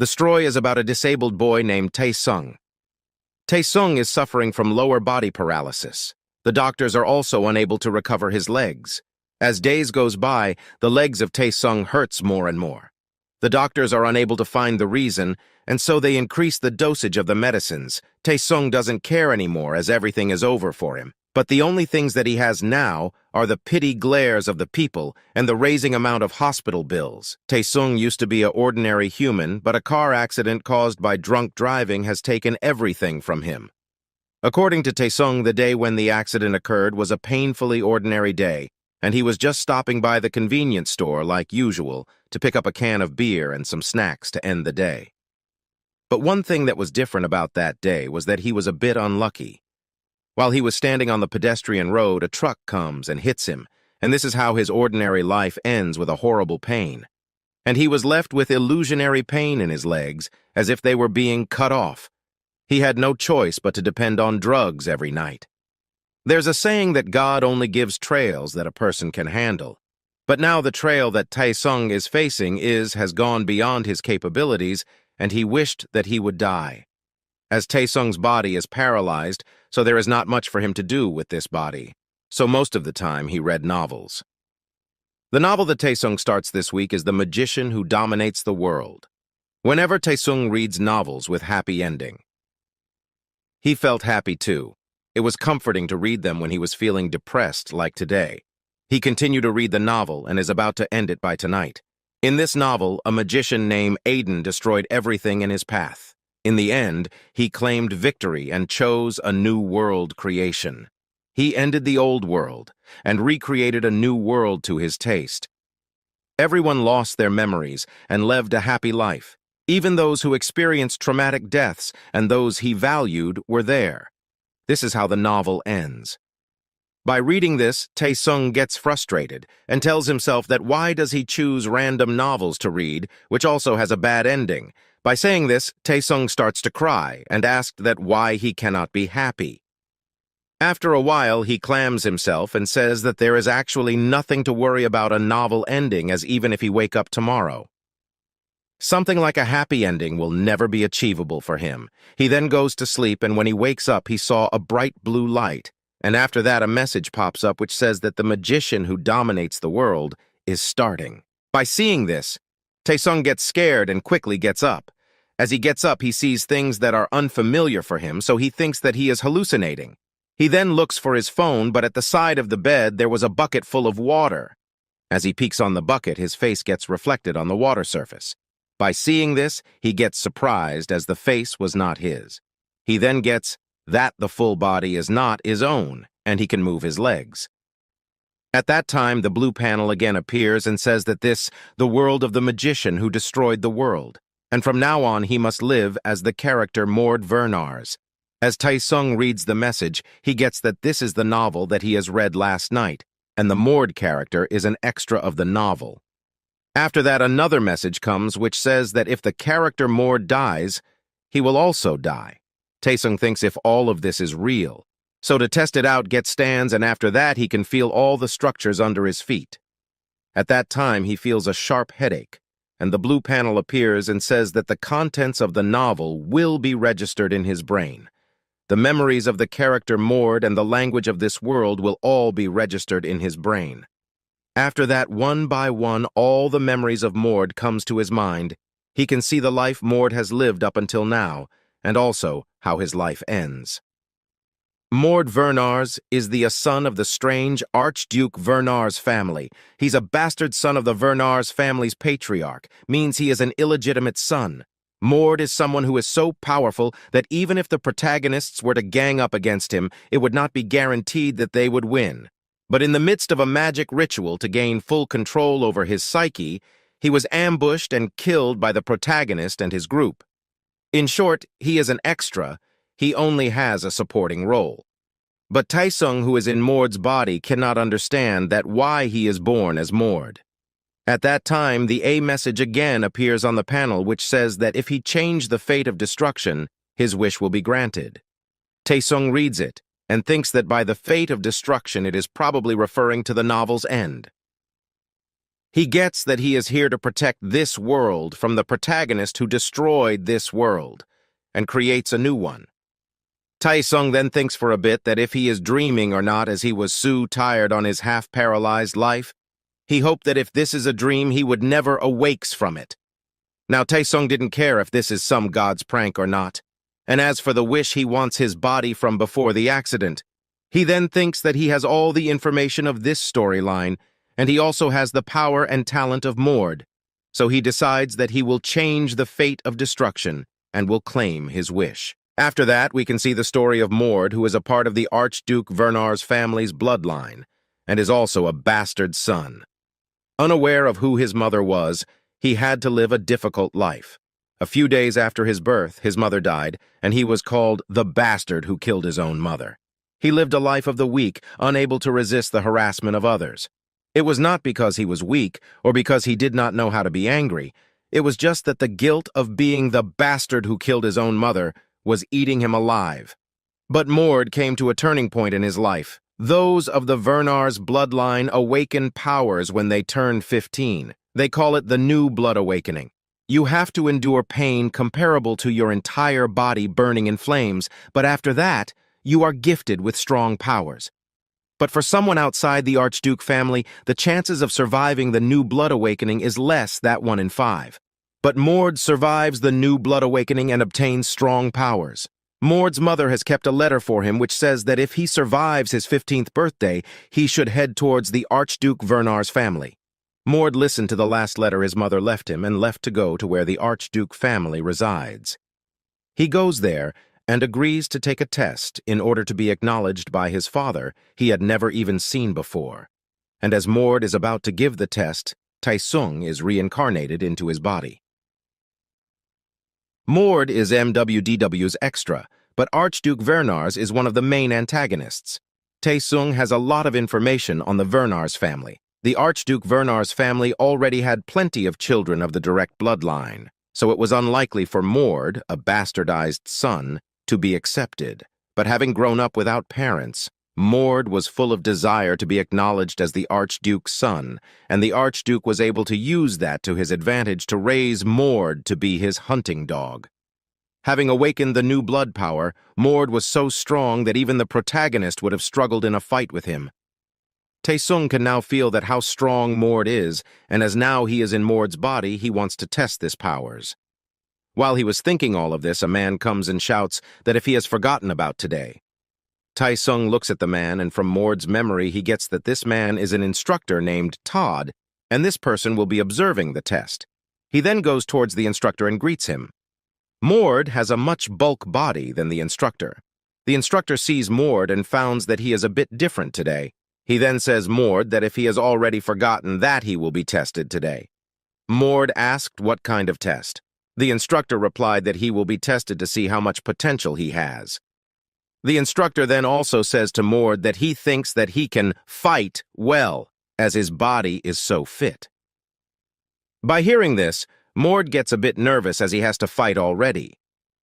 The story is about a disabled boy named Tae-sung. Tae-sung is suffering from lower body paralysis. The doctors are also unable to recover his legs. As days goes by, the legs of Tae-sung hurts more and more. The doctors are unable to find the reason, and so they increase the dosage of the medicines. Tae-sung doesn't care anymore as everything is over for him. But the only things that he has now are the pity glares of the people and the raising amount of hospital bills. Tae-sung used to be an ordinary human, but a car accident caused by drunk driving has taken everything from him. According to Tae-sung, the day when the accident occurred was a painfully ordinary day, and he was just stopping by the convenience store like usual to pick up a can of beer and some snacks to end the day. But one thing that was different about that day was that he was a bit unlucky. While he was standing on the pedestrian road, a truck comes and hits him, and this is how his ordinary life ends, with a horrible pain. And he was left with illusionary pain in his legs, as if they were being cut off. He had no choice but to depend on drugs every night. There's a saying that God only gives trails that a person can handle. But now the trail that Tae-sung is facing has gone beyond his capabilities, and he wished that he would die. As Tae-sung's body is paralyzed, so there is not much for him to do with this body. So most of the time he read novels. The novel that Tae-sung starts this week is The Magician Who Dominates the World. Whenever Tae-sung reads novels with happy ending, he felt happy too. It was comforting to read them when he was feeling depressed like today. He continued to read the novel and is about to end it by tonight. In this novel, a magician named Aiden destroyed everything in his path. In the end, he claimed victory and chose a new world creation. He ended the old world and recreated a new world to his taste. Everyone lost their memories and lived a happy life. Even those who experienced traumatic deaths and those he valued were there. This is how the novel ends. By reading this, Tae-sung gets frustrated and tells himself that why does he choose random novels to read, which also has a bad ending. By saying this, Tae-sung starts to cry and asked that why he cannot be happy. After a while, he calms himself and says that there is actually nothing to worry about a novel ending, as even if he wake up tomorrow. Something like a happy ending will never be achievable for him. He then goes to sleep, and when he wakes up, he saw a bright blue light. And after that, a message pops up which says that the magician who dominates the world is starting. By seeing this, Tae-sung gets scared and quickly gets up. As he gets up, he sees things that are unfamiliar for him, so he thinks that he is hallucinating. He then looks for his phone, but at the side of the bed, there was a bucket full of water. As he peeks on the bucket, his face gets reflected on the water surface. By seeing this, he gets surprised as the face was not his. He then gets that the full body is not his own, and he can move his legs. At that time, the blue panel again appears and says that the world of the magician who destroyed the world, and from now on he must live as the character Mord Vernars. As Tae-sung reads the message, he gets that this is the novel that he has read last night, and the Mord character is an extra of the novel. After that, another message comes which says that if the character Mord dies, he will also die. Tae-sung thinks if all of this is real. So to test it out, gets stands, and after that he can feel all the structures under his feet. At that time he feels a sharp headache, and the blue panel appears and says that the contents of the novel will be registered in his brain. The memories of the character Mord and the language of this world will all be registered in his brain. After that, one by one, all the memories of Mord comes to his mind. He can see the life Mord has lived up until now, and also how his life ends. Mord Vernars is the son of the strange Archduke Vernars family. He's a bastard son of the Vernars family's patriarch, means he is an illegitimate son. Mord is someone who is so powerful that even if the protagonists were to gang up against him, it would not be guaranteed that they would win. But in the midst of a magic ritual to gain full control over his psyche, he was ambushed and killed by the protagonist and his group. In short, he is an extra. He only has a supporting role. But Tae-sung, who is in Mord's body, cannot understand that why he is born as Mord. At that time, the A message again appears on the panel which says that if he change the fate of destruction, his wish will be granted. Tae-sung reads it and thinks that by the fate of destruction it is probably referring to the novel's end. He gets that he is here to protect this world from the protagonist who destroyed this world, and creates a new one. Tae-sung then thinks for a bit that if he is dreaming or not, as he was so tired on his half-paralyzed life. He hoped that if this is a dream, he would never awakes from it. Now Tae-sung didn't care if this is some god's prank or not. And as for the wish, he wants his body from before the accident. He then thinks that he has all the information of this storyline, and he also has the power and talent of Mord. So he decides that he will change the fate of destruction and will claim his wish. After that, we can see the story of Mord, who is a part of the Archduke Vernar's family's bloodline, and is also a bastard son. Unaware of who his mother was, he had to live a difficult life. A few days after his birth, his mother died, and he was called the bastard who killed his own mother. He lived a life of the weak, unable to resist the harassment of others. It was not because he was weak or because he did not know how to be angry. It was just that the guilt of being the bastard who killed his own mother was eating him alive. But Mord came to a turning point in his life. Those of the Vernar's bloodline awaken powers when they turn 15. They call it the New Blood Awakening. You have to endure pain comparable to your entire body burning in flames, but after that, you are gifted with strong powers. But for someone outside the Archduke family, the chances of surviving the New Blood Awakening is less than 1 in 5. But Mord survives the New Blood Awakening and obtains strong powers. Mord's mother has kept a letter for him which says that if he survives his 15th birthday, he should head towards the Archduke Vernar's family. Mord listened to the last letter his mother left him and left to go to where the Archduke family resides. He goes there and agrees to take a test in order to be acknowledged by his father he had never even seen before. And as Mord is about to give the test, Tae-sung is reincarnated into his body. Mord is MWDW's extra, but Archduke Vernar's is one of the main antagonists. Tae-sung has a lot of information on the Vernar's family. The Archduke Vernar's family already had plenty of children of the direct bloodline, so it was unlikely for Mord, a bastardized son, to be accepted. But having grown up without parents, Mord was full of desire to be acknowledged as the Archduke's son, and the Archduke was able to use that to his advantage to raise Mord to be his hunting dog. Having awakened the new blood power, Mord was so strong that even the protagonist would have struggled in a fight with him. Tae-sung can now feel that how strong Mord is, and as now he is in Mord's body, he wants to test this powers. While he was thinking all of this, a man comes and shouts that if he has forgotten about today. Tae-sung looks at the man, and from Mord's memory he gets that this man is an instructor named Todd, and this person will be observing the test. He then goes towards the instructor and greets him. Mord has a much bulk body than the instructor. The instructor sees Mord and finds that he is a bit different today. He then says Mord that if he has already forgotten that he will be tested today. Mord asked what kind of test. The instructor replied that he will be tested to see how much potential he has. The instructor then also says to Mord that he thinks that he can fight well, as his body is so fit. By hearing this, Mord gets a bit nervous as he has to fight already.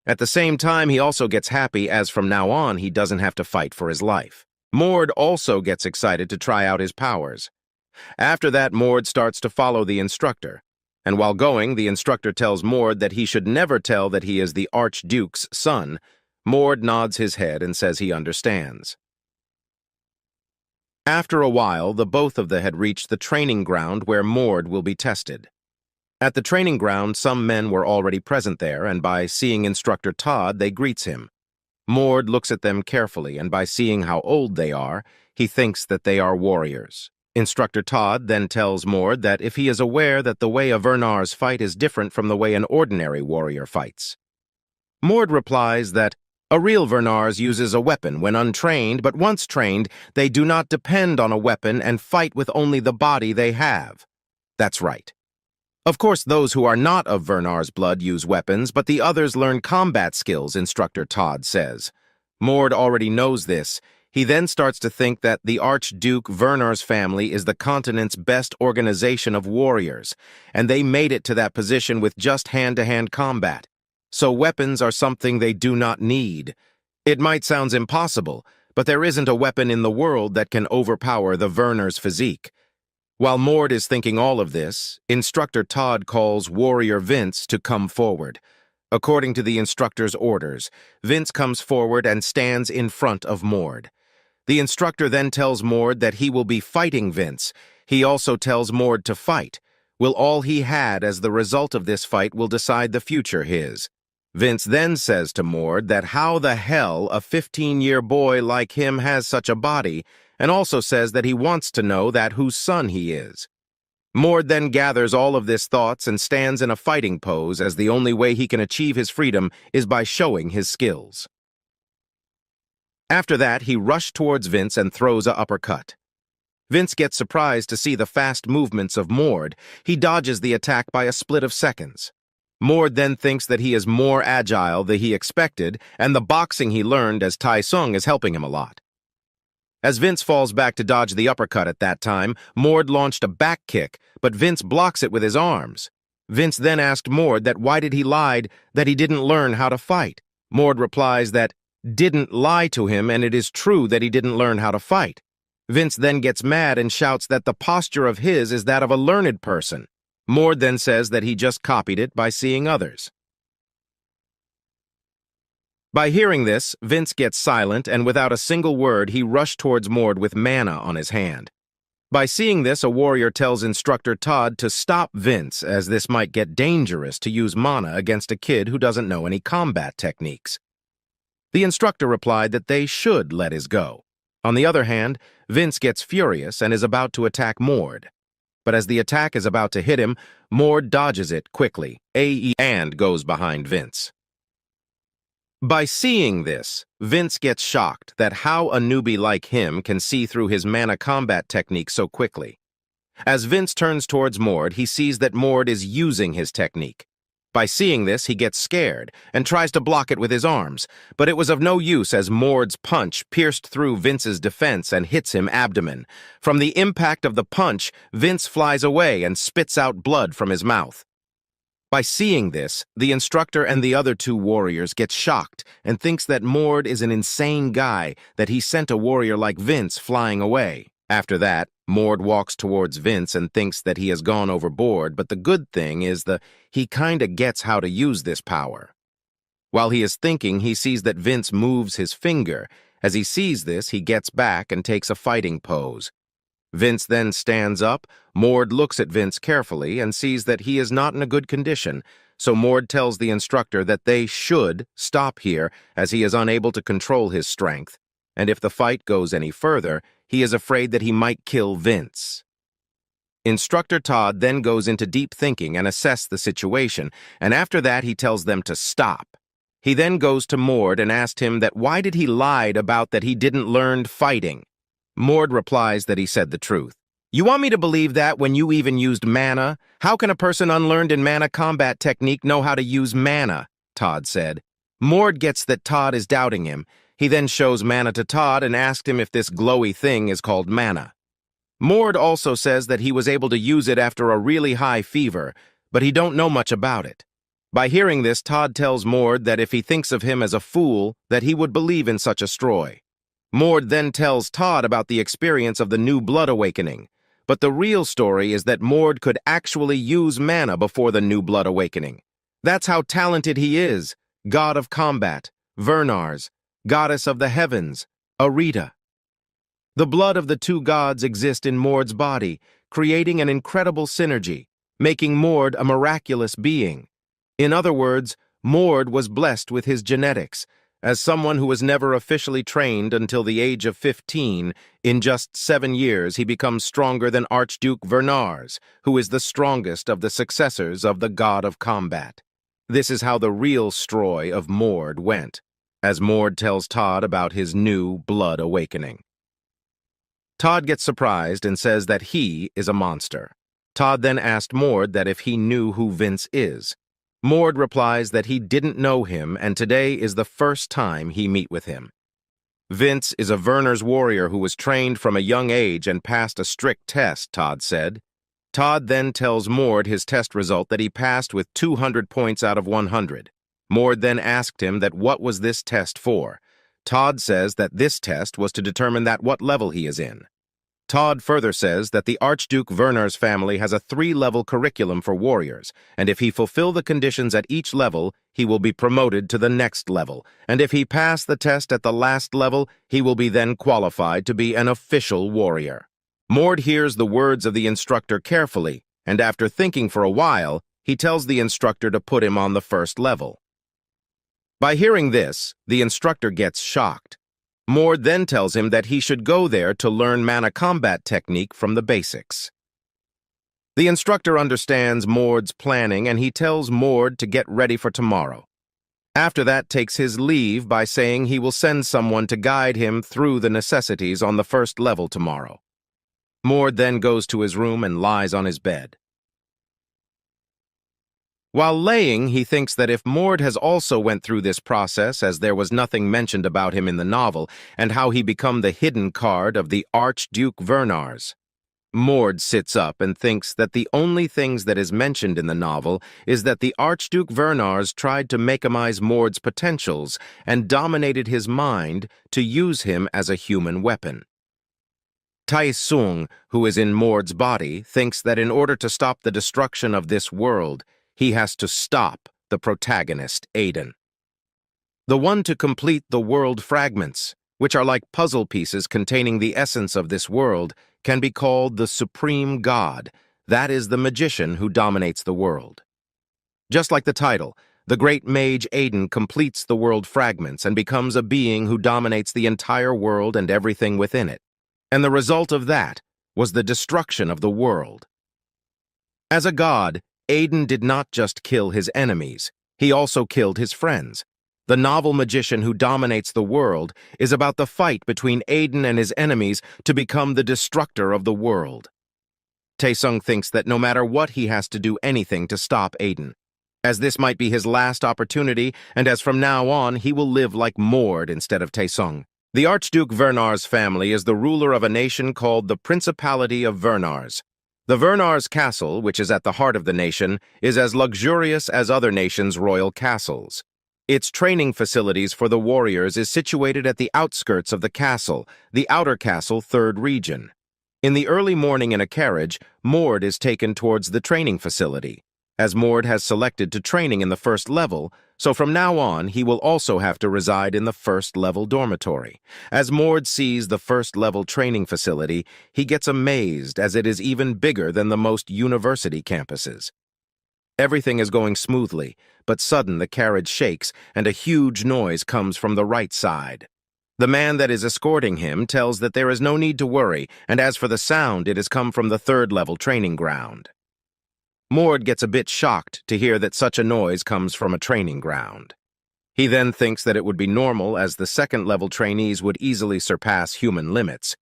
At the same time, he also gets happy as from now on he doesn't have to fight for his life. Mord also gets excited to try out his powers. After that, Mord starts to follow the instructor. And while going, the instructor tells Mord that he should never tell that he is the Archduke's son. Mord nods his head and says he understands. After a while, the both of them had reached the training ground where Mord will be tested. At the training ground, some men were already present there, and by seeing Instructor Todd, they greets him. Mord looks at them carefully, and by seeing how old they are, he thinks that they are warriors. Instructor Todd then tells Mord that if he is aware that the way a Vernar's fight is different from the way an ordinary warrior fights. Mord replies that a real Vernar's uses a weapon when untrained, but once trained, they do not depend on a weapon and fight with only the body they have. That's right. Of course, those who are not of Vernar's blood use weapons, but the others learn combat skills, Instructor Todd says. Mord already knows this. He then starts to think that the Archduke Vernar's family is the continent's best organization of warriors, and they made it to that position with just hand-to-hand combat. So weapons are something they do not need. It might sound impossible, but there isn't a weapon in the world that can overpower the Vernar's physique. While Mord is thinking all of this, Instructor Todd calls Warrior Vince to come forward. According to the instructor's orders, Vince comes forward and stands in front of Mord. The instructor then tells Mord that he will be fighting Vince. He also tells Mord to fight. Will all he had as the result of this fight will decide the future his. Vince then says to Mord that how the hell a 15-year boy like him has such a body, and also says that he wants to know that whose son he is. Mord then gathers all of this thoughts and stands in a fighting pose as the only way he can achieve his freedom is by showing his skills. After that, he rushed towards Vince and throws a uppercut. Vince gets surprised to see the fast movements of Mord. He dodges the attack by a split of seconds. Mord then thinks that he is more agile than he expected, and the boxing he learned as Tai Sung is helping him a lot. As Vince falls back to dodge the uppercut at that time, Mord launched a back kick, but Vince blocks it with his arms. Vince then asked Mord that why did he lied that he didn't learn how to fight. Mord replies that didn't lie to him and it is true that he didn't learn how to fight. Vince then gets mad and shouts that the posture of his is that of a learned person. Mord then says that he just copied it by seeing others. By hearing this, Vince gets silent, and without a single word, he rushed towards Mord with mana on his hand. By seeing this, a warrior tells Instructor Todd to stop Vince, as this might get dangerous to use mana against a kid who doesn't know any combat techniques. The instructor replied that they should let his go. On the other hand, Vince gets furious and is about to attack Mord. But as the attack is about to hit him, Mord dodges it quickly, and goes behind Vince. By seeing this, Vince gets shocked that how a newbie like him can see through his mana combat technique so quickly. As Vince turns towards Mord, he sees that Mord is using his technique. By seeing this, he gets scared and tries to block it with his arms, but it was of no use as Mord's punch pierced through Vince's defense and hits him abdomen. From the impact of the punch, Vince flies away and spits out blood from his mouth. By seeing this, the instructor and the other two warriors get shocked and thinks that Mord is an insane guy, that he sent a warrior like Vince flying away. After that, Mord walks towards Vince and thinks that he has gone overboard, but the good thing is he kinda gets how to use this power. While he is thinking, he sees that Vince moves his finger. As he sees this, he gets back and takes a fighting pose. Vince then stands up. Mord looks at Vince carefully and sees that he is not in a good condition, so Mord tells the instructor that they should stop here as he is unable to control his strength, and if the fight goes any further, he is afraid that he might kill Vince. Instructor Todd then goes into deep thinking and assesses the situation, and after that he tells them to stop. He then goes to Mord and asked him that why did he lied about that he didn't learn fighting. Mord replies that he said the truth. You want me to believe that when you even used mana? How can a person unlearned in mana combat technique know how to use mana? Todd said. Mord gets that Todd is doubting him. He then shows mana to Todd and asked him if this glowy thing is called mana. Mord also says that he was able to use it after a really high fever, but he don't know much about it. By hearing this, Todd tells Mord that if he thinks of him as a fool, that he would believe in such a story. Mord then tells Todd about the experience of the new blood awakening, but the real story is that Mord could actually use mana before the new blood awakening. That's how talented he is, god of combat, Vernars, goddess of the heavens, Arita. The blood of the two gods exist in Mord's body, creating an incredible synergy, making Mord a miraculous being. In other words, Mord was blessed with his genetics. As someone who was never officially trained until the age of 15, in just 7 years he becomes stronger than Archduke Vernars, who is the strongest of the successors of the god of combat. This is how the real story of Mord went, as Mord tells Todd about his new blood awakening. Todd gets surprised and says that he is a monster. Todd then asked Mord that if he knew who Vince is. Mord replies that he didn't know him and today is the first time he meet with him. Vince is a Vernar's warrior who was trained from a young age and passed a strict test, Todd said. Todd then tells Mord his test result that he passed with 200 points out of 100. Mord then asked him that what was this test for. Todd says that this test was to determine that what level he is in. Todd further says that the Archduke Werner's family has a 3-level curriculum for warriors, and if he fulfill the conditions at each level, he will be promoted to the next level, and if he pass the test at the last level, he will be then qualified to be an official warrior. Mord hears the words of the instructor carefully, and after thinking for a while, he tells the instructor to put him on the first level. By hearing this, the instructor gets shocked. Mord then tells him that he should go there to learn mana combat technique from the basics. The instructor understands Mord's planning and he tells Mord to get ready for tomorrow. After that, takes his leave by saying he will send someone to guide him through the necessities on the first level tomorrow. Mord then goes to his room and lies on his bed. While laying, he thinks that if Mord has also went through this process, as there was nothing mentioned about him in the novel, and how he become the hidden card of the Archduke Vernars. Mord sits up and thinks that the only things that is mentioned in the novel is that the Archduke Vernars tried to maximize Mord's potentials and dominated his mind to use him as a human weapon. Tai Sung, who is in Mord's body, thinks that in order to stop the destruction of this world, he has to stop the protagonist, Aiden. The one to complete the world fragments, which are like puzzle pieces containing the essence of this world, can be called the Supreme God. That is the magician who dominates the world. Just like the title, the great mage Aiden completes the world fragments and becomes a being who dominates the entire world and everything within it. And the result of that was the destruction of the world. As a god, Aiden did not just kill his enemies, he also killed his friends. The novel magician who dominates the world is about the fight between Aiden and his enemies to become the destructor of the world. Taesung thinks that no matter what, he has to do anything to stop Aiden, as this might be his last opportunity, and as from now on he will live like Mord instead of Taesung. The Archduke Vernar's family is the ruler of a nation called the Principality of Vernars. The Vernars castle, which is at the heart of the nation, is as luxurious as other nations' royal castles. Its training facilities for the warriors is situated at the outskirts of the castle, the outer castle 3rd region. In the early morning in a carriage, Mord is taken towards the training facility. As Mord has selected to training in the first level, so from now on he will also have to reside in the first level dormitory. As Mord sees the first level training facility, he gets amazed as it is even bigger than the most university campuses. Everything is going smoothly, but sudden the carriage shakes and a huge noise comes from the right side. The man that is escorting him tells that there is no need to worry, and as for the sound, it has come from the 3rd level training ground. Mord gets a bit shocked to hear that such a noise comes from a training ground. He then thinks that it would be normal, as the 2nd level trainees would easily surpass human limits,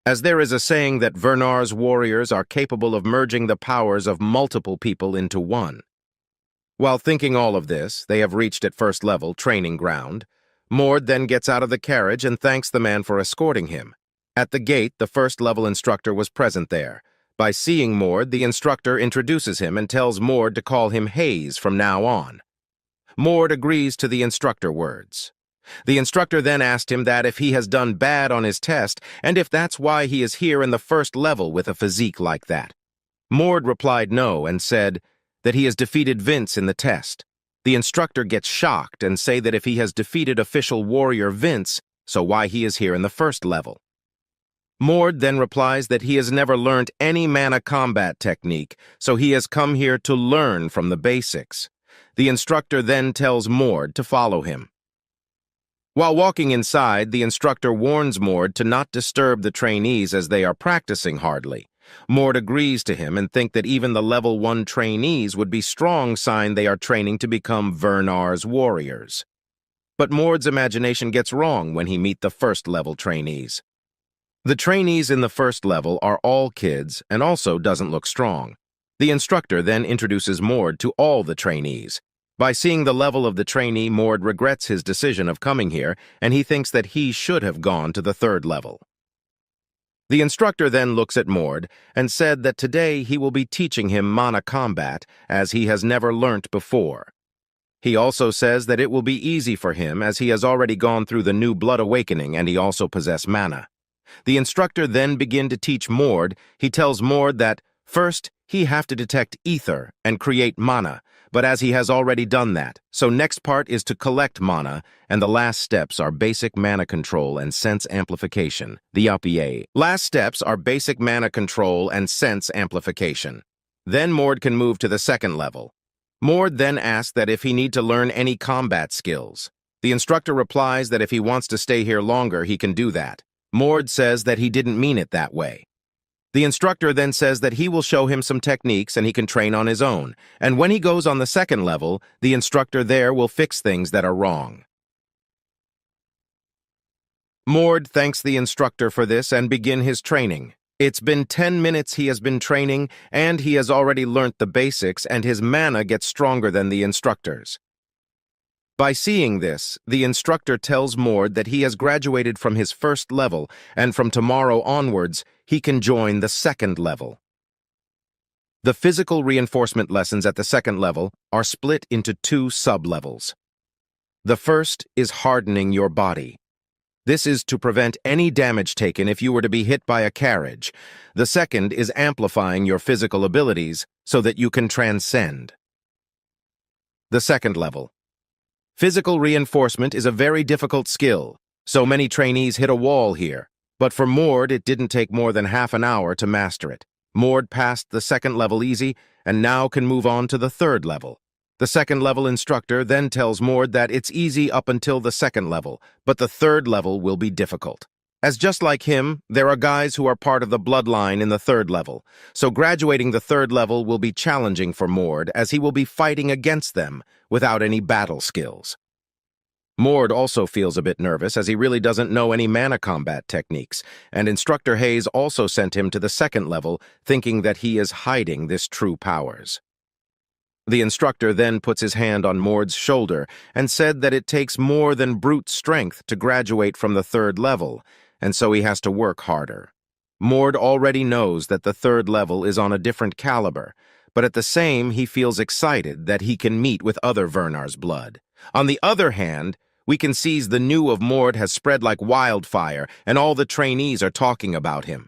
as there is a saying that Vernar's warriors are capable of merging the powers of multiple people into one. While thinking all of this, they have reached at 1st level training ground. Mord then gets out of the carriage and thanks the man for escorting him. At the gate, the 1st level instructor was present there. By seeing Mord, the instructor introduces him and tells Mord to call him Hayes from now on. Mord agrees to the instructor words. The instructor then asked him that if he has done bad on his test, and if that's why he is here in the 1st level with a physique like that. Mord replied no and said that he has defeated Vince in the test. The instructor gets shocked and say that if he has defeated official warrior Vince, so why he is here in the 1st level. Mord then replies that he has never learned any mana combat technique, so he has come here to learn from the basics. The instructor then tells Mord to follow him. While walking inside, the instructor warns Mord to not disturb the trainees as they are practicing hardly. Mord agrees to him and think that even the level 1 trainees would be strong sign they are training to become Vernar's warriors. But Mord's imagination gets wrong when he meets the 1st level trainees. The trainees in the 1st level are all kids and also doesn't look strong. The instructor then introduces Mord to all the trainees. By seeing the level of the trainee, Mord regrets his decision of coming here, and he thinks that he should have gone to the 3rd level. The instructor then looks at Mord and said that today he will be teaching him mana combat as he has never learnt before. He also says that it will be easy for him as he has already gone through the new blood awakening and he also possesses mana. The instructor then begin to teach Mord. He tells Mord that, first, he have to detect ether and create mana, but as he has already done that, so next part is to collect mana, and the last steps are basic mana control and sense amplification, the APA. Last steps are basic mana control and sense amplification. Then Mord can move to the second level. Mord then asks that if he need to learn any combat skills. The instructor replies that if he wants to stay here longer, he can do that. Mord says that he didn't mean it that way. The instructor then says that he will show him some techniques and he can train on his own, and when he goes on the second level, the instructor there will fix things that are wrong. Mord thanks the instructor for this and begin his training. It's been 10 minutes he has been training, and he has already learnt the basics, and his mana gets stronger than the instructor's. By seeing this, the instructor tells Mord that he has graduated from his first level, and from tomorrow onwards, he can join the second level. The physical reinforcement lessons at the second level are split into 2 sub-levels. The first is hardening your body. This is to prevent any damage taken if you were to be hit by a carriage. The second is amplifying your physical abilities so that you can transcend. The second level. Physical reinforcement is a very difficult skill. So many trainees hit a wall here. But for Mord, it didn't take more than half an hour to master it. Mord passed the second level easy and now can move on to the third level. The second level instructor then tells Mord that it's easy up until the second level, but the third level will be difficult. As just like him, there are guys who are part of the bloodline in the third level, so graduating the third level will be challenging for Mord as he will be fighting against them without any battle skills. Mord also feels a bit nervous as he really doesn't know any mana combat techniques, and Instructor Hayes also sent him to the second level thinking that he is hiding this true powers. The instructor then puts his hand on Mord's shoulder and said that it takes more than brute strength to graduate from the third level, and so he has to work harder. Mord already knows that the third level is on a different caliber, but at the same he feels excited that he can meet with other Vernar's blood. On the other hand, we can see the news of Mord has spread like wildfire, and all the trainees are talking about him.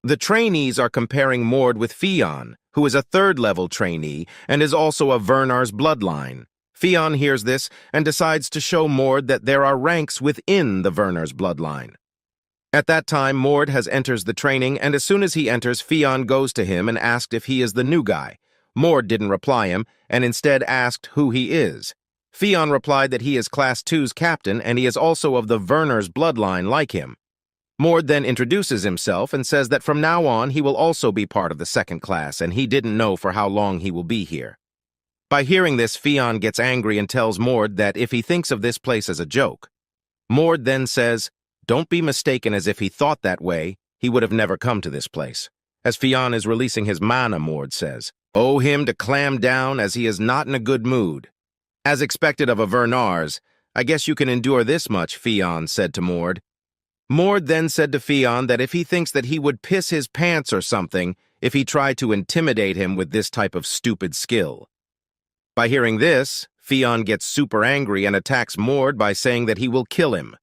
The trainees are comparing Mord with Fionn, who is a third-level trainee and is also a Vernar's bloodline. Fionn hears this and decides to show Mord that there are ranks within the Vernar's bloodline. At that time, Mord has enters the training, and as soon as he enters, Fionn goes to him and asked if he is the new guy. Mord didn't reply him, and instead asked who he is. Fionn replied that he is Class 2's captain, and he is also of the Vernar's bloodline like him. Mord then introduces himself and says that from now on he will also be part of the second class, and he didn't know for how long he will be here. By hearing this, Fionn gets angry and tells Mord that if he thinks of this place as a joke. Mord then says, "Don't be mistaken, as if he thought that way, he would have never come to this place." As Fionn is releasing his mana, Mord says, "Owe him to clam down as he is not in a good mood." As expected of a Vernars, "I guess you can endure this much," Fionn said to Mord. Mord then said to Fionn that if he thinks that he would piss his pants or something if he tried to intimidate him with this type of stupid skill. By hearing this, Fionn gets super angry and attacks Mord by saying that he will kill him.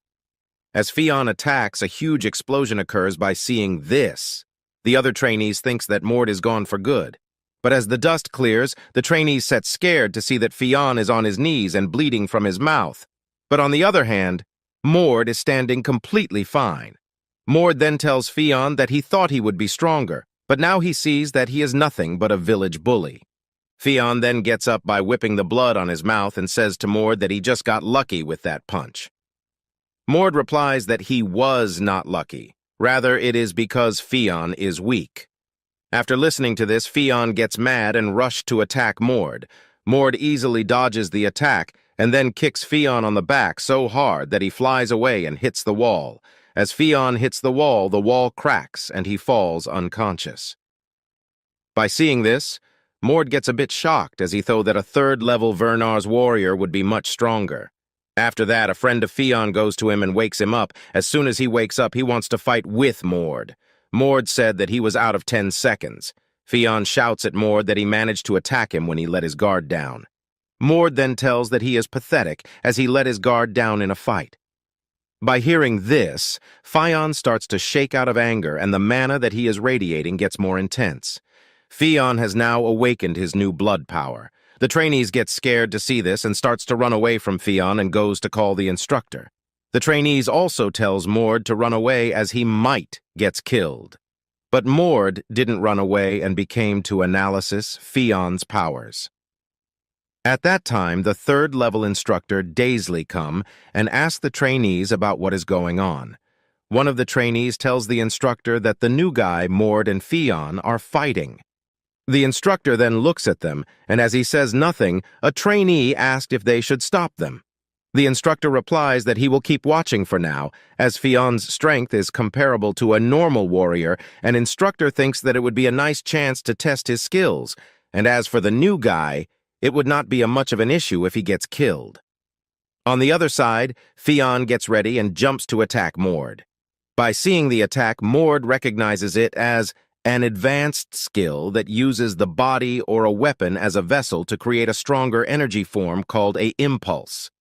As Fionn attacks, a huge explosion occurs by seeing this. The other trainees thinks that Mord is gone for good. But as the dust clears, the trainees set scared to see that Fionn is on his knees and bleeding from his mouth. But on the other hand, Mord is standing completely fine. Mord then tells Fionn that he thought he would be stronger, but now he sees that he is nothing but a village bully. Fionn then gets up by whipping the blood on his mouth and says to Mord that he just got lucky with that punch. Mord replies that he was not lucky. Rather, it is because Fionn is weak. After listening to this, Fionn gets mad and rushes to attack Mord. Mord easily dodges the attack and then kicks Fionn on the back so hard that he flies away and hits the wall. As Fionn hits the wall cracks and he falls unconscious. By seeing this, Mord gets a bit shocked as he thought that a third-level Vernar's warrior would be much stronger. After that, a friend of Fionn goes to him and wakes him up. As soon as he wakes up, he wants to fight with Mord. Mord said that he was out of 10 seconds. Fionn shouts at Mord that he managed to attack him when he let his guard down. Mord then tells that he is pathetic as he let his guard down in a fight. By hearing this, Phaon starts to shake out of anger and the mana that he is radiating gets more intense. Phaon has now awakened his new blood power. The trainees get scared to see this and starts to run away from Phaon and goes to call the instructor. The trainees also tells Mord to run away as he might gets killed. But Mord didn't run away and became to analysis Phaon's powers. At that time, the third-level instructor Daisley come and ask the trainees about what is going on. One of the trainees tells the instructor that the new guy, Mord, and Phaon are fighting. The instructor then looks at them, and as he says nothing, a trainee asked if they should stop them. The instructor replies that he will keep watching for now, as Phaon's strength is comparable to a normal warrior, and instructor thinks that it would be a nice chance to test his skills, and as for the new guy, it would not be much of an issue if he gets killed. On the other side, Phaon gets ready and jumps to attack Mord. By seeing the attack, Mord recognizes it as an advanced skill that uses the body or a weapon as a vessel to create a stronger energy form called a impulse.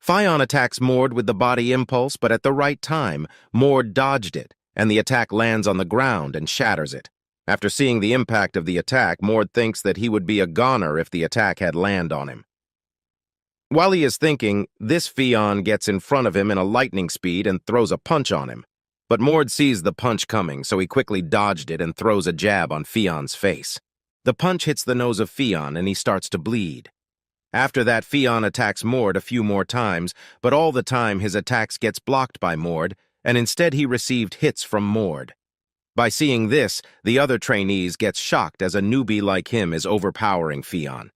Phaon attacks Mord with the body impulse, but at the right time, Mord dodged it, and the attack lands on the ground and shatters it. After seeing the impact of the attack, Mord thinks that he would be a goner if the attack had land on him. While he is thinking, this Phaon gets in front of him in a lightning speed and throws a punch on him. But Mord sees the punch coming, so he quickly dodged it and throws a jab on Phaon's face. The punch hits the nose of Phaon and he starts to bleed. After that, Phaon attacks Mord a few more times, but all the time his attacks gets blocked by Mord, and instead he received hits from Mord. By seeing this, the other trainees gets shocked as a newbie like him is overpowering Phaon.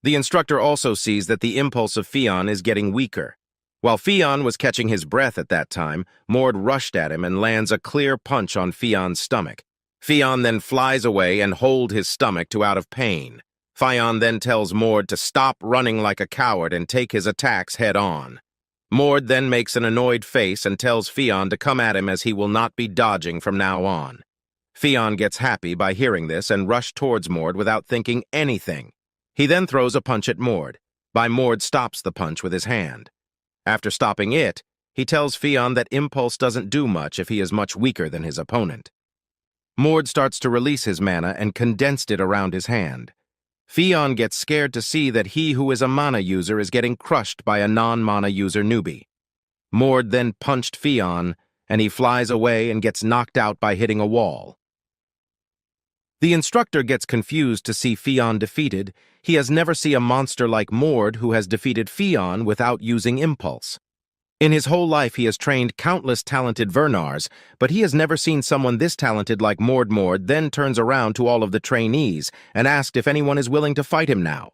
The instructor also sees that the impulse of Phaon is getting weaker. While Phaon was catching his breath at that time, Mord rushed at him and lands a clear punch on Phaon's stomach. Phaon then flies away and holds his stomach to out of pain. Phaon then tells Mord to stop running like a coward and take his attacks head-on. Mord then makes an annoyed face and tells Phaon to come at him as he will not be dodging from now on. Phaon gets happy by hearing this and rushes towards Mord without thinking anything. He then throws a punch at Mord. Mord stops the punch with his hand. After stopping it, he tells Phaon that impulse doesn't do much if he is much weaker than his opponent. Mord starts to release his mana and condensed it around his hand. Phaon gets scared to see that he who is a mana user is getting crushed by a non-mana user newbie. Mord then punched Phaon, and he flies away and gets knocked out by hitting a wall. The instructor gets confused to see Phaon defeated. He has never seen a monster like Mord who has defeated Phaon without using impulse. In his whole life he has trained countless talented Vernars, but he has never seen someone this talented like Mord. Mord then turns around to all of the trainees and asked if anyone is willing to fight him now.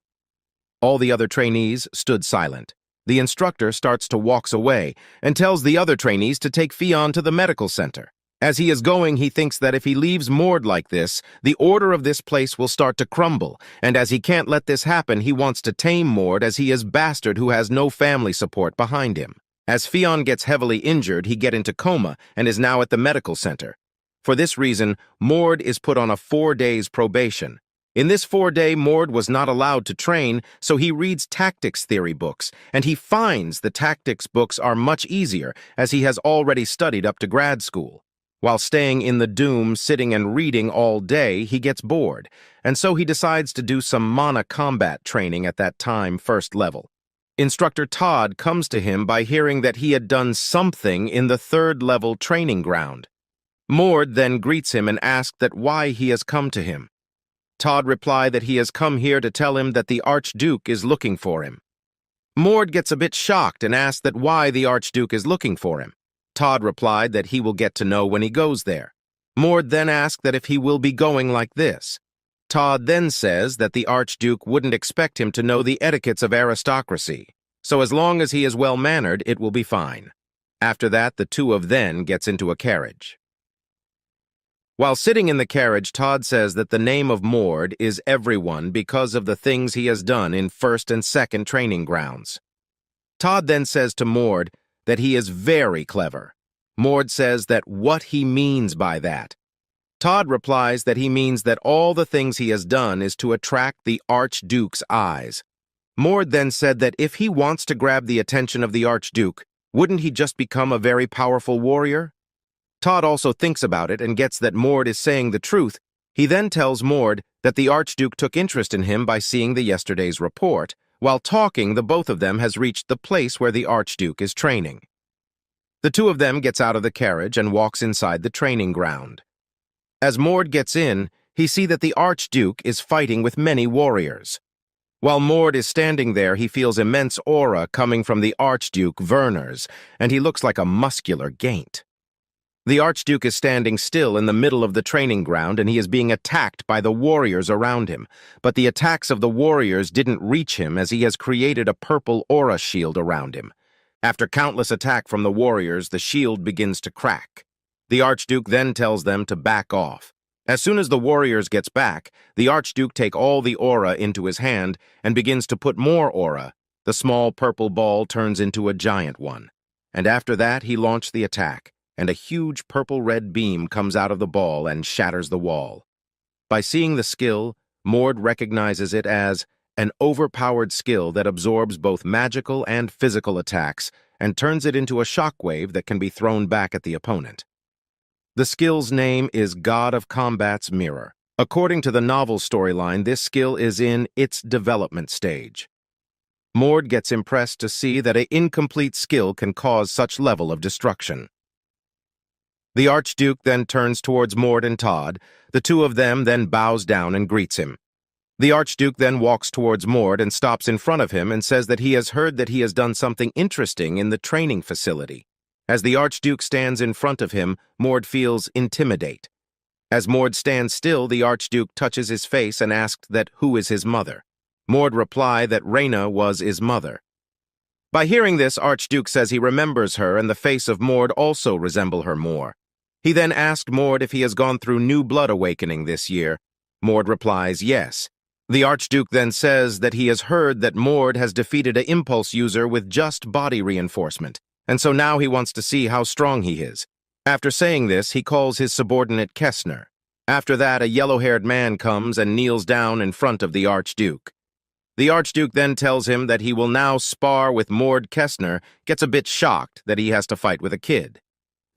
All the other trainees stood silent. The instructor starts to walk away and tells the other trainees to take Phaon to the medical center. As he is going, he thinks that if he leaves Mord like this, the order of this place will start to crumble, and as he can't let this happen, he wants to tame Mord as he is a bastard who has no family support behind him. As Phaon gets heavily injured, he gets into coma and is now at the medical center. For this reason, Mord is put on a 4 days probation. In this 4-day, Mord was not allowed to train, so he reads tactics theory books, and he finds the tactics books are much easier as he has already studied up to grad school. While staying in the Doom, sitting and reading all day, he gets bored, and so he decides to do some mana combat training at that time, first level. Instructor Todd comes to him by hearing that he had done something in the third-level training ground. Mord then greets him and asks that why he has come to him. Todd replied that he has come here to tell him that the Archduke is looking for him. Mord gets a bit shocked and asks that why the Archduke is looking for him. Todd replied that he will get to know when he goes there. Mord then asked that if he will be going like this. Todd then says that the Archduke wouldn't expect him to know the etiquettes of aristocracy, so as long as he is well-mannered, it will be fine. After that, the two of them gets into a carriage. While sitting in the carriage, Todd says that the name of Mord is everyone because of the things he has done in first and second training grounds. Todd then says to Mord that he is very clever. Mord says that what he means by that. Todd replies that he means that all the things he has done is to attract the Archduke's eyes. Mord then said that if he wants to grab the attention of the Archduke, Wouldn't he just become a very powerful warrior? Todd also thinks about it and gets that Mord is saying the truth. He then tells Mord that the Archduke took interest in him by seeing the yesterday's report. While talking, the both of them has reached the place where the Archduke is training. The two of them gets out of the carriage and walks inside the training ground. As Mord gets in, he sees that the Archduke is fighting with many warriors. While Mord is standing there, he feels immense aura coming from the Archduke Werner's, and he looks like a muscular gaint. The Archduke is standing still in the middle of the training ground, and he is being attacked by the warriors around him. But the attacks of the warriors didn't reach him, as he has created a purple aura shield around him. After countless attacks from the warriors, the shield begins to crack. The Archduke then tells them to back off. As soon as the warriors gets back, the Archduke takes all the aura into his hand and begins to put more aura. The small purple ball turns into a giant one. And after that, he launched the attack, and a huge purple-red beam comes out of the ball and shatters the wall. By seeing the skill, Mord recognizes it as an overpowered skill that absorbs both magical and physical attacks and turns it into a shockwave that can be thrown back at the opponent. The skill's name is God of Combat's Mirror. According to the novel storyline, this skill is in its development stage. Mord gets impressed to see that an incomplete skill can cause such level of destruction. The Archduke then turns towards Mord and Todd. The two of them then bows down and greets him. The Archduke then walks towards Mord and stops in front of him and says that he has heard that he has done something interesting in the training facility. As the Archduke stands in front of him, Mord feels intimidate. As Mord stands still, the Archduke touches his face and asks that who is his mother. Mord replies that Reyna was his mother. By hearing this, Archduke says he remembers her, and the face of Mord also resemble her more. He then asked Mord if he has gone through new blood awakening this year. Mord replies yes. The Archduke then says that he has heard that Mord has defeated an impulse user with just body reinforcement, and so now he wants to see how strong he is. After saying this, he calls his subordinate Kessner. After that, a yellow-haired man comes and kneels down in front of the Archduke. The Archduke then tells him that he will now spar with Mord. Kessner gets a bit shocked that he has to fight with a kid.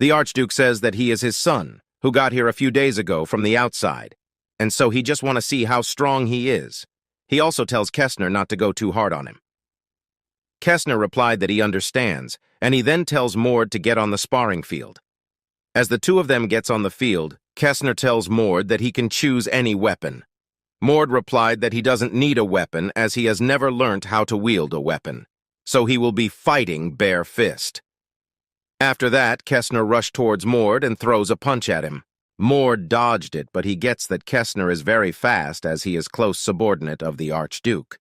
The Archduke says that he is his son, who got here a few days ago from the outside, and so he just wants to see how strong he is. He also tells Kessner not to go too hard on him. Kessner replied that he understands, and he then tells Mord to get on the sparring field. As the two of them gets on the field, Kessner tells Mord that he can choose any weapon. Mord replied that he doesn't need a weapon as he has never learned how to wield a weapon, so he will be fighting bare fist. After that, Kessner rushed towards Mord and throws a punch at him. Mord dodged it, but he gets that Kessner is very fast as he is close subordinate of the Archduke.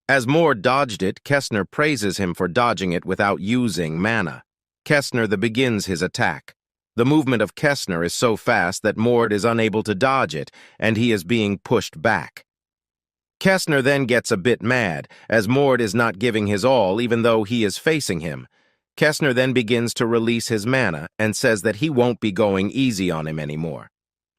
As Mord dodged it, Kessner praises him for dodging it without using mana. Kessner then begins his attack. The movement of Kessner is so fast that Mord is unable to dodge it, and he is being pushed back. Kessner then gets a bit mad, as Mord is not giving his all even though he is facing him. Kessner then begins to release his mana and says that he won't be going easy on him anymore.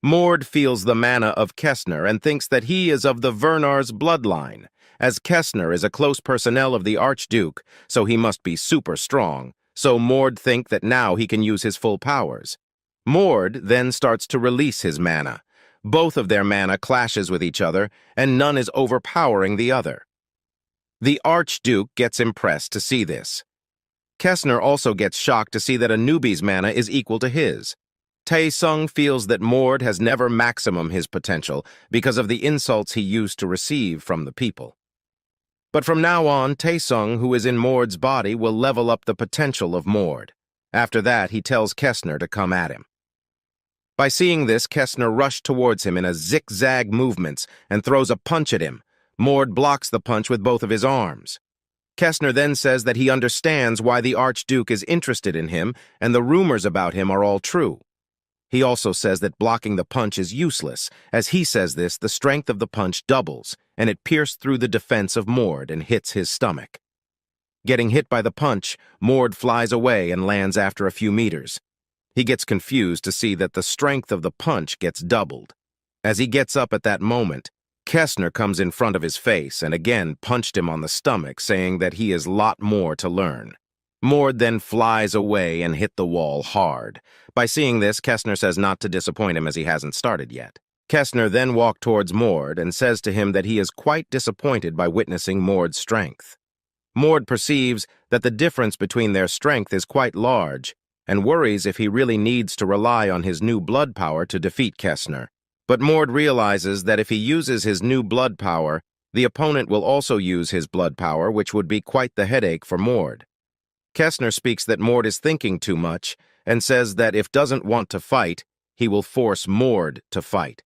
Mord feels the mana of Kessner and thinks that he is of the Werner's bloodline, as Kessner is a close personnel of the Archduke, so he must be super strong. So Mord thinks that now he can use his full powers. Mord then starts to release his mana. Both of their mana clashes with each other, and none is overpowering the other. The Archduke gets impressed to see this. Kessner also gets shocked to see that a newbie's mana is equal to his. Tae-sung feels that Mord has never maximum his potential because of the insults he used to receive from the people. But from now on, Tae-sung, who is in Mord's body, will level up the potential of Mord. After that, he tells Kessner to come at him. By seeing this, Kessner rushed towards him in a zigzag movements and throws a punch at him. Mord blocks the punch with both of his arms. Kessner then says that he understands why the Archduke is interested in him, and the rumors about him are all true. He also says that blocking the punch is useless. As he says this, the strength of the punch doubles, and it pierced through the defense of Mord and hits his stomach. Getting hit by the punch, Mord flies away and lands after a few meters. He gets confused to see that the strength of the punch gets doubled. As he gets up at that moment, Kessner comes in front of his face and again punched him on the stomach, saying that he has a lot more to learn. Mord then flies away and hit the wall hard. By seeing this, Kestner says not to disappoint him as he hasn't started yet. Kestner then walks towards Mord and says to him that he is quite disappointed by witnessing Mord's strength. Mord perceives that the difference between their strength is quite large and worries if he really needs to rely on his new blood power to defeat Kestner. But Mord realizes that if he uses his new blood power, the opponent will also use his blood power, which would be quite the headache for Mord. Kestner speaks that Mord is thinking too much and says that if doesn't want to fight, he will force Mord to fight.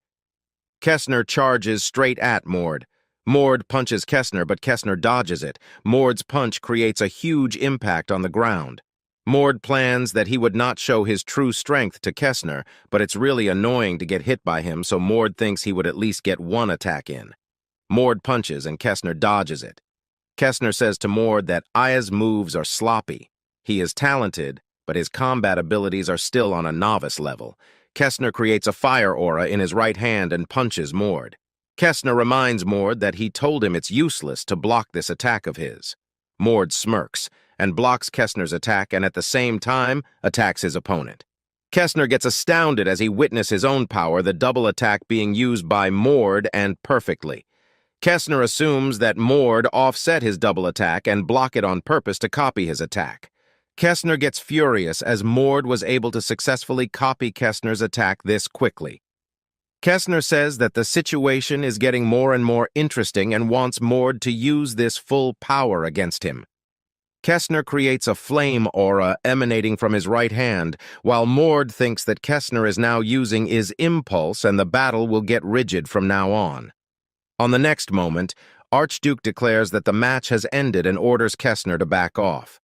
Kestner charges straight at Mord. Mord punches Kestner, but Kestner dodges it. Mord's punch creates a huge impact on the ground. Mord plans that he would not show his true strength to Kestner, but it's really annoying to get hit by him, so Mord thinks he would at least get one attack in. Mord punches and Kestner dodges it. Kestner says to Mord that Aya's moves are sloppy. He is talented, but his combat abilities are still on a novice level. Kestner creates a fire aura in his right hand and punches Mord. Kestner reminds Mord that he told him it's useless to block this attack of his. Mord smirks and blocks Kestner's attack and at the same time attacks his opponent. Kestner gets astounded as he witnesses his own power, the double attack being used by Mord and perfectly. Kestner assumes that Mord offset his double attack and block it on purpose to copy his attack. Kestner gets furious as Mord was able to successfully copy Kestner's attack this quickly. Kestner says that the situation is getting more and more interesting and wants Mord to use this full power against him. Kestner creates a flame aura emanating from his right hand, while Mord thinks that Kestner is now using his impulse and the battle will get rigid from now on. On the next moment, Archduke declares that the match has ended and orders Kestner to back off.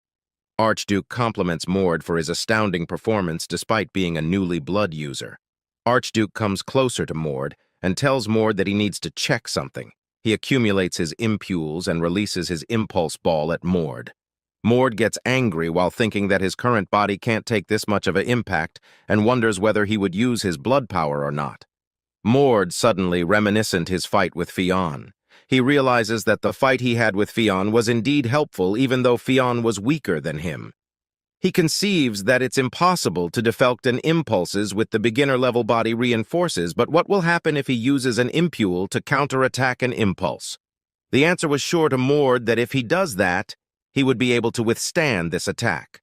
Archduke compliments Mord for his astounding performance despite being a newly blood user. Archduke comes closer to Mord and tells Mord that he needs to check something. He accumulates his impules and releases his impulse ball at Mord. Mord gets angry while thinking that his current body can't take this much of an impact and wonders whether he would use his blood power or not. Mord suddenly reminiscent his fight with Fionn. He realizes that the fight he had with Fionn was indeed helpful even though Fionn was weaker than him. He conceives that it's impossible to deflect an impulses with the beginner-level body reinforces, but what will happen if he uses an impule to counterattack an impulse? The answer was sure to Mord that if he does that, he would be able to withstand this attack.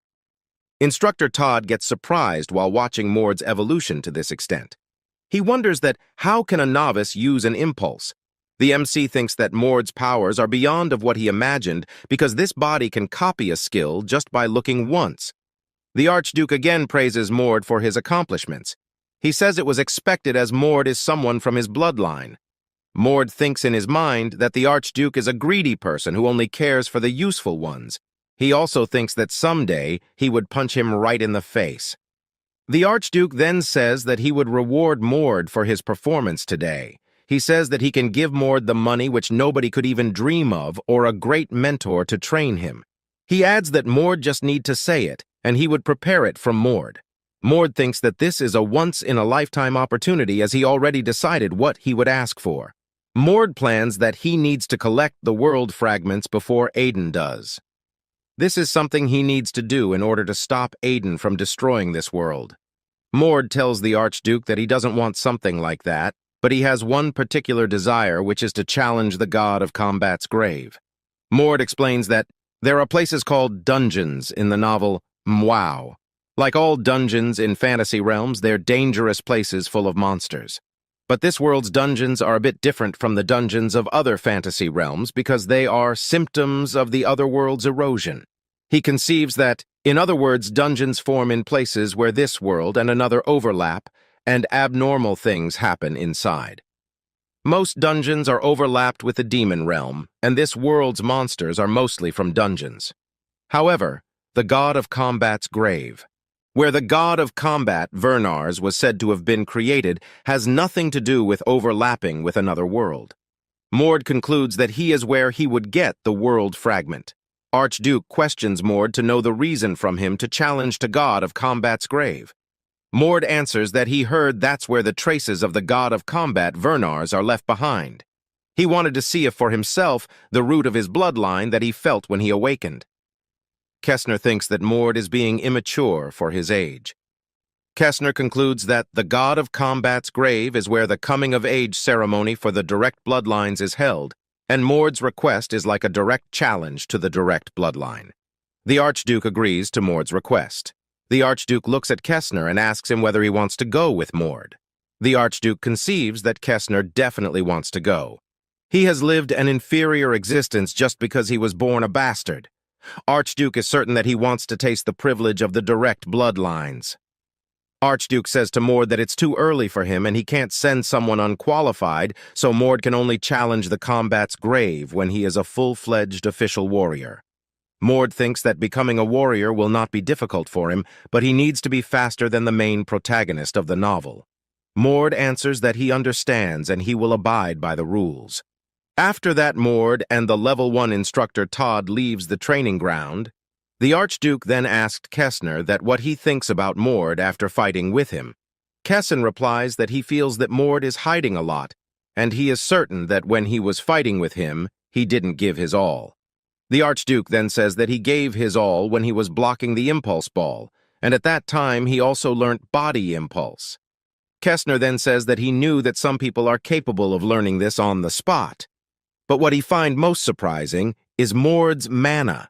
Instructor Todd gets surprised while watching Mord's evolution to this extent. He wonders that how can a novice use an impulse? The MC thinks that Mord's powers are beyond of what he imagined because this body can copy a skill just by looking once. The Archduke again praises Mord for his accomplishments. He says it was expected as Mord is someone from his bloodline. Mord thinks in his mind that the Archduke is a greedy person who only cares for the useful ones. He also thinks that someday he would punch him right in the face. The Archduke then says that he would reward Mord for his performance today. He says that he can give Mord the money which nobody could even dream of or a great mentor to train him. He adds that Mord just need to say it, and he would prepare it from Mord. Mord thinks that this is a once-in-a-lifetime opportunity as he already decided what he would ask for. Mord plans that he needs to collect the world fragments before Aiden does. This is something he needs to do in order to stop Aiden from destroying this world. Mord tells the Archduke that he doesn't want something like that, but he has one particular desire, which is to challenge the god of combat's grave. Mord explains that there are places called dungeons in the novel Manhwa. Like all dungeons in fantasy realms, they're dangerous places full of monsters. But this world's dungeons are a bit different from the dungeons of other fantasy realms because they are symptoms of the other world's erosion. He conceives that, in other words, dungeons form in places where this world and another overlap, and abnormal things happen inside. Most dungeons are overlapped with the demon realm, and this world's monsters are mostly from dungeons. However, the god of combat's grave, where the god of combat, Vernars, was said to have been created, has nothing to do with overlapping with another world. Mord concludes that he is where he would get the world fragment. Archduke questions Mord to know the reason from him to challenge to god of combat's grave. Mord answers that he heard that's where the traces of the god of combat, Vernars, are left behind. He wanted to see if for himself the root of his bloodline that he felt when he awakened. Kestner thinks that Mord is being immature for his age. Kestner concludes that the god of combat's grave is where the coming-of-age ceremony for the direct bloodlines is held, and Mord's request is like a direct challenge to the direct bloodline. The Archduke agrees to Mord's request. The Archduke looks at Kestner and asks him whether he wants to go with Mord. The Archduke conceives that Kestner definitely wants to go. He has lived an inferior existence just because he was born a bastard. Archduke is certain that he wants to taste the privilege of the direct bloodlines. Archduke says to Mord that it's too early for him and he can't send someone unqualified, so Mord can only challenge the combat's grave when he is a full-fledged official warrior. Mord thinks that becoming a warrior will not be difficult for him, but he needs to be faster than the main protagonist of the novel. Mord answers that he understands and he will abide by the rules. After that, Mord and the Level 1 instructor Todd leaves the training ground. The Archduke then asked Kestner that what he thinks about Mord after fighting with him. Kestner replies that he feels that Mord is hiding a lot, and he is certain that when he was fighting with him, he didn't give his all. The Archduke then says that he gave his all when he was blocking the impulse ball, and at that time he also learnt body impulse. Kestner then says that he knew that some people are capable of learning this on the spot. But what he finds most surprising is Mord's mana.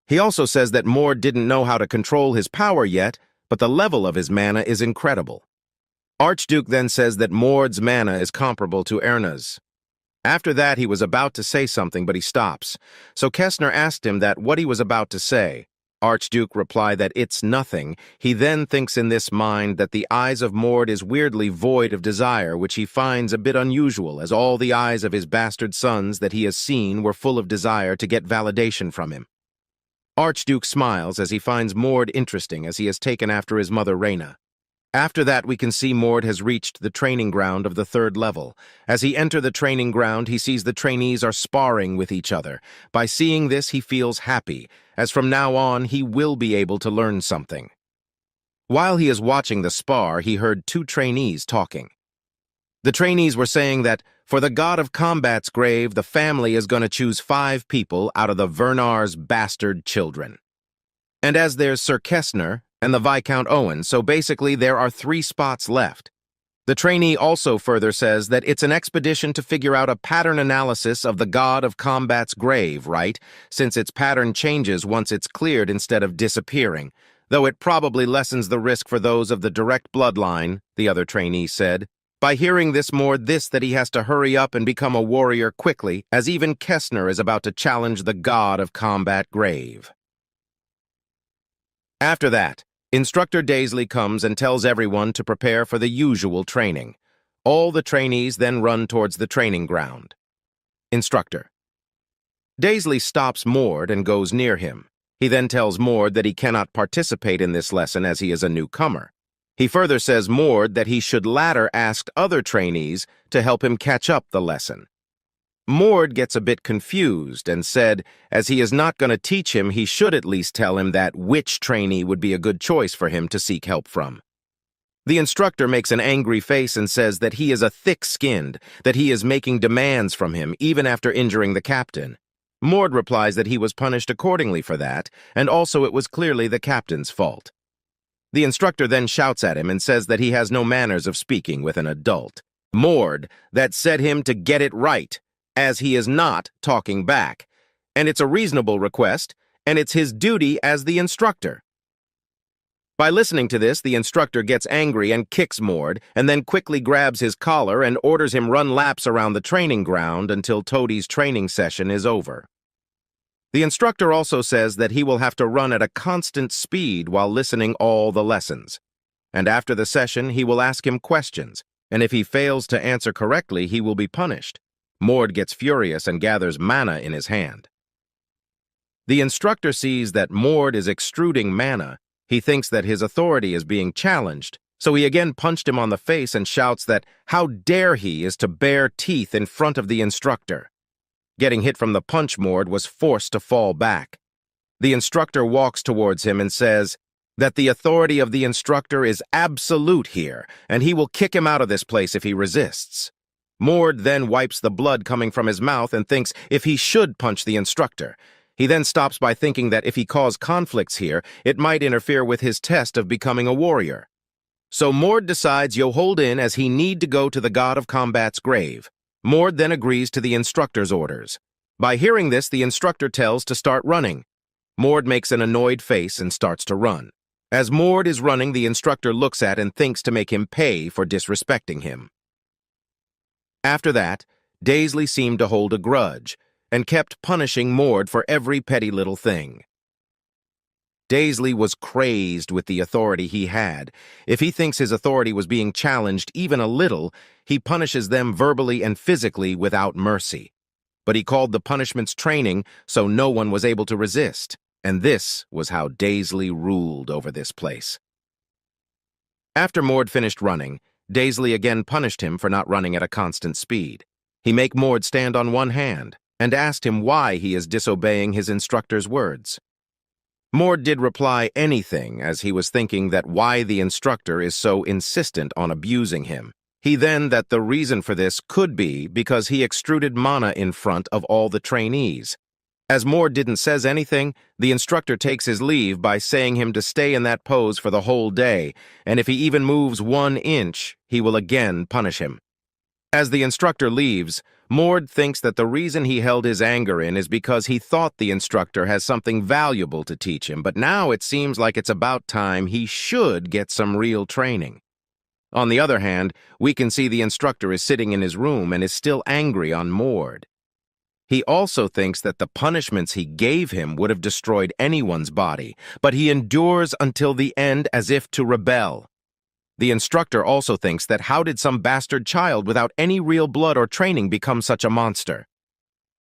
He also says that Mord didn't know how to control his power yet, but the level of his mana is incredible. Archduke then says that Mord's mana is comparable to Erna's. After that, he was about to say something, but he stops. So Kestner asked him that what he was about to say. Archduke replied that it's nothing. He then thinks in this mind that the eyes of Mord is weirdly void of desire, which he finds a bit unusual, as all the eyes of his bastard sons that he has seen were full of desire to get validation from him. Archduke smiles as he finds Mord interesting, as he has taken after his mother Reyna. After that, we can see Mord has reached the training ground of the 3rd level. As he enters the training ground, he sees the trainees are sparring with each other. By seeing this, he feels happy, as from now on, he will be able to learn something. While he is watching the spar, he heard 2 trainees talking. The trainees were saying that, for the god of combat's grave, the family is going to choose 5 people out of the Vernar's bastard children. And as there's Sir Kestner and the Viscount Owen, so basically there are 3 spots left. The trainee also further says that it's an expedition to figure out a pattern analysis of the god of combat's grave, right? Since its pattern changes once it's cleared instead of disappearing, though it probably lessens the risk for those of the direct bloodline, the other trainee said. By hearing this Mord that he has to hurry up and become a warrior quickly, as even Kestner is about to challenge the god of combat grave. After that, Instructor Daisley comes and tells everyone to prepare for the usual training. All the trainees then run towards the training ground. Instructor. Daisley stops Mord and goes near him. He then tells Mord that he cannot participate in this lesson as he is a newcomer. He further says Mord that he should later ask other trainees to help him catch up the lesson. Mord gets a bit confused and said, as he is not going to teach him, he should at least tell him that which trainee would be a good choice for him to seek help from. The instructor makes an angry face and says that he is a thick-skinned, that he is making demands from him even after injuring the captain. Mord replies that he was punished accordingly for that, and also it was clearly the captain's fault. The instructor then shouts at him and says that he has no manners of speaking with an adult. Mord that said him to get it right, as he is not talking back. And it's a reasonable request, and it's his duty as the instructor. By listening to this, the instructor gets angry and kicks Mord, and then quickly grabs his collar and orders him run laps around the training ground until Toadie's training session is over. The instructor also says that he will have to run at a constant speed while listening all the lessons. And after the session, he will ask him questions, and if he fails to answer correctly, he will be punished. Mord gets furious and gathers mana in his hand. The instructor sees that Mord is extruding mana. He thinks that his authority is being challenged, so he again punched him on the face and shouts that how dare he is to bare teeth in front of the instructor. Getting hit from the punch, Mord was forced to fall back. The instructor walks towards him and says that the authority of the instructor is absolute here, and he will kick him out of this place if he resists. Mord then wipes the blood coming from his mouth and thinks if he should punch the instructor. He then stops by thinking that if he caused conflicts here, it might interfere with his test of becoming a warrior. So Mord decides you'll hold in as he need to go to the god of combat's grave. Mord then agrees to the instructor's orders. By hearing this, the instructor tells to start running. Mord makes an annoyed face and starts to run. As Mord is running, the instructor looks at and thinks to make him pay for disrespecting him. After that, Daisley seemed to hold a grudge and kept punishing Mord for every petty little thing. Daisley was crazed with the authority he had. If he thinks his authority was being challenged even a little, he punishes them verbally and physically without mercy. But he called the punishments training, so no one was able to resist. And this was how Daisley ruled over this place. After Mord finished running, Daisley again punished him for not running at a constant speed. He made Mord stand on one hand and asked him why he is disobeying his instructor's words. Mord did reply anything, as he was thinking that why the instructor is so insistent on abusing him. He then that the reason for this could be because he extruded mana in front of all the trainees. As Mord didn't says anything, the instructor takes his leave by saying him to stay in that pose for the whole day, and if he even moves 1 inch, he will again punish him. As the instructor leaves, Mord thinks that the reason he held his anger in is because he thought the instructor has something valuable to teach him, but now it seems like it's about time he should get some real training. On the other hand, we can see the instructor is sitting in his room and is still angry on Mord. He also thinks that the punishments he gave him would have destroyed anyone's body, but he endures until the end as if to rebel. The instructor also thinks that how did some bastard child without any real blood or training become such a monster?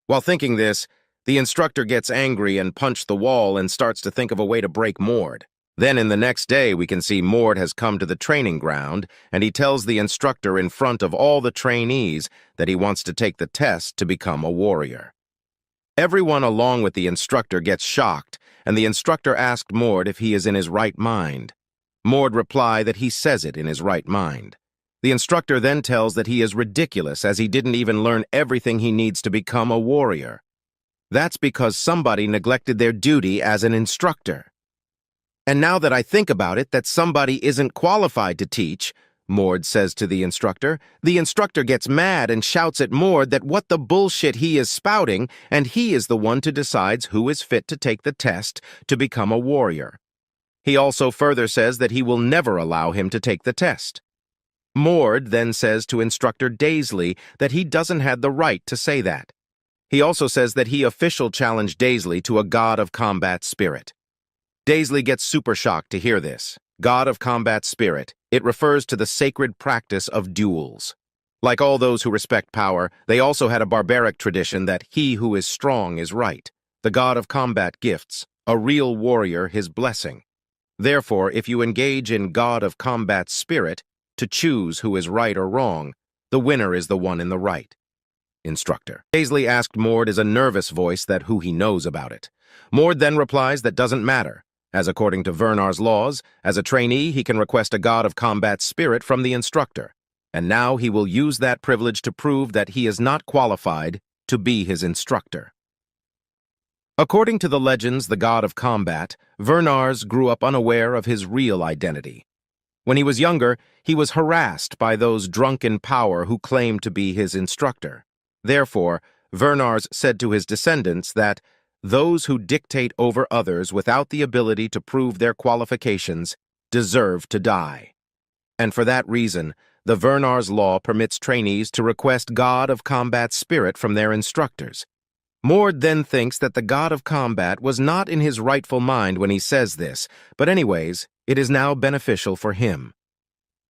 While thinking this, the instructor gets angry and punches the wall and starts to think of a way to break Mord. Then in the next day, we can see Mord has come to the training ground, and he tells the instructor in front of all the trainees that he wants to take the test to become a warrior. Everyone along with the instructor gets shocked, and the instructor asked Mord if he is in his right mind. Mord replied that he says it in his right mind. The instructor then tells that he is ridiculous as he didn't even learn everything he needs to become a warrior. That's because somebody neglected their duty as an instructor. And now that I think about it, that somebody isn't qualified to teach, Mord says to the instructor gets mad and shouts at Mord that what the bullshit he is spouting, and he is the one who decides who is fit to take the test to become a warrior. He also further says that he will never allow him to take the test. Mord then says to instructor Daisley that he doesn't have the right to say that. He also says that he official challenged Daisley to a god of combat spirit. Daisley gets super shocked to hear this. God of combat spirit. It refers to the sacred practice of duels. Like all those who respect power, they also had a barbaric tradition that he who is strong is right. The god of combat gifts a real warrior his blessing. Therefore, if you engage in god of combat spirit to choose who is right or wrong, the winner is the one in the right. Instructor. Daisley asked Mord as a nervous voice that who he knows about it. Mord then replies that doesn't matter, as according to Vernar's laws, as a trainee he can request a god of combat spirit from the instructor, and now he will use that privilege to prove that he is not qualified to be his instructor. According to the legends, the god of combat, Vernars grew up unaware of his real identity. When he was younger, he was harassed by those drunk in power who claimed to be his instructor. Therefore, Vernars said to his descendants that those who dictate over others without the ability to prove their qualifications deserve to die. And for that reason, the Vernars law permits trainees to request god of combat spirit from their instructors. Mord then thinks that the god of combat was not in his rightful mind when he says this, but anyways, it is now beneficial for him.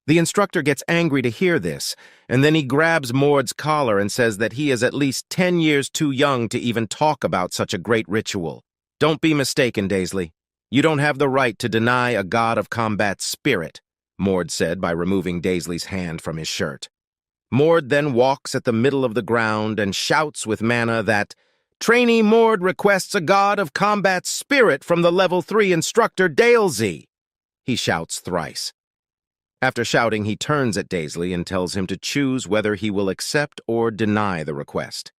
The instructor gets angry to hear this, and then he grabs Mord's collar and says that he is at least 10 years too young to even talk about such a great ritual. Don't be mistaken, Daisley. You don't have the right to deny a god of combat spirit, Mord said by removing Daisley's hand from his shirt. Mord then walks at the middle of the ground and shouts with mana that Trainee Mord requests a god of combat spirit from the level 3 instructor Daisley. He shouts thrice. After shouting, he turns at Daisley and tells him to choose whether he will accept or deny the request.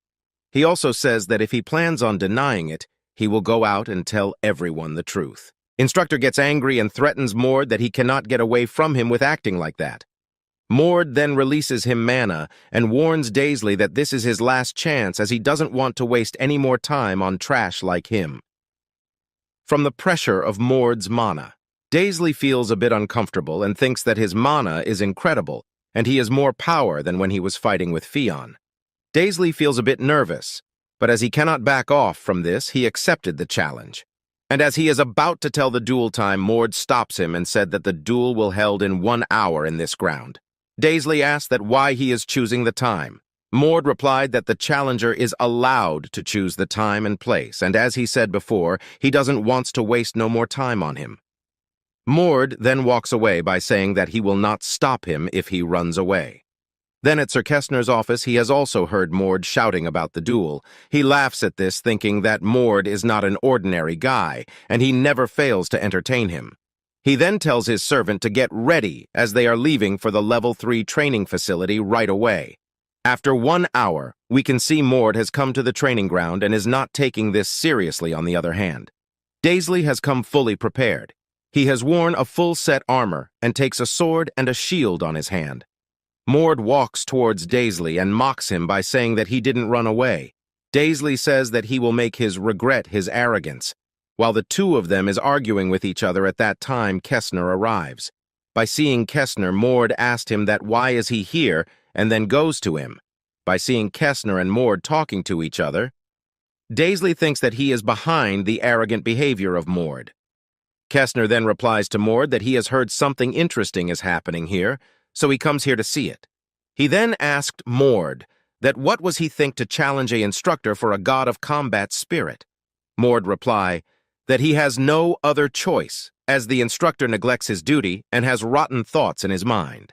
He also says that if he plans on denying it, he will go out and tell everyone the truth. Instructor gets angry and threatens Mord that he cannot get away from him with acting like that. Mord then releases him mana and warns Daisley that this is his last chance as he doesn't want to waste any more time on trash like him. From the pressure of Mord's mana, Daisley feels a bit uncomfortable and thinks that his mana is incredible and he has more power than when he was fighting with Fionn. Daisley feels a bit nervous, but as he cannot back off from this, he accepted the challenge. And as he is about to tell the duel time, Mord stops him and said that the duel will held in 1 hour in this ground. Daisley asked that why he is choosing the time. Mord replied that the challenger is allowed to choose the time and place, and as he said before, he doesn't want to waste no more time on him. Mord then walks away by saying that he will not stop him if he runs away. Then at Sir Kestner's office, he has also heard Mord shouting about the duel. He laughs at this, thinking that Mord is not an ordinary guy, and he never fails to entertain him. He then tells his servant to get ready as they are leaving for the Level 3 training facility right away. After 1 hour, we can see Mord has come to the training ground and is not taking this seriously on the other hand. Daisley has come fully prepared. He has worn a full-set armor and takes a sword and a shield on his hand. Mord walks towards Daisley and mocks him by saying that he didn't run away. Daisley says that he will make his regret his arrogance. While the two of them is arguing with each other at that time, Kestner arrives. By seeing Kestner, Mord asked him that why is he here, and then goes to him. By seeing Kestner and Mord talking to each other, Daisley thinks that he is behind the arrogant behavior of Mord. Kestner then replies to Mord that he has heard something interesting is happening here, so he comes here to see it. He then asked Mord that what was he think to challenge an instructor for a god of combat spirit. Mord reply that he has no other choice, as the instructor neglects his duty and has rotten thoughts in his mind.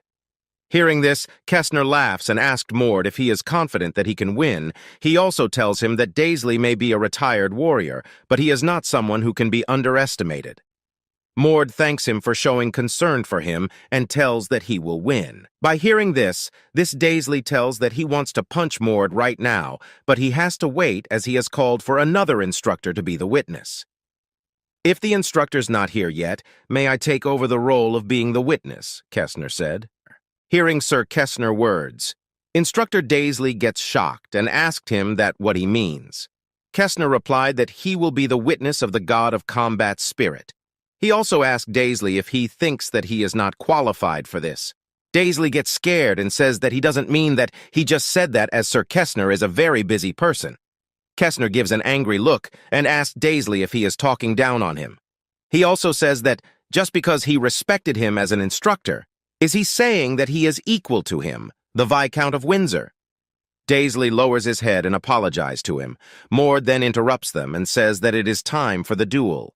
Hearing this, Kestner laughs and asked Mord if he is confident that he can win. He also tells him that Daisley may be a retired warrior, but he is not someone who can be underestimated. Mord thanks him for showing concern for him and tells that he will win. By hearing this Daisley tells that he wants to punch Mord right now, but he has to wait as he has called for another instructor to be the witness. If the instructor's not here yet, may I take over the role of being the witness, Kestner said. Hearing Sir Kestner words, Instructor Daisley gets shocked and asked him that what he means. Kestner replied that he will be the witness of the god of combat spirit. He also asked Daisley if he thinks that he is not qualified for this. Daisley gets scared and says that he doesn't mean that, he just said that as Sir Kestner is a very busy person. Kestner gives an angry look and asks Daisley if he is talking down on him. He also says that just because he respected him as an instructor, is he saying that he is equal to him, the Viscount of Windsor? Daisley lowers his head and apologizes to him. Mord then interrupts them and says that it is time for the duel.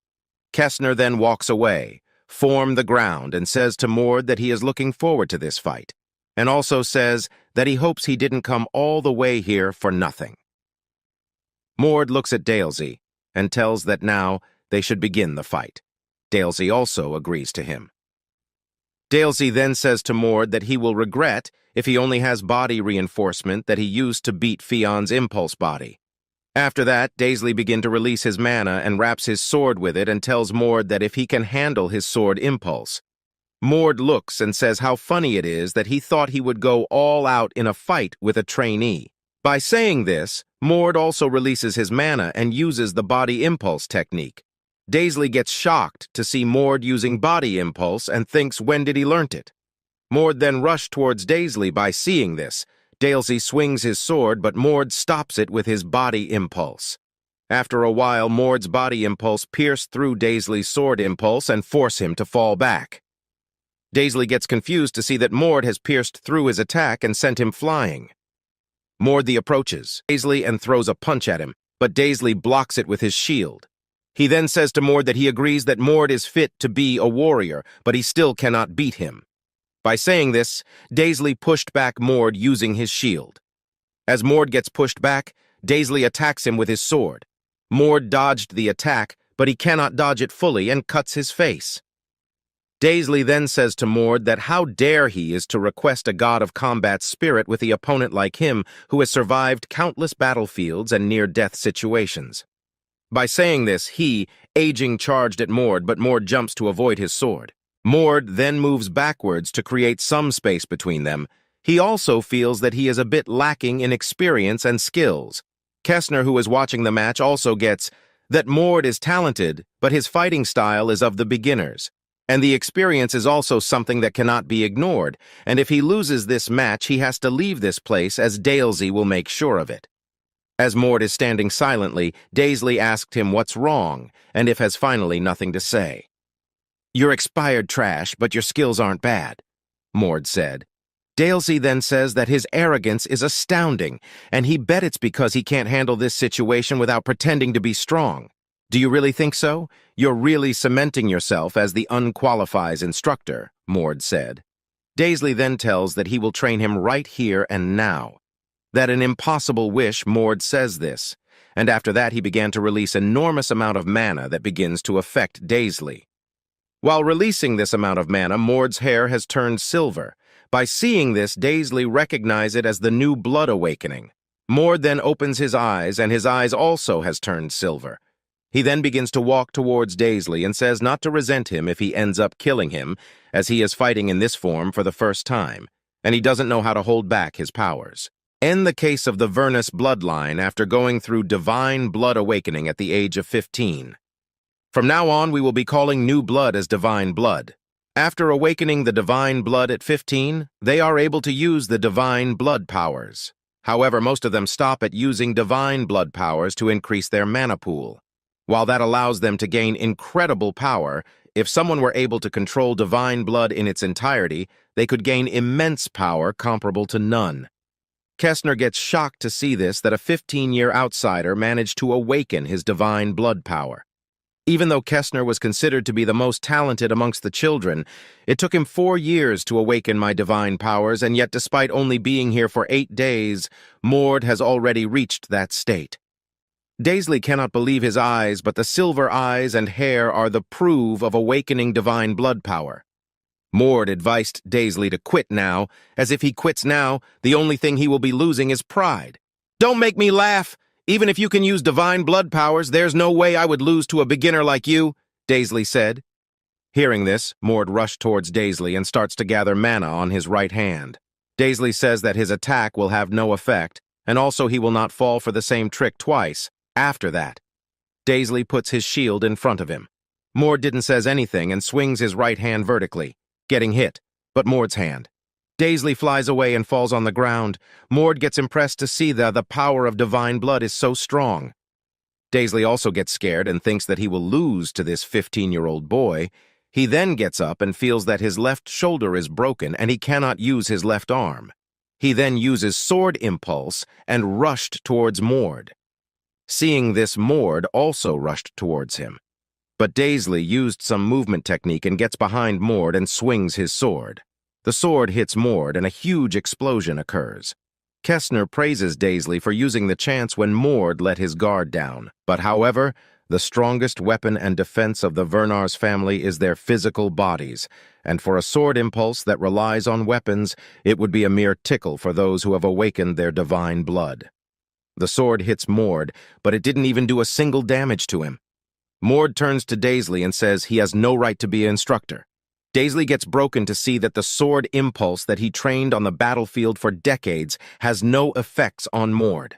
Kestner then walks away, form the ground, and says to Mord that he is looking forward to this fight, and also says that he hopes he didn't come all the way here for nothing. Mord looks at Daisley and tells that now they should begin the fight. Daisley also agrees to him. Daisley then says to Mord that he will regret if he only has body reinforcement that he used to beat Fionn's impulse body. After that, Daisley begins to release his mana and wraps his sword with it and tells Mord that if he can handle his sword impulse. Mord looks and says how funny it is that he thought he would go all out in a fight with a trainee. By saying this, Mord also releases his mana and uses the body impulse technique. Daisley gets shocked to see Mord using body impulse and thinks when did he learnt it. Mord then rushed towards Daisley by seeing this. Daisley swings his sword, but Mord stops it with his body impulse. After a while, Mord's body impulse pierced through Daisley's sword impulse and force him to fall back. Daisley gets confused to see that Mord has pierced through his attack and sent him flying. Mord approaches Daisley and throws a punch at him, but Daisley blocks it with his shield. He then says to Mord that he agrees that Mord is fit to be a warrior, but he still cannot beat him. By saying this, Daisley pushed back Mord using his shield. As Mord gets pushed back, Daisley attacks him with his sword. Mord dodged the attack, but he cannot dodge it fully and cuts his face. Daisley then says to Mord that how dare he is to request a god of combat spirit with the opponent like him who has survived countless battlefields and near-death situations. By saying this, he, aging, charged at Mord, but Mord jumps to avoid his sword. Mord then moves backwards to create some space between them. He also feels that he is a bit lacking in experience and skills. Kestner, who is watching the match, also gets that Mord is talented, but his fighting style is of the beginners. And the experience is also something that cannot be ignored, and if he loses this match, he has to leave this place, as Dalesy will make sure of it. As Mord is standing silently, Daisley asked him what's wrong, and if has finally nothing to say. "You're expired trash, but your skills aren't bad," Mord said. Dalesy then says that his arrogance is astounding, and he bet it's because he can't handle this situation without pretending to be strong. "Do you really think so? You're really cementing yourself as the unqualified instructor," Mord said. Daisley then tells that he will train him right here and now. That an impossible wish, Mord says this, and after that he began to release enormous amount of mana that begins to affect Daisley. While releasing this amount of mana, Mord's hair has turned silver. By seeing this, Daisley recognizes it as the new blood awakening. Mord then opens his eyes, and his eyes also has turned silver. He then begins to walk towards Daisley and says not to resent him if he ends up killing him, as he is fighting in this form for the first time, and he doesn't know how to hold back his powers. In the case of the Vernus bloodline, after going through divine blood awakening at the age of 15. From now on, we will be calling new blood as divine blood. After awakening the divine blood at 15, they are able to use the divine blood powers. However, most of them stop at using divine blood powers to increase their mana pool. While that allows them to gain incredible power, if someone were able to control divine blood in its entirety, they could gain immense power comparable to none. Kestner gets shocked to see this, that a 15-year outsider managed to awaken his divine blood power. Even though Kestner was considered to be the most talented amongst the children, it took him 4 years to awaken my divine powers, and yet despite only being here for 8 days, Mord has already reached that state. Daisley cannot believe his eyes, but the silver eyes and hair are the proof of awakening divine blood power. Mord advised Daisley to quit now, as if he quits now, the only thing he will be losing is pride. "Don't make me laugh! Even if you can use divine blood powers, there's no way I would lose to a beginner like you," Daisley said. Hearing this, Mord rushed towards Daisley and starts to gather mana on his right hand. Daisley says that his attack will have no effect, and also he will not fall for the same trick twice. After that, Daisley puts his shield in front of him. Mord didn't says anything and swings his right hand vertically, getting hit, but Mord's hand. Daisley flies away and falls on the ground. Mord gets impressed to see that the power of divine blood is so strong. Daisley also gets scared and thinks that he will lose to this 15-year-old boy. He then gets up and feels that his left shoulder is broken and he cannot use his left arm. He then uses sword impulse and rushed towards Mord. Seeing this, Mord also rushed towards him. But Daisley used some movement technique and gets behind Mord and swings his sword. The sword hits Mord and a huge explosion occurs. Kestner praises Daisley for using the chance when Mord let his guard down. But however, the strongest weapon and defense of the Vernar's family is their physical bodies, and for a sword impulse that relies on weapons, it would be a mere tickle for those who have awakened their divine blood. The sword hits Mord, but it didn't even do a single damage to him. Mord turns to Daisley and says he has no right to be an instructor. Daisley gets broken to see that the sword impulse that he trained on the battlefield for decades has no effects on Mord.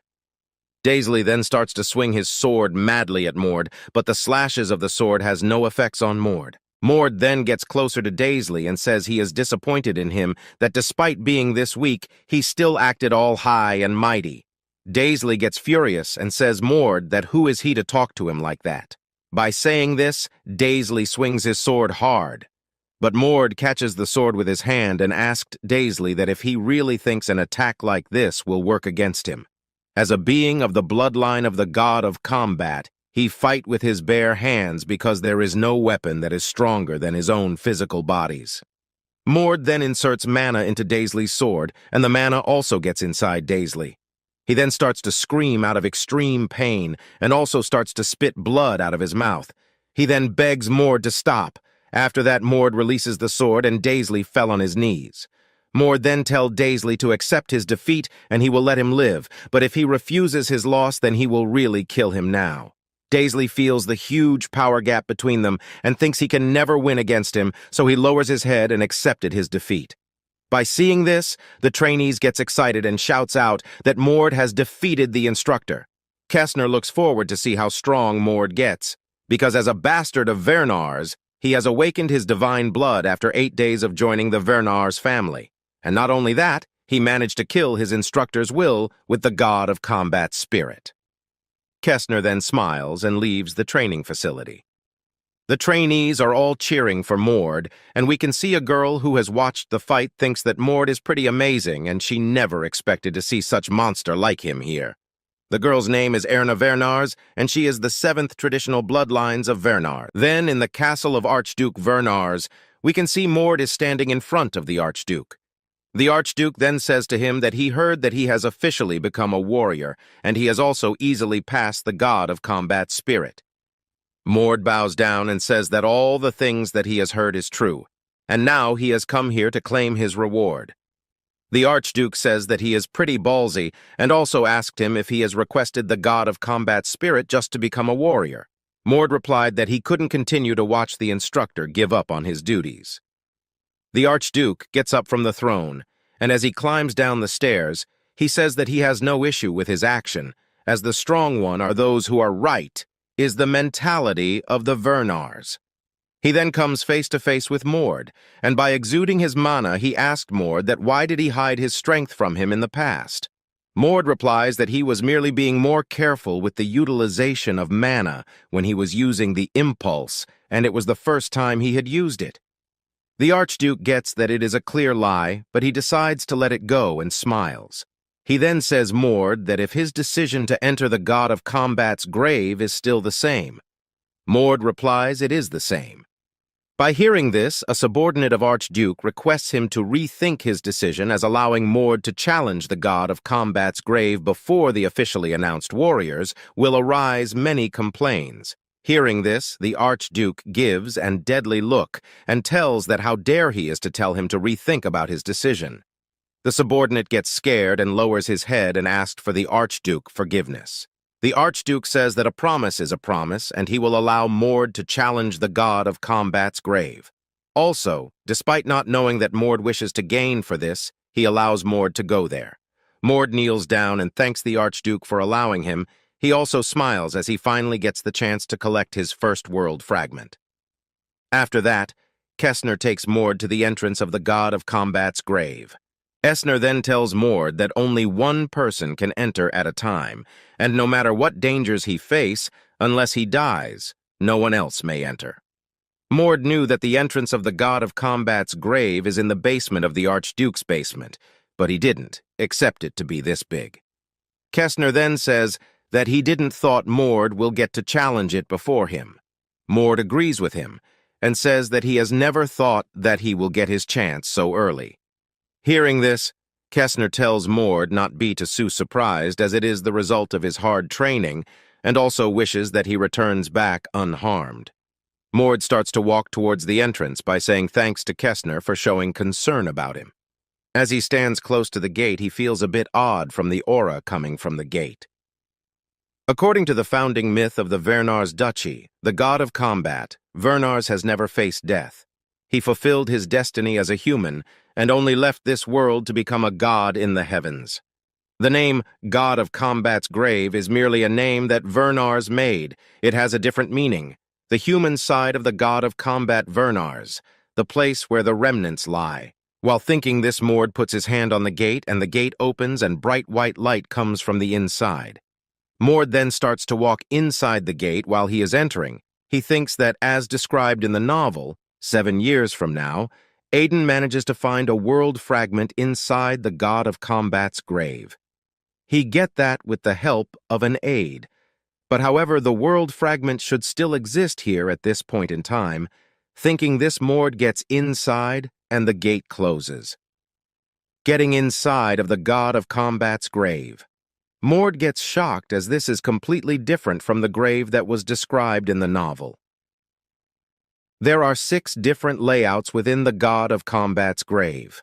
Daisley then starts to swing his sword madly at Mord, but the slashes of the sword has no effects on Mord. Mord then gets closer to Daisley and says he is disappointed in him, that despite being this weak, he still acted all high and mighty. Daisley gets furious and says Mord that who is he to talk to him like that. By saying this, Daisley swings his sword hard. But Mord catches the sword with his hand and asked Daisley that if he really thinks an attack like this will work against him. As a being of the bloodline of the god of combat, he fight with his bare hands because there is no weapon that is stronger than his own physical bodies. Mord then inserts mana into Daisley's sword, and the mana also gets inside Daisley. He then starts to scream out of extreme pain and also starts to spit blood out of his mouth. He then begs Mord to stop. After that, Mord releases the sword and Daisley fell on his knees. Mord then tells Daisley to accept his defeat and he will let him live, but if he refuses his loss, then he will really kill him now. Daisley feels the huge power gap between them and thinks he can never win against him, so he lowers his head and accepted his defeat. By seeing this, the trainees gets excited and shouts out that Mord has defeated the instructor. Kestner looks forward to see how strong Mord gets, because as a bastard of Vernar's, he has awakened his divine blood after 8 days of joining the Vernar's family. And not only that, he managed to kill his instructor's will with the god of combat spirit. Kestner then smiles and leaves the training facility. The trainees are all cheering for Mord, and we can see a girl who has watched the fight thinks that Mord is pretty amazing and she never expected to see such monster like him here. The girl's name is Erna Vernars, and she is the 7th traditional bloodlines of Vernar. Then, in the castle of Archduke Vernars, we can see Mord is standing in front of the Archduke. The Archduke then says to him that he heard that he has officially become a warrior, and he has also easily passed the god of combat spirit. Mord bows down and says that all the things that he has heard is true, and now he has come here to claim his reward. The Archduke says that he is pretty ballsy, and also asked him if he has requested the god of combat spirit just to become a warrior. Mord replied that he couldn't continue to watch the instructor give up on his duties. The Archduke gets up from the throne, and as he climbs down the stairs, he says that he has no issue with his action, as the strong one are those who are right, is the mentality of the Vernars. He then comes face to face with Mord, and by exuding his mana, he asked Mord that why did he hide his strength from him in the past. Mord replies that he was merely being more careful with the utilization of mana when he was using the impulse, and it was the first time he had used it. The Archduke gets that it is a clear lie, but he decides to let it go and smiles. He then says Mord that if his decision to enter the god of combat's grave is still the same. Mord replies it is the same. By hearing this, a subordinate of Archduke requests him to rethink his decision as allowing Mord to challenge the god of combat's grave before the officially announced warriors will arise many complaints. Hearing this, the Archduke gives an deadly look and tells that how dare he is to tell him to rethink about his decision. The subordinate gets scared and lowers his head and asks for the Archduke forgiveness. The Archduke says that a promise is a promise and he will allow Mord to challenge the god of combat's grave. Also, despite not knowing that Mord wishes to gain for this, he allows Mord to go there. Mord kneels down and thanks the Archduke for allowing him. He also smiles as he finally gets the chance to collect his first world fragment. After that, Kestner takes Mord to the entrance of the god of combat's grave. Kestner then tells Mord that only one person can enter at a time, and no matter what dangers he face, unless he dies, no one else may enter. Mord knew that the entrance of the god of combat's grave is in the basement of the Archduke's basement, but he didn't accept it to be this big. Kestner then says that he didn't thought Mord will get to challenge it before him. Mord agrees with him and says that he has never thought that he will get his chance so early. Hearing this, Kestner tells Mord not be too surprised as it is the result of his hard training and also wishes that he returns back unharmed. Mord starts to walk towards the entrance by saying thanks to Kestner for showing concern about him. As he stands close to the gate, he feels a bit odd from the aura coming from the gate. According to the founding myth of the Vernars Duchy, the god of combat, Vernars has never faced death. He fulfilled his destiny as a human and only left this world to become a god in the heavens. The name God of Combat's Grave is merely a name that Vernars made. It has a different meaning. The human side of the god of combat Vernars, the place where the remnants lie. While thinking this, Mord puts his hand on the gate and the gate opens and bright white light comes from the inside. Mord then starts to walk inside the gate while he is entering. He thinks that, as described in the novel, 7 years from now, Aiden manages to find a world fragment inside the god of combat's grave. He get that with the help of an aide. But however, the world fragment should still exist here at this point in time. Thinking this, Mord gets inside and the gate closes. Getting inside of the god of combat's grave. Mord gets shocked as this is completely different from the grave that was described in the novel. There are 6 different layouts within the god of combat's grave.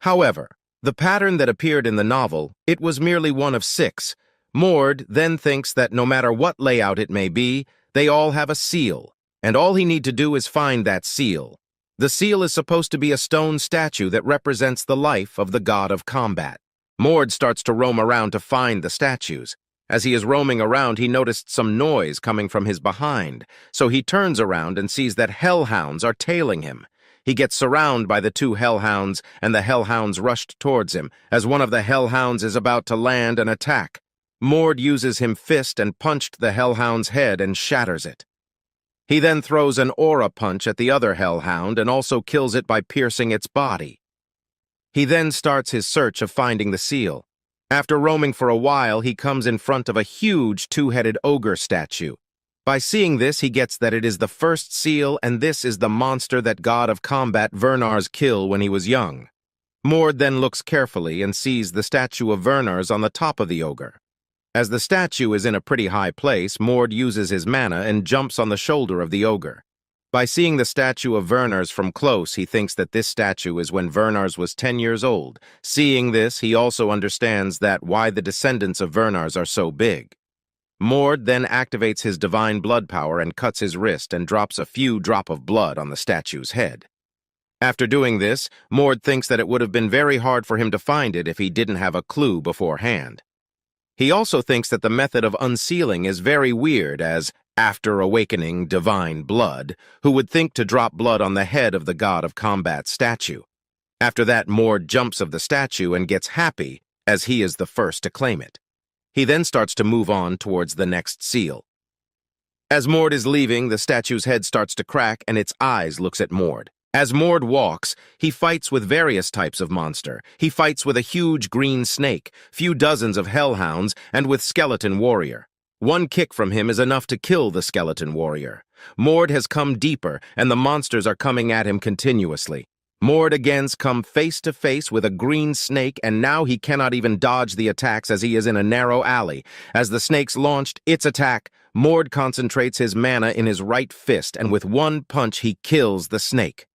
However, the pattern that appeared in the novel, it was merely one of 6, Mord then thinks that no matter what layout it may be, they all have a seal, and all he need to do is find that seal. The seal is supposed to be a stone statue that represents the life of the god of combat. Mord starts to roam around to find the statues. As he is roaming around, he noticed some noise coming from his behind, so he turns around and sees that hellhounds are tailing him. He gets surrounded by the two hellhounds, and the hellhounds rushed towards him, as one of the hellhounds is about to land an attack. Mord uses his fist and punched the hellhound's head and shatters it. He then throws an aura punch at the other hellhound and also kills it by piercing its body. He then starts his search of finding the seal. After roaming for a while, he comes in front of a huge two-headed ogre statue. By seeing this, he gets that it is the first seal, and this is the monster that god of combat Vernar's kill when he was young. Mord then looks carefully and sees the statue of Vernar's on the top of the ogre. As the statue is in a pretty high place, Mord uses his mana and jumps on the shoulder of the ogre. By seeing the statue of Vernar's from close, he thinks that this statue is when Vernar's was 10 years old. Seeing this, he also understands that why the descendants of Vernar's are so big. Mord then activates his divine blood power and cuts his wrist and drops a few drops of blood on the statue's head. After doing this, Mord thinks that it would have been very hard for him to find it if he didn't have a clue beforehand. He also thinks that the method of unsealing is very weird, as, after awakening divine blood, who would think to drop blood on the head of the god of combat statue. After that, Mord jumps of the statue and gets happy, as he is the first to claim it. He then starts to move on towards the next seal. As Mord is leaving, the statue's head starts to crack and its eyes looks at Mord. As Mord walks, he fights with various types of monster. He fights with a huge green snake, few dozens of hellhounds, and with skeleton warrior. One kick from him is enough to kill the skeleton warrior. Mord has come deeper, and the monsters are coming at him continuously. Mord again comes face to face with a green snake, and now he cannot even dodge the attacks as he is in a narrow alley. As the snakes launched its attack, Mord concentrates his mana in his right fist, and with one punch he kills the snake.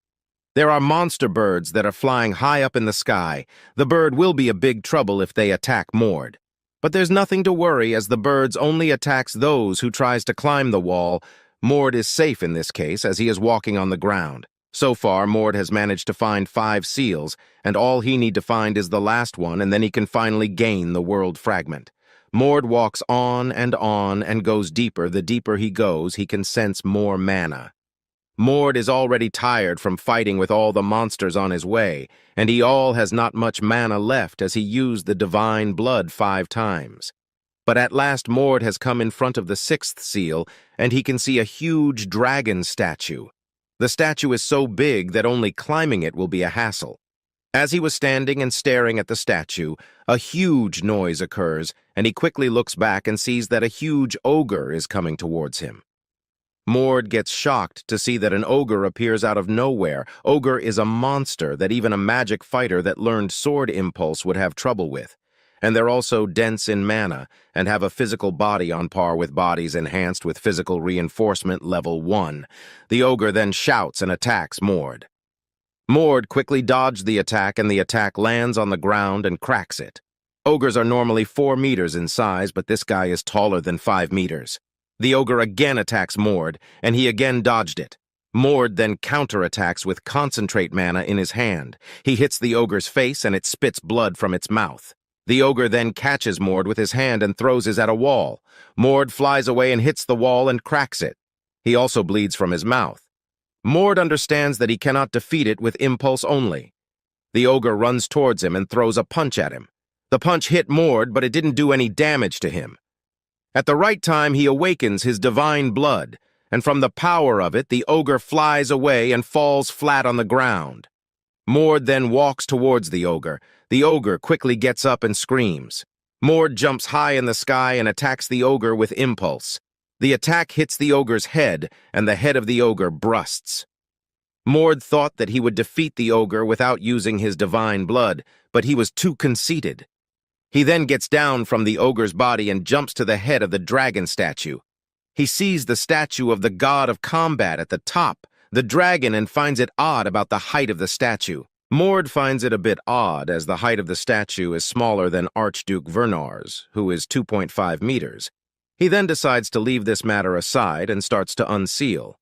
There are monster birds that are flying high up in the sky. The bird will be a big trouble if they attack Mord. But there's nothing to worry, as the birds only attacks those who tries to climb the wall. Mord is safe in this case, as he is walking on the ground. So far, Mord has managed to find 5 seals, and all he need to find is the last one, and then he can finally gain the world fragment. Mord walks on and goes deeper. The deeper he goes, he can sense more mana. Mord is already tired from fighting with all the monsters on his way, and he has not much mana left as he used the divine blood 5 times. But at last Mord has come in front of the 6th seal, and he can see a huge dragon statue. The statue is so big that only climbing it will be a hassle. As he was standing and staring at the statue, a huge noise occurs, and he quickly looks back and sees that a huge ogre is coming towards him. Mord gets shocked to see that an ogre appears out of nowhere. Ogre is a monster that even a magic fighter that learned sword impulse would have trouble with. And they're also dense in mana and have a physical body on par with bodies enhanced with physical reinforcement level 1. The ogre then shouts and attacks Mord. Mord quickly dodged the attack, and the attack lands on the ground and cracks it. Ogres are normally 4 meters in size, but this guy is taller than 5 meters. The ogre again attacks Mord, and he again dodged it. Mord then counterattacks with concentrate mana in his hand. He hits the ogre's face, and it spits blood from its mouth. The ogre then catches Mord with his hand and throws it at a wall. Mord flies away and hits the wall and cracks it. He also bleeds from his mouth. Mord understands that he cannot defeat it with impulse only. The ogre runs towards him and throws a punch at him. The punch hit Mord, but it didn't do any damage to him. At the right time, he awakens his divine blood, and from the power of it, the ogre flies away and falls flat on the ground. Mord then walks towards the ogre. The ogre quickly gets up and screams. Mord jumps high in the sky and attacks the ogre with impulse. The attack hits the ogre's head, and the head of the ogre bursts. Mord thought that he would defeat the ogre without using his divine blood, but he was too conceited. He then gets down from the ogre's body and jumps to the head of the dragon statue. He sees the statue of the god of combat at the top, the dragon, and finds it odd about the height of the statue. Mord finds it a bit odd as the height of the statue is smaller than Archduke Vernar's, who is 2.5 meters. He then decides to leave this matter aside and starts to unseal.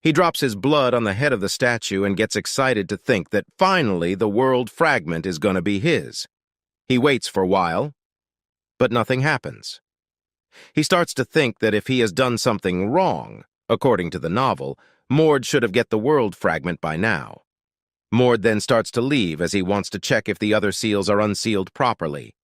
He drops his blood on the head of the statue and gets excited to think that finally the world fragment is going to be his. He waits for a while, but nothing happens. He starts to think that if he has done something wrong, according to the novel, Mord should have get the world fragment by now. Mord then starts to leave as he wants to check if the other seals are unsealed properly.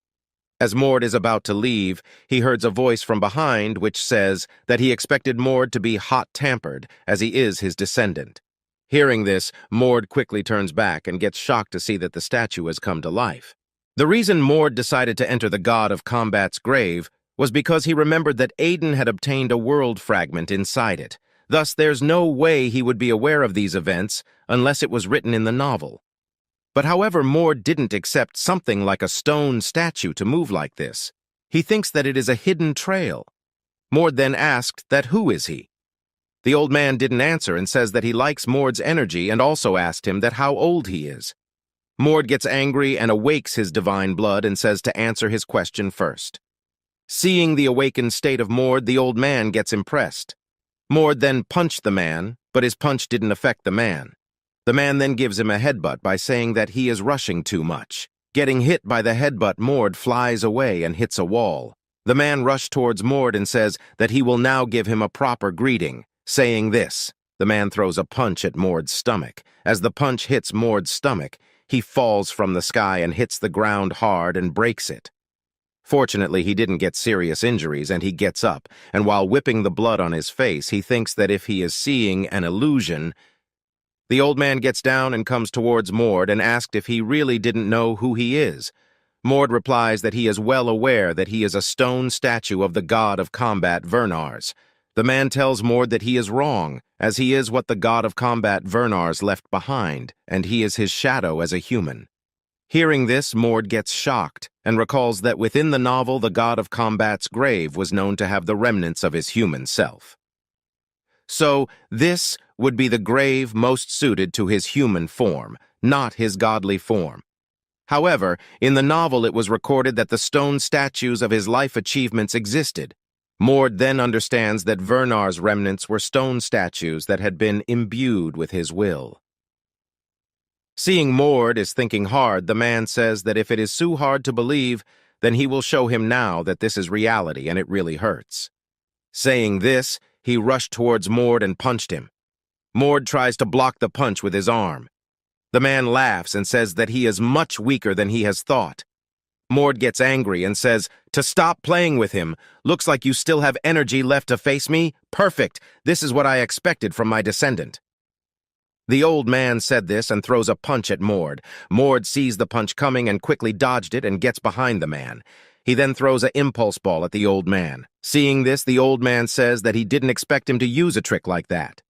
As Mord is about to leave, he hears a voice from behind which says that he expected Mord to be hot-tempered, as he is his descendant. Hearing this, Mord quickly turns back and gets shocked to see that the statue has come to life. The reason Mord decided to enter the god of combat's grave was because he remembered that Aiden had obtained a world fragment inside it. Thus, there's no way he would be aware of these events unless it was written in the novel. But however, Mord didn't accept something like a stone statue to move like this. He thinks that it is a hidden trail. Mord then asked that who is he? The old man didn't answer and says that he likes Mord's energy and also asked him that how old he is. Mord gets angry and awakes his divine blood and says to answer his question first. Seeing the awakened state of Mord, the old man gets impressed. Mord then punched the man, but his punch didn't affect the man. The man then gives him a headbutt by saying that he is rushing too much. Getting hit by the headbutt, Mord flies away and hits a wall. The man rushed towards Mord and says that he will now give him a proper greeting. Saying this, the man throws a punch at Mord's stomach. As the punch hits Mord's stomach, he falls from the sky and hits the ground hard and breaks it. Fortunately, he didn't get serious injuries and he gets up, and while whipping the blood on his face, he thinks that if he is seeing an illusion. The old man gets down and comes towards Mord and asks if he really didn't know who he is. Mord replies that he is well aware that he is a stone statue of the god of combat Vernars. The man tells Mord that he is wrong, as he is what the god of combat Vernars left behind, and he is his shadow as a human. Hearing this, Mord gets shocked and recalls that within the novel the god of combat's grave was known to have the remnants of his human self. So, this would be the grave most suited to his human form, not his godly form. However, in the novel it was recorded that the stone statues of his life achievements existed. Mord then understands that Vernar's remnants were stone statues that had been imbued with his will. Seeing Mord is thinking hard, the man says that if it is too hard to believe, then he will show him now that this is reality and it really hurts. Saying this, he rushed towards Mord and punched him. Mord tries to block the punch with his arm. The man laughs and says that he is much weaker than he has thought. Mord gets angry and says to stop playing with him. Looks like you still have energy left to face me? Perfect. This is what I expected from my descendant. The old man said this and throws a punch at Mord. Mord sees the punch coming and quickly dodged it and gets behind the man. He then throws an impulse ball at the old man. Seeing this, the old man says that he didn't expect him to use a trick like that.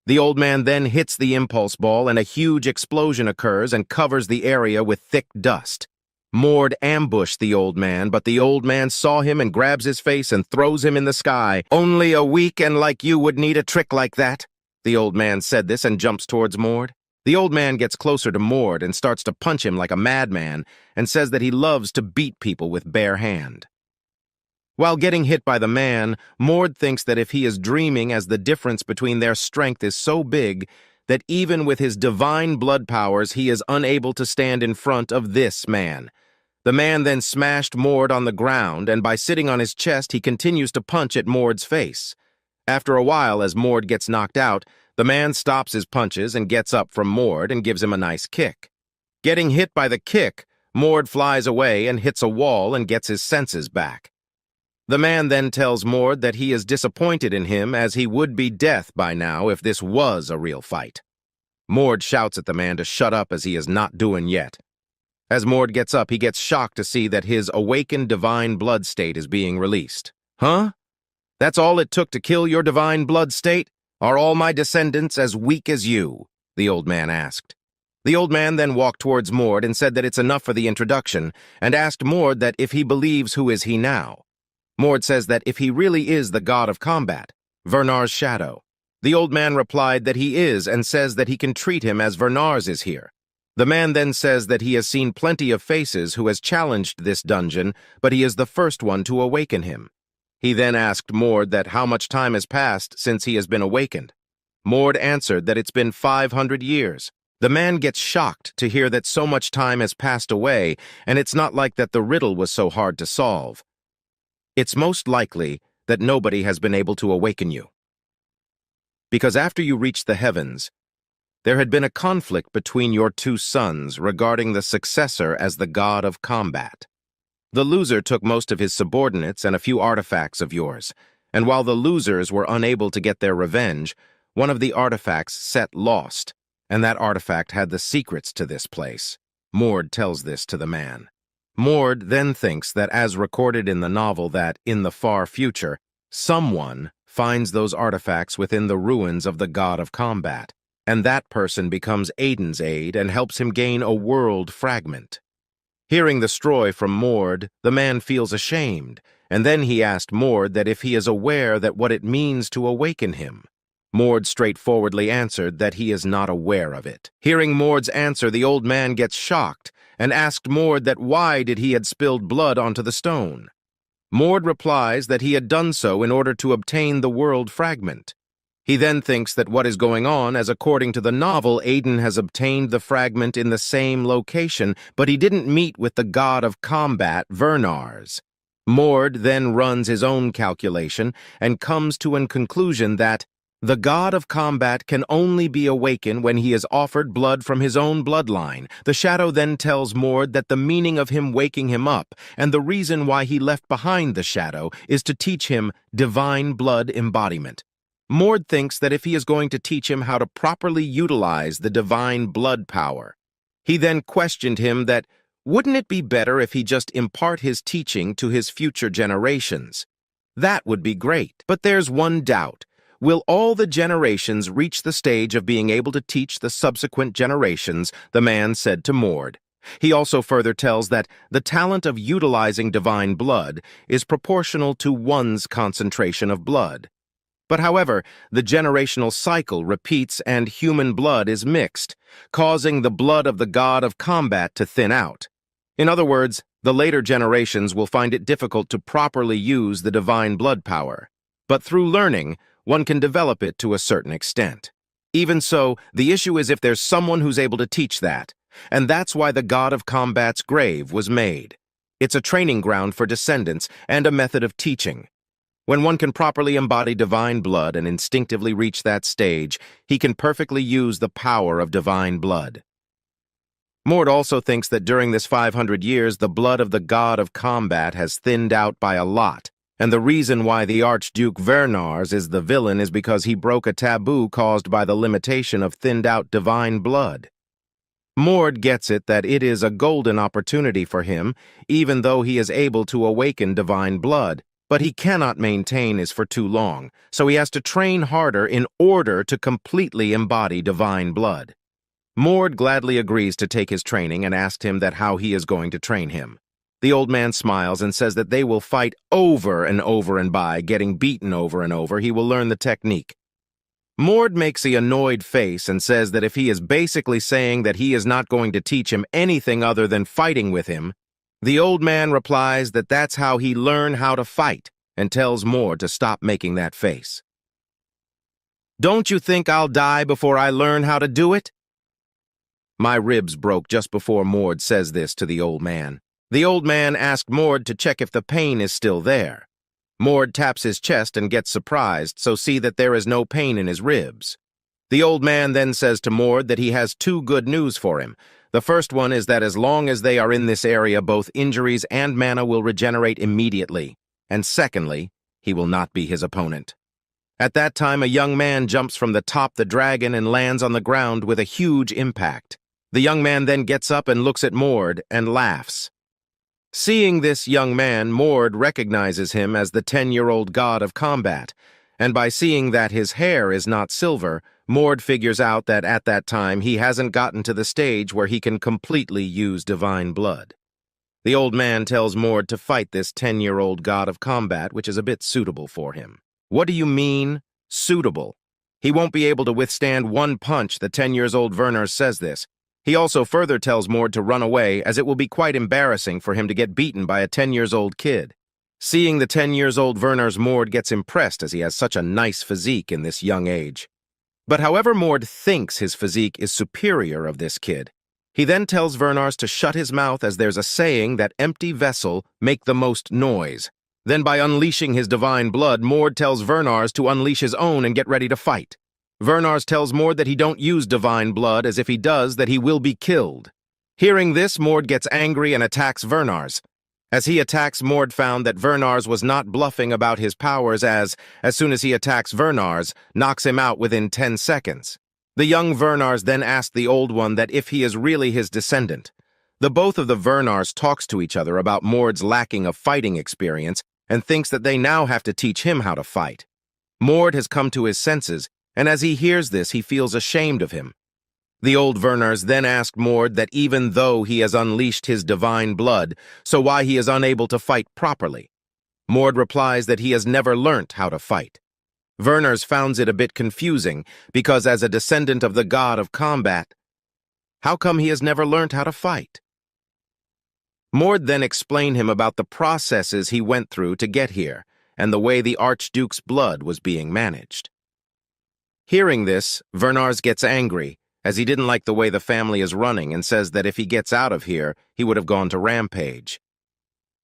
The old man then hits the impulse ball and a huge explosion occurs and covers the area with thick dust. Mord ambushed the old man, but the old man saw him and grabs his face and throws him in the sky. Only a weak and like you would need a trick like that. The old man said this and jumps towards Mord. The old man gets closer to Mord and starts to punch him like a madman and says that he loves to beat people with bare hand. While getting hit by the man, Mord thinks that if he is dreaming, as the difference between their strength is so big that even with his divine blood powers he is unable to stand in front of this man. The man then smashed Mord on the ground, and by sitting on his chest he continues to punch at Mord's face. After a while, as Mord gets knocked out, the man stops his punches and gets up from Mord and gives him a nice kick. Getting hit by the kick, Mord flies away and hits a wall and gets his senses back. The man then tells Mord that he is disappointed in him as he would be death by now if this was a real fight. Mord shouts at the man to shut up as he is not doing yet. As Mord gets up, he gets shocked to see that his awakened divine blood state is being released. Huh? That's all it took to kill your divine blood state? Are all my descendants as weak as you? The old man asked. The old man then walked towards Mord and said that it's enough for the introduction, and asked Mord that if he believes who is he now. Mord says that if he really is the god of combat, Vernar's shadow. The old man replied that he is and says that he can treat him as Vernar's is here. The man then says that he has seen plenty of faces who has challenged this dungeon, but he is the first one to awaken him. He then asked Mord that how much time has passed since he has been awakened. Mord answered that it's been 500 years. The man gets shocked to hear that so much time has passed away, and it's not like that the riddle was so hard to solve. It's most likely that nobody has been able to awaken you. Because after you reached the heavens, there had been a conflict between your two sons regarding the successor as the god of combat. The loser took most of his subordinates and a few artifacts of yours, and while the losers were unable to get their revenge, one of the artifacts Set lost, and that artifact had the secrets to this place. Mord tells this to the man. Mord then thinks that as recorded in the novel that, in the far future, someone finds those artifacts within the ruins of the god of combat, and that person becomes Aiden's aide and helps him gain a world fragment. Hearing the story from Mord, the man feels ashamed, and then he asked Mord that if he is aware that what it means to awaken him. Mord straightforwardly answered that he is not aware of it. Hearing Mord's answer, the old man gets shocked and asked Mord that why did he had spilled blood onto the stone. Mord replies that he had done so in order to obtain the world fragment. He then thinks that what is going on, as according to the novel, Aiden has obtained the fragment in the same location, but he didn't meet with the god of combat, Vernars. Mord then runs his own calculation and comes to a conclusion that the god of combat can only be awakened when he is offered blood from his own bloodline. The shadow then tells Mord that the meaning of him waking him up and the reason why he left behind the shadow is to teach him divine blood embodiment. Mord thinks that if he is going to teach him how to properly utilize the divine blood power. He then questioned him that, wouldn't it be better if he just impart his teaching to his future generations? That would be great, but there's one doubt. Will all the generations reach the stage of being able to teach the subsequent generations? The man said to Mord. He also further tells that the talent of utilizing divine blood is proportional to one's concentration of blood. But however, the generational cycle repeats and human blood is mixed, causing the blood of the god of combat to thin out. In other words, the later generations will find it difficult to properly use the divine blood power. But through learning, one can develop it to a certain extent. Even so, the issue is if there's someone who's able to teach that, and that's why the god of combat's grave was made. It's a training ground for descendants and a method of teaching. When one can properly embody divine blood and instinctively reach that stage, he can perfectly use the power of divine blood. Mord also thinks that during this 500 years, the blood of the god of combat has thinned out by a lot, and the reason why the Archduke Vernars is the villain is because he broke a taboo caused by the limitation of thinned-out divine blood. Mord gets it that it is a golden opportunity for him, even though he is able to awaken divine blood, but he cannot maintain this for too long, so he has to train harder in order to completely embody divine blood. Mord gladly agrees to take his training and asks him that how he is going to train him. The old man smiles and says that they will fight over and by getting beaten over and over, he will learn the technique. Mord makes an annoyed face and says that if he is basically saying that he is not going to teach him anything other than fighting with him, the old man replies that that's how he learned how to fight and tells Mord to stop making that face. Don't you think I'll die before I learn how to do it? My ribs broke just before Mord says this to the old man. The old man asked Mord to check if the pain is still there. Mord taps his chest and gets surprised, so see that there is no pain in his ribs. The old man then says to Mord that he has two good news for him. The first one is that as long as they are in this area, both injuries and mana will regenerate immediately. And secondly, he will not be his opponent. At that time, a young man jumps from the top the dragon and lands on the ground with a huge impact. The young man then gets up and looks at Mord and laughs. Seeing this young man, Mord recognizes him as the 10-year-old god of combat, and by seeing that his hair is not silver, Mord figures out that at that time he hasn't gotten to the stage where he can completely use divine blood. The old man tells Mord to fight this 10-year-old god of combat, which is a bit suitable for him. What do you mean, suitable? He won't be able to withstand one punch, the 10-years-old Werner says this. He also further tells Mord to run away, as it will be quite embarrassing for him to get beaten by a 10-year-old kid. Seeing the 10-year-old Werners, Mord gets impressed as he has such a nice physique in this young age. But however Mord thinks his physique is superior of this kid, he then tells Werners to shut his mouth, as there's a saying that empty vessel make the most noise. Then by unleashing his divine blood, Mord tells Werners to unleash his own and get ready to fight. Werners tells Mord that he don't use divine blood, as if he does, that he will be killed. Hearing this, Mord gets angry and attacks Werners. As he attacks, Mord found that Werners was not bluffing about his powers, as soon as he attacks Werners, knocks him out within 10 seconds. The young Werners then asked the old one that if he is really his descendant. The both of the Werners talks to each other about Mord's lacking of fighting experience and thinks that they now have to teach him how to fight. Mord has come to his senses, and as he hears this, he feels ashamed of him. The old Werners then asked Mord that even though he has unleashed his divine blood, so why he is unable to fight properly. Mord replies that he has never learnt how to fight. Werners founds it a bit confusing, because as a descendant of the god of combat, how come he has never learnt how to fight? Mord then explained him about the processes he went through to get here, and the way the Archduke's blood was being managed. Hearing this, Werners gets angry, as he didn't like the way the family is running, and says that if he gets out of here, he would have gone to rampage.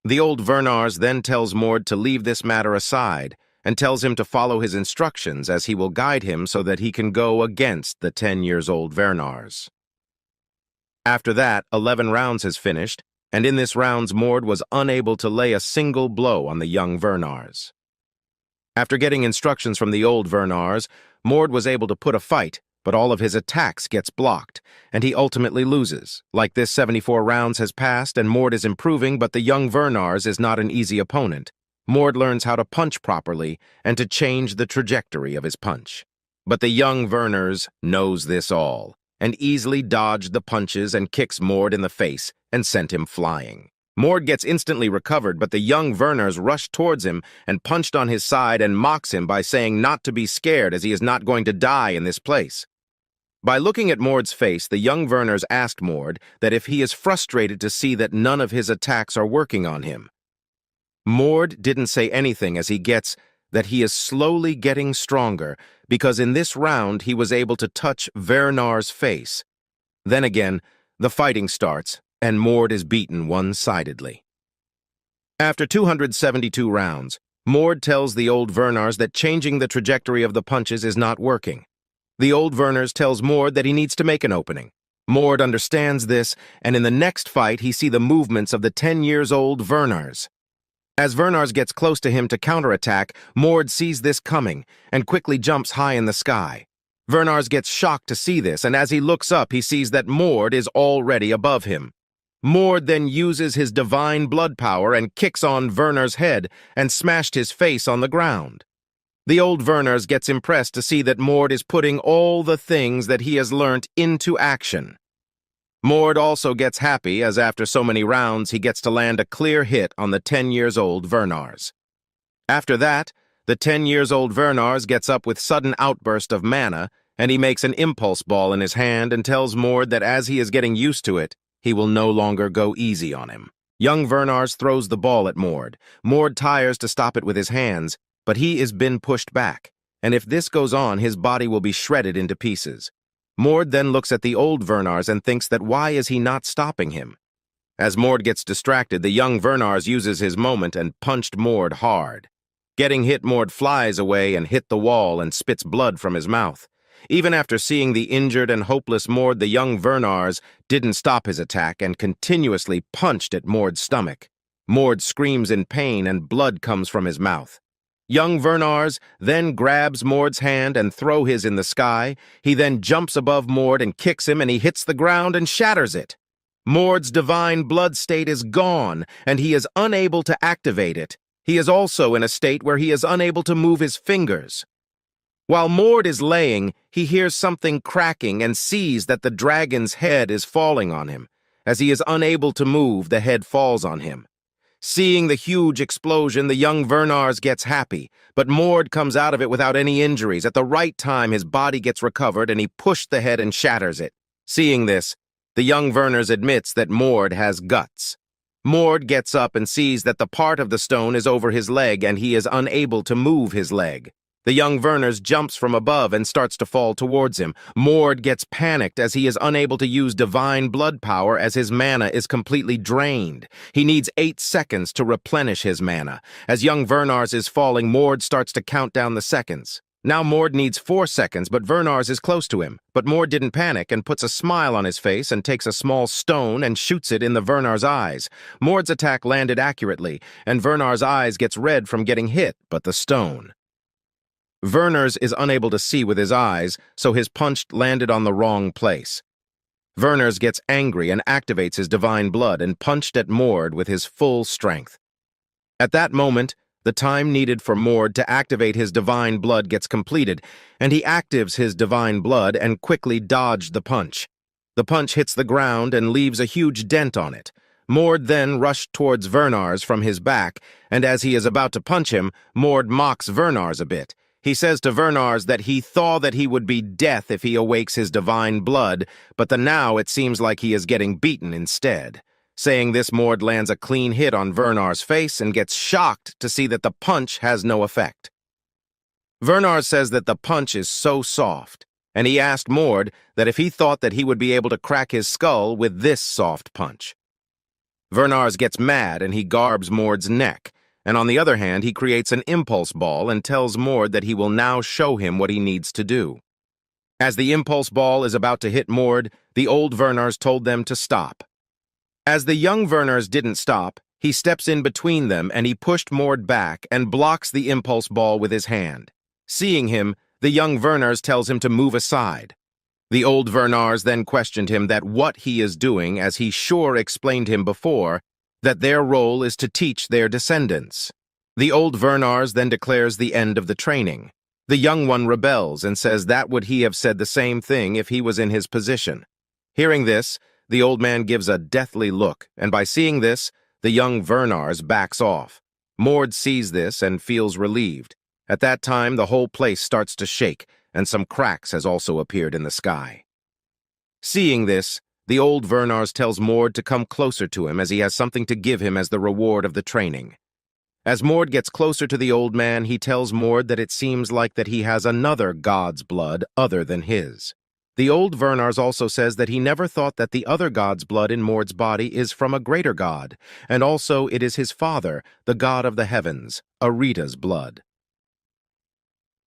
The old Werners then tells Mord to leave this matter aside, and tells him to follow his instructions, as he will guide him so that he can go against the 10-year-old Werners. After that, 11 rounds has finished, and in this rounds Mord was unable to lay a single blow on the young Werners. After getting instructions from the old Werners, Mord was able to put a fight, but all of his attacks gets blocked, and he ultimately loses. Like this, 74 rounds has passed, and Mord is improving, but the young Werners is not an easy opponent. Mord learns how to punch properly and to change the trajectory of his punch. But the young Werners knows this all, and easily dodged the punches and kicks Mord in the face and sent him flying. Mord gets instantly recovered, but the young Werners rush towards him and punched on his side and mocks him by saying not to be scared, as he is not going to die in this place. By looking at Mord's face, the young Werners asked Mord that if he is frustrated to see that none of his attacks are working on him. Mord didn't say anything, as he gets that he is slowly getting stronger, because in this round he was able to touch Werners' face. Then again, the fighting starts, and Mord is beaten one-sidedly. After 272 rounds, Mord tells the old Werners that changing the trajectory of the punches is not working. The old Werners tells Mord that he needs to make an opening. Mord understands this, and in the next fight he sees the movements of the 10-year-old Werners. As Werners gets close to him to counterattack, Mord sees this coming and quickly jumps high in the sky. Werners gets shocked to see this, and as he looks up, he sees that Mord is already above him. Mord then uses his divine blood power and kicks on Werners' head and smashed his face on the ground. The old Werners gets impressed to see that Mord is putting all the things that he has learnt into action. Mord also gets happy, as after so many rounds he gets to land a clear hit on the 10-year-old Werners. After that, the 10-year-old Werners gets up with sudden outburst of mana, and he makes an impulse ball in his hand and tells Mord that as he is getting used to it, he will no longer go easy on him. Young Werners throws the ball at Mord. Mord tries to stop it with his hands, but he is been pushed back, and if this goes on, his body will be shredded into pieces. Mord then looks at the old Werners and thinks that why is he not stopping him? As Mord gets distracted, the young Werners uses his moment and punched Mord hard. Getting hit, Mord flies away and hit the wall and spits blood from his mouth. Even after seeing the injured and hopeless Mord, the young Werners didn't stop his attack and continuously punched at Mord's stomach. Mord screams in pain and blood comes from his mouth. Young Werners then grabs Mord's hand and throw his in the sky. He then jumps above Mord and kicks him, and he hits the ground and shatters it. Mord's divine blood state is gone, and he is unable to activate it. He is also in a state where he is unable to move his fingers. While Mord is laying, he hears something cracking and sees that the dragon's head is falling on him. As he is unable to move, the head falls on him. Seeing the huge explosion, the young Werners gets happy, but Mord comes out of it without any injuries. At the right time, his body gets recovered, and he pushed the head and shatters it. Seeing this, The young Werners admits that Mord has guts. Mord gets up and sees that the part of the stone is over his leg and he is unable to move his leg. The young Werners jumps from above and starts to fall towards him. Mord gets panicked as he is unable to use divine blood power as his mana is completely drained. He needs 8 seconds to replenish his mana. As young Wernars is falling, Mord starts to count down the seconds. Now Mord needs 4 seconds, but Wernars is close to him. But Mord didn't panic and puts a smile on his face and takes a small stone and shoots it in the Wernar's eyes. Mord's attack landed accurately, and Wernar's eyes gets red from getting hit, but the stone. Werners is unable to see with his eyes, so his punch landed on the wrong place. Werners gets angry and activates his divine blood and punched at Mord with his full strength. At that moment, the time needed for Mord to activate his divine blood gets completed, and he actives his divine blood and quickly dodged the punch. The punch hits the ground and leaves a huge dent on it. Mord then rushed towards Wernars from his back, and as he is about to punch him, Mord mocks Wernars a bit. He says to Wernars that he thought that he would be death if he awakes his divine blood, but now it seems like he is getting beaten instead. Saying this, Mord lands a clean hit on Wernar's face and gets shocked to see that the punch has no effect. Wernars says that the punch is so soft, and he asked Mord that if he thought that he would be able to crack his skull with this soft punch. Wernars gets mad and he garbs Mord's neck. And on the other hand, he creates an impulse ball and tells Mord that he will now show him what he needs to do. As the impulse ball is about to hit Mord, the old Wernars told them to stop. As the young Wernars didn't stop, he steps in between them and he pushed Mord back and blocks the impulse ball with his hand. Seeing him, the young Wernars tells him to move aside. The old Wernars then questioned him that what he is doing, as he sure explained him before, that their role is to teach their descendants. The old Wernars then declares the end of the training. The young one rebels and says that would he have said the same thing if he was in his position. Hearing this, the old man gives a deathly look, and by seeing this, the young Wernars backs off. Mord sees this and feels relieved. At that time, the whole place starts to shake, and some cracks has also appeared in the sky. Seeing this, the old Wernars tells Mord to come closer to him as he has something to give him as the reward of the training. As Mord gets closer to the old man, he tells Mord that it seems like that he has another god's blood other than his. The old Wernars also says that he never thought that the other god's blood in Mord's body is from a greater god, and also it is his father, the god of the heavens, Arita's blood.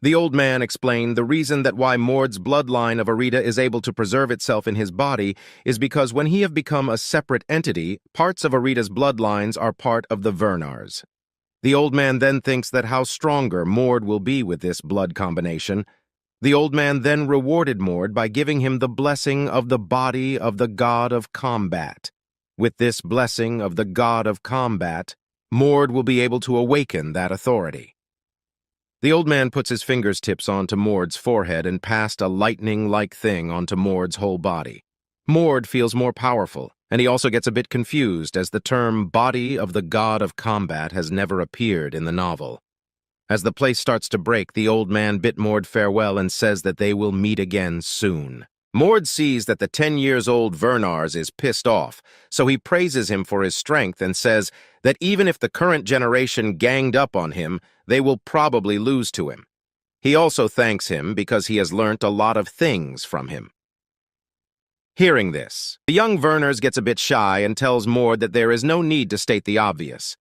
The old man explained the reason that why Mord's bloodline of Arita is able to preserve itself in his body is because when he have become a separate entity, parts of Arita's bloodlines are part of the Wernars. The old man then thinks that how stronger Mord will be with this blood combination. The old man then rewarded Mord by giving him the blessing of the body of the god of combat. With this blessing of the god of combat, Mord will be able to awaken that authority. The old man puts his fingers tips onto Mord's forehead and passed a lightning-like thing onto Mord's whole body. Mord feels more powerful, and he also gets a bit confused as the term body of the god of combat has never appeared in the novel. As the place starts to break, the old man bid Mord farewell and says that they will meet again soon. Mord sees that the 10-years-old Wernars is pissed off, so he praises him for his strength and says that even if the current generation ganged up on him, they will probably lose to him. He also thanks him because he has learnt a lot of things from him. Hearing this, the young Werners gets a bit shy and tells Mord that there is no need to state the obvious.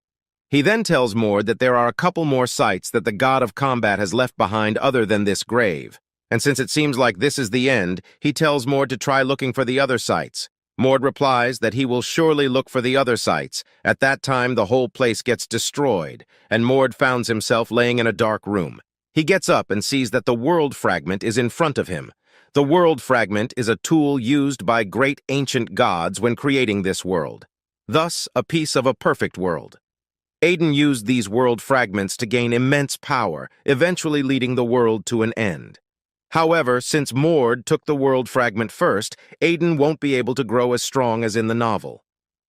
He then tells Mord that there are a couple more sites that the god of combat has left behind other than this grave. And since it seems like this is the end, he tells Mord to try looking for the other sites. Mord replies that he will surely look for the other sites. At that time, the whole place gets destroyed, and Mord finds himself laying in a dark room. He gets up and sees that the world fragment is in front of him. The world fragment is a tool used by great ancient gods when creating this world. Thus, a piece of a perfect world. Aiden used these world fragments to gain immense power, eventually leading the world to an end. However, since Mord took the world fragment first, Aiden won't be able to grow as strong as in the novel.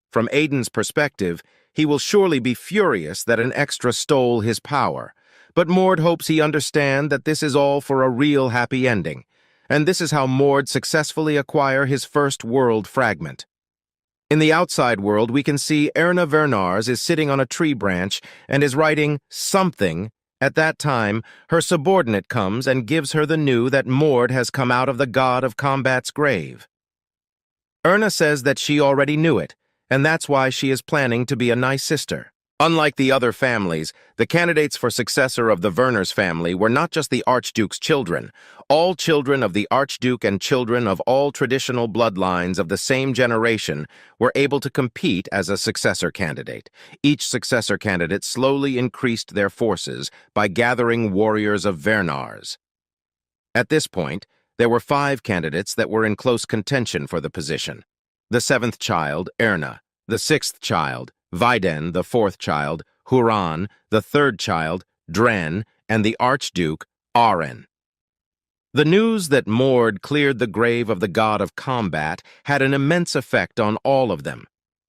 From Aiden's perspective, he will surely be furious that an extra stole his power, but Mord hopes he understands that this is all for a real happy ending. and this is how Mord successfully acquire his first world fragment. In the outside world, we can see Erna Vernars is sitting on a tree branch and is writing something. At that time, her subordinate comes and gives her the news that Mord has come out of the god of combat's grave. Erna says that she already knew it, and that's why she is planning to be a nice sister. Unlike the other families, the candidates for successor of the Verners family were not just the Archduke's children. All children of the Archduke and children of all traditional bloodlines of the same generation were able to compete as a successor candidate. Each successor candidate slowly increased their forces by gathering warriors of Vernars. At this point, there were 5 candidates that were in close contention for the position. The 7th child, Erna; the 6th child, Weiden; the 4th child, Huron; the 3rd child, Dren; and the Archduke, Aren. The news that Mord cleared the grave of the god of combat had an immense effect on all of them.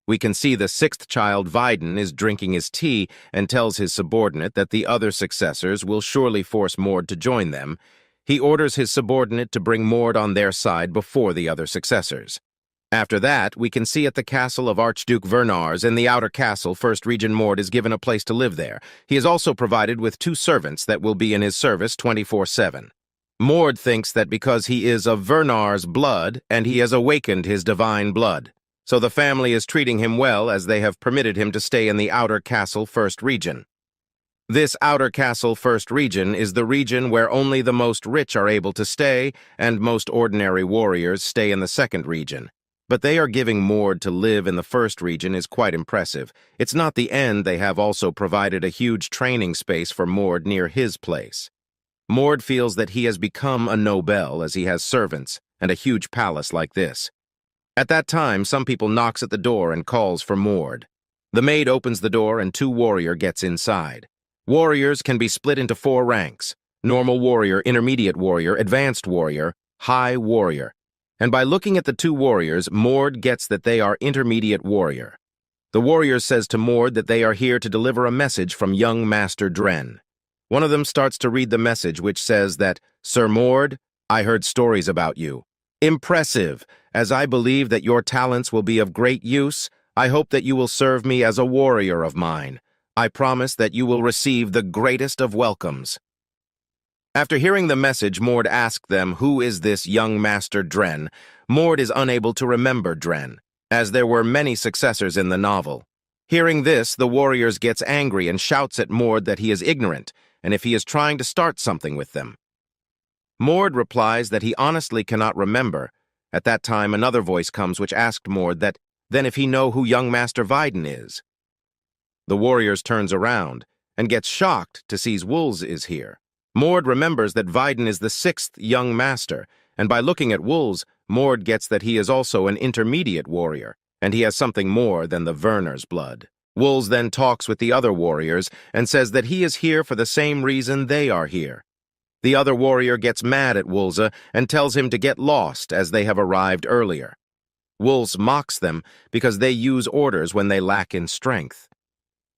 We can see the 6th child, Weiden, is drinking his tea and tells his subordinate that the other successors will surely force Mord to join them. He orders his subordinate to bring Mord on their side before the other successors. After that, we can see at the castle of Archduke Vernars in the outer castle, First Region Mord is given a place to live there. He is also provided with 2 servants that will be in his service 24/7. Mord thinks that because he is of Vernars' blood and he has awakened his divine blood, so the family is treating him well as they have permitted him to stay in the outer castle First Region. This outer castle First Region is the region where only the most rich are able to stay and most ordinary warriors stay in the second region. But they are giving Mord to live in the first region is quite impressive. It's not the end. They have also provided a huge training space for Mord near his place. Mord feels that he has become a noble as he has servants and a huge palace like this. At that time, some people knocks at the door and calls for Mord. The maid opens the door and 2 warriors gets inside. Warriors can be split into 4 ranks: normal warrior, intermediate warrior, advanced warrior, high warrior. And by looking at the 2 warriors, Mord gets that they are intermediate warrior. The warrior says to Mord that they are here to deliver a message from young Master Dren. One of them starts to read the message, which says that, "Sir Mord, I heard stories about you. Impressive. As I believe that your talents will be of great use, I hope that you will serve me as a warrior of mine. I promise that you will receive the greatest of welcomes." After hearing the message, Mord asked them, "Who is this young Master Dren?" Mord is unable to remember Dren, as there were many successors in the novel. Hearing this, the warriors gets angry and shouts at Mord that he is ignorant, and if he is trying to start something with them. Mord replies that he honestly cannot remember. At that time, another voice comes which asked Mord that, then if he know who young Master Weiden is. The warriors turns around and gets shocked to see Wolz is here. Mord remembers that Weiden is the 6th young master, and by looking at Wolz, Mord gets that he is also an intermediate warrior, and he has something more than the Verners' blood. Wolz then talks with the other warriors and says that he is here for the same reason they are here. The other warrior gets mad at Wolz and tells him to get lost as they have arrived earlier. Wolz mocks them because they use orders when they lack in strength.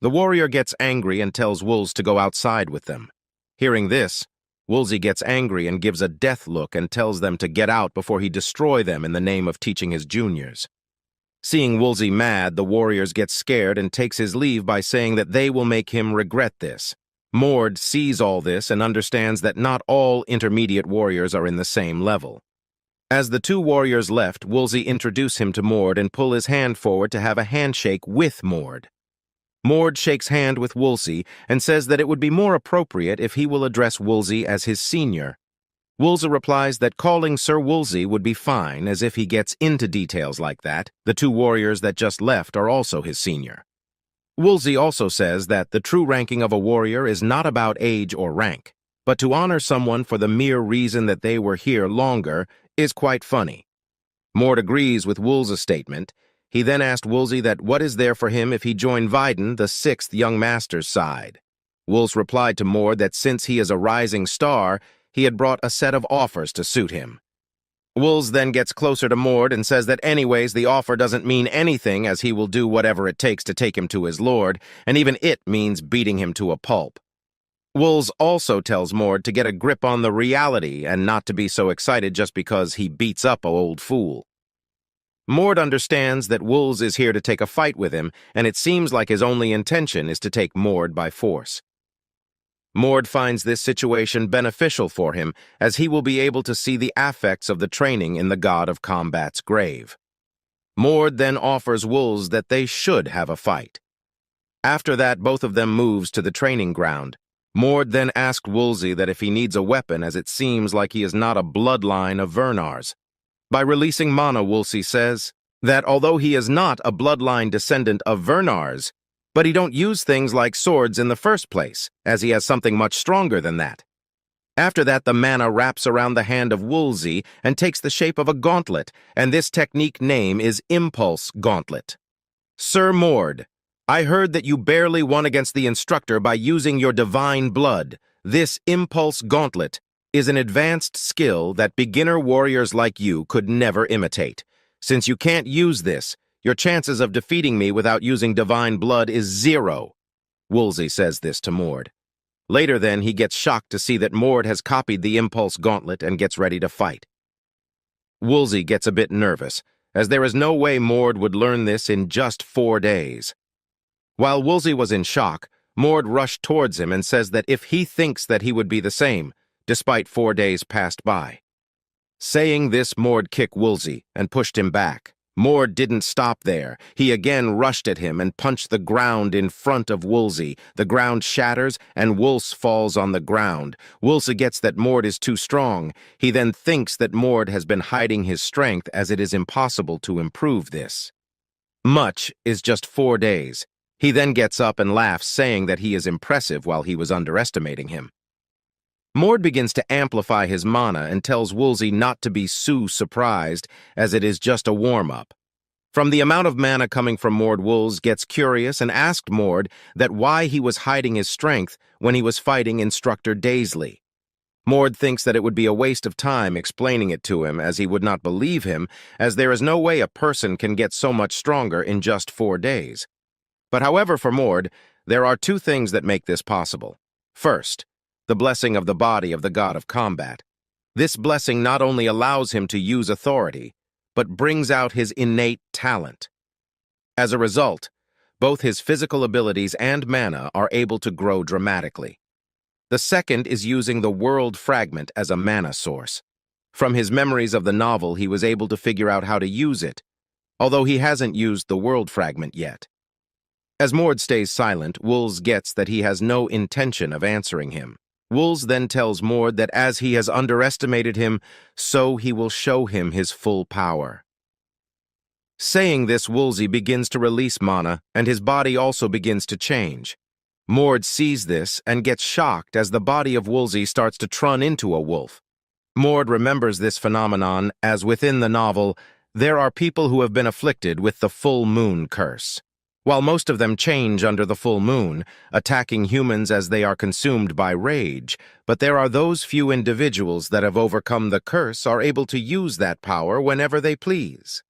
The warrior gets angry and tells Wolz to go outside with them. Hearing this, Wolsey gets angry and gives a death look and tells them to get out before he destroy them in the name of teaching his juniors. Seeing Wolsey mad, the warriors get scared and takes his leave by saying that they will make him regret this. Mord sees all this and understands that not all intermediate warriors are in the same level. As the 2 warriors left, Wolsey introduce him to Mord and pull his hand forward to have a handshake with Mord. Mord shakes hand with Wolsey and says that it would be more appropriate if he will address Wolsey as his senior. Wolsey replies that calling Sir Wolsey would be fine, as if he gets into details like that, the 2 warriors that just left are also his senior. Wolsey also says that the true ranking of a warrior is not about age or rank, but to honor someone for the mere reason that they were here longer is quite funny. Mord agrees with Wolsey's statement. He then asked Wolsey that what is there for him if he joined Weiden, the 6th young master's side. Wolsey replied to Mord that since he is a rising star, he had brought a set of offers to suit him. Wolsey then gets closer to Mord and says that anyways the offer doesn't mean anything, as he will do whatever it takes to take him to his lord, and even it means beating him to a pulp. Wools also tells Mord to get a grip on the reality and not to be so excited just because he beats up a old fool. Mord understands that Wools is here to take a fight with him, and it seems like his only intention is to take Mord by force. Mord finds this situation beneficial for him, as he will be able to see the affects of the training in the god of combat's grave. Mord then offers Wools that they should have a fight. After that, both of them moves to the training ground. Mord then asked Woolsey that if he needs a weapon, as it seems like he is not a bloodline of Vernars. By releasing mana, Woolsey says that although he is not a bloodline descendant of Vernars, but he don't use things like swords in the first place, as he has something much stronger than that. After that, the mana wraps around the hand of Woolsey and takes the shape of a gauntlet, and this technique name is Impulse Gauntlet. Sir Mord, I heard that you barely won against the instructor by using your divine blood. This Impulse Gauntlet is an advanced skill that beginner warriors like you could never imitate. Since you can't use this, your chances of defeating me without using divine blood is 0. Woolsey says this to Mord. Later then, he gets shocked to see that Mord has copied the Impulse Gauntlet and gets ready to fight. Woolsey gets a bit nervous, as there is no way Mord would learn this in just 4 days. While Woolsey was in shock, Mord rushed towards him and says that if he thinks that he would be the same, despite 4 days passed by. Saying this, Mord kicked Woolsey and pushed him back. Mord didn't stop there. He again rushed at him and punched the ground in front of Woolsey. The ground shatters and Woolse falls on the ground. Woolsey gets that Mord is too strong. He then thinks that Mord has been hiding his strength, as it is impossible to improve this. Much is just 4 days. He then gets up and laughs, saying that he is impressive while he was underestimating him. Mord begins to amplify his mana and tells Woolsey not to be so surprised, as it is just a warm-up. From the amount of mana coming from Mord, Woolsey gets curious and asked Mord that why he was hiding his strength when he was fighting Instructor Daisley. Mord thinks that it would be a waste of time explaining it to him, as he would not believe him, as there is no way a person can get so much stronger in just 4 days. But however, for Mord, there are 2 things that make this possible. First, the blessing of the body of the god of combat. This blessing not only allows him to use authority, but brings out his innate talent. As a result, both his physical abilities and mana are able to grow dramatically. The second is using the world fragment as a mana source. From his memories of the novel, he was able to figure out how to use it, although he hasn't used the world fragment yet. As Mord stays silent, Woolsey gets that he has no intention of answering him. Woolsey then tells Mord that as he has underestimated him, so he will show him his full power. Saying this, Woolsey begins to release mana, and his body also begins to change. Mord sees this and gets shocked as the body of Woolsey starts to turn into a wolf. Mord remembers this phenomenon as within the novel, there are people who have been afflicted with the full moon curse. While most of them change under the full moon, attacking humans as they are consumed by rage, but there are those few individuals that have overcome the curse are able to use that power whenever they please.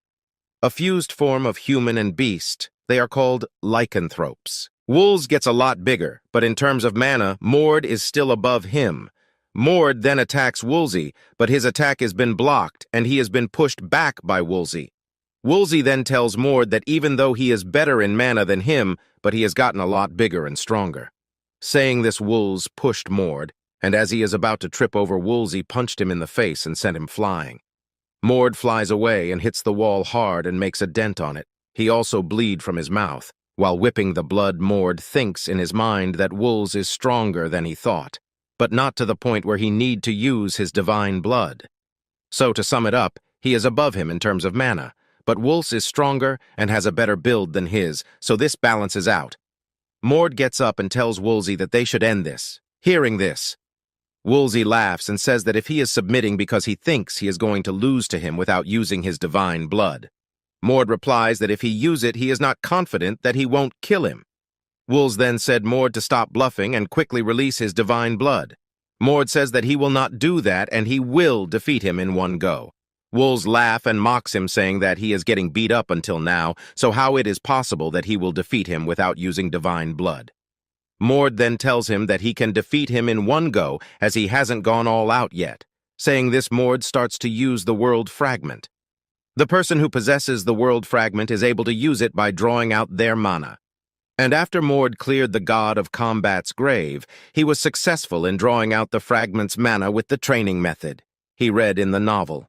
A fused form of human and beast, they are called lycanthropes. Woolsey gets a lot bigger, but in terms of mana, Mord is still above him. Mord then attacks Woolsey, but his attack has been blocked and he has been pushed back by Woolsey. Woolsey then tells Mord that even though he is better in mana than him, but he has gotten a lot bigger and stronger. Saying this, Woolsey pushed Mord, and as he is about to trip over Woolsey, punched him in the face and sent him flying. Mord flies away and hits the wall hard and makes a dent on it. He also bleeds from his mouth. While whipping the blood, Mord thinks in his mind that Woolsey is stronger than he thought, but not to the point where he need to use his divine blood. So to sum it up, he is above him in terms of mana, but Woolsey is stronger and has a better build than his, so this balances out. Mord gets up and tells Woolsey that they should end this. Hearing this, Woolsey laughs and says that if he is submitting because he thinks he is going to lose to him without using his divine blood. Mord replies that if he use it, he is not confident that he won't kill him. Woolsey then said Mord to stop bluffing and quickly release his divine blood. Mord says that he will not do that and he will defeat him in one go. Woolsey laughs and mocks him, saying that he is getting beat up until now, so how it is possible that he will defeat him without using divine blood. Mord then tells him that he can defeat him in one go as he hasn't gone all out yet. Saying this, Mord starts to use the world fragment. The person who possesses the world fragment is able to use it by drawing out their mana. And after Mord cleared the god of combat's grave, he was successful in drawing out the fragment's mana with the training method he read in the novel.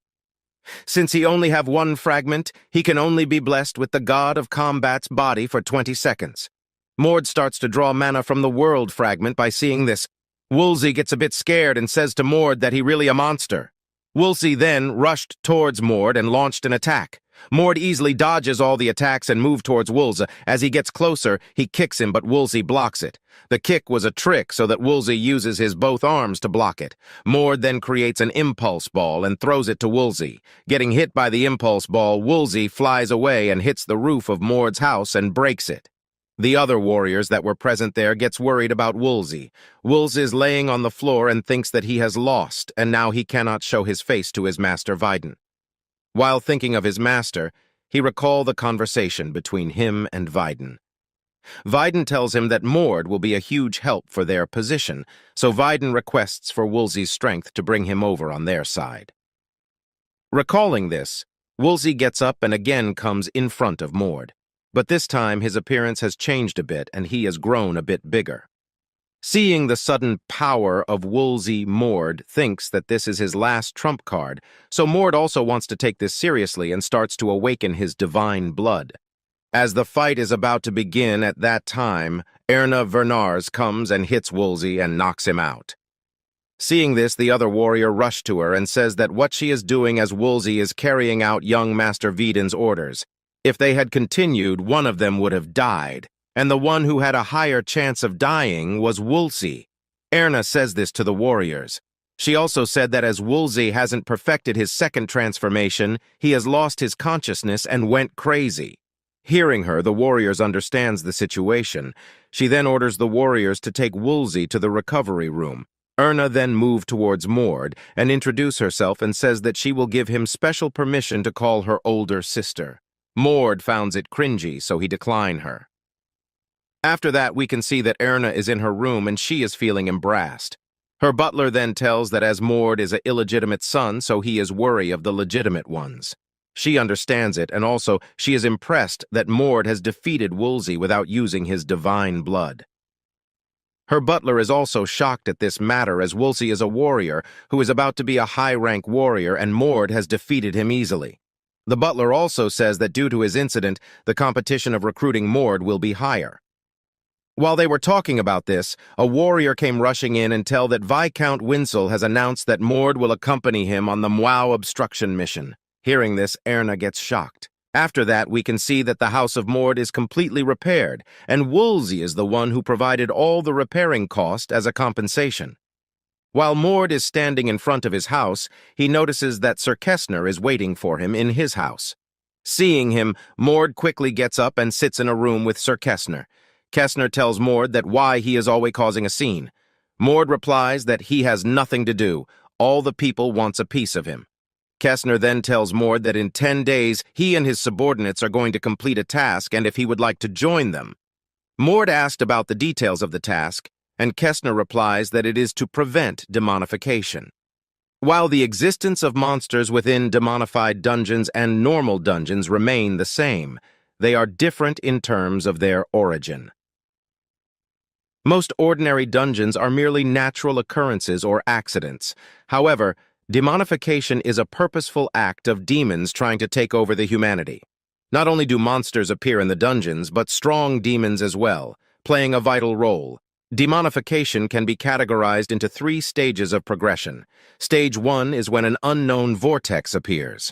Since he only have one fragment, he can only be blessed with the god of combat's body for 20 seconds. Mord starts to draw mana from the world fragment by seeing this. Woolsey gets a bit scared and says to Mord that he really a monster. Woolsey then rushed towards Mord and launched an attack. Mord easily dodges all the attacks and moves towards Woolsey. As he gets closer, he kicks him, but Woolsey blocks it. The kick was a trick so that Woolsey uses his both arms to block it. Mord then creates an impulse ball and throws it to Woolsey. Getting hit by the impulse ball, Woolsey flies away and hits the roof of Mord's house and breaks it. The other warriors that were present there gets worried about Woolsey. Woolsey is laying on the floor and thinks that he has lost, and now he cannot show his face to his master Viden. While thinking of his master, he recalls the conversation between him and Viden. Viden tells him that Mord will be a huge help for their position, so Viden requests for Woolsey's strength to bring him over on their side. Recalling this, Woolsey gets up and again comes in front of Mord. But this time his appearance has changed a bit and he has grown a bit bigger. Seeing the sudden power of Woolsey, Mord thinks that this is his last trump card, so Mord also wants to take this seriously and starts to awaken his divine blood. As the fight is about to begin at that time, Erna Vernars comes and hits Woolsey and knocks him out. Seeing this, the other warrior rushes to her and says that what she is doing as Woolsey is carrying out young Master Viden's orders. If they had continued, one of them would have died, and the one who had a higher chance of dying was Woolsey. Erna says this to the warriors. She also said that as Woolsey hasn't perfected his second transformation, he has lost his consciousness and went crazy. Hearing her, the warriors understands the situation. She then orders the warriors to take Woolsey to the recovery room. Erna then moved towards Mord and introduces herself and says that she will give him special permission to call her older sister. Mord finds it cringy, so he declines her. After that, we can see that Erna is in her room and she is feeling embarrassed. Her butler then tells that as Mord is an illegitimate son, so he is worried of the legitimate ones. She understands it, and also she is impressed that Mord has defeated Woolsey without using his divine blood. Her butler is also shocked at this matter as Woolsey is a warrior who is about to be a high-rank warrior and Mord has defeated him easily. The butler also says that due to his incident, the competition of recruiting Mord will be higher. While they were talking about this, a warrior came rushing in and tell that Viscount Winsel has announced that Mord will accompany him on the Manhwa obstruction mission. Hearing this, Erna gets shocked. After that, we can see that the house of Mord is completely repaired, and Woolsey is the one who provided all the repairing cost as a compensation. While Mord is standing in front of his house, he notices that Sir Kessner is waiting for him in his house. Seeing him, Mord quickly gets up and sits in a room with Sir Kessner. Kessner tells Mord that why he is always causing a scene. Mord replies that he has nothing to do. All the people wants a piece of him. Kessner then tells Mord that in 10 days, he and his subordinates are going to complete a task and if he would like to join them. Mord asked about the details of the task, and Kessner replies that it is to prevent demonification. While the existence of monsters within demonified dungeons and normal dungeons remain the same, they are different in terms of their origin. Most ordinary dungeons are merely natural occurrences or accidents. However, demonification is a purposeful act of demons trying to take over the humanity. Not only do monsters appear in the dungeons, but strong demons as well, playing a vital role. Demonification can be categorized into 3 stages of progression. Stage 1 is when an unknown vortex appears.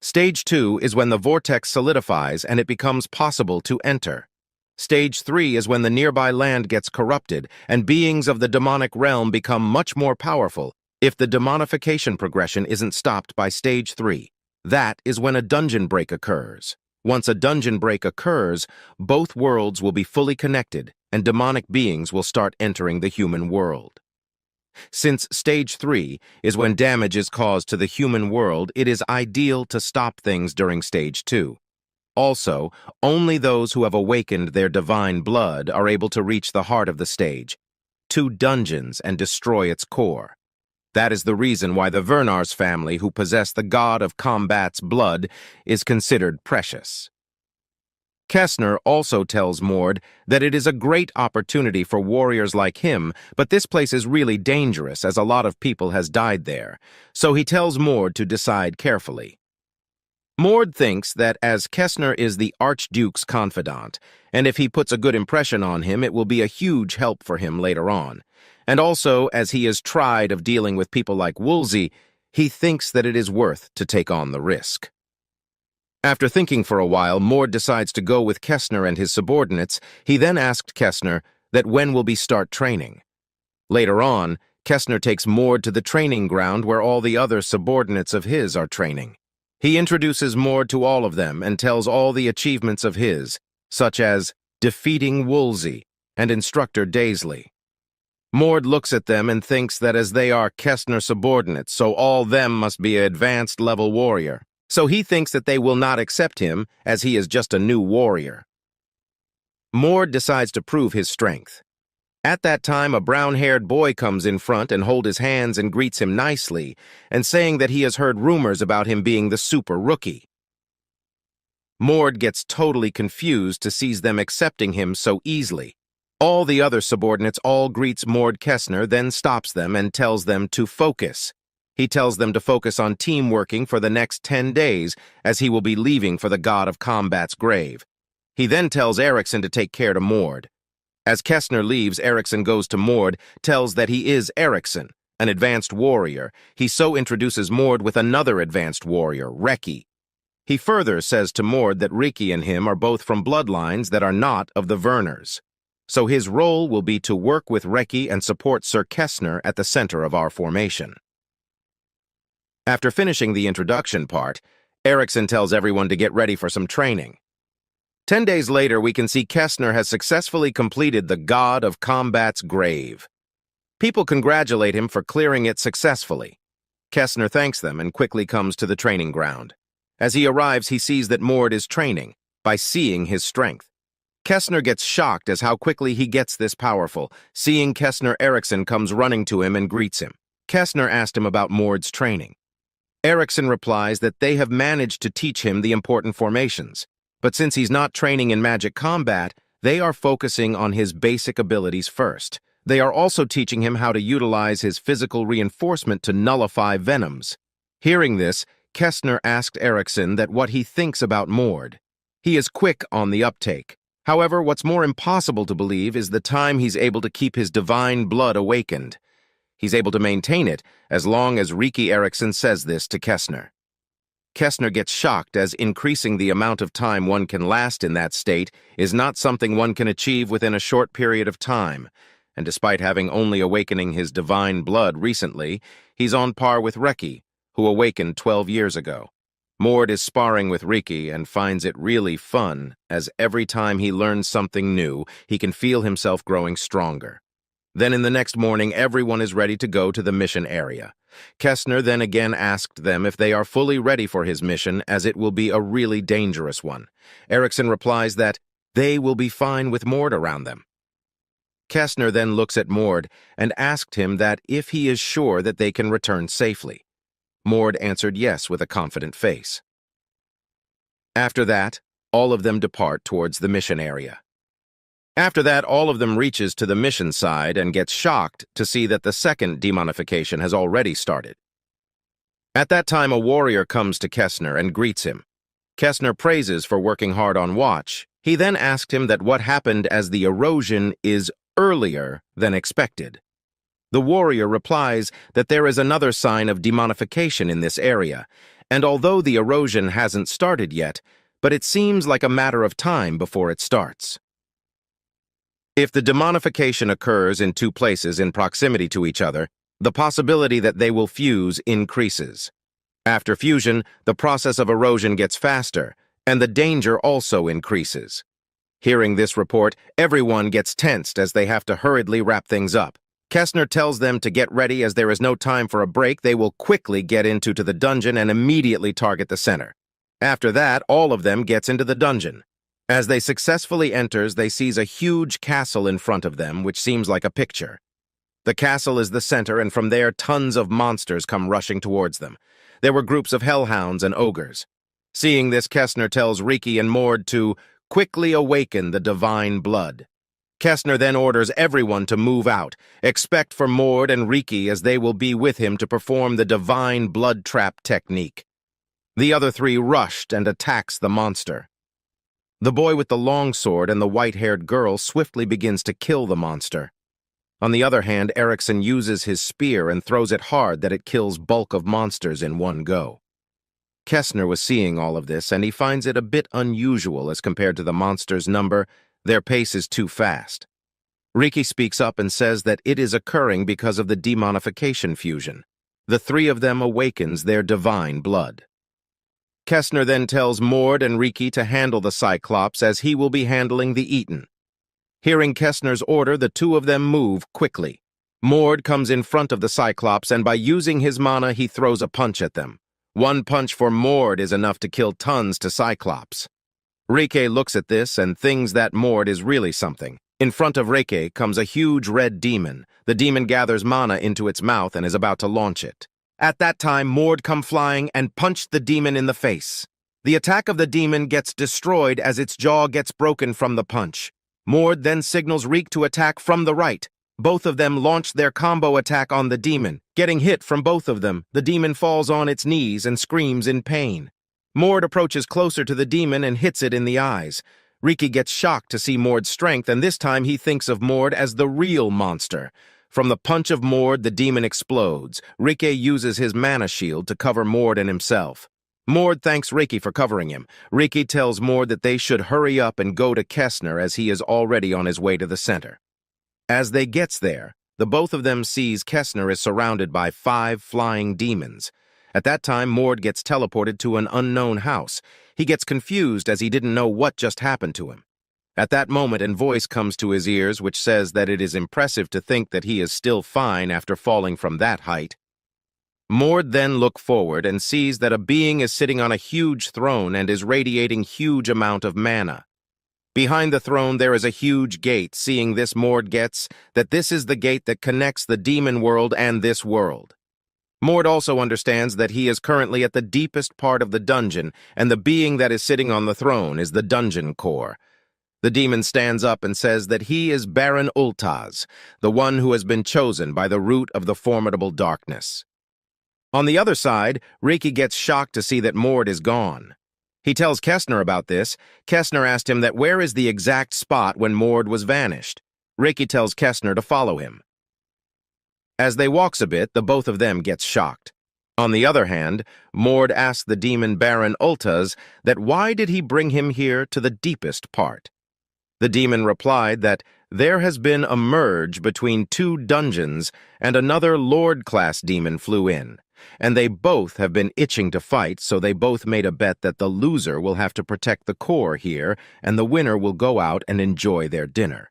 Stage 2 is when the vortex solidifies and it becomes possible to enter. Stage 3 is when the nearby land gets corrupted and beings of the demonic realm become much more powerful if the demonification progression isn't stopped by Stage 3. That is when a dungeon break occurs. Once a dungeon break occurs, both worlds will be fully connected and demonic beings will start entering the human world. Since Stage 3 is when damage is caused to the human world, it is ideal to stop things during Stage 2. Also, only those who have awakened their divine blood are able to reach the heart of the stage, 2 dungeons, and destroy its core. That is the reason why the Vernar's family, who possess the god of combat's blood, is considered precious. Kestner also tells Mord that it is a great opportunity for warriors like him, but this place is really dangerous as a lot of people has died there, so he tells Mord to decide carefully. Mord thinks that as Kestner is the Archduke's confidant, and if he puts a good impression on him, it will be a huge help for him later on. And also, as he is tried of dealing with people like Woolsey, he thinks that it is worth to take on the risk. After thinking for a while, Mord decides to go with Kestner and his subordinates. He then asked Kestner that when will we start training. Later on, Kestner takes Mord to the training ground where all the other subordinates of his are training. He introduces Mord to all of them and tells all the achievements of his, such as defeating Woolsey and Instructor Daisley. Mord looks at them and thinks that as they are Kestner subordinates, so all them must be an advanced level warrior. So he thinks that they will not accept him as he is just a new warrior. Mord decides to prove his strength. At that time, a brown-haired boy comes in front and holds his hands and greets him nicely, and saying that he has heard rumors about him being the super rookie. Mord gets totally confused to see them accepting him so easily. All the other subordinates all greets Mord Kestner, then stops them and tells them to focus. He tells them to focus on team working for the next 10 days, as he will be leaving for the god of combat's grave. He then tells Eriksson to take care to Mord. As Kestner leaves, Eriksson goes to Mord, tells that he is Eriksson, an advanced warrior. He so introduces Mord with another advanced warrior, Reki. He further says to Mord that Riki and him are both from bloodlines that are not of the Verners. So his role will be to work with Reki and support Sir Kestner at the center of our formation. After finishing the introduction part, Eriksson tells everyone to get ready for some training. 10 days later, we can see Kestner has successfully completed the God of Combat's grave. People congratulate him for clearing it successfully. Kestner thanks them and quickly comes to the training ground. As he arrives, he sees that Mord is training by seeing his strength. Kestner gets shocked as how quickly he gets this powerful. Seeing Kestner, Eriksson comes running to him and greets him. Kestner asked him about Mord's training. Eriksson replies that they have managed to teach him the important formations, but since he's not training in magic combat, they are focusing on his basic abilities first. They are also teaching him how to utilize his physical reinforcement to nullify venoms. Hearing this, Kestner asked Eriksson that what he thinks about Mord. He is quick on the uptake. However, what's more impossible to believe is the time he's able to keep his divine blood awakened. He's able to maintain it as long as Riki Eriksson says this to Kestner. Kestner gets shocked as increasing the amount of time one can last in that state is not something one can achieve within a short period of time, and despite having only awakening his divine blood recently, he's on par with Reki, who awakened 12 years ago. Mord is sparring with Riki and finds it really fun, as every time he learns something new, he can feel himself growing stronger. Then in the next morning, everyone is ready to go to the mission area. Kestner then again asked them if they are fully ready for his mission, as it will be a really dangerous one. Eriksson replies that they will be fine with Mord around them. Kestner then looks at Mord and asked him that if he is sure that they can return safely. Mord answered yes with a confident face. After that, all of them depart towards the mission area. After that, all of them reaches to the mission side and gets shocked to see that the second demonification has already started. At that time, a warrior comes to Kestner and greets him. Kestner praises for working hard on watch. He then asked him that what happened as the erosion is earlier than expected. The warrior replies that there is another sign of demonification in this area, and although the erosion hasn't started yet, but it seems like a matter of time before it starts. If the demonification occurs in 2 places in proximity to each other, the possibility that they will fuse increases. After fusion, the process of erosion gets faster, and the danger also increases. Hearing this report, everyone gets tensed as they have to hurriedly wrap things up. Kestner tells them to get ready as there is no time for a break. They will quickly get into the dungeon and immediately target the center. After that, all of them gets into the dungeon. As they successfully enters, they sees a huge castle in front of them, which seems like a picture. The castle is the center, and from there tons of monsters come rushing towards them. There were groups of hellhounds and ogres. Seeing this, Kestner tells Riki and Mord to quickly awaken the divine blood. Kestner then orders everyone to move out, except for Mord and Riki, as they will be with him to perform the divine blood trap technique. The other three rushed and attacks the monster. The boy with the long sword and the white-haired girl swiftly begins to kill the monster. On the other hand, Erickson uses his spear and throws it hard that it kills bulk of monsters in one go. Kestner was seeing all of this, and he finds it a bit unusual as compared to the monsters' number. Their pace is too fast. Riki speaks up and says that it is occurring because of the demonification fusion. The three of them awakens their divine blood. Kestner then tells Mord and Riki to handle the Cyclops as he will be handling the Eaten. Hearing Kestner's order, the two of them move quickly. Mord comes in front of the Cyclops, and by using his mana, he throws a punch at them. One punch for Mord is enough to kill tons to Cyclops. Riki looks at this and thinks that Mord is really something. In front of Riki comes a huge red demon. The demon gathers mana into its mouth and is about to launch it. At that time, Mord come flying and punched the demon in the face. The attack of the demon gets destroyed as its jaw gets broken from the punch. Mord then signals Reek to attack from the right. Both of them launch their combo attack on the demon. Getting hit from both of them, the demon falls on its knees and screams in pain. Mord approaches closer to the demon and hits it in the eyes. Riki gets shocked to see Mord's strength, and this time he thinks of Mord as the real monster. From the punch of Mord, the demon explodes. Riki uses his mana shield to cover Mord and himself. Mord thanks Riki for covering him. Riki tells Mord that they should hurry up and go to Kestner as he is already on his way to the center. As they gets there, the both of them sees Kestner is surrounded by 5 flying demons. At that time, Mord gets teleported to an unknown house. He gets confused as he didn't know what just happened to him. At that moment, a voice comes to his ears which says that it is impressive to think that he is still fine after falling from that height. Mord then looks forward and sees that a being is sitting on a huge throne and is radiating huge amount of mana. Behind the throne there is a huge gate. Seeing this, Mord gets that this is the gate that connects the demon world and this world. Mord also understands that he is currently at the deepest part of the dungeon, and the being that is sitting on the throne is the dungeon core. The demon stands up and says that he is Baron Ultaz, the one who has been chosen by the root of the formidable darkness. On the other side, Riki gets shocked to see that Mord is gone. He tells Kestner about this. Kestner asked him that where is the exact spot when Mord was vanished. Riki tells Kestner to follow him. As they walks a bit, the both of them gets shocked. On the other hand, Mord asks the demon Baron Ultaz that why did he bring him here to the deepest part. The demon replied that there has been a merge between 2 dungeons and another Lord-class demon flew in, and they both have been itching to fight, so they both made a bet that the loser will have to protect the core here and the winner will go out and enjoy their dinner.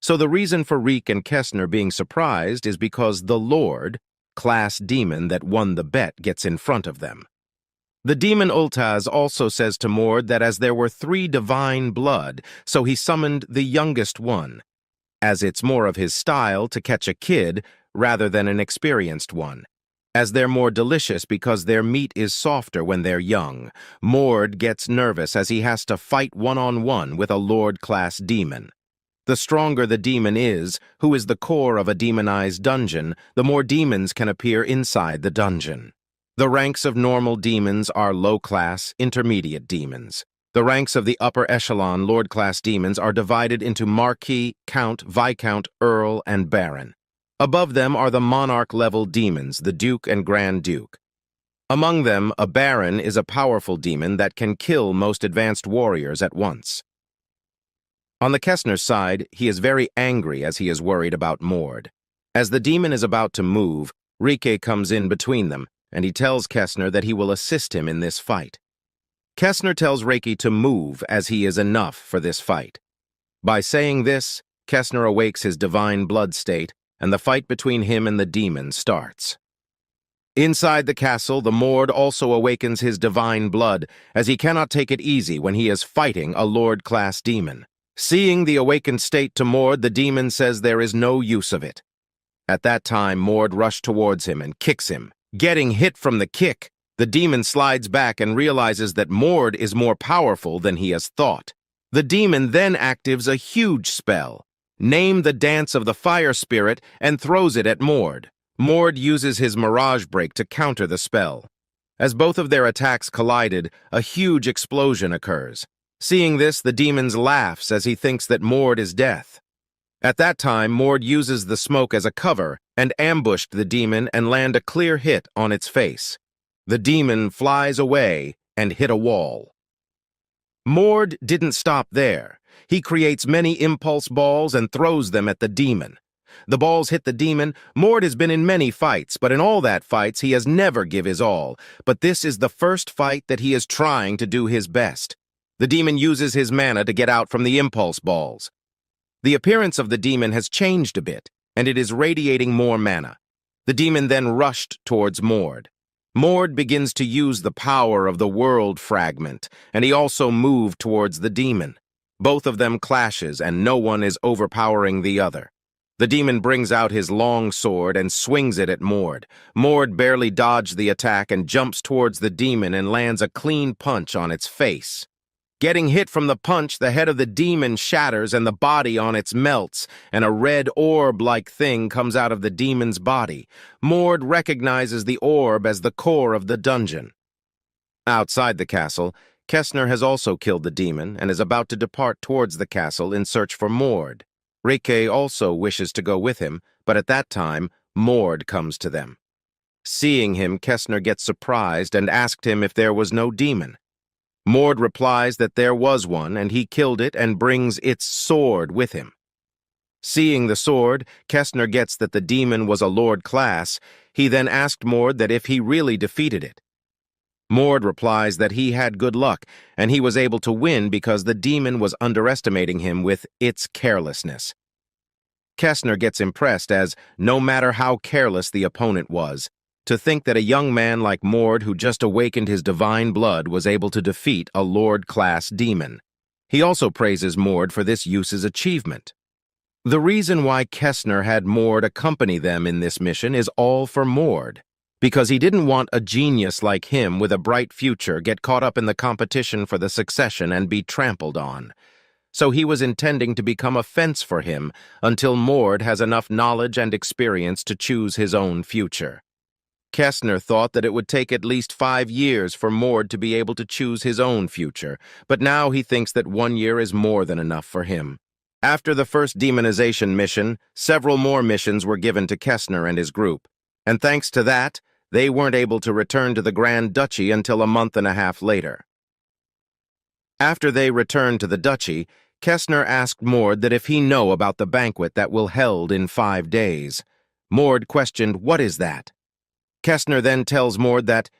So the reason for Reek and Kestner being surprised is because the Lord-class demon that won the bet gets in front of them. The demon Ultaz also says to Mord that as there were 3 divine blood, so he summoned the youngest one, as it's more of his style to catch a kid rather than an experienced one, as they're more delicious because their meat is softer when they're young. Mord gets nervous as he has to fight one-on-one with a Lord-class demon. The stronger the demon is, who is the core of a demonized dungeon, the more demons can appear inside the dungeon. The ranks of normal demons are low-class, intermediate demons. The ranks of the upper echelon Lord-class demons are divided into Marquis, Count, Viscount, Earl, and Baron. Above them are the Monarch-level demons, the Duke and Grand Duke. Among them, a Baron is a powerful demon that can kill most advanced warriors at once. On the Kestner's side, he is very angry as he is worried about Mord. As the demon is about to move, Riki comes in between them, and he tells Kestner that he will assist him in this fight. Kestner tells Riki to move as he is enough for this fight. By saying this, Kestner awakes his divine blood state, and the fight between him and the demon starts. Inside the castle, the Mord also awakens his divine blood, as he cannot take it easy when he is fighting a Lord-class demon. Seeing the awakened state to Mord, the demon says there is no use of it. At that time, Mord rushed towards him and kicks him. Getting hit from the kick, the demon slides back and realizes that Mord is more powerful than he has thought. The demon then activates a huge spell, Name the Dance of the Fire Spirit, and throws it at Mord. Mord uses his Mirage Break to counter the spell. As both of their attacks collided, a huge explosion occurs. Seeing this, the demon laughs as he thinks that Mord is death. At that time, Mord uses the smoke as a cover and ambushed the demon and land a clear hit on its face. The demon flies away and hit a wall. Mord didn't stop there. He creates many impulse balls and throws them at the demon. The balls hit the demon. Mord has been in many fights, but in all that fights he has never give his all. But this is the first fight that he is trying to do his best. The demon uses his mana to get out from the impulse balls. The appearance of the demon has changed a bit, and it is radiating more mana. The demon then rushed towards Mord. Mord begins to use the power of the world fragment, and he also moved towards the demon. Both of them clashes, and no one is overpowering the other. The demon brings out his long sword and swings it at Mord. Mord barely dodged the attack and jumps towards the demon and lands a clean punch on its face. Getting hit from the punch, the head of the demon shatters and the body on it melts, and a red orb-like thing comes out of the demon's body. Mord recognizes the orb as the core of the dungeon. Outside the castle, Kestner has also killed the demon and is about to depart towards the castle in search for Mord. Rike also wishes to go with him, but at that time, Mord comes to them. Seeing him, Kestner gets surprised and asked him if there was no demon. Mord replies that there was one, and he killed it and brings its sword with him. Seeing the sword, Kestner gets that the demon was a Lord class. He then asked Mord that if he really defeated it. Mord replies that he had good luck, and he was able to win because the demon was underestimating him with its carelessness. Kestner gets impressed as, no matter how careless the opponent was, to think that a young man like Mord who just awakened his divine blood was able to defeat a Lord-class demon. He also praises Mord for this use's achievement. The reason why Kestner had Mord accompany them in this mission is all for Mord, because he didn't want a genius like him with a bright future get caught up in the competition for the succession and be trampled on. So he was intending to become a fence for him until Mord has enough knowledge and experience to choose his own future. Kestner thought that it would take at least 5 years for Mord to be able to choose his own future, but now he thinks that 1 year is more than enough for him. After the first demonization mission, several more missions were given to Kestner and his group, and thanks to that, they weren't able to return to the Grand Duchy until a month and a half later. After they returned to the duchy, Kestner asked Mord that if he know about the banquet that will held in 5 days. Mord questioned, "What is that?" Kestner then tells Mord that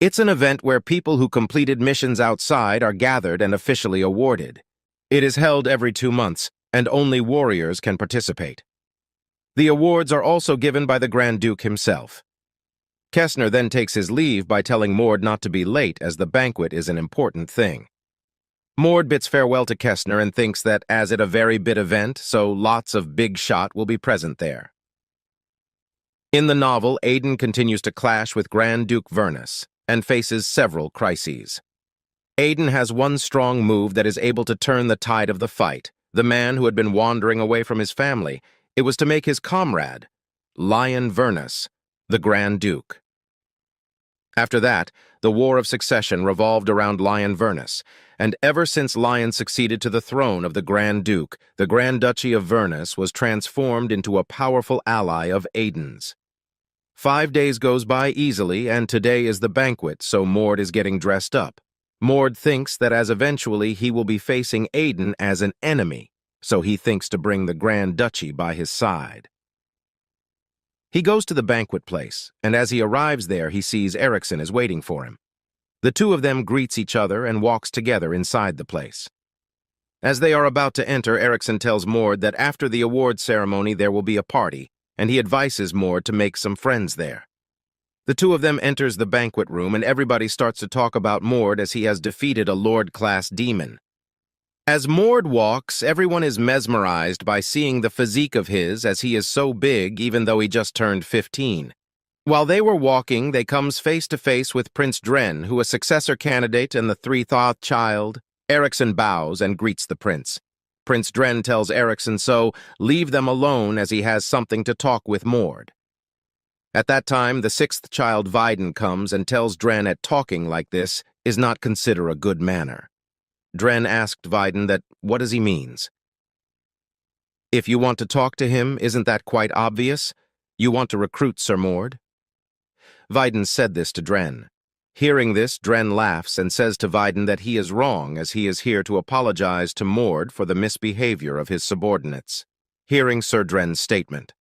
it's an event where people who completed missions outside are gathered and officially awarded. It is held every 2 months, and only warriors can participate. The awards are also given by the Grand Duke himself. Kestner then takes his leave by telling Mord not to be late as the banquet is an important thing. Mord bids farewell to Kestner and thinks that as it a very big event, so lots of big shot will be present there. In the novel, Aiden continues to clash with Grand Duke Vernus and faces several crises. Aiden has one strong move that is able to turn the tide of the fight. The man who had been wandering away from his family, it was to make his comrade, Lion Vernus, the Grand Duke. After that, the War of Succession revolved around Lion Vernus, and ever since Lion succeeded to the throne of the Grand Duke, the Grand Duchy of Vernus was transformed into a powerful ally of Aiden's. 5 days goes by easily, and today is the banquet, so Mord is getting dressed up. Mord thinks that as eventually he will be facing Aiden as an enemy, so he thinks to bring the Grand Duchy by his side. He goes to the banquet place, and as he arrives there, he sees Erickson is waiting for him. The two of them greets each other and walks together inside the place. As they are about to enter, Erickson tells Mord that after the award ceremony there will be a party, and he advises Mord to make some friends there. The two of them enters the banquet room and everybody starts to talk about Mord as he has defeated a Lord-class demon. As Mord walks, everyone is mesmerized by seeing the physique of his as he is so big even though he just turned 15. While they were walking, they comes face to face with Prince Dren, who is successor candidate and the three-thought child. Erickson bows and greets the prince. Prince Dren tells Erickson so, leave them alone as he has something to talk with Mord. At that time, the sixth child Viden comes and tells Dren that talking like this is not considered a good manner. Dren asked Viden that what does he means. If you want to talk to him, isn't that quite obvious? You want to recruit Sir Mord? Viden said this to Dren. Hearing this, Dren laughs and says to Viden that he is wrong as he is here to apologize to Mord for the misbehavior of his subordinates. Hearing Sir Dren's statement.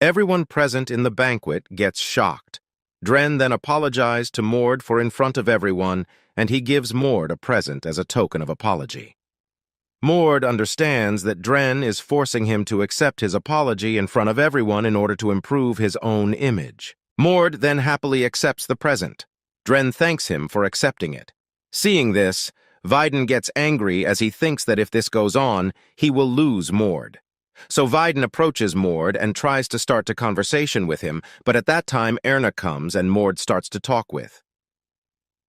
Everyone present in the banquet gets shocked. Dren then apologized to Mord for in front of everyone, and he gives Mord a present as a token of apology. Mord understands that Dren is forcing him to accept his apology in front of everyone in order to improve his own image. Mord then happily accepts the present. Dren thanks him for accepting it. Seeing this, Viden gets angry as he thinks that if this goes on, he will lose Mord. So Viden approaches Mord and tries to start a conversation with him, but at that time Erna comes and Mord starts to talk with.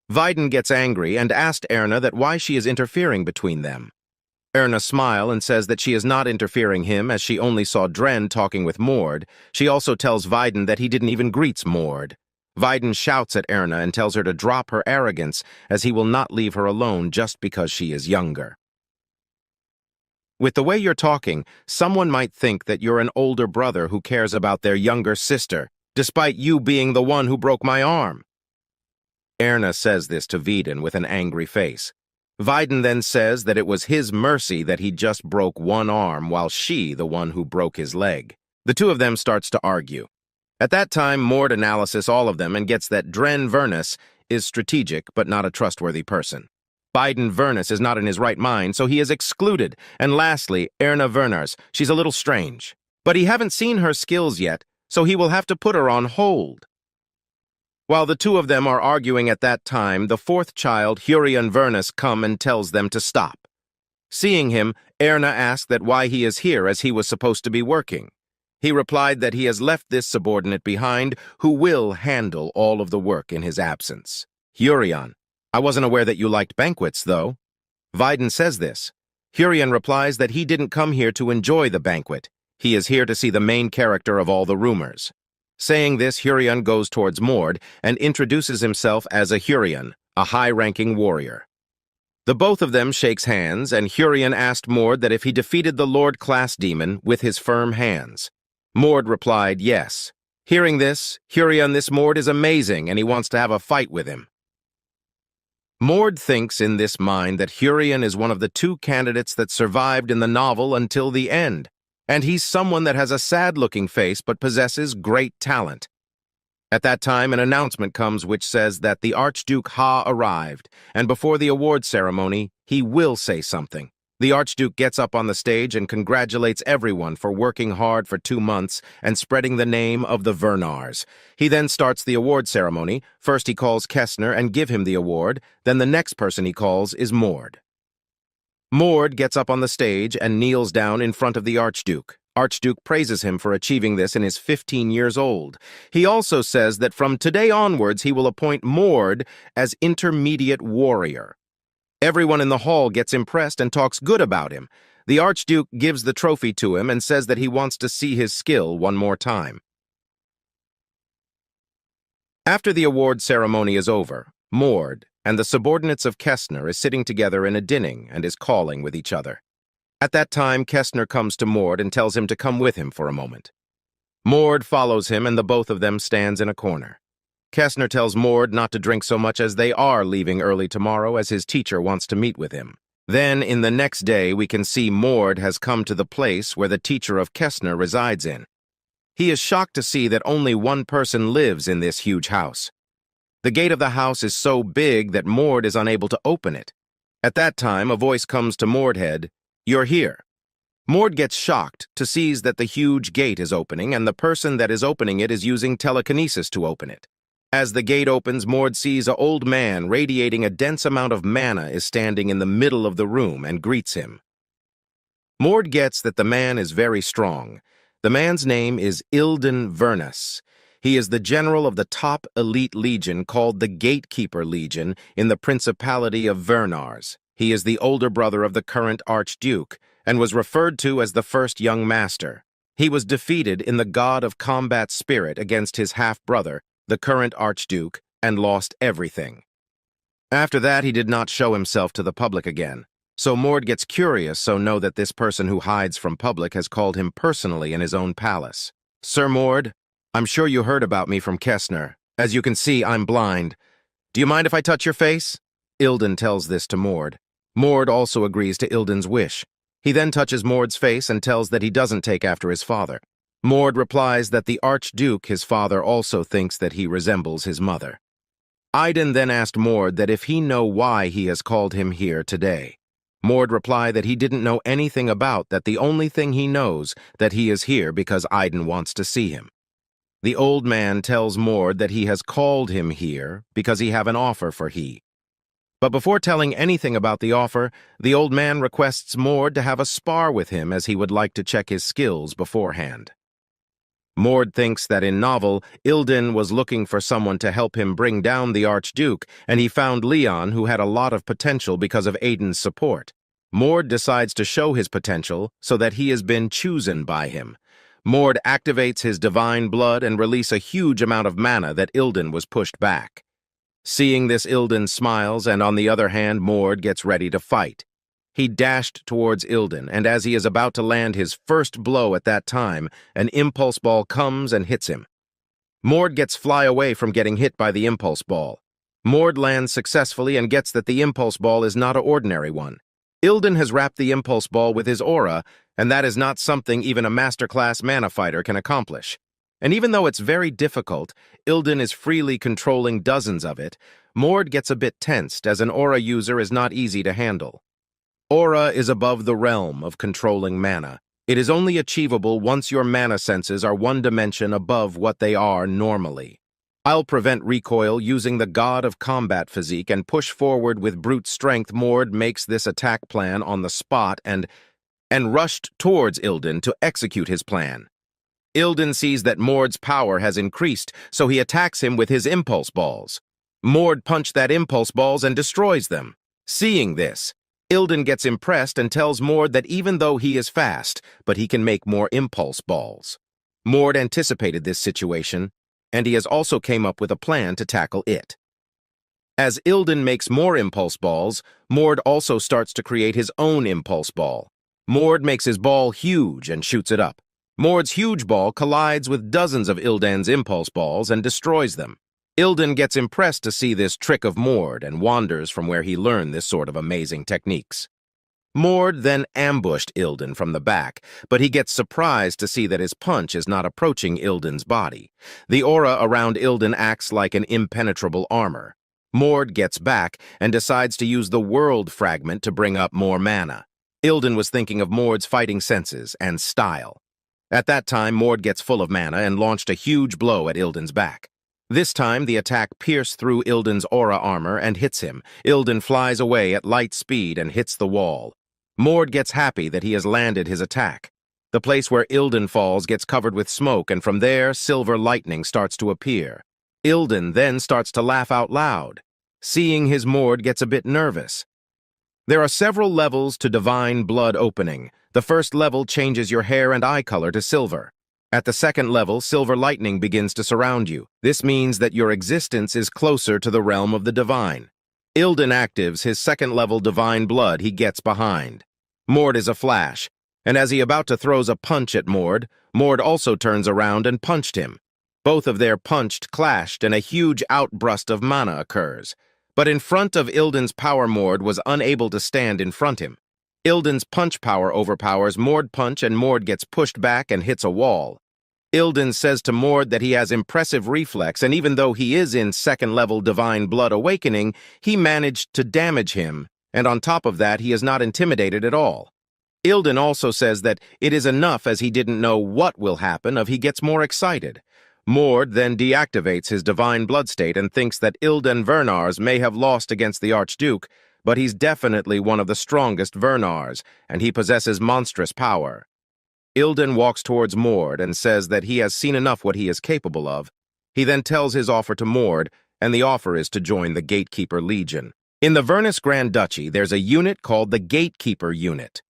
Viden gets angry and asked Erna that why she is interfering between them. Erna smiles and says that she is not interfering him as she only saw Dren talking with Mord. She also tells Viden that he didn't even greet Mord. Viden shouts at Erna and tells her to drop her arrogance as he will not leave her alone just because she is younger. With the way you're talking, someone might think that you're an older brother who cares about their younger sister, despite you being the one who broke my arm. Erna says this to Viden with an angry face. Viden then says that it was his mercy that he just broke one arm while she the one who broke his leg. The two of them starts to argue. At that time, Mord analyses all of them and gets that Dren Vernus is strategic but not a trustworthy person. Viden Vernus is not in his right mind, so he is excluded. And lastly, Erna Vernars, she's a little strange. But he haven't seen her skills yet, so he will have to put her on hold. While the two of them are arguing at that time, the fourth child, Hurian Vernus, come and tells them to stop. Seeing him, Erna asked that why he is here as he was supposed to be working. He replied that he has left this subordinate behind who will handle all of the work in his absence. Hurian, I wasn't aware that you liked banquets, though. Viden says this. Hurian replies that he didn't come here to enjoy the banquet. He is here to see the main character of all the rumors. Saying this, Hurian goes towards Mord and introduces himself as a Hurian, a high-ranking warrior. The both of them shakes hands, and Hurian asked Mord that if he defeated the Lord-class demon with his firm hands. Mord replied yes. Hearing this, Hurian, this Mord is amazing, and he wants to have a fight with him. Mord thinks in this mind that Hurian is one of the two candidates that survived in the novel until the end, and he's someone that has a sad-looking face but possesses great talent. At that time, an announcement comes which says that the Archduke Ha arrived, and before the award ceremony, he will say something. The Archduke gets up on the stage and congratulates everyone for working hard for 2 months and spreading the name of the Vernars. He then starts the award ceremony. First he calls Kestner and give him the award, then the next person he calls is Mord. Mord gets up on the stage and kneels down in front of the Archduke. Archduke praises him for achieving this and is 15 years old. He also says that from today onwards he will appoint Mord as intermediate warrior. Everyone in the hall gets impressed and talks good about him. The Archduke gives the trophy to him and says that he wants to see his skill one more time. After the award ceremony is over, Mord and the subordinates of Kestner is sitting together in a dinning and is calling with each other. At that time, Kestner comes to Mord and tells him to come with him for a moment. Mord follows him and the both of them stands in a corner. Kestner tells Mord not to drink so much as they are leaving early tomorrow as his teacher wants to meet with him. Then, in the next day, we can see Mord has come to the place where the teacher of Kestner resides in. He is shocked to see that only one person lives in this huge house. The gate of the house is so big that Mord is unable to open it. At that time, a voice comes to Mordhead, "You're here." Mord gets shocked to see that the huge gate is opening and the person that is opening it is using telekinesis to open it. As the gate opens, Mord sees an old man radiating a dense amount of mana is standing in the middle of the room and greets him. Mord gets that the man is very strong. The man's name is Ilden Vernus. He is the general of the top elite legion called the Gatekeeper Legion in the Principality of Vernars. He is the older brother of the current Archduke and was referred to as the first young master. He was defeated in the God of Combat spirit against his half-brother, the current Archduke, and lost everything. After that, he did not show himself to the public again. So Mord gets curious, so know that this person who hides from public has called him personally in his own palace. Sir Mord, I'm sure you heard about me from Kessner. As you can see, I'm blind. Do you mind if I touch your face? Ilden tells this to Mord. Mord also agrees to Ilden's wish. He then touches Mord's face and tells that he doesn't take after his father. Mord replies that the Archduke, his father, also thinks that he resembles his mother. Iden then asked Mord that if he know why he has called him here today. Mord replied that he didn't know anything about that. The only thing he knows that he is here because Iden wants to see him. The old man tells Mord that he has called him here because he have an offer for he. But before telling anything about the offer, the old man requests Mord to have a spar with him as he would like to check his skills beforehand. Mord thinks that in novel, Ilden was looking for someone to help him bring down the Archduke, and he found Leon, who had a lot of potential because of Aiden's support. Mord decides to show his potential so that he has been chosen by him. Mord activates his divine blood and release a huge amount of mana that Ilden was pushed back. Seeing this, Ilden smiles, and on the other hand, Mord gets ready to fight. He dashed towards Ilden, and as he is about to land his first blow at that time, an impulse ball comes and hits him. Mord gets fly away from getting hit by the impulse ball. Mord lands successfully and gets that the impulse ball is not an ordinary one. Ilden has wrapped the impulse ball with his aura, and that is not something even a masterclass mana fighter can accomplish. And even though it's very difficult, Ilden is freely controlling dozens of it. Mord gets a bit tensed as an aura user is not easy to handle. Aura is above the realm of controlling mana. It is only achievable once your mana senses are one dimension above what they are normally. I'll prevent recoil using the God of Combat physique and push forward with brute strength. Mord makes this attack plan on the spot and rushed towards Ilden to execute his plan. Ilden sees that Mord's power has increased, so he attacks him with his impulse balls. Mord punches that impulse balls and destroys them. Seeing this, Ilden gets impressed and tells Mord that even though he is fast, but he can make more impulse balls. Mord anticipated this situation, and he has also came up with a plan to tackle it. As Ilden makes more impulse balls, Mord also starts to create his own impulse ball. Mord makes his ball huge and shoots it up. Mord's huge ball collides with dozens of Ilden's impulse balls and destroys them. Ilden gets impressed to see this trick of Mord and wanders from where he learned this sort of amazing techniques. Mord then ambushed Ilden from the back, but he gets surprised to see that his punch is not approaching Ilden's body. The aura around Ilden acts like an impenetrable armor. Mord gets back and decides to use the world fragment to bring up more mana. Ilden was thinking of Mord's fighting senses and style. At that time, Mord gets full of mana and launched a huge blow at Ilden's back. This time, the attack pierced through Ilden's aura armor and hits him. Ilden flies away at light speed and hits the wall. Mord gets happy that he has landed his attack. The place where Ilden falls gets covered with smoke, and from there, silver lightning starts to appear. Ilden then starts to laugh out loud. Seeing his, Mord gets a bit nervous. There are several levels to divine blood opening. The first level changes your hair and eye color to silver. At the second level, silver lightning begins to surround you. This means that your existence is closer to the realm of the divine. Ilden actives his second-level divine blood he gets behind. Mord is a flash, and as he about to throws a punch at Mord, Mord also turns around and punched him. Both of their punched clashed and a huge outburst of mana occurs. But in front of Ilden's power, Mord was unable to stand in front him. Ilden's punch power overpowers Mord punch and Mord gets pushed back and hits a wall. Ilden says to Mord that he has impressive reflex, and even though he is in second-level divine blood awakening, he managed to damage him, and on top of that, he is not intimidated at all. Ilden also says that it is enough as he didn't know what will happen if he gets more excited. Mord then deactivates his divine blood state and thinks that Ilden Vernars may have lost against the Archduke, but he's definitely one of the strongest Vernars, and he possesses monstrous power. Ilden walks towards Mord and says that he has seen enough what he is capable of. He then tells his offer to Mord, and the offer is to join the Gatekeeper Legion. In the Vernus Grand Duchy, there's a unit called the Gatekeeper Unit.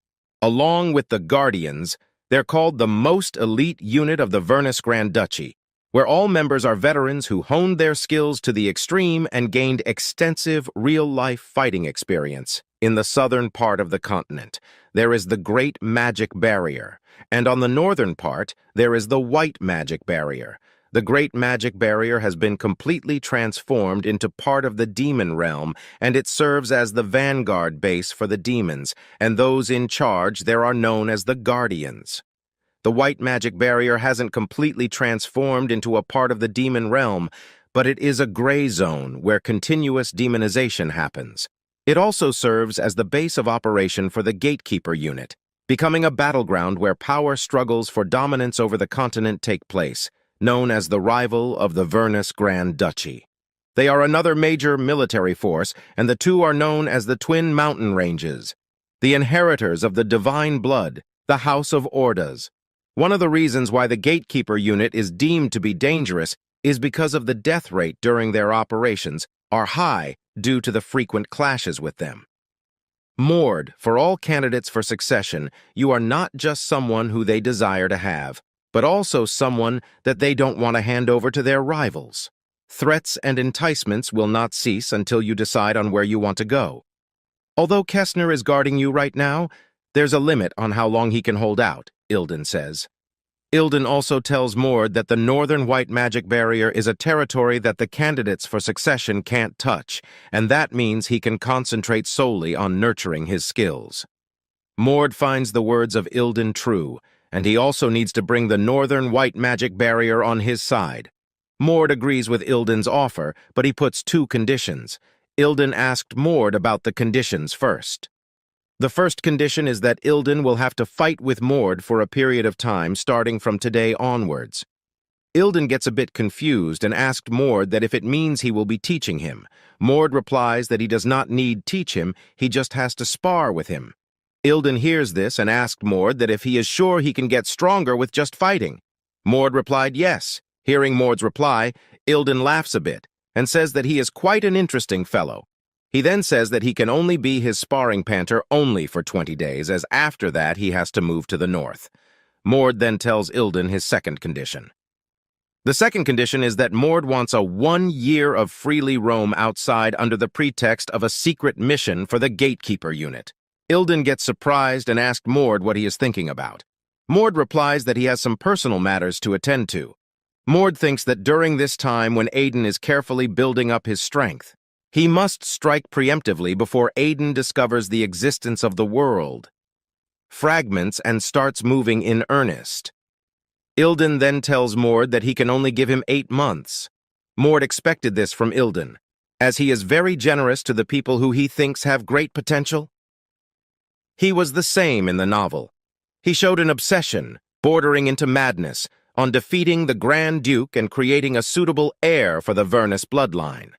Along with the Guardians, they're called the most elite unit of the Vernus Grand Duchy, where all members are veterans who honed their skills to the extreme and gained extensive real-life fighting experience. In the southern part of the continent, there is the Great Magic Barrier, and on the northern part, there is the White Magic Barrier. The Great Magic Barrier has been completely transformed into part of the demon realm, and it serves as the vanguard base for the demons, and those in charge there are known as the Guardians. The White Magic Barrier hasn't completely transformed into a part of the demon realm, but it is a gray zone where continuous demonization happens. It also serves as the base of operation for the Gatekeeper Unit, becoming a battleground where power struggles for dominance over the continent take place, known as the rival of the Vernus Grand Duchy. They are another major military force, and the two are known as the Twin Mountain Ranges, the inheritors of the divine blood, the House of Ordas. One of the reasons why the Gatekeeper Unit is deemed to be dangerous is because of the death rate during their operations are high due to the frequent clashes with them. Mord, for all candidates for succession, you are not just someone who they desire to have, but also someone that they don't want to hand over to their rivals. Threats and enticements will not cease until you decide on where you want to go. Although Kestner is guarding you right now, there's a limit on how long he can hold out, Ilden says. Ilden also tells Mord that the Northern White Magic Barrier is a territory that the candidates for succession can't touch, and that means he can concentrate solely on nurturing his skills. Mord finds the words of Ilden true, and he also needs to bring the Northern White Magic Barrier on his side. Mord agrees with Ilden's offer, but he puts two conditions. Ilden asked Mord about the conditions first. The first condition is that Ilden will have to fight with Mord for a period of time starting from today onwards. Ilden gets a bit confused and asked Mord that if it means he will be teaching him. Mord replies that he does not need teach him, he just has to spar with him. Ilden hears this and asked Mord that if he is sure he can get stronger with just fighting. Mord replied yes. Hearing Mord's reply, Ilden laughs a bit and says that he is quite an interesting fellow. He then says that he can only be his sparring partner only for 20 days, as after that he has to move to the north. Mord then tells Ilden his second condition. The second condition is that Mord wants a 1 year of freely roam outside under the pretext of a secret mission for the Gatekeeper Unit. Ilden gets surprised and asks Mord what he is thinking about. Mord replies that he has some personal matters to attend to. Mord thinks that during this time when Aiden is carefully building up his strength, he must strike preemptively before Aiden discovers the existence of the world, fragments, and starts moving in earnest. Ilden then tells Mord that he can only give him 8 months. Mord expected this from Ilden, as he is very generous to the people who he thinks have great potential. He was the same in the novel. He showed an obsession, bordering into madness, on defeating the Grand Duke and creating a suitable heir for the Vernus bloodline.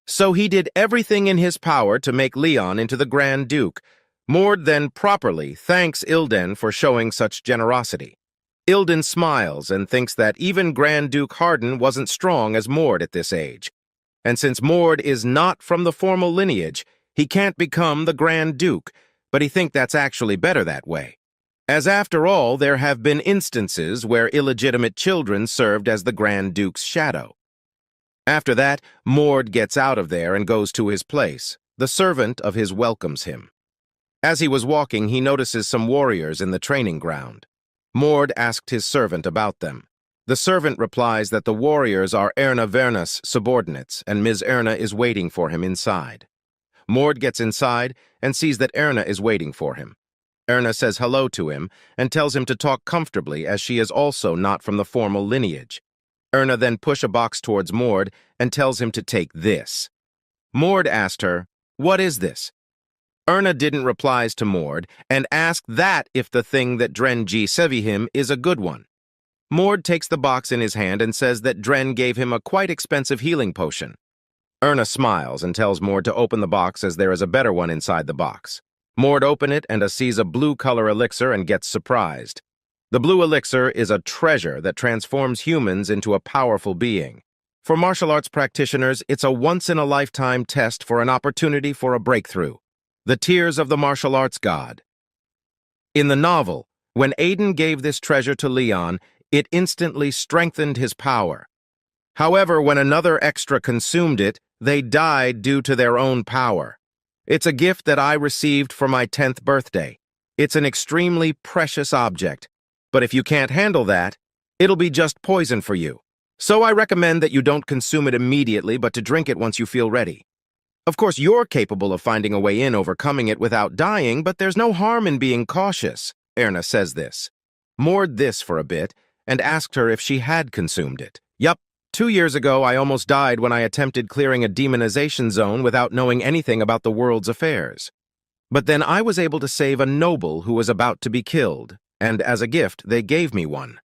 So he did everything in his power to make Leon into the Grand Duke. Mord then properly thanks Ilden for showing such generosity. Ilden smiles and thinks that even Grand Duke Harden wasn't strong as Mord at this age. And since Mord is not from the formal lineage, he can't become the Grand Duke, but he thinks that's actually better that way. As after all, there have been instances where illegitimate children served as the Grand Duke's shadow. After that, Mord gets out of there and goes to his place. The servant of his welcomes him. As he was walking, he notices some warriors in the training ground. Mord asked his servant about them. The servant replies that the warriors are Erna Vernus' subordinates, and Ms. Erna is waiting for him inside. Mord gets inside and sees that Erna is waiting for him. Erna says hello to him and tells him to talk comfortably as she is also not from the formal lineage. Erna then pushes a box towards Mord and tells him to take this. Mord asked her, "What is this?" Erna didn't replies to Mord and asked that if the thing that Dren G sevi him is a good one. Mord takes the box in his hand and says that Dren gave him a quite expensive healing potion. Erna smiles and tells Mord to open the box as there is a better one inside the box. Mord opens it and sees a blue color elixir and gets surprised. The blue elixir is a treasure that transforms humans into a powerful being. For martial arts practitioners, it's a once-in-a-lifetime test for an opportunity for a breakthrough. The tears of the martial arts god. In the novel, when Aiden gave this treasure to Leon, it instantly strengthened his power. However, when another extra consumed it, they died due to their own power. It's a gift that I received for my 10th birthday. It's an extremely precious object, but if you can't handle that, it'll be just poison for you. So I recommend that you don't consume it immediately, but to drink it once you feel ready. Of course, you're capable of finding a way in overcoming it without dying, but there's no harm in being cautious. Erna says this. Mord this for a bit and asked her if she had consumed it. Yup, 2 years ago I almost died when I attempted clearing a demonization zone without knowing anything about the world's affairs. But then I was able to save a noble who was about to be killed, and as a gift they gave me one.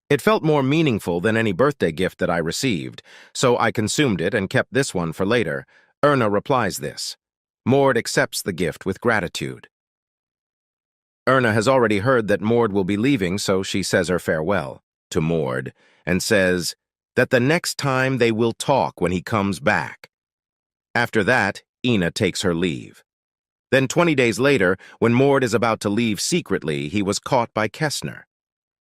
It felt more meaningful than any birthday gift that I received, so I consumed it and kept this one for later. Erna replies this. Mord accepts the gift with gratitude. Erna has already heard that Mord will be leaving, so she says her farewell to Mord and says that the next time they will talk when he comes back. After that, Ina takes her leave. Then 20 days later, when Mord is about to leave secretly, he was caught by Kessner.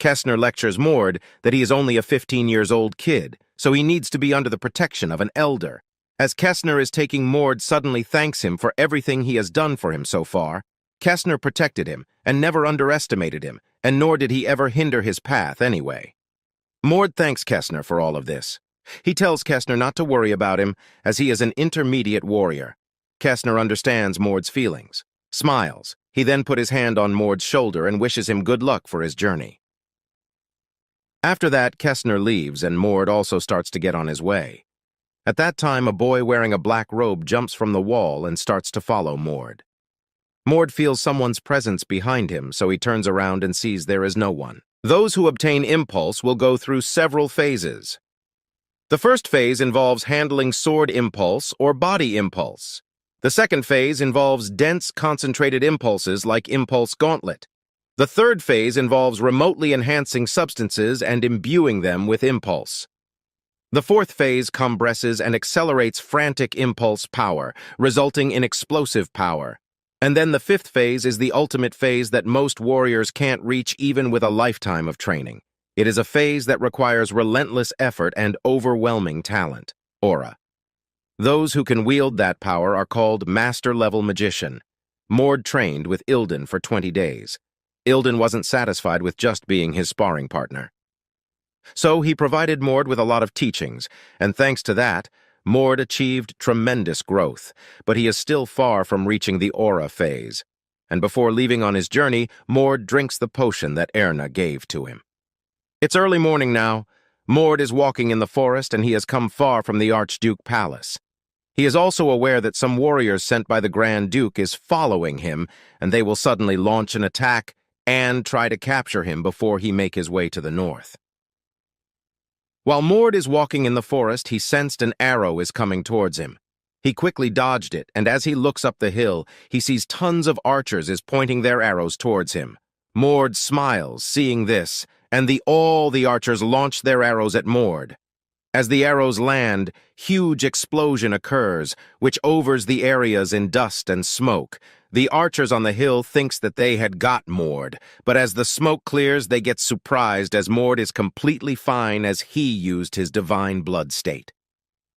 Kessner lectures Mord that he is only a 15-year-old kid, so he needs to be under the protection of an elder. As Kessner is taking, Mord suddenly thanks him for everything he has done for him so far. Kessner protected him and never underestimated him, and nor did he ever hinder his path anyway. Mord thanks Kessner for all of this. He tells Kessner not to worry about him, as he is an intermediate warrior. Kessner understands Mord's feelings, smiles. He then put his hand on Mord's shoulder and wishes him good luck for his journey. After that, Kessner leaves, and Mord also starts to get on his way. At that time, a boy wearing a black robe jumps from the wall and starts to follow Mord. Mord feels someone's presence behind him, so he turns around and sees there is no one. Those who obtain Impulse will go through several phases. The first phase involves handling Sword Impulse or Body Impulse. The second phase involves dense, concentrated impulses like Impulse Gauntlet. The third phase involves remotely enhancing substances and imbuing them with impulse. The fourth phase compresses and accelerates frantic impulse power, resulting in explosive power. And then the fifth phase is the ultimate phase that most warriors can't reach even with a lifetime of training. It is a phase that requires relentless effort and overwhelming talent, aura. Those who can wield that power are called Master-Level Magician. Mord trained with Ilden for 20 days. Ilden wasn't satisfied with just being his sparring partner. So he provided Mord with a lot of teachings, and thanks to that, Mord achieved tremendous growth, but he is still far from reaching the aura phase. And before leaving on his journey, Mord drinks the potion that Erna gave to him. It's early morning now. Mord is walking in the forest, and he has come far from the Archduke Palace. He is also aware that some warriors sent by the Grand Duke is following him, and they will suddenly launch an attack and try to capture him before he make his way to the north. While Mord is walking in the forest, he sensed an arrow is coming towards him. He quickly dodged it, and as he looks up the hill, he sees tons of archers is pointing their arrows towards him. Mord smiles, seeing this, and all the archers launch their arrows at Mord. As the arrows land, huge explosion occurs, which overs the areas in dust and smoke. The archers on the hill thinks that they had got Mord, but as the smoke clears, they get surprised as Mord is completely fine as he used his divine blood state.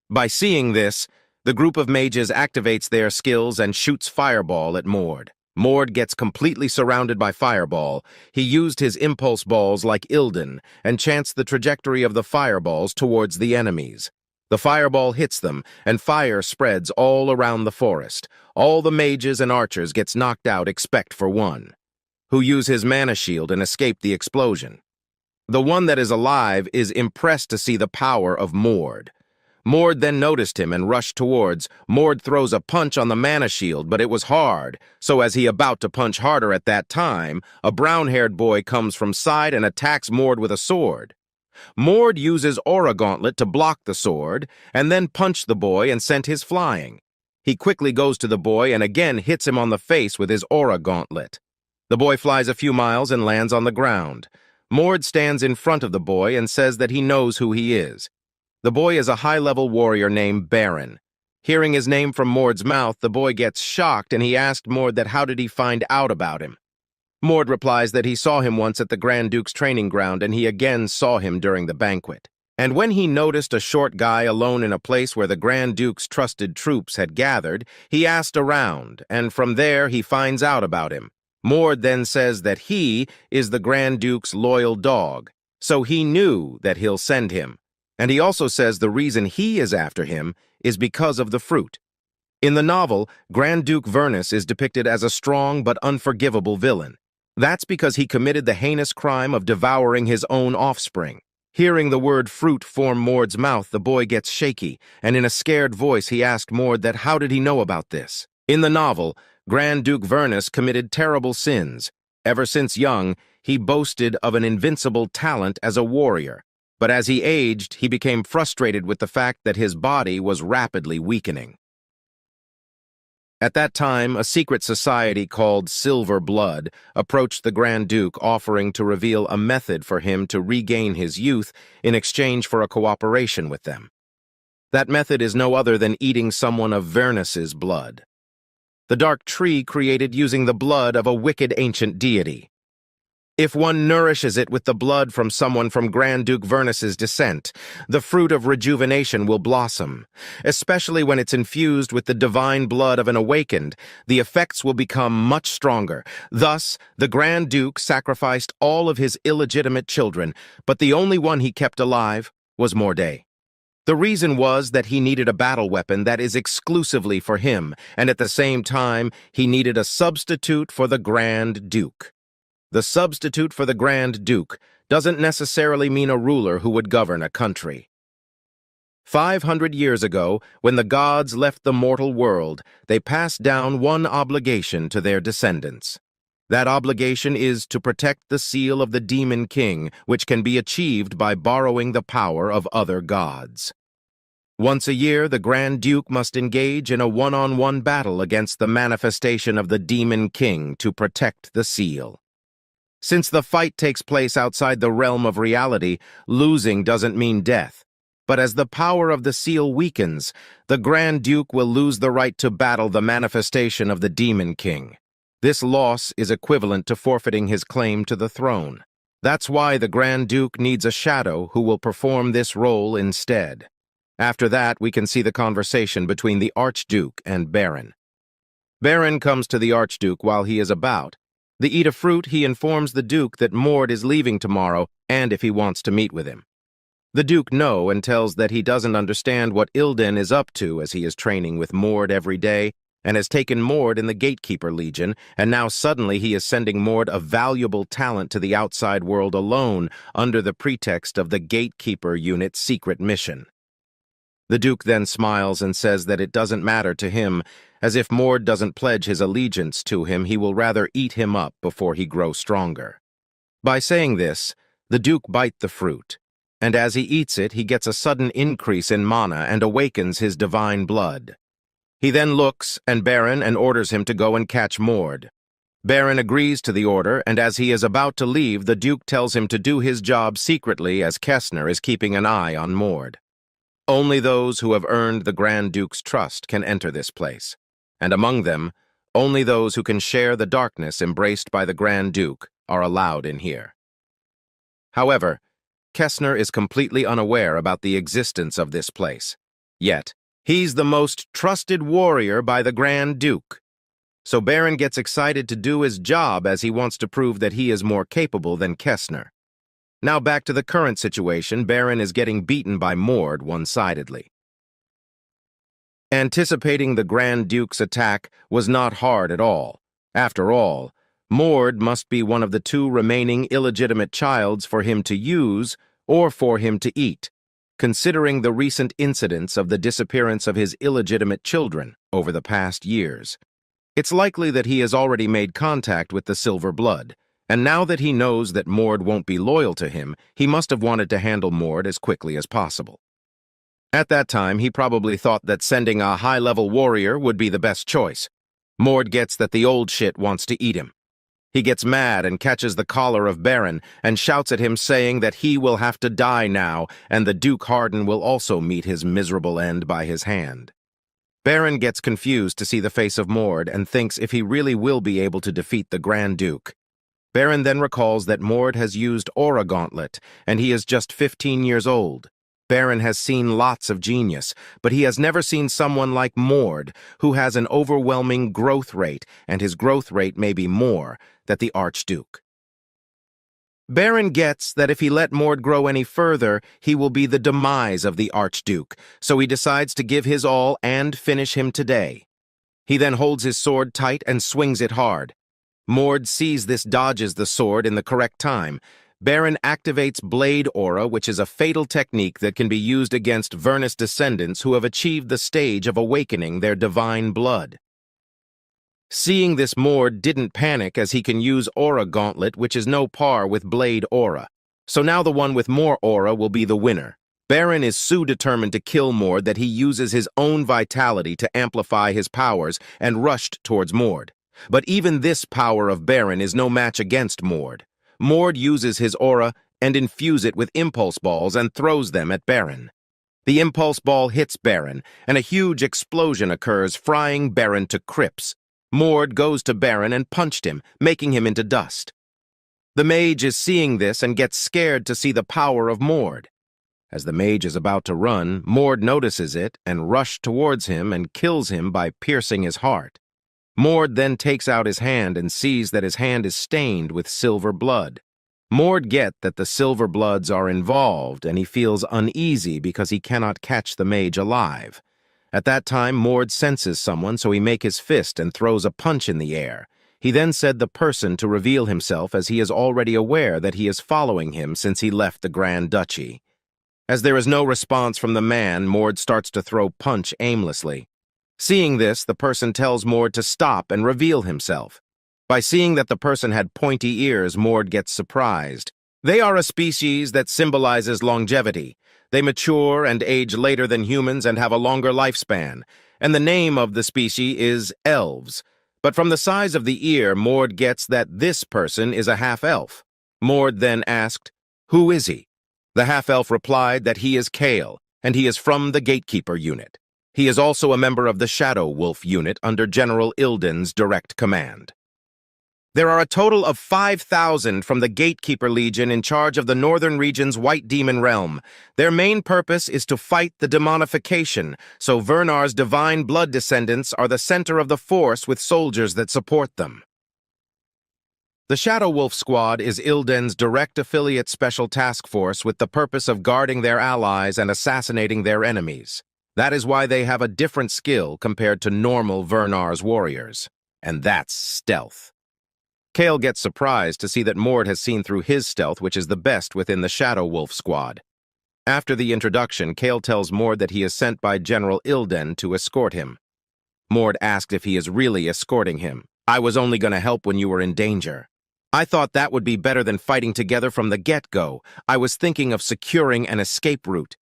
By seeing this, the group of mages activates their skills and shoots Fireball at Mord. Mord gets completely surrounded by Fireball. He used his impulse balls like Ilden and chants the trajectory of the fireballs towards the enemies. The fireball hits them, and fire spreads all around the forest. All the mages and archers gets knocked out except for one, who use his mana shield and escape the explosion. The one that is alive is impressed to see the power of Mord. Mord then noticed him and rushed towards. Mord throws a punch on the mana shield, but it was hard. So as he about to punch harder at that time, a brown-haired boy comes from side and attacks Mord with a sword. Mord uses Aura Gauntlet to block the sword, and then punched the boy and sent his flying. He quickly goes to the boy and again hits him on the face with his Aura Gauntlet. The boy flies a few miles and lands on the ground. Mord stands in front of the boy and says that he knows who he is. The boy is a high-level warrior named Baron. Hearing his name from Mord's mouth, the boy gets shocked and he asked Mord that how did he find out about him. Mord replies that he saw him once at the Grand Duke's training ground and he again saw him during the banquet. And when he noticed a short guy alone in a place where the Grand Duke's trusted troops had gathered, he asked around, and from there he finds out about him. Mord then says that he is the Grand Duke's loyal dog, so he knew that he'll send him. And he also says the reason he is after him is because of the fruit. In the novel, Grand Duke Vernus is depicted as a strong but unforgivable villain. That's because he committed the heinous crime of devouring his own offspring. Hearing the word fruit form Mord's mouth, the boy gets shaky, and in a scared voice he asked Mord that how did he know about this. In the novel, Grand Duke Vernus committed terrible sins. Ever since young, he boasted of an invincible talent as a warrior. But as he aged, he became frustrated with the fact that his body was rapidly weakening. At that time, a secret society called Silver Blood approached the Grand Duke offering to reveal a method for him to regain his youth in exchange for a cooperation with them. That method is no other than eating someone of Vernus's blood. The dark tree created using the blood of a wicked ancient deity. If one nourishes it with the blood from someone from Grand Duke Vernus's descent, the fruit of rejuvenation will blossom. Especially when it's infused with the divine blood of an awakened, the effects will become much stronger. Thus, the Grand Duke sacrificed all of his illegitimate children, but the only one he kept alive was Morday. The reason was that he needed a battle weapon that is exclusively for him, and at the same time, he needed a substitute for the Grand Duke. The substitute for the Grand Duke doesn't necessarily mean a ruler who would govern a country. 500 years ago, when the gods left the mortal world, they passed down one obligation to their descendants. That obligation is to protect the seal of the Demon King, which can be achieved by borrowing the power of other gods. Once a year, the Grand Duke must engage in a one-on-one battle against the manifestation of the Demon King to protect the seal. Since the fight takes place outside the realm of reality, losing doesn't mean death. But as the power of the seal weakens, the Grand Duke will lose the right to battle the manifestation of the Demon King. This loss is equivalent to forfeiting his claim to the throne. That's why the Grand Duke needs a shadow who will perform this role instead. After that, we can see the conversation between the Archduke and Baron. Baron comes to the Archduke while he is about. They eat a fruit. He informs the Duke that Mord is leaving tomorrow and if he wants to meet with him. The Duke knows and tells that he doesn't understand what Ilden is up to as he is training with Mord every day and has taken Mord in the Gatekeeper Legion, and now suddenly he is sending Mord a valuable talent to the outside world alone under the pretext of the Gatekeeper Unit's secret mission. The Duke then smiles and says that it doesn't matter to him, as if Mord doesn't pledge his allegiance to him, he will rather eat him up before he grows stronger. By saying this, the Duke bites the fruit, and as he eats it, he gets a sudden increase in mana and awakens his divine blood. He then looks at Baron and orders him to go and catch Mord. Baron agrees to the order, and as he is about to leave, the Duke tells him to do his job secretly as Kessner is keeping an eye on Mord. Only those who have earned the Grand Duke's trust can enter this place, and among them, only those who can share the darkness embraced by the Grand Duke are allowed in here. However, Kessner is completely unaware about the existence of this place. Yet, he's the most trusted warrior by the Grand Duke. So Baron gets excited to do his job as he wants to prove that he is more capable than Kessner. Now back to the current situation, Baron is getting beaten by Mord one-sidedly. Anticipating the Grand Duke's attack was not hard at all. After all, Mord must be one of the two remaining illegitimate childs for him to use or for him to eat. considering the recent incidents of the disappearance of his illegitimate children over the past years. It's likely that he has already made contact with the Silver Blood, and now that he knows that Mord won't be loyal to him, he must have wanted to handle Mord as quickly as possible. At that time, he probably thought that sending a high-level warrior would be the best choice. Mord gets that the old shit wants to eat him. He gets mad and catches the collar of Baron and shouts at him saying that he will have to die now and the Duke Harden will also meet his miserable end by his hand. Baron gets confused to see the face of Mord and thinks if he really will be able to defeat the Grand Duke. Baron then recalls that Mord has used Aura Gauntlet and he is just 15 years old. Baron has seen lots of genius, but he has never seen someone like Mord, who has an overwhelming growth rate, and his growth rate may be more than the Archduke. Baron gets that if he let Mord grow any further, he will be the demise of the Archduke, so he decides to give his all and finish him today. He then holds his sword tight and swings it hard. Mord sees this, dodges the sword in the correct time. Baron activates Blade Aura, which is a fatal technique that can be used against Vernus descendants who have achieved the stage of awakening their divine blood. Seeing this, Mord didn't panic as he can use Aura Gauntlet, which is no par with Blade Aura. So now the one with more aura will be the winner. Baron is so determined to kill Mord that he uses his own vitality to amplify his powers and rushed towards Mord. But even this power of Baron is no match against Mord. Mord uses his aura and infuses it with impulse balls and throws them at Baron. The impulse ball hits Baron, and a huge explosion occurs, frying Baron to crisps. Mord goes to Baron and punched him, making him into dust. The mage is seeing this and gets scared to see the power of Mord. As the mage is about to run, Mord notices it and rushes towards him and kills him by piercing his heart. Mord then takes out his hand and sees that his hand is stained with silver blood. Mord gets that the silver bloods are involved, and he feels uneasy because he cannot catch the mage alive. At that time, Mord senses someone, so he makes his fist and throws a punch in the air. He then said the person to reveal himself as he is already aware that he is following him since he left the Grand Duchy. As there is no response from the man, Mord starts to throw punch aimlessly. Seeing this, the person tells Mord to stop and reveal himself. By seeing that the person had pointy ears, Mord gets surprised. They are a species that symbolizes longevity. They mature and age later than humans and have a longer lifespan. And the name of the species is elves. But from the size of the ear, Mord gets that this person is a half-elf. Mord then asked, "Who is he?" The half-elf replied that he is Kale, and he is from the Gatekeeper unit. He is also a member of the Shadow Wolf unit under General Ilden's direct command. There are a total of 5,000 from the Gatekeeper Legion in charge of the northern region's White Demon Realm. Their main purpose is to fight the demonification, so Vernar's divine blood descendants are the center of the force with soldiers that support them. The Shadow Wolf Squad is Ilden's direct affiliate special task force with the purpose of guarding their allies and assassinating their enemies. That is why they have a different skill compared to normal Vernar's warriors, and that's stealth. Kale gets surprised to see that Mord has seen through his stealth, which is the best within the Shadow Wolf Squad. After the introduction, Kale tells Mord that he is sent by General Ilden to escort him. Mord asked if he is really escorting him. "I was only going to help when you were in danger. I thought that would be better than fighting together from the get-go. I was thinking of securing an escape route."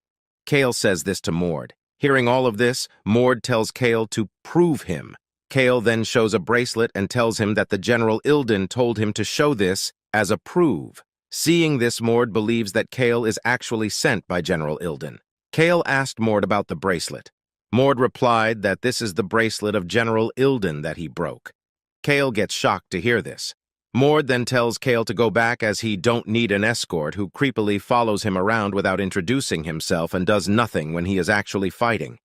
Kale says this to Mord. Hearing all of this, Mord tells Kale to prove him. Kale then shows a bracelet and tells him that the General Ilden told him to show this as a prove. Seeing this, Mord believes that Kale is actually sent by General Ilden. Kale asked Mord about the bracelet. Mord replied that this is the bracelet of General Ilden that he broke. Kale gets shocked to hear this. Mord then tells Kale to go back as he don't need an escort who creepily follows him around without introducing himself and does nothing when he is actually fighting.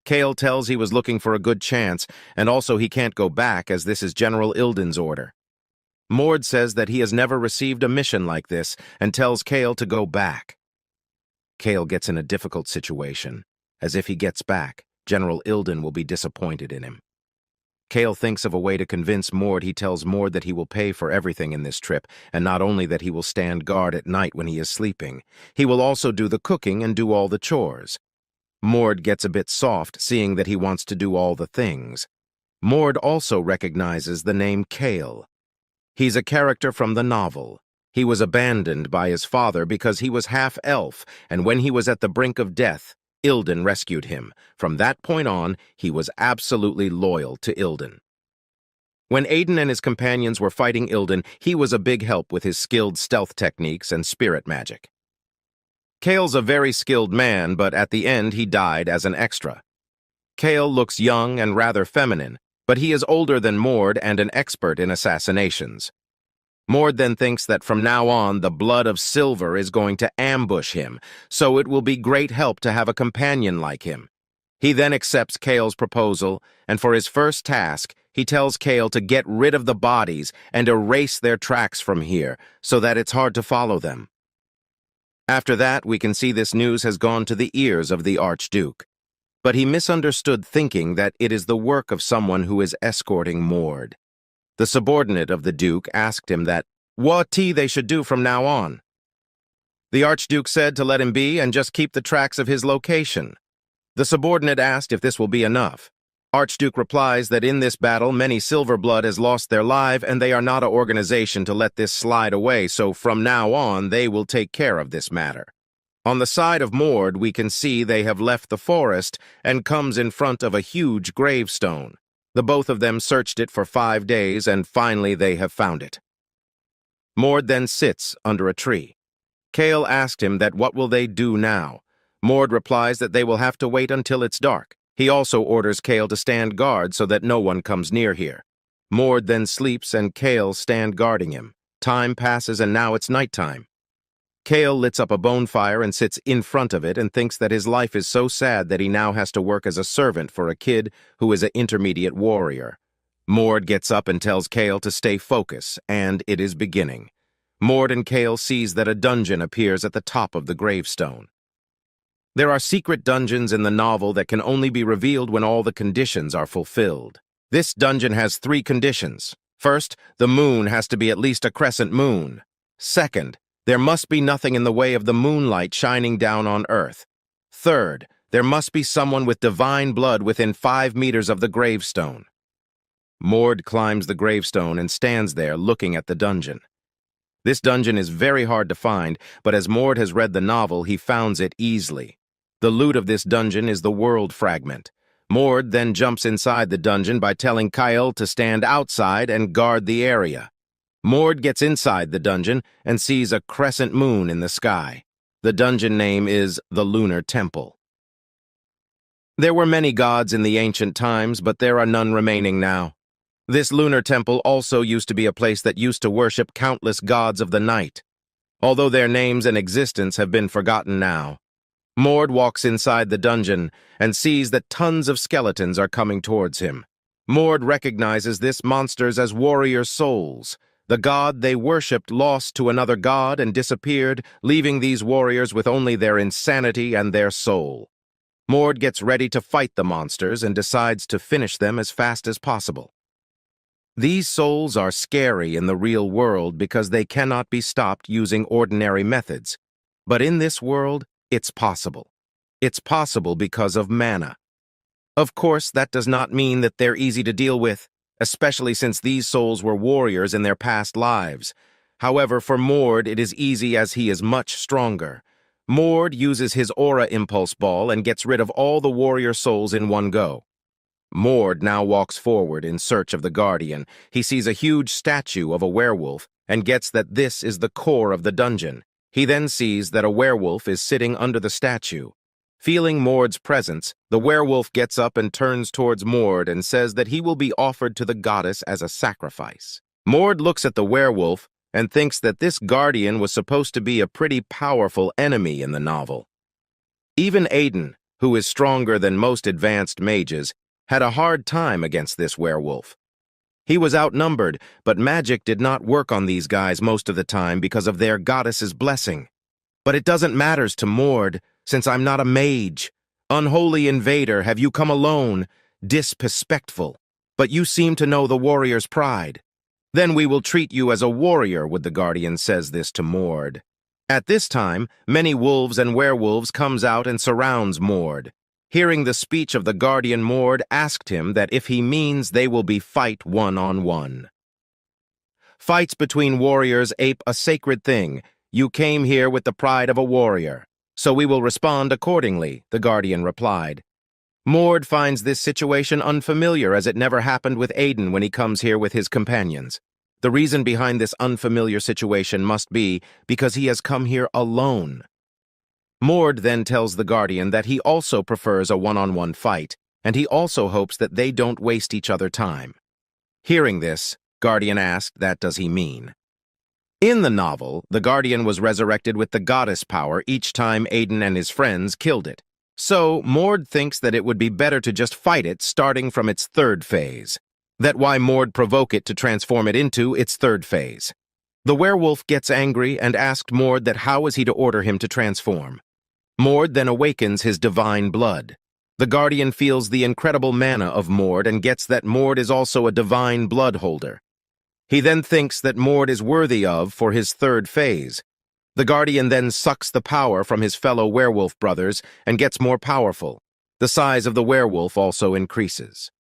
Kale tells he was looking for a good chance, and also he can't go back as this is General Ilden's order. Mord says that he has never received a mission like this and tells Kale to go back. Kale gets in a difficult situation, as if he gets back, General Ilden will be disappointed in him. Kale thinks of a way to convince Mord. He tells Mord that he will pay for everything in this trip, and not only that he will stand guard at night when he is sleeping, he will also do the cooking and do all the chores. Mord gets a bit soft, seeing that he wants to do all the things. Mord also recognizes the name Kale. He's a character from the novel. He was abandoned by his father because he was half-elf, and when he was at the brink of death, Ilden rescued him. From that point on, he was absolutely loyal to Ilden. When Aiden and his companions were fighting Ilden, he was a big help with his skilled stealth techniques and spirit magic. Kale's a very skilled man, but at the end he died as an extra. Kale looks young and rather feminine, but he is older than Mord and an expert in assassinations. Mord then thinks that from now on the blood of Silver is going to ambush him, so it will be great help to have a companion like him. He then accepts Kale's proposal, and for his first task, he tells Kale to get rid of the bodies and erase their tracks from here, so that it's hard to follow them. After that, we can see this news has gone to the ears of the Archduke. But he misunderstood, thinking that it is the work of someone who is escorting Mord. The subordinate of the Duke asked him what they should do from now on. The Archduke said to let him be and just keep the tracks of his location. The subordinate asked if this will be enough. Archduke replies that in this battle many Silverblood has lost their life and they are not an organization to let this slide away, so from now on they will take care of this matter. On the side of Mord, we can see they have left the forest and comes in front of a huge gravestone. The both of them searched it for 5 days, and finally they have found it. Mord then sits under a tree. Kale asked him what will they do now. Mord replies that they will have to wait until it's dark. He also orders Kale to stand guard so that no one comes near here. Mord then sleeps and Kale stand guarding him. Time passes and now it's nighttime. Kale lights up a bonfire and sits in front of it and thinks that his life is so sad that he now has to work as a servant for a kid who is an intermediate warrior. Mord gets up and tells Kale to stay focused, and it is beginning. Mord and Kale sees that a dungeon appears at the top of the gravestone. There are secret dungeons in the novel that can only be revealed when all the conditions are fulfilled. This dungeon has 3 conditions. First, the moon has to be at least a crescent moon. Second, there must be nothing in the way of the moonlight shining down on Earth. Third, there must be someone with divine blood within 5 meters of the gravestone. Mord climbs the gravestone and stands there looking at the dungeon. This dungeon is very hard to find, but as Mord has read the novel, he finds it easily. The loot of this dungeon is the world fragment. Mord then jumps inside the dungeon by telling Kyle to stand outside and guard the area. Mord gets inside the dungeon and sees a crescent moon in the sky. The dungeon name is the Lunar Temple. There were many gods in the ancient times, but there are none remaining now. This Lunar Temple also used to be a place that used to worship countless gods of the night, although their names and existence have been forgotten now. Mord walks inside the dungeon and sees that tons of skeletons are coming towards him. Mord recognizes these monsters as warrior souls. The god they worshipped lost to another god and disappeared, leaving these warriors with only their insanity and their soul. Mord gets ready to fight the monsters and decides to finish them as fast as possible. These souls are scary in the real world because they cannot be stopped using ordinary methods. But in this world, it's possible. It's possible because of mana. Of course, that does not mean that they're easy to deal with, especially since these souls were warriors in their past lives. However, for Mord, it is easy as he is much stronger. Mord uses his aura impulse ball and gets rid of all the warrior souls in one go. Mord now walks forward in search of the Guardian. He sees a huge statue of a werewolf and gets that this is the core of the dungeon. He then sees that a werewolf is sitting under the statue. Feeling Mord's presence, the werewolf gets up and turns towards Mord and says that he will be offered to the goddess as a sacrifice. Mord looks at the werewolf and thinks that this guardian was supposed to be a pretty powerful enemy in the novel. Even Aiden, who is stronger than most advanced mages, had a hard time against this werewolf. He was outnumbered, but magic did not work on these guys most of the time because of their goddess's blessing. But it doesn't matter to Mord, since I'm not a mage. Unholy invader, have you come alone? Disrespectful. but you seem to know the warrior's pride. Then we will treat you as a warrior, would the guardian says this to Mord. At this time, many wolves and werewolves comes out and surrounds Mord. Hearing the speech of the guardian, Mord asked him that if he means they will be fight one-on-one. Fights between warriors ape a sacred thing. You came here with the pride of a warrior, so we will respond accordingly, the guardian replied. Mord finds this situation unfamiliar as it never happened with Aiden when he comes here with his companions. The reason behind this unfamiliar situation must be because he has come here alone. Mord then tells the guardian that he also prefers a one-on-one fight, and he also hopes that they don't waste each other time. Hearing this, Guardian asked, that does he mean? In the novel, the Guardian was resurrected with the goddess power each time Aiden and his friends killed it. So, Mord thinks that it would be better to just fight it starting from its third phase. That's why Mord provoke it to transform it into its third phase. The werewolf gets angry and asked Mord that how is he to order him to transform. Mord then awakens his divine blood. The Guardian feels the incredible mana of Mord and gets that Mord is also a divine blood holder. He then thinks that Mord is worthy of for his third phase. The Guardian then sucks the power from his fellow werewolf brothers and gets more powerful. The size of the werewolf also increases.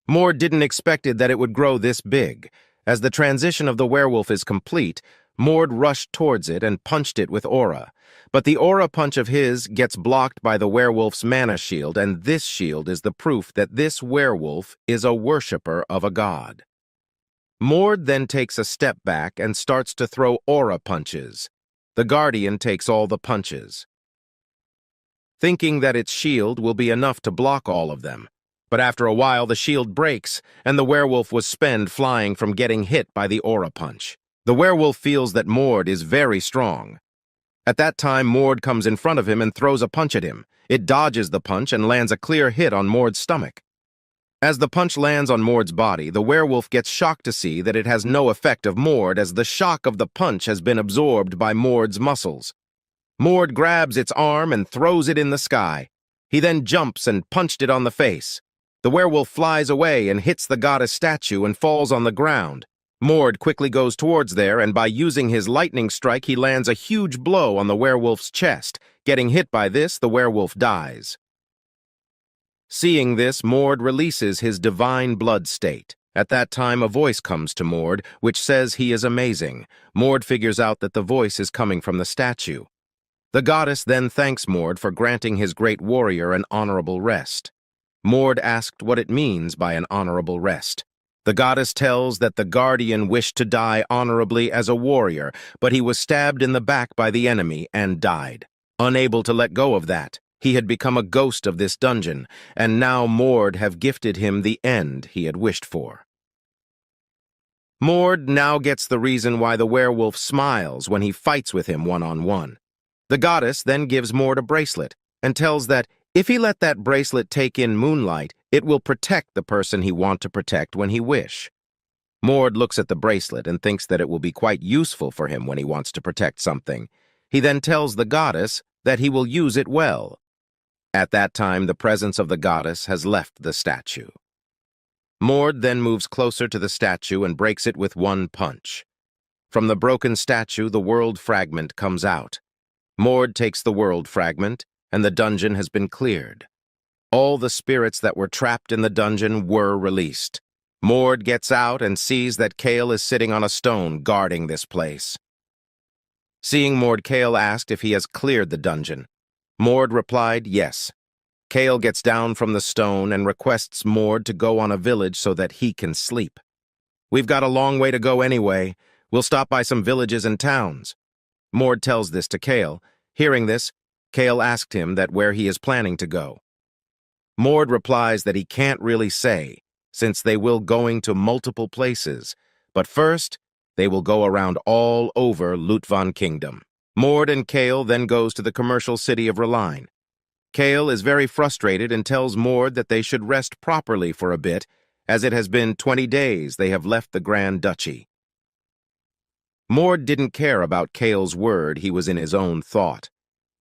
Mord didn't expect that it would grow this big. As the transition of the werewolf is complete, Mord rushed towards it and punched it with aura. But the aura punch of his gets blocked by the werewolf's mana shield, and this shield is the proof that this werewolf is a worshipper of a god. Mord then takes a step back and starts to throw aura punches. The Guardian takes all the punches, thinking that its shield will be enough to block all of them. But after a while, the shield breaks, and the werewolf was spent flying from getting hit by the aura punch. The werewolf feels that Mord is very strong. At that time, Mord comes in front of him and throws a punch at him. It dodges the punch and lands a clear hit on Mord's stomach. As the punch lands on Mord's body, the werewolf gets shocked to see that it has no effect of Mord as the shock of the punch has been absorbed by Mord's muscles. Mord grabs its arm and throws it in the sky. He then jumps and punched it on the face. The werewolf flies away and hits the goddess statue and falls on the ground. Mord quickly goes towards there, and by using his lightning strike, he lands a huge blow on the werewolf's chest. Getting hit by this, the werewolf dies. Seeing this, Mord releases his divine blood state. At that time, a voice comes to Mord, which says he is amazing. Mord figures out that the voice is coming from the statue. The goddess then thanks Mord for granting his great warrior an honorable rest. Mord asked what it means by an honorable rest. The goddess tells that the Guardian wished to die honorably as a warrior, but he was stabbed in the back by the enemy and died. Unable to let go of that, he had become a ghost of this dungeon, and now Mord have gifted him the end he had wished for. Mord now gets the reason why the werewolf smiles when he fights with him one-on-one. The goddess then gives Mord a bracelet and tells that if he let that bracelet take in moonlight, it will protect the person he want to protect when he wish. Mord looks at the bracelet and thinks that it will be quite useful for him when he wants to protect something. He then tells the goddess that he will use it well. At that time, the presence of the goddess has left the statue. Mord then moves closer to the statue and breaks it with one punch. From the broken statue, the world fragment comes out. Mord takes the world fragment, and the dungeon has been cleared. All the spirits that were trapped in the dungeon were released. Mord gets out and sees that Kale is sitting on a stone guarding this place. Seeing Mord, Kale asked if he has cleared the dungeon. Mord replied yes. Kale gets down from the stone and requests Mord to go on a village so that he can sleep. We've got a long way to go anyway. We'll stop by some villages and towns. Mord tells this to Kale. Hearing this, Kale asked him that where he is planning to go. Mord replies that he can't really say, since they will going to multiple places, but first, they will go around all over Lutvan Kingdom. Mord and Kale then goes to the commercial city of Reline. Kale is very frustrated and tells Mord that they should rest properly for a bit, as it has been 20 days they have left the Grand Duchy. Mord didn't care about Kale's word, he was in his own thought.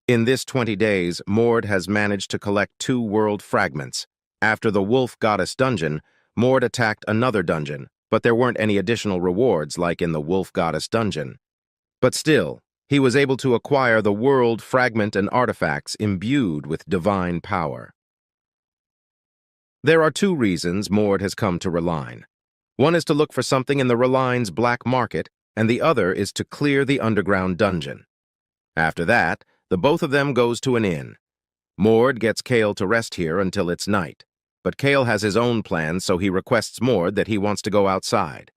In this 20 days, Mord has managed to collect 2 world fragments. After the Wolf Goddess dungeon, Mord attacked another dungeon, but there weren't any additional rewards like in the Wolf Goddess dungeon. But still, he was able to acquire the world fragment and artifacts imbued with divine power. There are two reasons Mord has come to Reline. One is to look for something in the Reline's black market, and the other is to clear the underground dungeon. After that, the both of them goes to an inn. Mord gets Kale to rest here until it's night, but Kale has his own plans, so he requests Mord that he wants to go outside.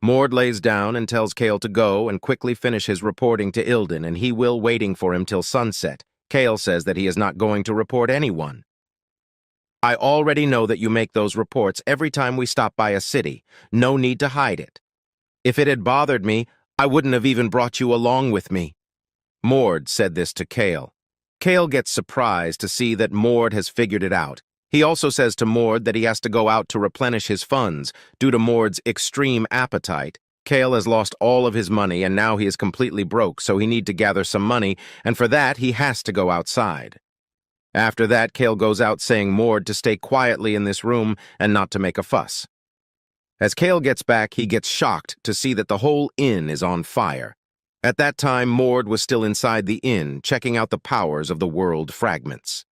Mord lays down and tells Kale to go and quickly finish his reporting to Ilden, and he will waiting for him till sunset. Kale says that he is not going to report anyone. I already know that you make those reports every time we stop by a city. No need to hide it. If it had bothered me, I wouldn't have even brought you along with me. Mord said this to Kale. Kale gets surprised to see that Mord has figured it out. He also says to Mord that he has to go out to replenish his funds. Due to Mord's extreme appetite, Kale has lost all of his money and now he is completely broke, so he needs to gather some money, and for that he has to go outside. After that, Kale goes out saying Mord to stay quietly in this room and not to make a fuss. As Kale gets back, he gets shocked to see that the whole inn is on fire. At that time, Mord was still inside the inn, checking out the powers of the world fragments.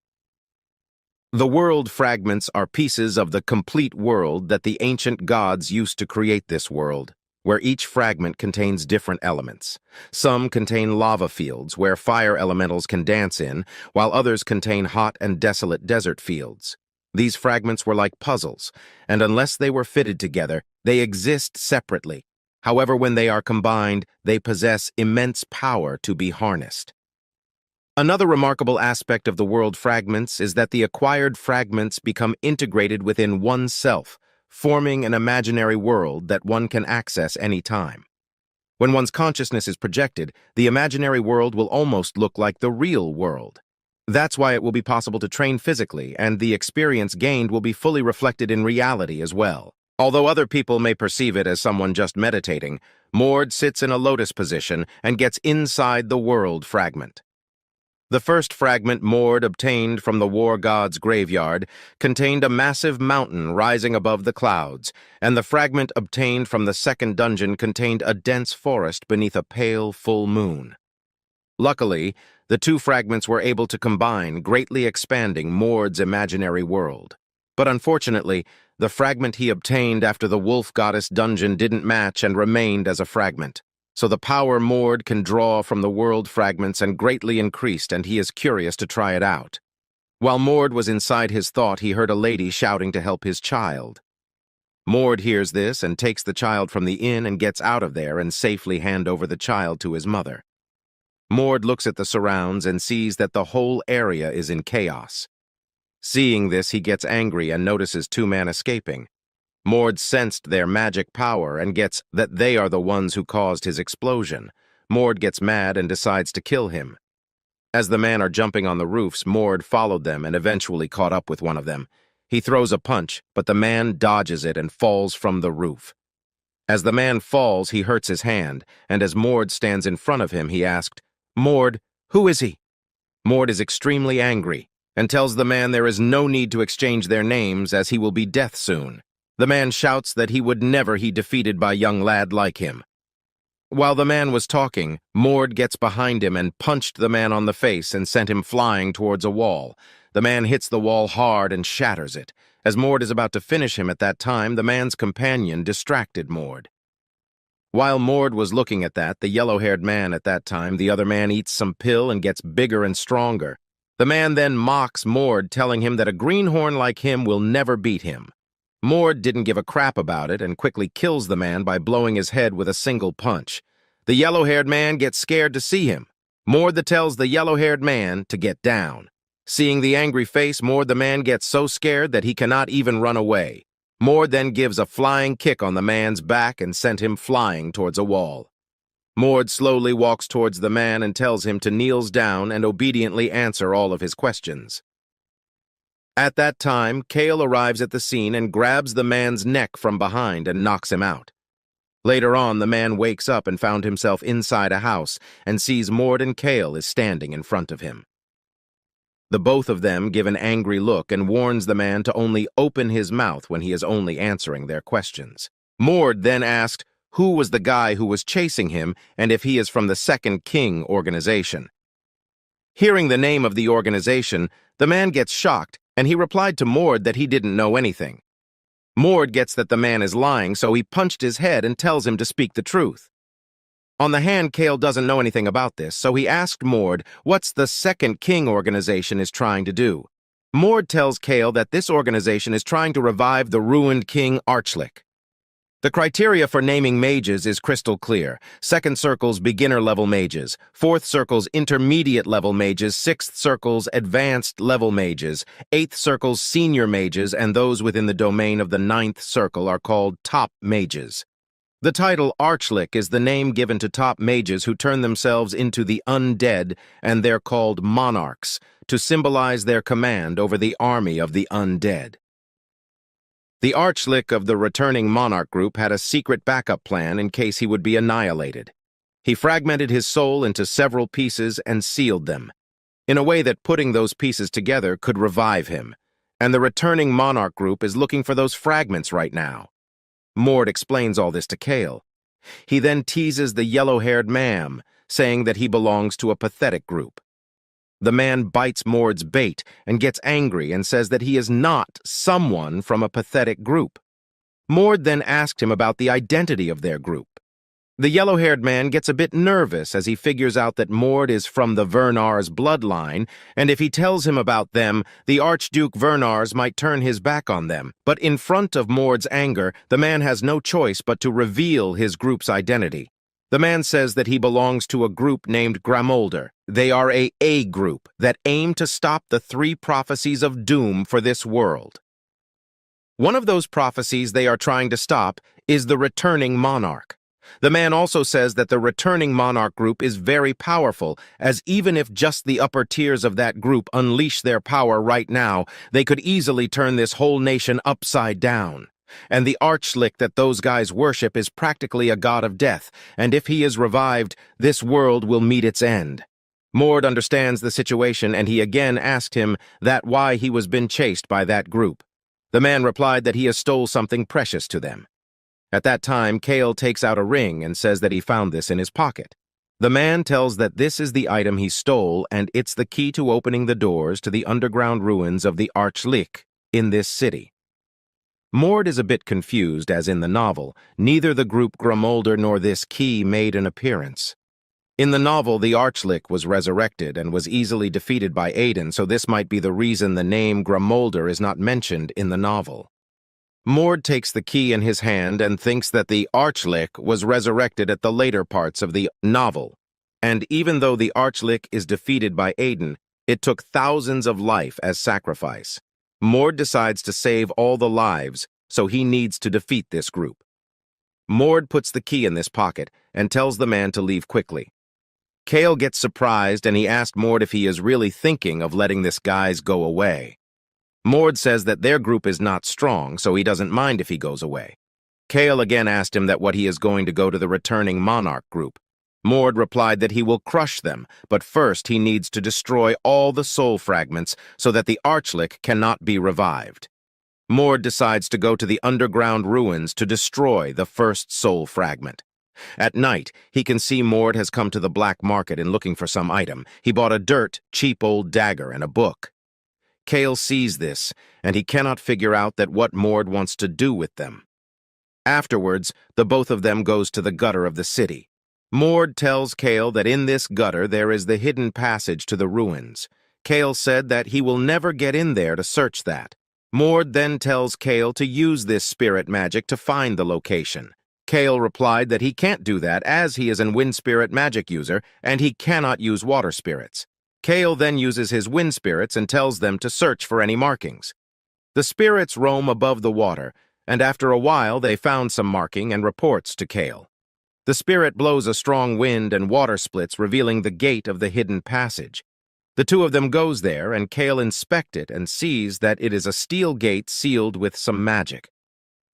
The world fragments are pieces of the complete world that the ancient gods used to create this world, where each fragment contains different elements. Some contain lava fields, where fire elementals can dance in, while others contain hot and desolate desert fields. These fragments were like puzzles, and unless they were fitted together, they exist separately. However, when they are combined, they possess immense power to be harnessed. Another remarkable aspect of the world fragments is that the acquired fragments become integrated within oneself, forming an imaginary world that one can access any time. When one's consciousness is projected, the imaginary world will almost look like the real world. That's why it will be possible to train physically, and the experience gained will be fully reflected in reality as well. Although other people may perceive it as someone just meditating, Mord sits in a lotus position and gets inside the world fragment. The first fragment Mord obtained from the war god's graveyard contained a massive mountain rising above the clouds, and the fragment obtained from the second dungeon contained a dense forest beneath a pale full moon. Luckily, the two fragments were able to combine, greatly expanding Mord's imaginary world. But unfortunately, the fragment he obtained after the Wolf Goddess dungeon didn't match and remained as a fragment. So the power Mord can draw from the world fragments and greatly increased, and he is curious to try it out. While Mord was inside his thought, he heard a lady shouting to help his child. Mord hears this and takes the child from the inn and gets out of there and safely hand over the child to his mother. Mord looks at the surrounds and sees that the whole area is in chaos. Seeing this, he gets angry and notices two men escaping. Mord sensed their magic power and gets that they are the ones who caused his explosion. Mord gets mad and decides to kill him. As the men are jumping on the roofs, Mord followed them and eventually caught up with one of them. He throws a punch, but the man dodges it and falls from the roof. As the man falls, he hurts his hand, and as Mord stands in front of him, he asked, "Mord, who is he?" Mord is extremely angry and tells the man there is no need to exchange their names as he will be death soon. The man shouts that he would never be defeated by a young lad like him. While the man was talking, Mord gets behind him and punched the man on the face and sent him flying towards a wall. The man hits the wall hard and shatters it. As Mord is about to finish him at that time, the man's companion distracted Mord. While Mord was looking at that, the yellow-haired man at that time, the other man eats some pill and gets bigger and stronger. The man then mocks Mord, telling him that a greenhorn like him will never beat him. Mord didn't give a crap about it and quickly kills the man by blowing his head with a single punch. The yellow-haired man gets scared to see him. Mord tells the yellow-haired man to get down. Seeing the angry face, Mord the man gets so scared that he cannot even run away. Mord then gives a flying kick on the man's back and sent him flying towards a wall. Mord slowly walks towards the man and tells him to kneel down and obediently answer all of his questions. At that time, Kale arrives at the scene and grabs the man's neck from behind and knocks him out. Later on, the man wakes up and found himself inside a house and sees Mord and Kale is standing in front of him. The both of them give an angry look and warns the man to only open his mouth when he is only answering their questions. Mord then asked who was the guy who was chasing him and if he is from the Second King organization. Hearing the name of the organization, the man gets shocked and he replied to Mord that he didn't know anything. Mord gets that the man is lying, so he punched his head and tells him to speak the truth. On the hand, Kale doesn't know anything about this, so he asked Mord what's the Second King organization is trying to do. Mord tells Kale that this organization is trying to revive the ruined King Archlick. The criteria for naming mages is crystal clear. Second circle's beginner-level mages, fourth circle's intermediate-level mages, sixth circle's advanced-level mages, eighth circle's senior mages, and those within the domain of the ninth circle are called top mages. The title Archlick is the name given to top mages who turn themselves into the undead, and they're called monarchs, to symbolize their command over the army of the undead. The Archlick of the returning monarch group had a secret backup plan in case he would be annihilated. He fragmented his soul into several pieces and sealed them, in a way that putting those pieces together could revive him, and the returning monarch group is looking for those fragments right now. Mord explains all this to Kale. He then teases the yellow-haired man, saying that he belongs to a pathetic group. The man bites Mord's bait and gets angry and says that he is not someone from a pathetic group. Mord then asked him about the identity of their group. The yellow-haired man gets a bit nervous as he figures out that Mord is from the Vernars bloodline, and if he tells him about them, the Archduke Vernars might turn his back on them. But in front of Mord's anger, the man has no choice but to reveal his group's identity. The man says that he belongs to a group named Gramolder. They are a group that aim to stop the 3 prophecies of doom for this world. One of those prophecies they are trying to stop is the returning monarch. The man also says that the returning monarch group is very powerful, as even if just the upper tiers of that group unleash their power right now, they could easily turn this whole nation upside down. And the Archlick that those guys worship is practically a god of death, and if he is revived, this world will meet its end. Mord understands the situation, and he again asked him that why he was been chased by that group. The man replied that he has stole something precious to them. At that time, Kale takes out a ring and says that he found this in his pocket. The man tells that this is the item he stole, and it's the key to opening the doors to the underground ruins of the Archlick in this city. Mord is a bit confused, as in the novel, neither the group Gramolder nor this key made an appearance. In the novel, the Archlick was resurrected and was easily defeated by Aiden, so this might be the reason the name Gramolder is not mentioned in the novel. Mord takes the key in his hand and thinks that the Archlick was resurrected at the later parts of the novel. And even though the Archlick is defeated by Aiden, it took thousands of life as sacrifice. Mord decides to save all the lives, so he needs to defeat this group. Mord puts the key in this pocket and tells the man to leave quickly. Kale gets surprised and he asked Mord if he is really thinking of letting this guys go away. Mord says that their group is not strong, so he doesn't mind if he goes away. Kale again asked him that what he is going to go to the returning monarch group. Mord replied that he will crush them, but first he needs to destroy all the soul fragments so that the Archlick cannot be revived. Mord decides to go to the underground ruins to destroy the first soul fragment. At night, he can see Mord has come to the black market and looking for some item. He bought a cheap old dagger and a book. Kale sees this, and he cannot figure out that what Mord wants to do with them. Afterwards, the both of them goes to the gutter of the city. Mord tells Kale that in this gutter there is the hidden passage to the ruins. Kale said that he will never get in there to search that. Mord then tells Kale to use this spirit magic to find the location. Kale replied that he can't do that as he is an wind spirit magic user and he cannot use water spirits. Kale then uses his wind spirits and tells them to search for any markings. The spirits roam above the water, and after a while they found some marking and reports to Kale. The spirit blows a strong wind and water splits, revealing the gate of the hidden passage. The two of them goes there, and Kale inspects it and sees that it is a steel gate sealed with some magic.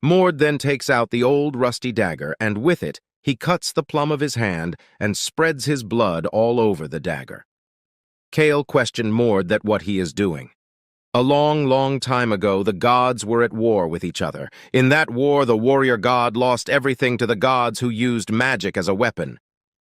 Mord then takes out the old rusty dagger, and with it, he cuts the plum of his hand and spreads his blood all over the dagger. Kale questioned Mord that what he is doing. A long, long time ago, the gods were at war with each other. In that war, the warrior god lost everything to the gods who used magic as a weapon.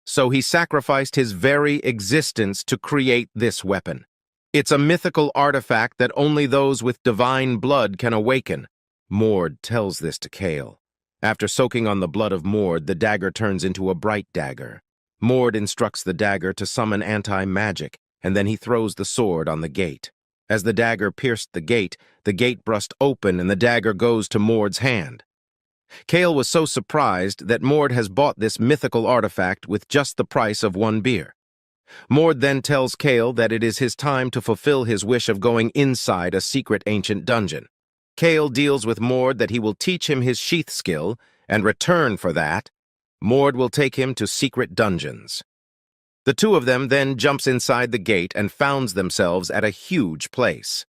So he sacrificed his very existence to create this weapon. It's a mythical artifact that only those with divine blood can awaken. Mord tells this to Kale. After soaking on the blood of Mord, the dagger turns into a bright dagger. Mord instructs the dagger to summon anti-magic, and then he throws the sword on the gate. As the dagger pierced the gate burst open and the dagger goes to Mord's hand. Kale was so surprised that Mord has bought this mythical artifact with just the price of 1 beer. Mord then tells Kale that it is his time to fulfill his wish of going inside a secret ancient dungeon. Kale deals with Mord that he will teach him his sheath skill, and return for that, Mord will take him to secret dungeons. The two of them then jumps inside the gate and founds themselves at a huge place.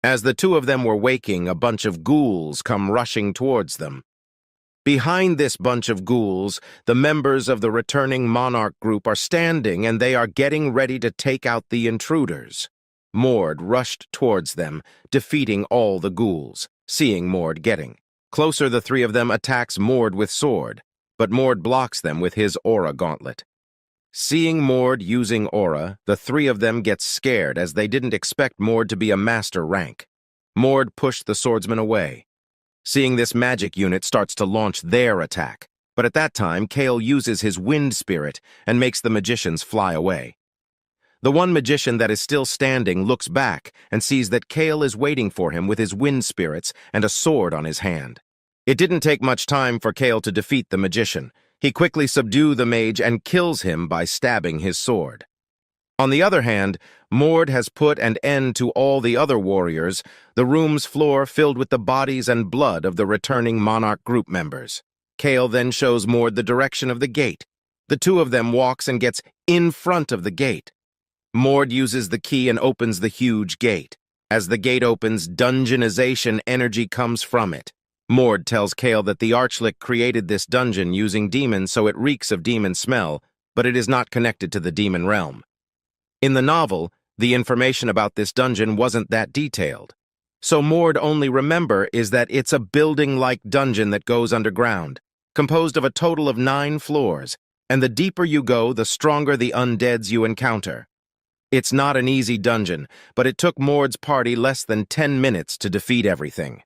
As the two of them were waking, a bunch of ghouls come rushing towards them. Behind this bunch of ghouls, the members of the returning monarch group are standing and they are getting ready to take out the intruders. Mord rushed towards them, defeating all the ghouls. Seeing Mord getting closer, the three of them attacks Mord with sword, but Mord blocks them with his aura gauntlet. Seeing Mord using aura, the three of them get scared as they didn't expect Mord to be a master rank. Mord pushed the swordsman away. Seeing this, magic unit starts to launch their attack, but at that time Kale uses his wind spirit and makes the magicians fly away. The one magician that is still standing looks back and sees that Kale is waiting for him with his wind spirits and a sword on his hand. It didn't take much time for Kale to defeat the magician. He quickly subdues the mage and kills him by stabbing his sword. On the other hand, Mord has put an end to all the other warriors, the room's floor filled with the bodies and blood of the returning monarch group members. Kale then shows Mord the direction of the gate. The two of them walks and gets in front of the gate. Mord uses the key and opens the huge gate. As the gate opens, dungeonization energy comes from it. Mord tells Kale that the Archlick created this dungeon using demons, so it reeks of demon smell, but it is not connected to the demon realm. In the novel, the information about this dungeon wasn't that detailed. So Mord only remember is that it's a building-like dungeon that goes underground, composed of a total of 9 floors, and the deeper you go, the stronger the undeads you encounter. It's not an easy dungeon, but it took Mord's party less than 10 minutes to defeat everything.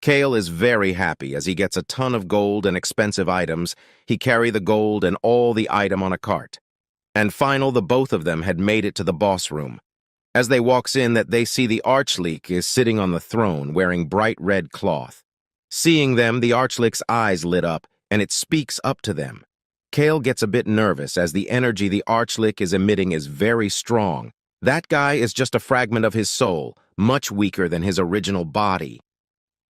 Kale is very happy as he gets a ton of gold and expensive items. He carry the gold and all the item on a cart. And final, the both of them had made it to the boss room. As they walks in, that they see the Archleek is sitting on the throne wearing bright red cloth. Seeing them, the Archleek's eyes lit up, and it speaks up to them. Kale gets a bit nervous as the energy the Archleek is emitting is very strong. That guy is just a fragment of his soul, much weaker than his original body.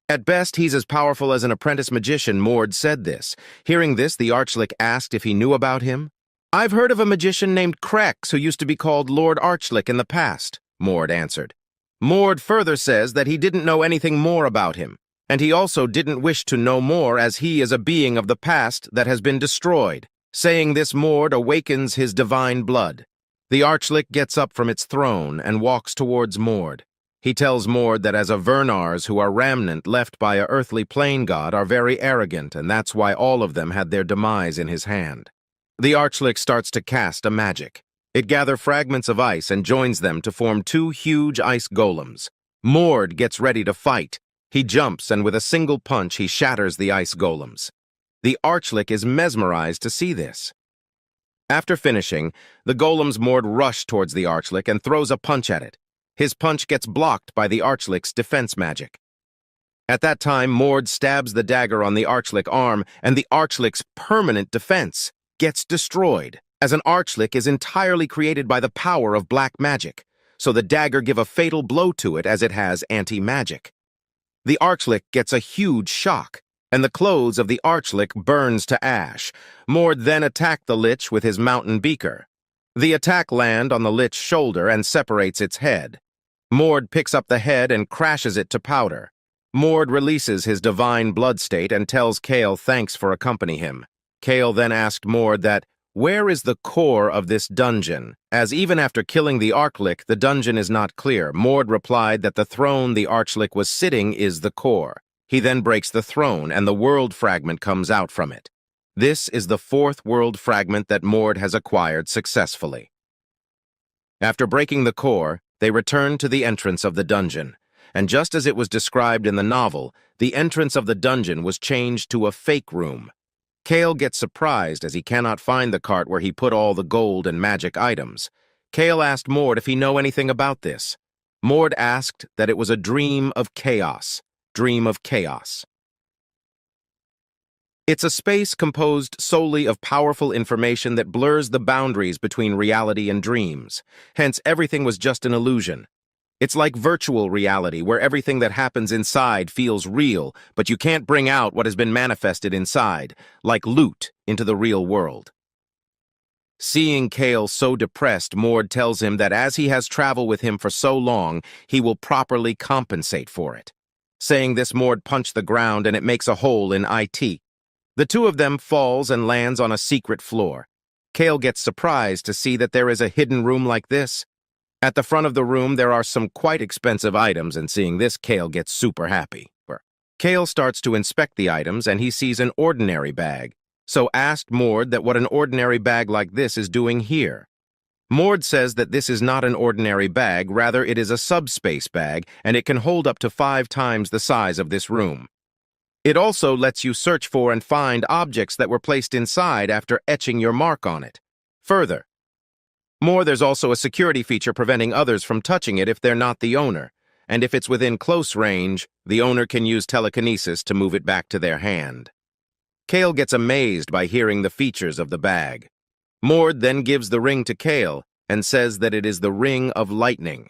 At best, he's as powerful as an apprentice magician. Mord said this. Hearing this, the Archlick asked if he knew about him. "I've heard of a magician named Krex who used to be called Lord Archlick in the past," Mord answered. Mord further says that he didn't know anything more about him, and he also didn't wish to know more as he is a being of the past that has been destroyed. Saying this, Mord awakens his divine blood. The Archlick gets up from its throne and walks towards Mord. He tells Mord that as a Vernars who are remnant left by a earthly plane god are very arrogant, and that's why all of them had their demise in his hand. The Archlick starts to cast a magic. It gathers fragments of ice and joins them to form 2 huge ice golems. Mord gets ready to fight. He jumps, and with a single punch he shatters the ice golems. The Archlick is mesmerized to see this. After finishing, the golems, Mord rushes towards the Archlick and throws a punch at it. His punch gets blocked by the Archlick's defense magic. At that time, Mord stabs the dagger on the Archlick arm, and the Archlick's permanent defense gets destroyed, as an Archlick is entirely created by the power of black magic, so the dagger gives a fatal blow to it as it has anti-magic. The Archlick gets a huge shock, and the clothes of the Archlick burns to ash. Mord then attacks the Lich with his mountain beaker. The attack lands on the Lich's shoulder and separates its head. Mord picks up the head and crashes it to powder. Mord releases his divine blood state and tells Kale thanks for accompanying him. Kale then asked Mord that, Where is the core of this dungeon? As even after killing the Archlick, the dungeon is not clear. Mord replied that the throne the Archlick was sitting is the core. He then breaks the throne, and the world fragment comes out from it. This is the fourth world fragment that Mord has acquired successfully. After breaking the core, they return to the entrance of the dungeon. And just as it was described in the novel, the entrance of the dungeon was changed to a fake room. Kale gets surprised as he cannot find the cart where he put all the gold and magic items. Kale asked Mord if he know anything about this. Mord asked that it was a dream of chaos. Dream of chaos. It's a space composed solely of powerful information that blurs the boundaries between reality and dreams. Hence, everything was just an illusion. It's like virtual reality, where everything that happens inside feels real, but you can't bring out what has been manifested inside, like loot, into the real world. Seeing Kale so depressed, Mord tells him that as he has traveled with him for so long, he will properly compensate for it. Saying this, Mord punched the ground and it makes a hole in IT. The two of them falls and lands on a secret floor. Kale gets surprised to see that there is a hidden room like this. At the front of the room, there are some quite expensive items, and seeing this, Kale gets super happy. Kale starts to inspect the items, and he sees an ordinary bag, so asked Mord that what an ordinary bag like this is doing here. Mord says that this is not an ordinary bag, rather it is a subspace bag, and it can hold up to 5 times the size of this room. It also lets you search for and find objects that were placed inside after etching your mark on it. Further, there's also a security feature preventing others from touching it if they're not the owner, and if it's within close range, the owner can use telekinesis to move it back to their hand. Kale gets amazed by hearing the features of the bag. Mord then gives the ring to Kale and says that it is the Ring of Lightning.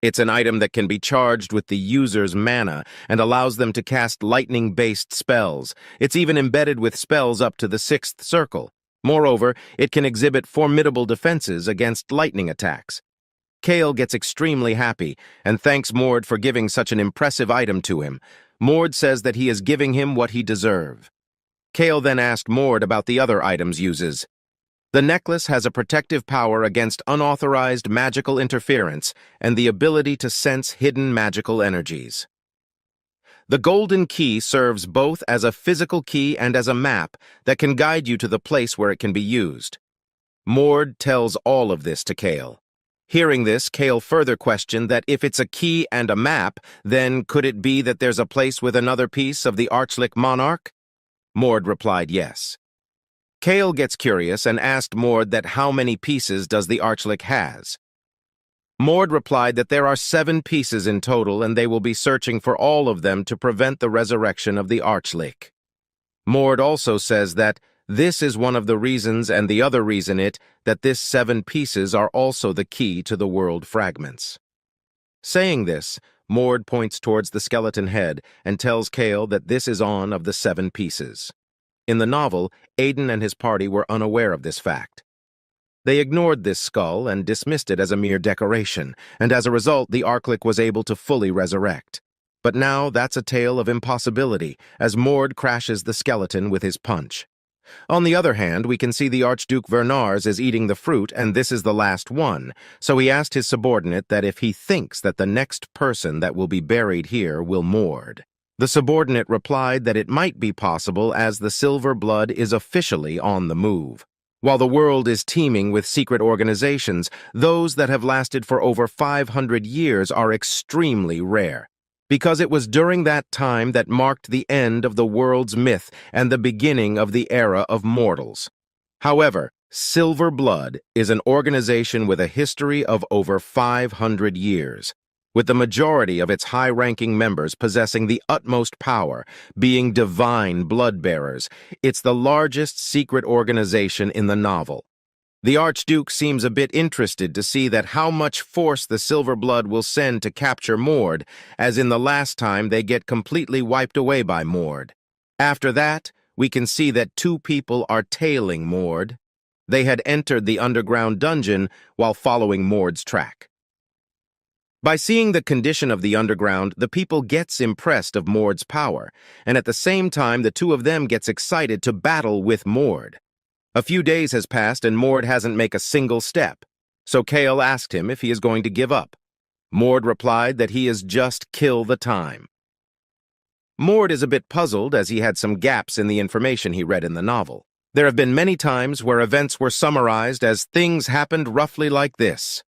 It's an item that can be charged with the user's mana and allows them to cast lightning-based spells. It's even embedded with spells up to the 6th circle. Moreover, it can exhibit formidable defenses against lightning attacks. Kale gets extremely happy and thanks Mord for giving such an impressive item to him. Mord says that he is giving him what he deserves. Kale then asked Mord about the other items uses. The necklace has a protective power against unauthorized magical interference and the ability to sense hidden magical energies. The golden key serves both as a physical key and as a map that can guide you to the place where it can be used. Mord tells all of this to Kale. Hearing this, Kale further questioned that if it's a key and a map, then could it be that there's a place with another piece of the Archlick monarch? Mord replied yes. Kale gets curious and asked Mord that how many pieces does the Archlick has. Mord replied that there are 7 pieces in total and they will be searching for all of them to prevent the resurrection of the Archlick. Mord also says that this is one of the reasons and the other reason that this 7 pieces are also the key to the world fragments. Saying this, Mord points towards the skeleton head and tells Kale that this is on of the 7 pieces. In the novel, Aiden and his party were unaware of this fact. They ignored this skull and dismissed it as a mere decoration, and as a result, the Archlick was able to fully resurrect. But now that's a tale of impossibility, as Mord crashes the skeleton with his punch. On the other hand, we can see the Archduke Vernars is eating the fruit, and this is the last one, so he asked his subordinate that if he thinks that the next person that will be buried here will Mord. The subordinate replied that it might be possible as the silver blood is officially on the move. While the world is teeming with secret organizations, those that have lasted for over 500 years are extremely rare, because it was during that time that marked the end of the world's myth and the beginning of the era of mortals. However, Silver Blood is an organization with a history of over 500 years, with the majority of its high-ranking members possessing the utmost power, being divine blood-bearers. It's the largest secret organization in the novel. The Archduke seems a bit interested to see that how much force the Silver Blood will send to capture Mord, as in the last time they get completely wiped away by Mord. After that, we can see that 2 people are tailing Mord. They had entered the underground dungeon while following Mord's track. By seeing the condition of the underground, the people gets impressed of Mord's power, and at the same time the 2 of them gets excited to battle with Mord. A few days has passed and Mord hasn't made a single step, so Kale asked him if he is going to give up. Mord replied that he is just kill the time. Mord is a bit puzzled as he had some gaps in the information he read in the novel. There have been many times where events were summarized as things happened roughly like this.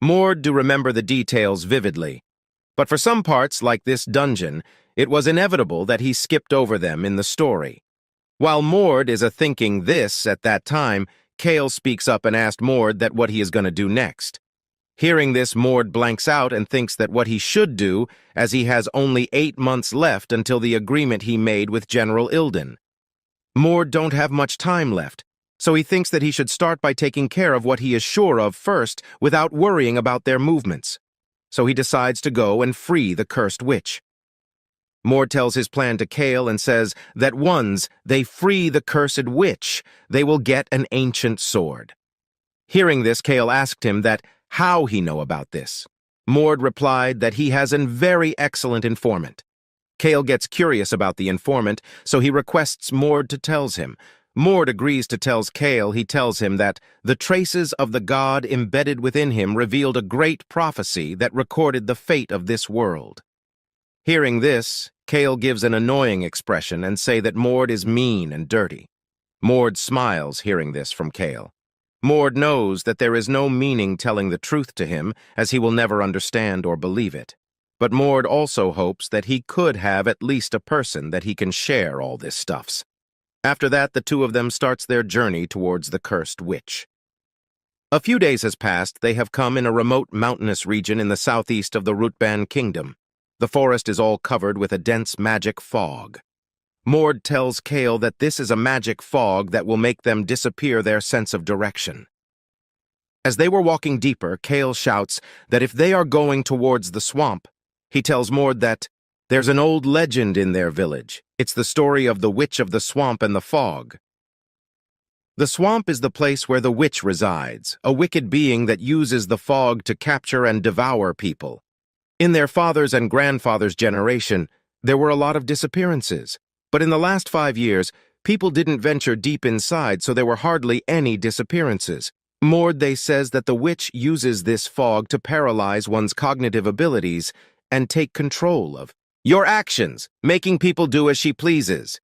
Mord do remember the details vividly, but for some parts, like this dungeon, it was inevitable that he skipped over them in the story. While Mord is thinking this at that time, Kale speaks up and asked Mord that what he is going to do next. Hearing this, Mord blanks out and thinks that what he should do, as he has only 8 months left until the agreement he made with General Ilden. Mord don't have much time left, so he thinks that he should start by taking care of what he is sure of first without worrying about their movements. So he decides to go and free the cursed witch. Mord tells his plan to Kale and says that once they free the cursed witch, they will get an ancient sword. Hearing this, Kale asked him that how he know about this. Mord replied that he has a very excellent informant. Kale gets curious about the informant, so he requests Mord to tells him. Mord agrees to tells Kale. He tells him that the traces of the god embedded within him revealed a great prophecy that recorded the fate of this world. Hearing this, Kale gives an annoying expression and say that Mord is mean and dirty. Mord smiles hearing this from Kale. Mord knows that there is no meaning telling the truth to him, as he will never understand or believe it. But Mord also hopes that he could have at least a person that he can share all this stuffs. After that, the two of them starts their journey towards the cursed witch. A few days has passed. They have come in a remote mountainous region in the southeast of the Rutban Kingdom. The forest is all covered with a dense magic fog. Mord tells Kale that this is a magic fog that will make them disappear their sense of direction. As they were walking deeper, Kale shouts that if they are going towards the swamp, he tells Mord that there's an old legend in their village. It's the story of the witch of the swamp and the fog. The swamp is the place where the witch resides, a wicked being that uses the fog to capture and devour people. In their father's and grandfather's generation, there were a lot of disappearances, but in the last 5 years, people didn't venture deep inside, so there were hardly any disappearances. Mord they says that the witch uses this fog to paralyze one's cognitive abilities and take control of your actions, making people do as she pleases.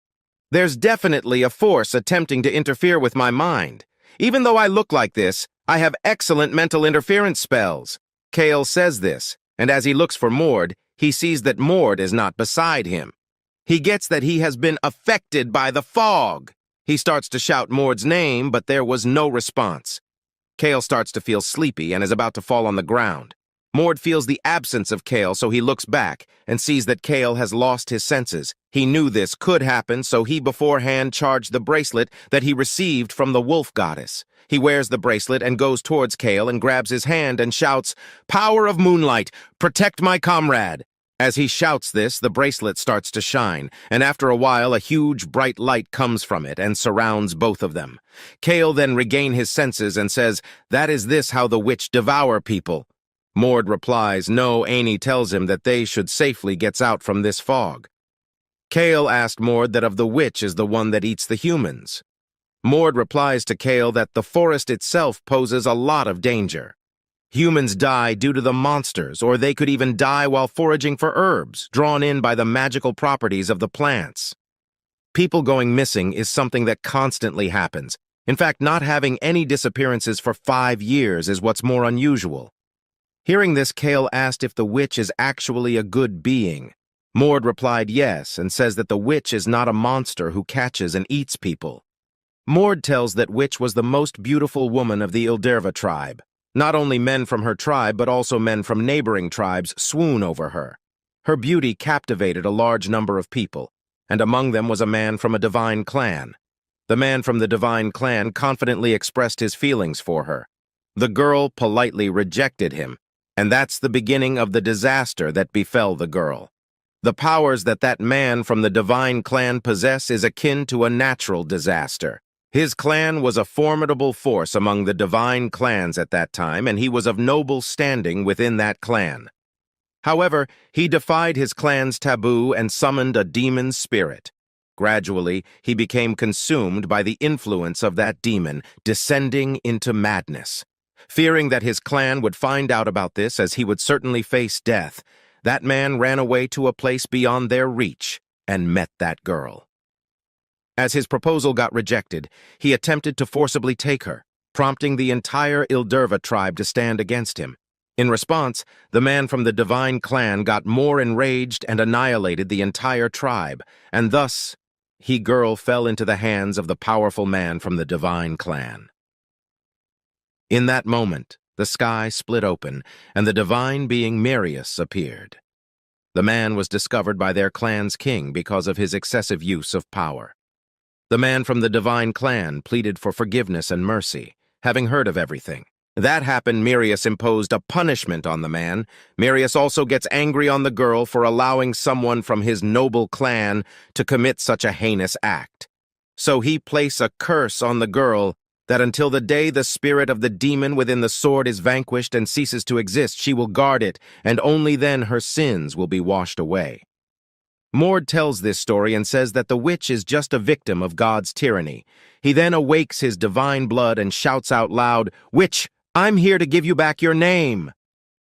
There's definitely a force attempting to interfere with my mind. Even though I look like this, I have excellent mental interference spells. Kale says this, and as he looks for Mord, he sees that Mord is not beside him. He gets that he has been affected by the fog. He starts to shout Mord's name, but there was no response. Kale starts to feel sleepy and is about to fall on the ground. Mord feels the absence of Kale, so he looks back and sees that Kale has lost his senses. He knew this could happen, so he beforehand charged the bracelet that he received from the wolf goddess. He wears the bracelet and goes towards Kale and grabs his hand and shouts, "Power of moonlight, protect my comrade." As he shouts this, the bracelet starts to shine, and after a while a huge bright light comes from it and surrounds both of them. Kale then regains his senses and says, "That is this how the witch devour people?" Mord replies, no, Annie tells him that they should safely gets out from this fog. Kale asked Mord that of the witch is the one that eats the humans. Mord replies to Kale that the forest itself poses a lot of danger. Humans die due to the monsters, or they could even die while foraging for herbs, drawn in by the magical properties of the plants. People going missing is something that constantly happens. In fact, not having any disappearances for 5 years is what's more unusual. Hearing this, Kale asked if the witch is actually a good being. Mord replied yes, and says that the witch is not a monster who catches and eats people. Mord tells that witch was the most beautiful woman of the Ilderva tribe. Not only men from her tribe, but also men from neighboring tribes swoon over her. Her beauty captivated a large number of people, and among them was a man from a divine clan. The man from the divine clan confidently expressed his feelings for her. The girl politely rejected him, and that's the beginning of the disaster that befell the girl. The powers that that man from the divine clan possess is akin to a natural disaster. His clan was a formidable force among the divine clans at that time, and he was of noble standing within that clan. However, he defied his clan's taboo and summoned a demon spirit. Gradually, he became consumed by the influence of that demon, descending into madness. Fearing that his clan would find out about this, as he would certainly face death, that man ran away to a place beyond their reach and met that girl. As his proposal got rejected, he attempted to forcibly take her, prompting the entire Ilderva tribe to stand against him. In response, the man from the divine clan got more enraged and annihilated the entire tribe, and thus, girl fell into the hands of the powerful man from the divine clan. In that moment, the sky split open, and the divine being Marius appeared. The man was discovered by their clan's king because of his excessive use of power. The man from the divine clan pleaded for forgiveness and mercy, having heard of everything. That happened, Marius imposed a punishment on the man. Marius also gets angry on the girl for allowing someone from his noble clan to commit such a heinous act. So he placed a curse on the girl that until the day the spirit of the demon within the sword is vanquished and ceases to exist, she will guard it, and only then her sins will be washed away. Mord tells this story and says that the witch is just a victim of God's tyranny. He then awakes his divine blood and shouts out loud, "Witch, I'm here to give you back your name."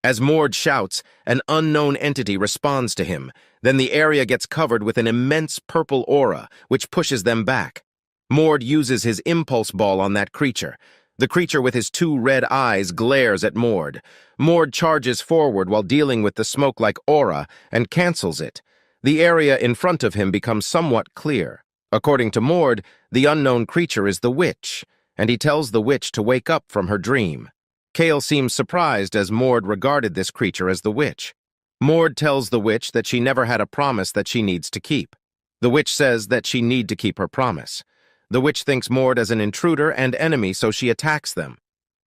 As Mord shouts, an unknown entity responds to him. Then the area gets covered with an immense purple aura, which pushes them back. Mord uses his impulse ball on that creature. The creature with his two red eyes glares at Mord. Mord charges forward while dealing with the smoke-like aura and cancels it. The area in front of him becomes somewhat clear. According to Mord, the unknown creature is the witch, and he tells the witch to wake up from her dream. Kale seems surprised as Mord regarded this creature as the witch. Mord tells the witch that she never had a promise that she needs to keep. The witch says that she need to keep her promise. The witch thinks Mord as an intruder and enemy, so she attacks them.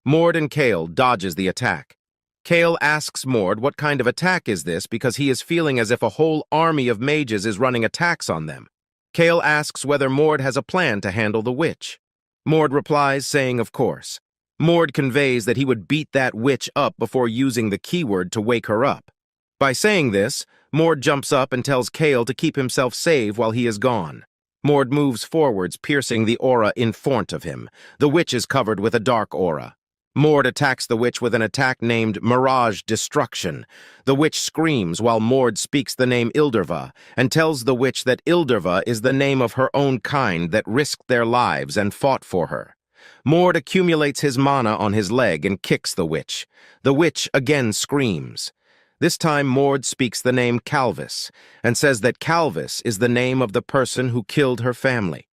Mord and Kale dodges the attack. Kale asks Mord what kind of attack is this because he is feeling as if a whole army of mages is running attacks on them. Kale asks whether Mord has a plan to handle the witch. Mord replies, saying of course. Mord conveys that he would beat that witch up before using the keyword to wake her up. By saying this, Mord jumps up and tells Kale to keep himself safe while he is gone. Mord moves forwards, piercing the aura in front of him. The witch is covered with a dark aura. Mord attacks the witch with an attack named Mirage Destruction. The witch screams while Mord speaks the name Ilderva and tells the witch that Ilderva is the name of her own kind that risked their lives and fought for her. Mord accumulates his mana on his leg and kicks the witch. The witch again screams. This time Mord speaks the name Calvis and says that Calvis is the name of the person who killed her family.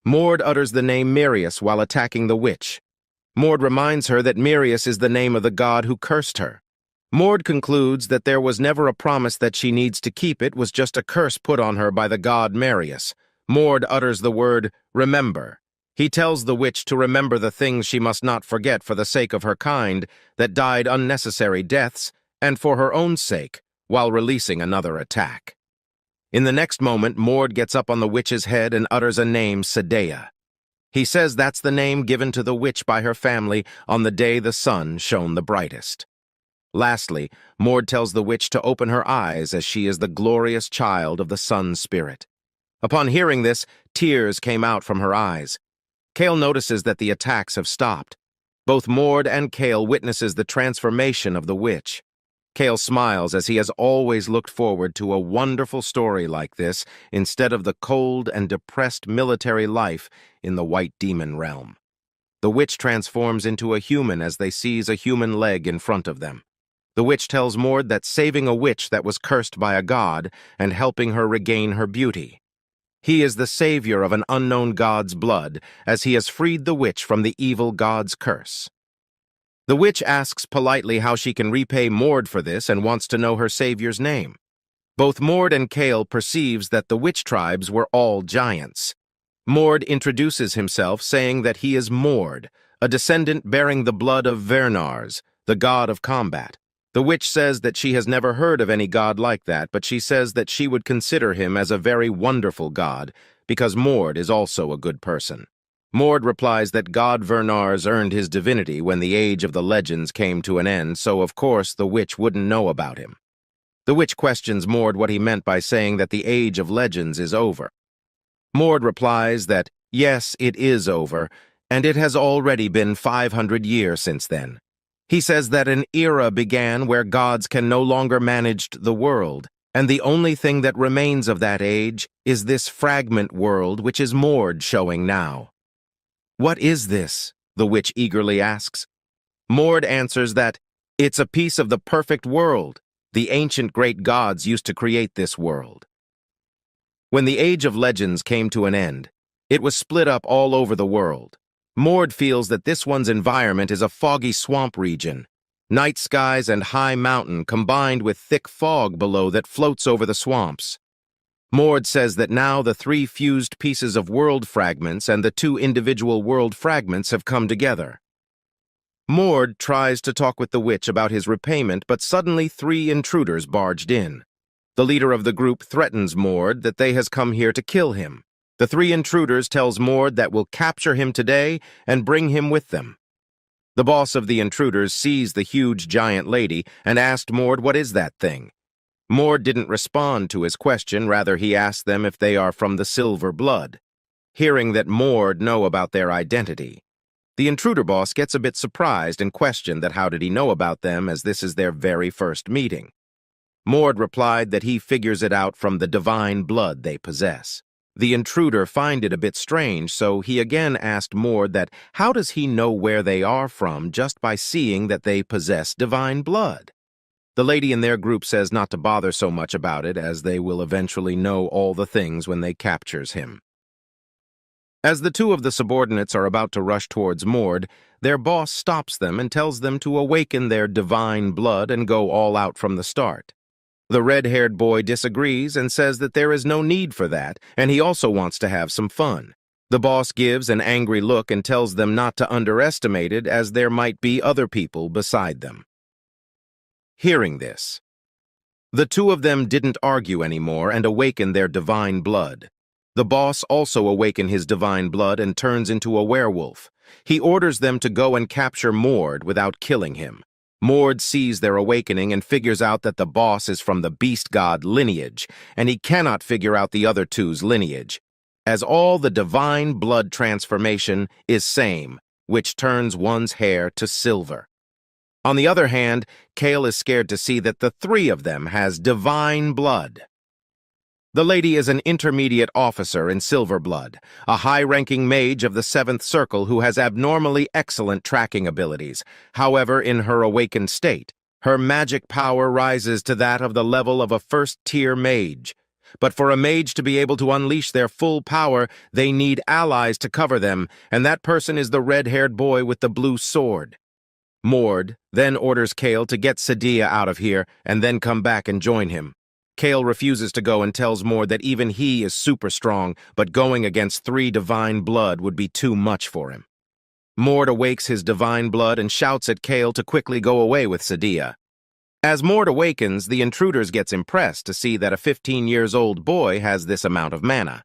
Mord utters the name Marius while attacking the witch. Mord reminds her that Marius is the name of the god who cursed her. Mord concludes that there was never a promise that she needs to keep, it was just a curse put on her by the god Marius. Mord utters the word, remember. He tells the witch to remember the things she must not forget for the sake of her kind that died unnecessary deaths and for her own sake, while releasing another attack. In the next moment, Mord gets up on the witch's head and utters a name, Sadea. He says that's the name given to the witch by her family on the day the sun shone the brightest. Lastly, Mord tells the witch to open her eyes as she is the glorious child of the sun spirit. Upon hearing this, tears came out from her eyes. Kale notices that the attacks have stopped. Both Mord and Kale witnesses the transformation of the witch. Kale smiles as he has always looked forward to a wonderful story like this instead of the cold and depressed military life in the White Demon realm. The witch transforms into a human as they seize a human leg in front of them. The witch tells Mord that saving a witch that was cursed by a god and helping her regain her beauty. He is the savior of an unknown god's blood as he has freed the witch from the evil god's curse. The witch asks politely how she can repay Mord for this and wants to know her savior's name. Both Mord and Kale perceives that the witch tribes were all giants. Mord introduces himself saying that he is Mord, a descendant bearing the blood of Vernars, the god of combat. The witch says that she has never heard of any god like that, but she says that she would consider him as a very wonderful god because Mord is also a good person. Mord replies that God Vernars earned his divinity when the age of the legends came to an end, so of course the witch wouldn't know about him. The witch questions Mord what he meant by saying that the age of legends is over. Mord replies that, yes, it is over, and it has already been 500 years since then. He says that an era began where gods can no longer manage the world, and the only thing that remains of that age is this fragment world which is Mord showing now. "What is this?" the witch eagerly asks. Mord answers that, "It's a piece of the perfect world. The ancient great gods used to create this world." When the Age of Legends came to an end, it was split up all over the world. Mord feels that this one's environment is a foggy swamp region, night skies and high mountain combined with thick fog below that floats over the swamps. Mord says that now the 3 fused pieces of world fragments and the 2 individual world fragments have come together. Mord tries to talk with the witch about his repayment, but suddenly 3 intruders barged in. The leader of the group threatens Mord that they has come here to kill him. The 3 intruders tells Mord that will capture him today and bring him with them. The boss of the intruders sees the huge giant lady and asked Mord, "What is that thing?" Mord didn't respond to his question, rather he asked them if they are from the Silver Blood. Hearing that Mord know about their identity, the intruder boss gets a bit surprised and questioned that how did he know about them as this is their very first meeting. Mord replied that he figures it out from the divine blood they possess. The intruder find it a bit strange, so he again asked Mord that how does he know where they are from just by seeing that they possess divine blood? The lady in their group says not to bother so much about it as they will eventually know all the things when they captures him. As the 2 of the subordinates are about to rush towards Mord, their boss stops them and tells them to awaken their divine blood and go all out from the start. The red-haired boy disagrees and says that there is no need for that, and he also wants to have some fun. The boss gives an angry look and tells them not to underestimate it as there might be other people beside them. Hearing this, the 2 of them didn't argue anymore and awaken their divine blood. The boss also awakens his divine blood and turns into a werewolf. He orders them to go and capture Mord without killing him. Mord sees their awakening and figures out that the boss is from the beast god lineage, and he cannot figure out the other 2's lineage, as all the divine blood transformation is same, which turns one's hair to silver. On the other hand, Kale is scared to see that the 3 of them has divine blood. The lady is an intermediate officer in Silver Blood, a high-ranking mage of the 7th Circle who has abnormally excellent tracking abilities. However, in her awakened state, her magic power rises to that of the level of a first-tier mage. But for a mage to be able to unleash their full power, they need allies to cover them, and that person is the red-haired boy with the blue sword. Mord then orders Kale to get Sadia out of here and then come back and join him. Kale refuses to go and tells Mord that even he is super strong, but going against 3 divine blood would be too much for him. Mord awakes his divine blood and shouts at Kale to quickly go away with Sadia. As Mord awakens, the intruders gets impressed to see that a 15-year-old boy has this amount of mana.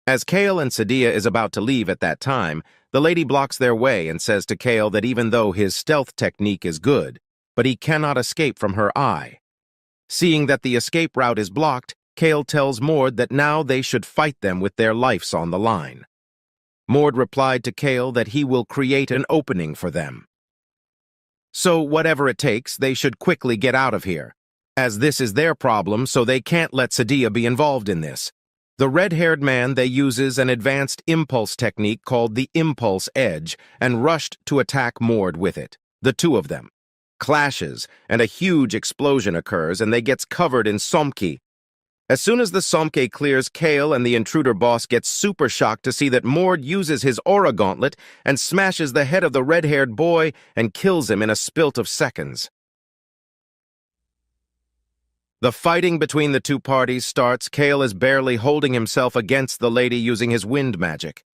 As Kale and Sadia is about to leave at that time, the lady blocks their way and says to Kale that even though his stealth technique is good, but he cannot escape from her eye. Seeing that the escape route is blocked, Kale tells Mord that now they should fight them with their lives on the line. Mord replied to Kale that he will create an opening for them. So whatever it takes, they should quickly get out of here, as this is their problem, so they can't let Sadia be involved in this. The red-haired man they uses an advanced impulse technique called the Impulse Edge and rushed to attack Mord with it, the 2 of them. Clashes, and a huge explosion occurs, and they gets covered in somke. As soon as the somke clears, Kale and the intruder boss get super shocked to see that Mord uses his aura gauntlet and smashes the head of the red-haired boy and kills him in a spilt of seconds. The fighting between the 2 parties starts. Kale is barely holding himself against the lady using his wind magic.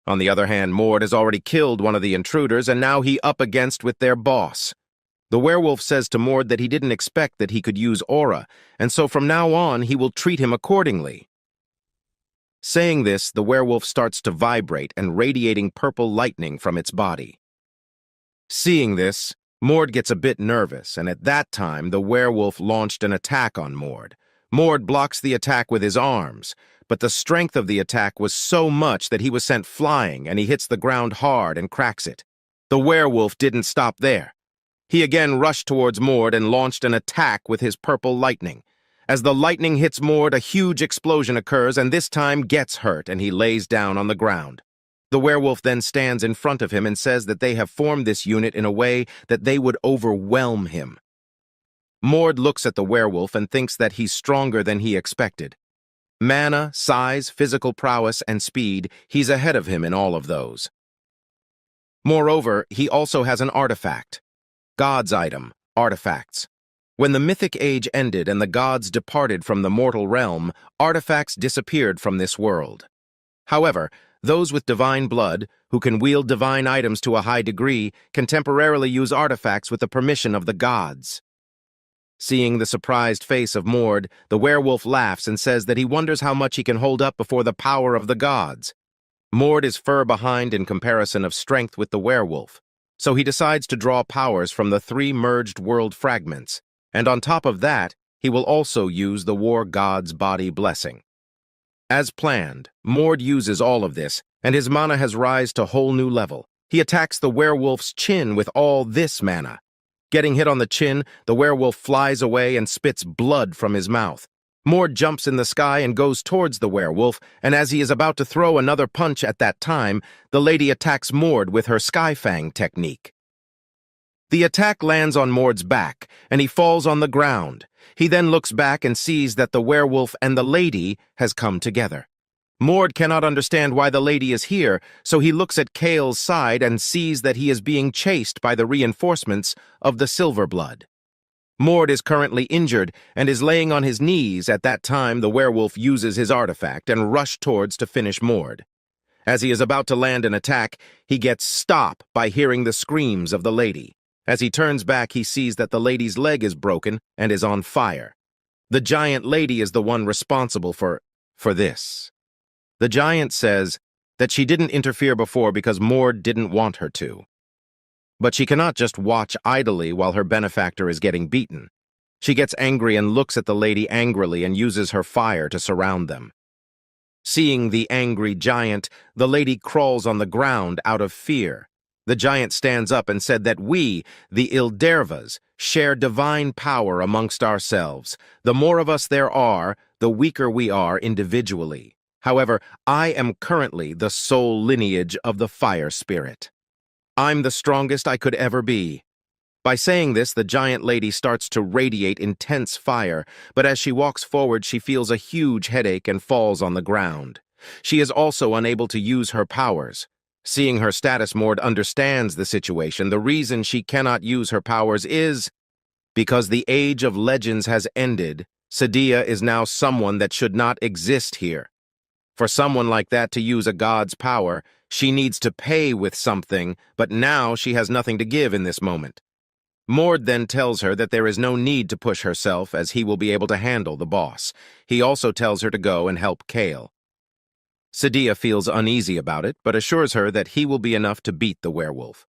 On the other hand, Mord has already killed one of the intruders, and now he up against with their boss. The werewolf says to Mord that he didn't expect that he could use aura, and so from now on he will treat him accordingly. Saying this, the werewolf starts to vibrate and radiating purple lightning from its body. Seeing this, Mord gets a bit nervous, and at that time the werewolf launched an attack on Mord. Mord blocks the attack with his arms, but the strength of the attack was so much that he was sent flying and he hits the ground hard and cracks it. The werewolf didn't stop there. He again rushed towards Mord and launched an attack with his purple lightning. As the lightning hits Mord, a huge explosion occurs and this time gets hurt and he lays down on the ground. The werewolf then stands in front of him and says that they have formed this unit in a way that they would overwhelm him. Mord looks at the werewolf and thinks that he's stronger than he expected. Mana, size, physical prowess, and speed, he's ahead of him in all of those. Moreover, he also has an artifact. God's item, artifacts. When the mythic age ended and the gods departed from the mortal realm, artifacts disappeared from this world. However, those with divine blood, who can wield divine items to a high degree, can temporarily use artifacts with the permission of the gods. Seeing the surprised face of Mord, the werewolf laughs and says that he wonders how much he can hold up before the power of the gods. Mord is far behind in comparison of strength with the werewolf, so he decides to draw powers from the 3 merged world fragments, and on top of that, he will also use the war god's body blessing. As planned, Mord uses all of this, and his mana has rise to whole new level. He attacks the werewolf's chin with all this mana. Getting hit on the chin, the werewolf flies away and spits blood from his mouth. Mord jumps in the sky and goes towards the werewolf, and as he is about to throw another punch at that time, the lady attacks Mord with her Skyfang technique. The attack lands on Mord's back, and he falls on the ground. He then looks back and sees that the werewolf and the lady has come together. Mord cannot understand why the lady is here, so he looks at Kale's side and sees that he is being chased by the reinforcements of the Silverblood. Mord is currently injured and is laying on his knees. At that time, the werewolf uses his artifact and rushes towards to finish Mord. As he is about to land an attack, he gets stopped by hearing the screams of the lady. As he turns back, he sees that the lady's leg is broken and is on fire. The giant lady is the one responsible for this. The giant says that she didn't interfere before because Mord didn't want her to. But she cannot just watch idly while her benefactor is getting beaten. She gets angry and looks at the lady angrily and uses her fire to surround them. Seeing the angry giant, the lady crawls on the ground out of fear. The giant stands up and said that we, the Ildervas, share divine power amongst ourselves. The more of us there are, the weaker we are individually. However, I am currently the sole lineage of the fire spirit. I'm the strongest I could ever be. By saying this, the giant lady starts to radiate intense fire, but as she walks forward, she feels a huge headache and falls on the ground. She is also unable to use her powers. Seeing her status, Mord understands the situation. The reason she cannot use her powers is because the age of legends has ended. Sadia is now someone that should not exist here. For someone like that to use a god's power, she needs to pay with something, but now she has nothing to give in this moment. Mord then tells her that there is no need to push herself as he will be able to handle the boss. He also tells her to go and help Kale. Sadia feels uneasy about it, but assures her that he will be enough to beat the werewolf.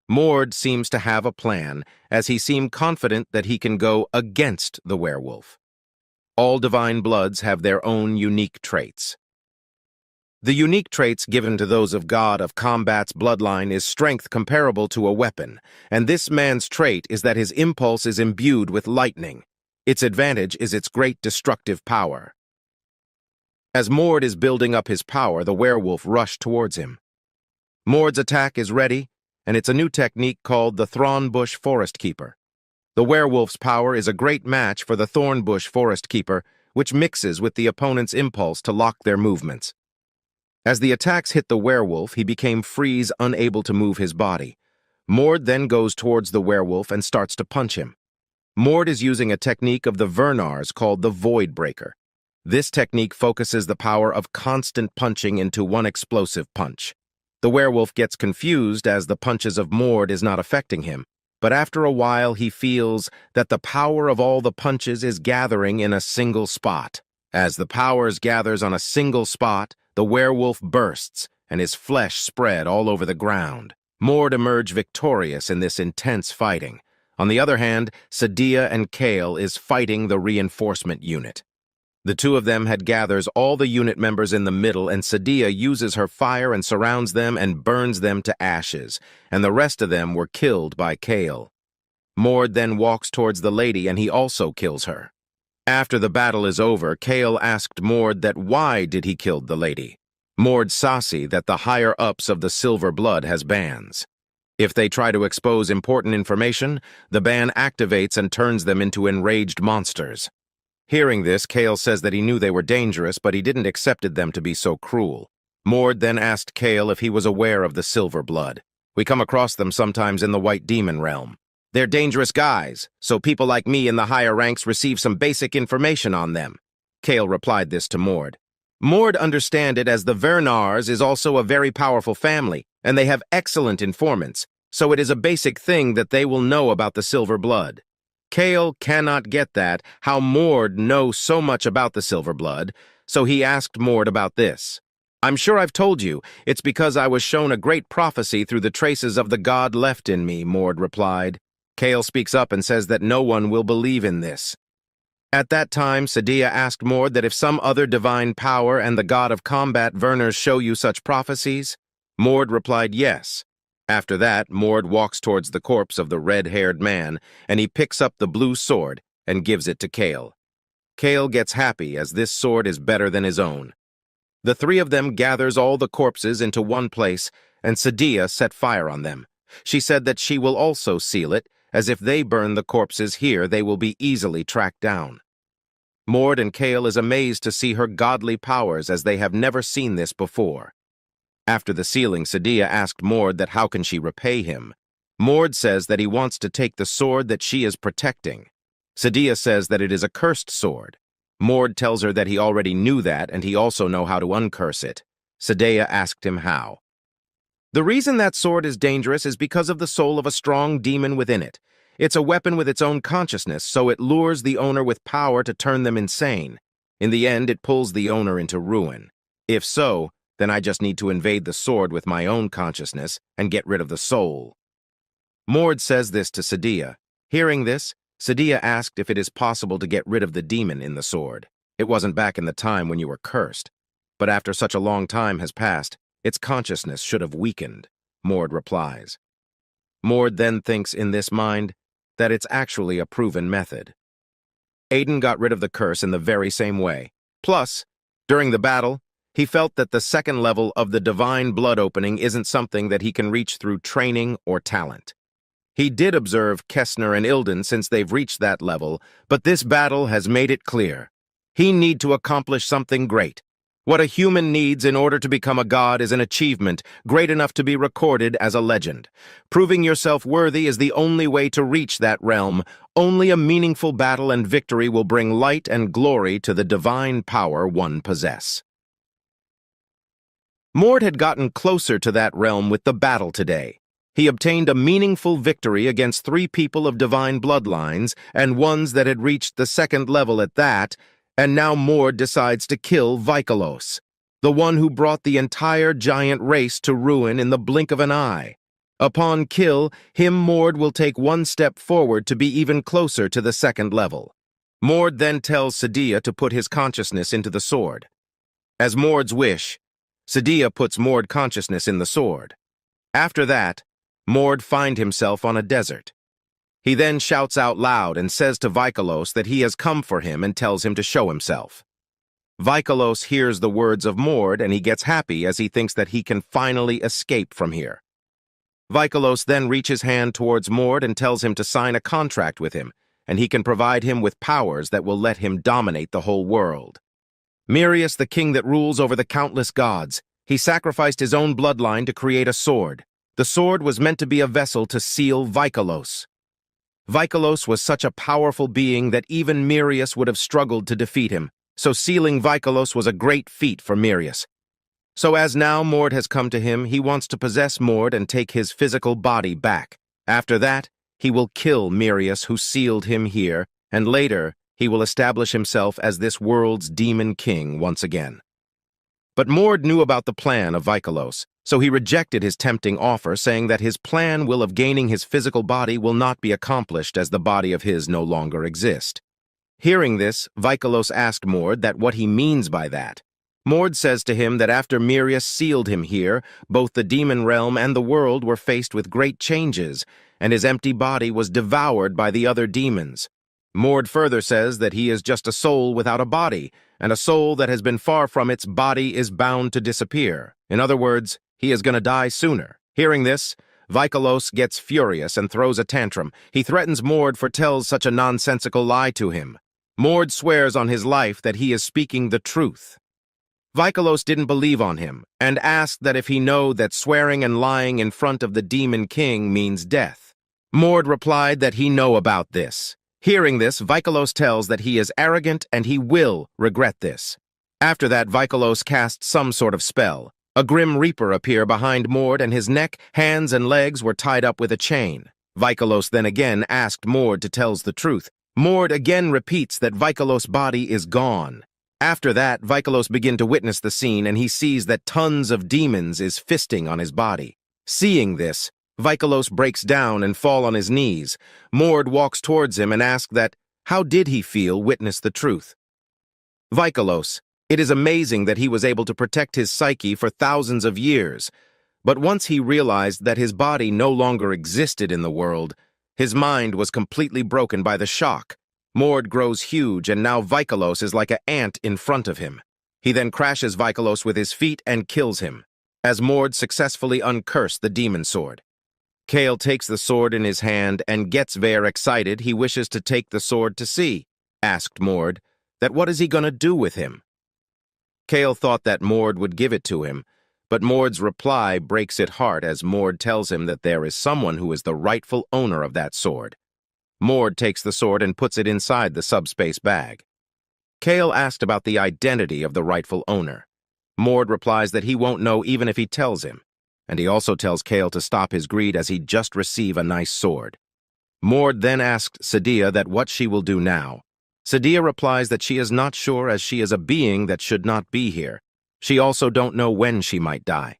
Mord seems to have a plan, as he seems confident that he can go against the werewolf. All divine bloods have their own unique traits. The unique traits given to those of God of Combat's bloodline is strength comparable to a weapon, and this man's trait is that his impulse is imbued with lightning. Its advantage is its great destructive power. As Mord is building up his power, the werewolf rushes towards him. Mord's attack is ready, and it's a new technique called the Thornbush Forest Keeper. The werewolf's power is a great match for the Thornbush Forest Keeper, which mixes with the opponent's impulse to lock their movements. As the attacks hit the werewolf, he became freeze, unable to move his body. Mord then goes towards the werewolf and starts to punch him. Mord is using a technique of the Vernars called the Void Breaker. This technique focuses the power of constant punching into one explosive punch. The werewolf gets confused as the punches of Mord is not affecting him, but after a while he feels that the power of all the punches is gathering in a single spot. As the powers gathers on a single spot, the werewolf bursts, and his flesh spread all over the ground. Mord emerge victorious in this intense fighting. On the other hand, Sadia and Kale is fighting the reinforcement unit. The two of them gathers all the unit members in the middle, and Sadia uses her fire and surrounds them and burns them to ashes, and the rest of them were killed by Kale. Mord then walks towards the lady and he also kills her. After the battle is over, Kale asked Mord that why did he kill the lady. Mord sassy that the higher-ups of the Silver Blood has bans. If they try to expose important information, the ban activates and turns them into enraged monsters. Hearing this, Kale says that he knew they were dangerous, but he didn't accepted them to be so cruel. Mord then asked Kale if he was aware of the Silver Blood. We come across them sometimes in the White Demon realm. They're dangerous guys, so people like me in the higher ranks receive some basic information on them. Kale replied this to Mord. Mord understand it as the Vernars is also a very powerful family, and they have excellent informants, so it is a basic thing that they will know about the Silver Blood. Kale cannot get that, how Mord knows so much about the Silver Blood, so he asked Mord about this. I'm sure I've told you, it's because I was shown a great prophecy through the traces of the god left in me, Mord replied. Kale speaks up and says that no one will believe in this. At that time, Sadia asked Mord that if some other divine power and the god of combat Verners show you such prophecies, Mord replied yes. After that, Mord walks towards the corpse of the red-haired man, and he picks up the blue sword and gives it to Kale. Kale gets happy as this sword is better than his own. The three of them gathers all the corpses into one place, and Sadia set fire on them. She said that she will also seal it, as if they burn the corpses here, they will be easily tracked down. Mord and Kale is amazed to see her godly powers as they have never seen this before. After the sealing, Sadia asked Mord that how can she repay him. Mord says that he wants to take the sword that she is protecting. Sadia says that it is a cursed sword. Mord tells her that he already knew that and he also know how to uncurse it. Sadia asked him how. The reason that sword is dangerous is because of the soul of a strong demon within it. It's a weapon with its own consciousness, so it lures the owner with power to turn them insane. In the end, it pulls the owner into ruin. If so, then I just need to invade the sword with my own consciousness and get rid of the soul. Mord says this to Sadia. Hearing this, Sadia asked if it is possible to get rid of the demon in the sword. It wasn't back in the time when you were cursed. But after such a long time has passed, its consciousness should have weakened, Mord replies. Mord then thinks in this mind that it's actually a proven method. Aiden got rid of the curse in the very same way. Plus, during the battle, he felt that the second level of the divine blood opening isn't something that he can reach through training or talent. He did observe Kessner and Ilden since they've reached that level, but this battle has made it clear. He need to accomplish something great. What a human needs in order to become a god is an achievement great enough to be recorded as a legend. Proving yourself worthy is the only way to reach that realm. Only a meaningful battle and victory will bring light and glory to the divine power one possess. Mord had gotten closer to that realm with the battle today. He obtained a meaningful victory against 3 people of divine bloodlines and ones that had reached the second level at that, and now Mord decides to kill Vikalos, the one who brought the entire giant race to ruin in the blink of an eye. Upon kill, Mord will take one step forward to be even closer to the second level. Mord then tells Sadia to put his consciousness into the sword. As Mord's wish, Sadia puts Mord consciousness in the sword. After that, Mord finds himself on a desert. He then shouts out loud and says to Vikalos that he has come for him and tells him to show himself. Vikalos hears the words of Mord and he gets happy as he thinks that he can finally escape from here. Vikalos then reaches hand towards Mord and tells him to sign a contract with him, and he can provide him with powers that will let him dominate the whole world. Mirius, the king that rules over the countless gods, he sacrificed his own bloodline to create a sword. The sword was meant to be a vessel to seal Vikalos. Vikalos was such a powerful being that even Mirius would have struggled to defeat him, so sealing Vikalos was a great feat for Mirius. So as now Mord has come to him, he wants to possess Mord and take his physical body back. After that, he will kill Mirius who sealed him here, and later, he will establish himself as this world's demon king once again. But Mord knew about the plan of Vikalos, so he rejected his tempting offer, saying that his plan of gaining his physical body will not be accomplished as the body of his no longer exist. Hearing this, Vikalos asked Mord that what he means by that. Mord says to him that after Mirius sealed him here, both the demon realm and the world were faced with great changes, and his empty body was devoured by the other demons. Mord further says that he is just a soul without a body, and a soul that has been far from its body is bound to disappear. In other words, he is going to die sooner. Hearing this, Vikalos gets furious and throws a tantrum. He threatens Mord for tells such a nonsensical lie to him. Mord swears on his life that he is speaking the truth. Vikalos didn't believe on him, and asked that if he know that swearing and lying in front of the demon king means death. Mord replied that he know about this. Hearing this, Vikalos tells that he is arrogant and he will regret this. After that, Vikalos casts some sort of spell. A grim reaper appear behind Mord, and his neck, hands, and legs were tied up with a chain. Vikalos then again asked Mord to tell the truth. Mord again repeats that Vikalos' body is gone. After that, Vikalos begin to witness the scene, and he sees that tons of demons is fisting on his body. Seeing this, Vikalos breaks down and fall on his knees. Mord walks towards him and asks that, how did he feel witness the truth? Vikalos, it is amazing that he was able to protect his psyche for thousands of years. But once he realized that his body no longer existed in the world, his mind was completely broken by the shock. Mord grows huge, and now Vikalos is like an ant in front of him. He then crashes Vikalos with his feet and kills him, as Mord successfully uncursed the demon sword. Kale takes the sword in his hand and gets very excited. He wishes to take the sword to see. Asked Mord that what is he going to do with him? Kale thought that Mord would give it to him, but Mord's reply breaks it heart as Mord tells him that there is someone who is the rightful owner of that sword. Mord takes the sword and puts it inside the subspace bag. Kale asked about the identity of the rightful owner. Mord replies that he won't know even if he tells him, and he also tells Kale to stop his greed as he'd just receive a nice sword. Mord then asked Sadia that what she will do now. Sadia replies that she is not sure as she is a being that should not be here. She also don't know when she might die.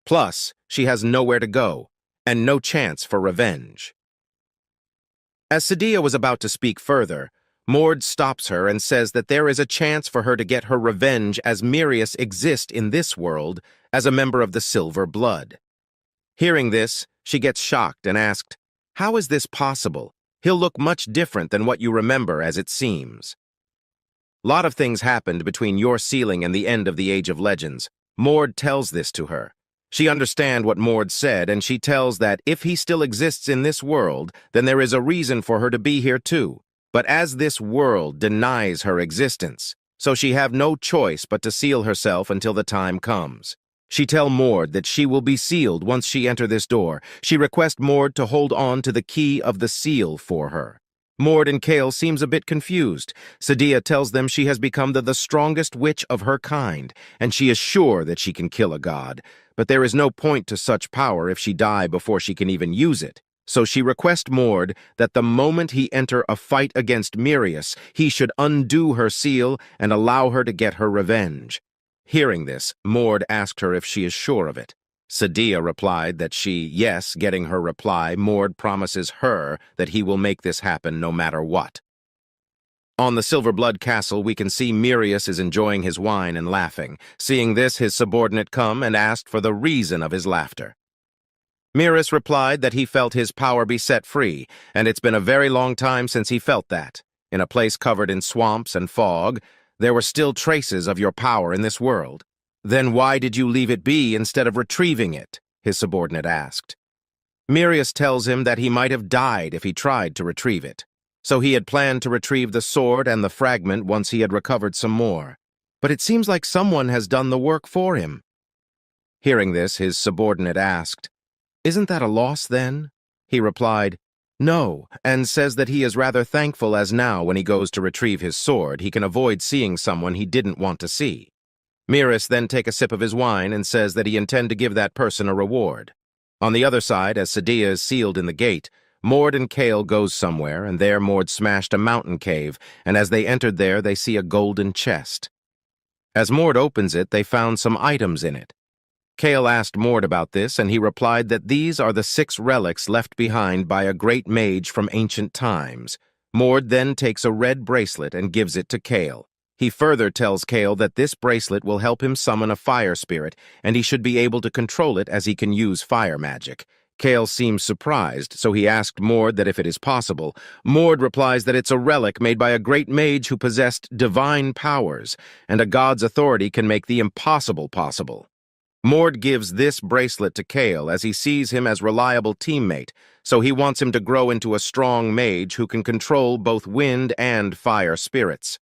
Plus, she has nowhere to go, and no chance for revenge. As Sadia was about to speak further, Mord stops her and says that there is a chance for her to get her revenge as Mirius exists in this world as a member of the Silver Blood. Hearing this, she gets shocked and asked, how is this possible? He'll look much different than what you remember as it seems. Lot of things happened between your sealing and the end of the Age of Legends. Mord tells this to her. She understands what Mord said, and she tells that if he still exists in this world, then there is a reason for her to be here too. But as this world denies her existence, so she have no choice but to seal herself until the time comes. She tell Mord that she will be sealed once she enter this door. She requests Mord to hold on to the key of the seal for her. Mord and Kale seems a bit confused. Sadia tells them she has become the strongest witch of her kind, and she is sure that she can kill a god. But there is no point to such power if she die before she can even use it. So she requests Mord that the moment he enter a fight against Mirius, he should undo her seal and allow her to get her revenge. Hearing this, Mord asked her if she is sure of it. Sadia replied that yes, getting her reply, Mord promises her that he will make this happen no matter what. On the Silver Blood Castle, we can see Mirius is enjoying his wine and laughing. Seeing this, his subordinate come and asked for the reason of his laughter. Mirius replied that he felt his power be set free, and it's been a very long time since he felt that. In a place covered in swamps and fog, there were still traces of your power in this world. Then why did you leave it be instead of retrieving it? His subordinate asked. Mirius tells him that he might have died if he tried to retrieve it. So he had planned to retrieve the sword and the fragment once he had recovered some more. But it seems like someone has done the work for him. Hearing this, his subordinate asked, "Isn't that a loss then?" He replied, "No," and says that he is rather thankful as now when he goes to retrieve his sword, he can avoid seeing someone he didn't want to see. Mirius then takes a sip of his wine and says that he intends to give that person a reward. On the other side, as Sadia is sealed in the gate, Mord and Kale goes somewhere, and there Mord smashed a mountain cave, and as they entered there, they see a golden chest. As Mord opens it, they found some items in it. Kale asked Mord about this, and he replied that these are the 6 relics left behind by a great mage from ancient times. Mord then takes a red bracelet and gives it to Kale. He further tells Kale that this bracelet will help him summon a fire spirit, and he should be able to control it as he can use fire magic. Kale seems surprised, so he asked Mord that if it is possible. Mord replies that it's a relic made by a great mage who possessed divine powers, and a god's authority can make the impossible possible. Mord gives this bracelet to Kale as he sees him as reliable teammate, so he wants him to grow into a strong mage who can control both wind and fire spirits.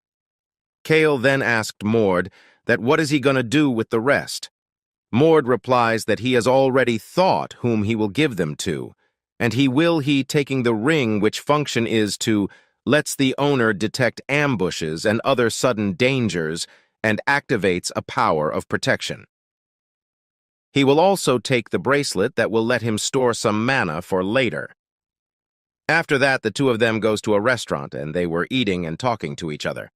Kale then asked Mord that what is he going to do with the rest. Mord replies that he has already thought whom he will give them to, and he taking the ring which function is to lets the owner detect ambushes and other sudden dangers and activates a power of protection. He will also take the bracelet that will let him store some mana for later. After that, the two of them goes to a restaurant, and they were eating and talking to each other.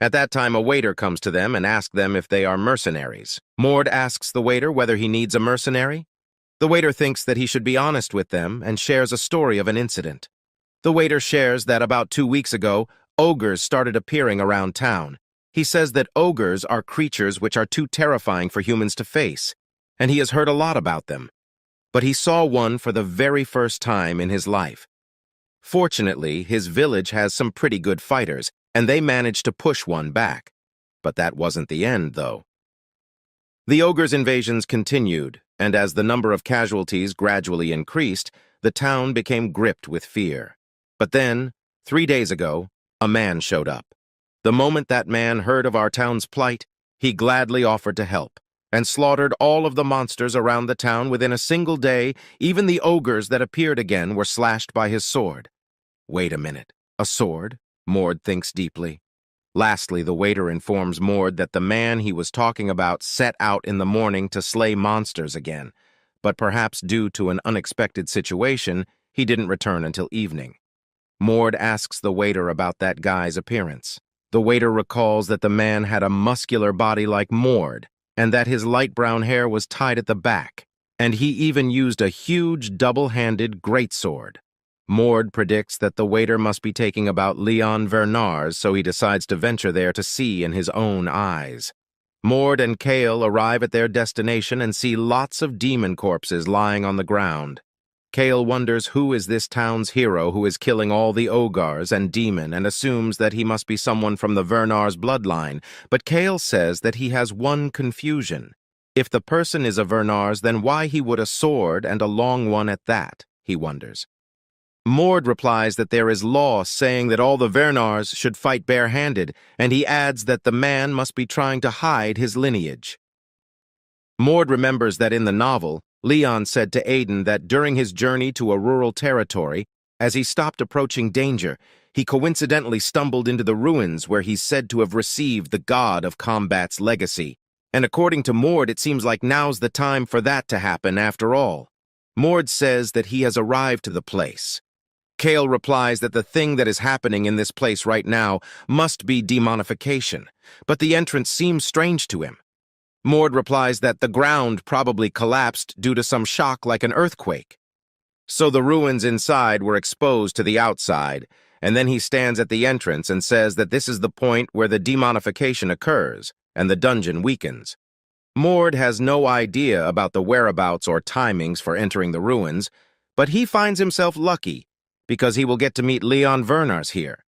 At that time, a waiter comes to them and asks them if they are mercenaries. Mord asks the waiter whether he needs a mercenary. The waiter thinks that he should be honest with them and shares a story of an incident. The waiter shares that about 2 weeks ago, ogres started appearing around town. He says that ogres are creatures which are too terrifying for humans to face, and he has heard a lot about them. But he saw one for the very first time in his life. Fortunately, his village has some pretty good fighters, and they managed to push one back. But that wasn't the end, though. The ogre's invasions continued, and as the number of casualties gradually increased, the town became gripped with fear. But then, 3 days ago, a man showed up. The moment that man heard of our town's plight, he gladly offered to help, and slaughtered all of the monsters around the town within a single day. Even the ogres that appeared again were slashed by his sword. Wait a minute, a sword? Mord thinks deeply. Lastly, the waiter informs Mord that the man he was talking about set out in the morning to slay monsters again, but perhaps due to an unexpected situation, he didn't return until evening. Mord asks the waiter about that guy's appearance. The waiter recalls that the man had a muscular body like Mord, and that his light brown hair was tied at the back, and he even used a huge double-handed greatsword. Mord predicts that the waiter must be taking about Leon Vernars, so he decides to venture there to see in his own eyes. Mord and Kale arrive at their destination and see lots of demon corpses lying on the ground. Kale wonders who is this town's hero who is killing all the ogres and demon and assumes that he must be someone from the Vernars bloodline, but Kale says that he has one confusion. If the person is a Vernars, then why he would a sword and a long one at that, he wonders. Mord replies that there is law saying that all the Vernars should fight barehanded, and he adds that the man must be trying to hide his lineage. Mord remembers that in the novel, Leon said to Aiden that during his journey to a rural territory, as he stopped approaching danger, he coincidentally stumbled into the ruins where he's said to have received the god of combat's legacy. And according to Mord, it seems like now's the time for that to happen after all. Mord says that he has arrived to the place. Kale replies that the thing that is happening in this place right now must be demonification, but the entrance seems strange to him. Mord replies that the ground probably collapsed due to some shock like an earthquake. So the ruins inside were exposed to the outside, and then he stands at the entrance and says that this is the point where the demonification occurs, and the dungeon weakens. Mord has no idea about the whereabouts or timings for entering the ruins, but he finds himself lucky, because he will get to meet Leon Vernars here.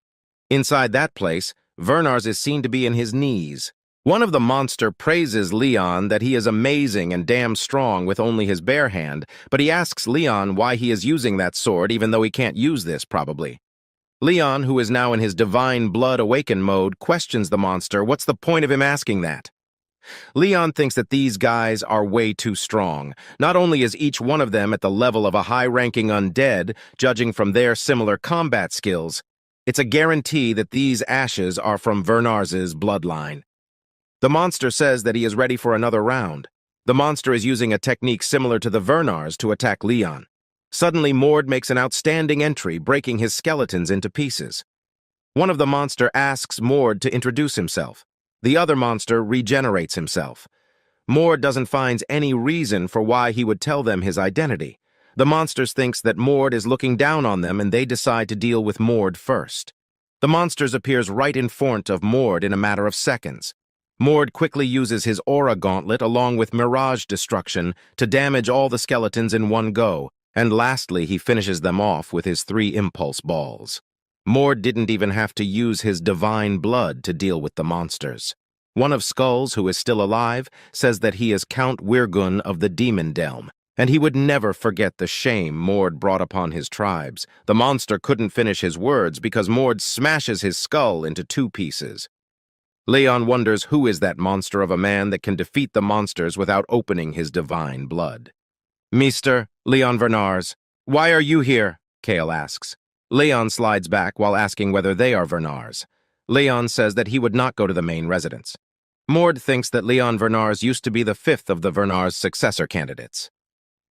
Inside that place, Vernars is seen to be in his knees. One of the monster praises Leon that he is amazing and damn strong with only his bare hand, but he asks Leon why he is using that sword even though he can't use this, probably. Leon, who is now in his divine blood awaken mode, questions the monster what's the point of him asking that. Leon thinks that these guys are way too strong. Not only is each one of them at the level of a high-ranking undead, judging from their similar combat skills, it's a guarantee that these ashes are from Vernars' bloodline. The monster says that he is ready for another round. The monster is using a technique similar to the Vernars to attack Leon. Suddenly, Mord makes an outstanding entry, breaking his skeletons into pieces. One of the monster asks Mord to introduce himself. The other monster regenerates himself. Mord doesn't find any reason for why he would tell them his identity. The monsters thinks that Mord is looking down on them and they decide to deal with Mord first. The monsters appears right in front of Mord in a matter of seconds. Mord quickly uses his aura gauntlet along with mirage destruction to damage all the skeletons in one go, and lastly he finishes them off with his 3 impulse balls. Mord didn't even have to use his divine blood to deal with the monsters. One of Skulls, who is still alive, says that he is Count Wirgun of the Demon Delm, and he would never forget the shame Mord brought upon his tribes. The monster couldn't finish his words because Mord smashes his skull into 2 pieces. Leon wonders who is that monster of a man that can defeat the monsters without opening his divine blood. "Meester, Leon Vernars, why are you here?" Kale asks. Leon slides back while asking whether they are Vernars. Leon says that he would not go to the main residence. Mord thinks that Leon Vernars used to be the 5th of the Vernars' successor candidates.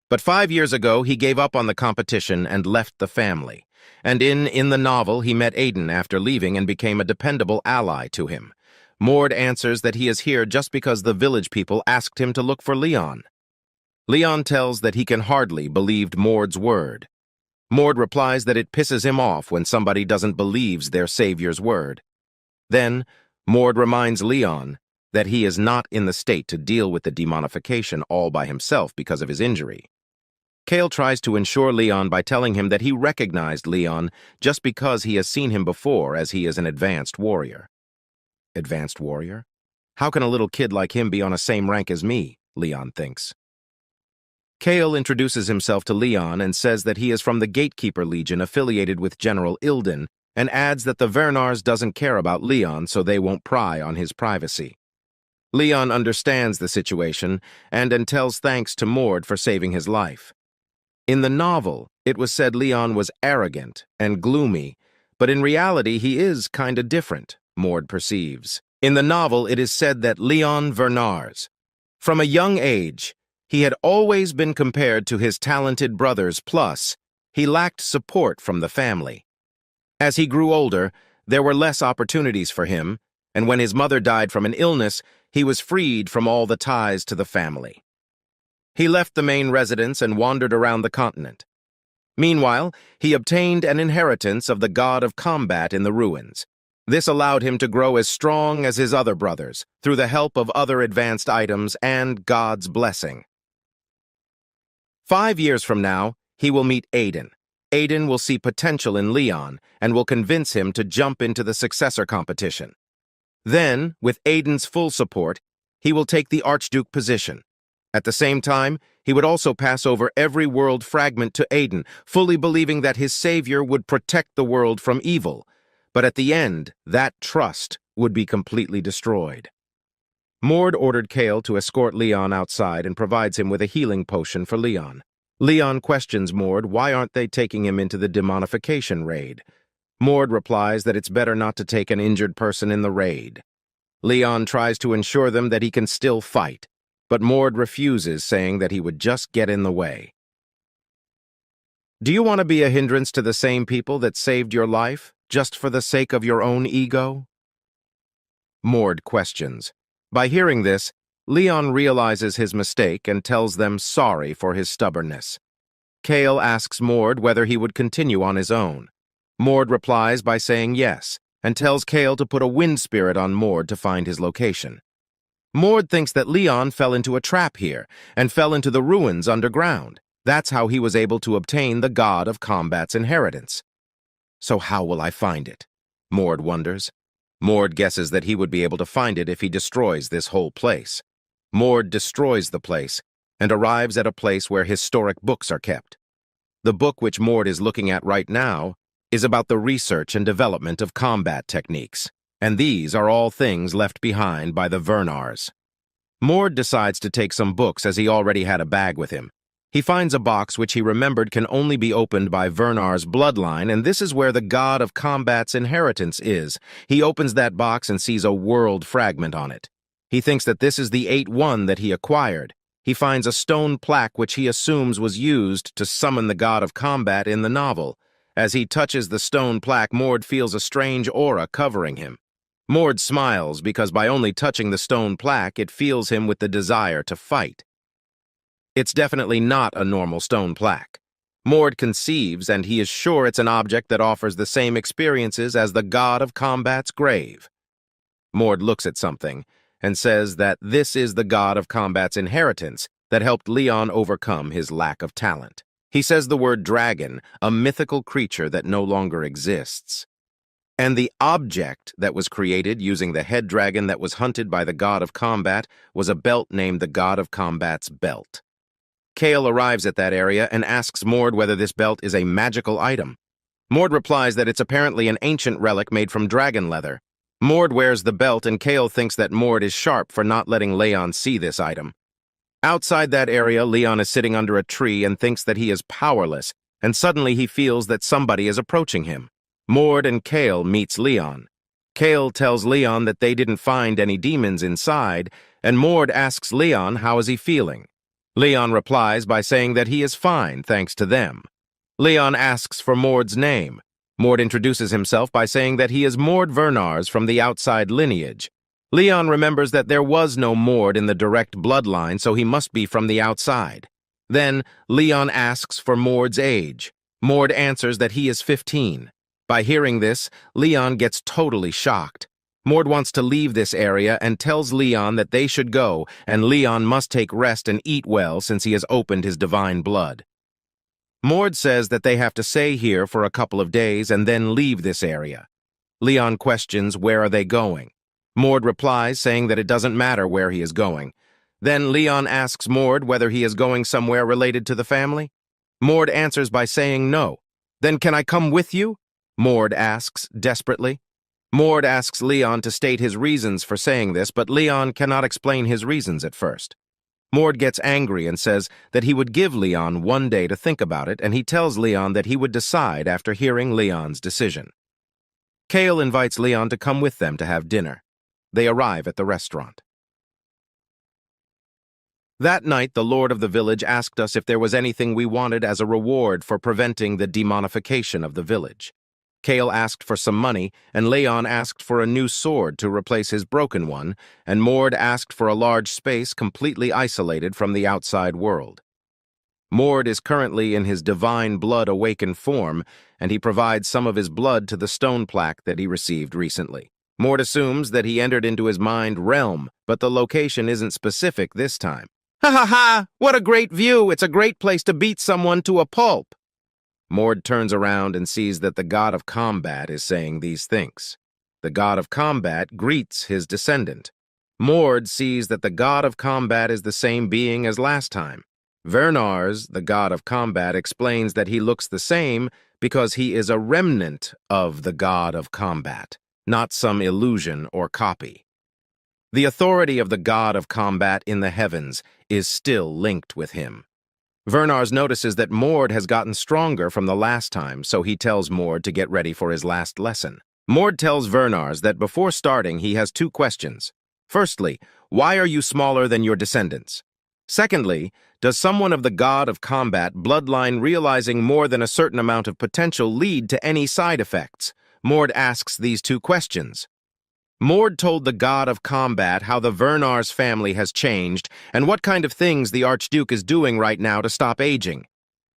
But 5 years ago, he gave up on the competition and left the family. And in the novel, he met Aiden after leaving and became a dependable ally to him. Mord answers that he is here just because the village people asked him to look for Leon. Leon tells that he can hardly believe Mord's word. Mord replies that it pisses him off when somebody doesn't believe their savior's word. Then, Mord reminds Leon that he is not in the state to deal with the demonification all by himself because of his injury. Kale tries to ensure Leon by telling him that he recognized Leon just because he has seen him before, as he is an advanced warrior. Advanced warrior? How can a little kid like him be on the same rank as me? Leon thinks. Kale introduces himself to Leon and says that he is from the Gatekeeper Legion affiliated with General Ilden, and adds that the Vernars doesn't care about Leon, so they won't pry on his privacy. Leon understands the situation and tells thanks to Mord for saving his life. In the novel, it was said Leon was arrogant and gloomy, but in reality he is kinda different, Mord perceives. In the novel, it is said that Leon Vernars, from a young age, he had always been compared to his talented brothers, plus he lacked support from the family. As he grew older, there were less opportunities for him, and when his mother died from an illness, he was freed from all the ties to the family. He left the main residence and wandered around the continent. Meanwhile, he obtained an inheritance of the god of combat in the ruins. This allowed him to grow as strong as his other brothers, through the help of other advanced items and God's blessing. 5 years from now, he will meet Aiden. Aiden will see potential in Leon and will convince him to jump into the successor competition. Then, with Aiden's full support, he will take the Archduke position. At the same time, he would also pass over every world fragment to Aiden, fully believing that his savior would protect the world from evil. But at the end, that trust would be completely destroyed. Mord ordered Kale to escort Leon outside and provides him with a healing potion for Leon. Leon questions Mord why aren't they taking him into the demonification raid. Mord replies that it's better not to take an injured person in the raid. Leon tries to ensure them that he can still fight, but Mord refuses, saying that he would just get in the way. Do you want to be a hindrance to the same people that saved your life, just for the sake of your own ego? Mord questions. By hearing this, Leon realizes his mistake and tells them sorry for his stubbornness. Kale asks Mord whether he would continue on his own. Mord replies by saying yes, and tells Kale to put a wind spirit on Mord to find his location. Mord thinks that Leon fell into a trap here, and fell into the ruins underground. That's how he was able to obtain the god of combat's inheritance. So how will I find it? Mord wonders. Mord guesses that he would be able to find it if he destroys this whole place. Mord destroys the place, and arrives at a place where historic books are kept. The book which Mord is looking at right now is about the research and development of combat techniques, and these are all things left behind by the Vernars. Mord decides to take some books as he already had a bag with him. He finds a box which he remembered can only be opened by Vernar's bloodline, and this is where the god of combat's inheritance is. He opens that box and sees a world fragment on it. He thinks that this is the 8-1 that he acquired. He finds a stone plaque which he assumes was used to summon the god of combat in the novel. As he touches the stone plaque, Mord feels a strange aura covering him. Mord smiles because by only touching the stone plaque, it fills him with the desire to fight. It's definitely not a normal stone plaque. Mord conceives, and he is sure it's an object that offers the same experiences as the god of combat's grave. Mord looks at something and says that this is the god of combat's inheritance that helped Leon overcome his lack of talent. He says the word dragon, a mythical creature that no longer exists. And the object that was created using the head dragon that was hunted by the god of combat was a belt named the god of combat's belt. Kale arrives at that area and asks Mord whether this belt is a magical item. Mord replies that it's apparently an ancient relic made from dragon leather. Mord wears the belt, and Kale thinks that Mord is sharp for not letting Leon see this item. Outside that area, Leon is sitting under a tree and thinks that he is powerless, and suddenly he feels that somebody is approaching him. Mord and Kale meets Leon. Kale tells Leon that they didn't find any demons inside, and Mord asks Leon how is he feeling. Leon replies by saying that he is fine thanks to them. Leon asks for Mord's name. Mord introduces himself by saying that he is Mord Vernars from the outside lineage. Leon remembers that there was no Mord in the direct bloodline, so he must be from the outside. Then, Leon asks for Mord's age. Mord answers that he is 15. By hearing this, Leon gets totally shocked. Mord wants to leave this area and tells Leon that they should go, and Leon must take rest and eat well since he has opened his divine blood. Mord says that they have to stay here for a couple of days and then leave this area. Leon questions where are they going. Mord replies saying that it doesn't matter where he is going. Then Leon asks Mord whether he is going somewhere related to the family. Mord answers by saying no. Then can I come with you? Mord asks desperately. Mord asks Leon to state his reasons for saying this, but Leon cannot explain his reasons at first. Mord gets angry and says that he would give Leon one day to think about it, and he tells Leon that he would decide after hearing Leon's decision. Kale invites Leon to come with them to have dinner. They arrive at the restaurant. That night, the lord of the village asked us if there was anything we wanted as a reward for preventing the demonification of the village. Kale asked for some money, and Leon asked for a new sword to replace his broken one, and Mord asked for a large space completely isolated from the outside world. Mord is currently in his divine blood awakened form, and he provides some of his blood to the stone plaque that he received recently. Mord assumes that he entered into his mind realm, but the location isn't specific this time. Ha ha ha! What a great view! It's a great place to beat someone to a pulp! Mord turns around and sees that the god of combat is saying these things. The god of combat greets his descendant. Mord sees that the god of combat is the same being as last time. Vernars, the god of combat, explains that he looks the same because he is a remnant of the god of combat, not some illusion or copy. The authority of the god of combat in the heavens is still linked with him. Vernars notices that Mord has gotten stronger from the last time, so he tells Mord to get ready for his last lesson. Mord tells Vernars that before starting he has two questions. Firstly, why are you smaller than your descendants? Secondly, does someone of the god of combat bloodline realizing more than a certain amount of potential lead to any side effects? Mord asks these two questions. Mord told the god of combat how the Vernars family has changed and what kind of things the Archduke is doing right now to stop aging.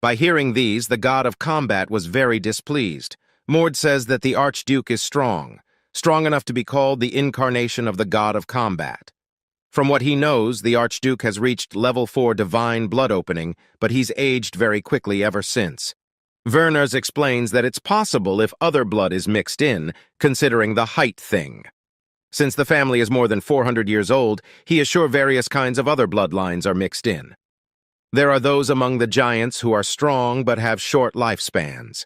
By hearing these, the god of combat was very displeased. Mord says that the Archduke is strong enough to be called the incarnation of the god of combat. From what he knows, the Archduke has reached level 4 divine blood opening, but he's aged very quickly ever since. Vernars explains that it's possible if other blood is mixed in, considering the height thing. Since the family is more than 400 years old, he is sure various kinds of other bloodlines are mixed in. There are those among the giants who are strong but have short lifespans.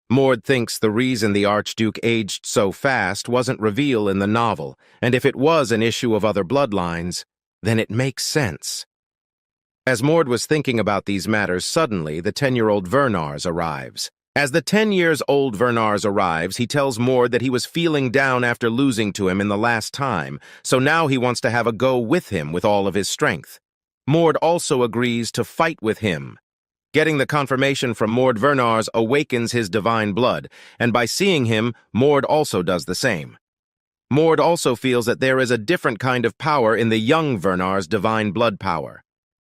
Mord thinks the reason the Archduke aged so fast wasn't revealed in the novel, and if it was an issue of other bloodlines, then it makes sense. As Mord was thinking about these matters, suddenly the 10-year-old Vernars arrives. As the 10-year-old Vernars arrives, he tells Mord that he was feeling down after losing to him in the last time, so now he wants to have a go with him with all of his strength. Mord also agrees to fight with him. Getting the confirmation from Mord Vernars awakens his divine blood, and by seeing him, Mord also does the same. Mord also feels that there is a different kind of power in the young Vernars' divine blood power.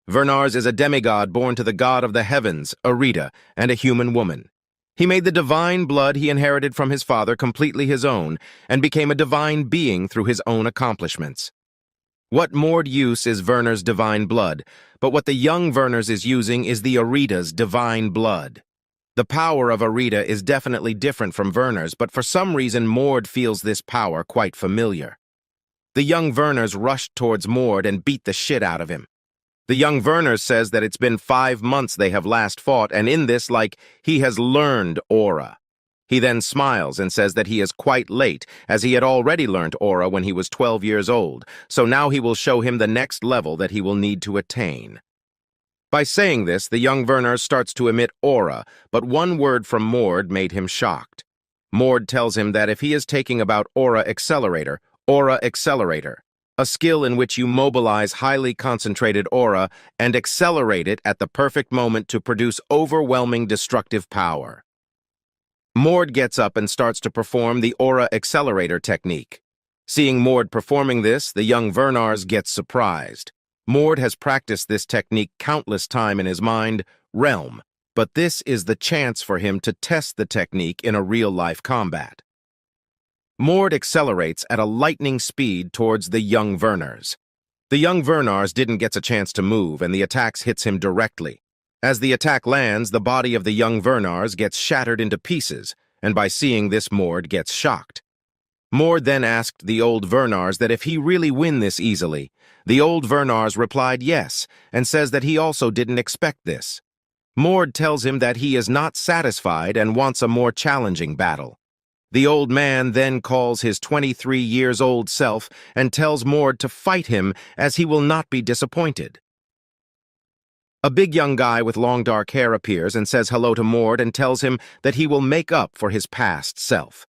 Vernars is a demigod born to the god of the heavens, Arita, and a human woman. He made the divine blood he inherited from his father completely his own, and became a divine being through his own accomplishments. What Mord use is Vernar's divine blood, but what the young Vernars is using is the Arita's divine blood. The power of Arita is definitely different from Vernar's, but for some reason Mord feels this power quite familiar. The young Vernars rushed towards Mord and beat the shit out of him. The young Vernars says that it's been 5 months they have last fought, and in this, he has learned aura. He then smiles and says that he is quite late, as he had already learned aura when he was 12 years old, so now he will show him the next level that he will need to attain. By saying this, the young Vernars starts to emit aura, but one word from Mord made him shocked. Mord tells him that if he is taking about aura accelerator, a skill in which you mobilize highly concentrated aura and accelerate it at the perfect moment to produce overwhelming destructive power. Mord gets up and starts to perform the aura accelerator technique. Seeing Mord performing this, the young Vernars gets surprised. Mord has practiced this technique countless times in his mind, realm, but this is the chance for him to test the technique in a real-life combat. Mord accelerates at a lightning speed towards the young Vernars. The young Vernars didn't get a chance to move, and the attack hits him directly. As the attack lands, the body of the young Vernars gets shattered into pieces, and by seeing this, Mord gets shocked. Mord then asked the old Vernars that if he really win this easily. The old Vernars replied yes, and says that he also didn't expect this. Mord tells him that he is not satisfied and wants a more challenging battle. The old man then calls his 23-years-old self and tells Mord to fight him as he will not be disappointed. A big young guy with long dark hair appears and says hello to Mord and tells him that he will make up for his past self.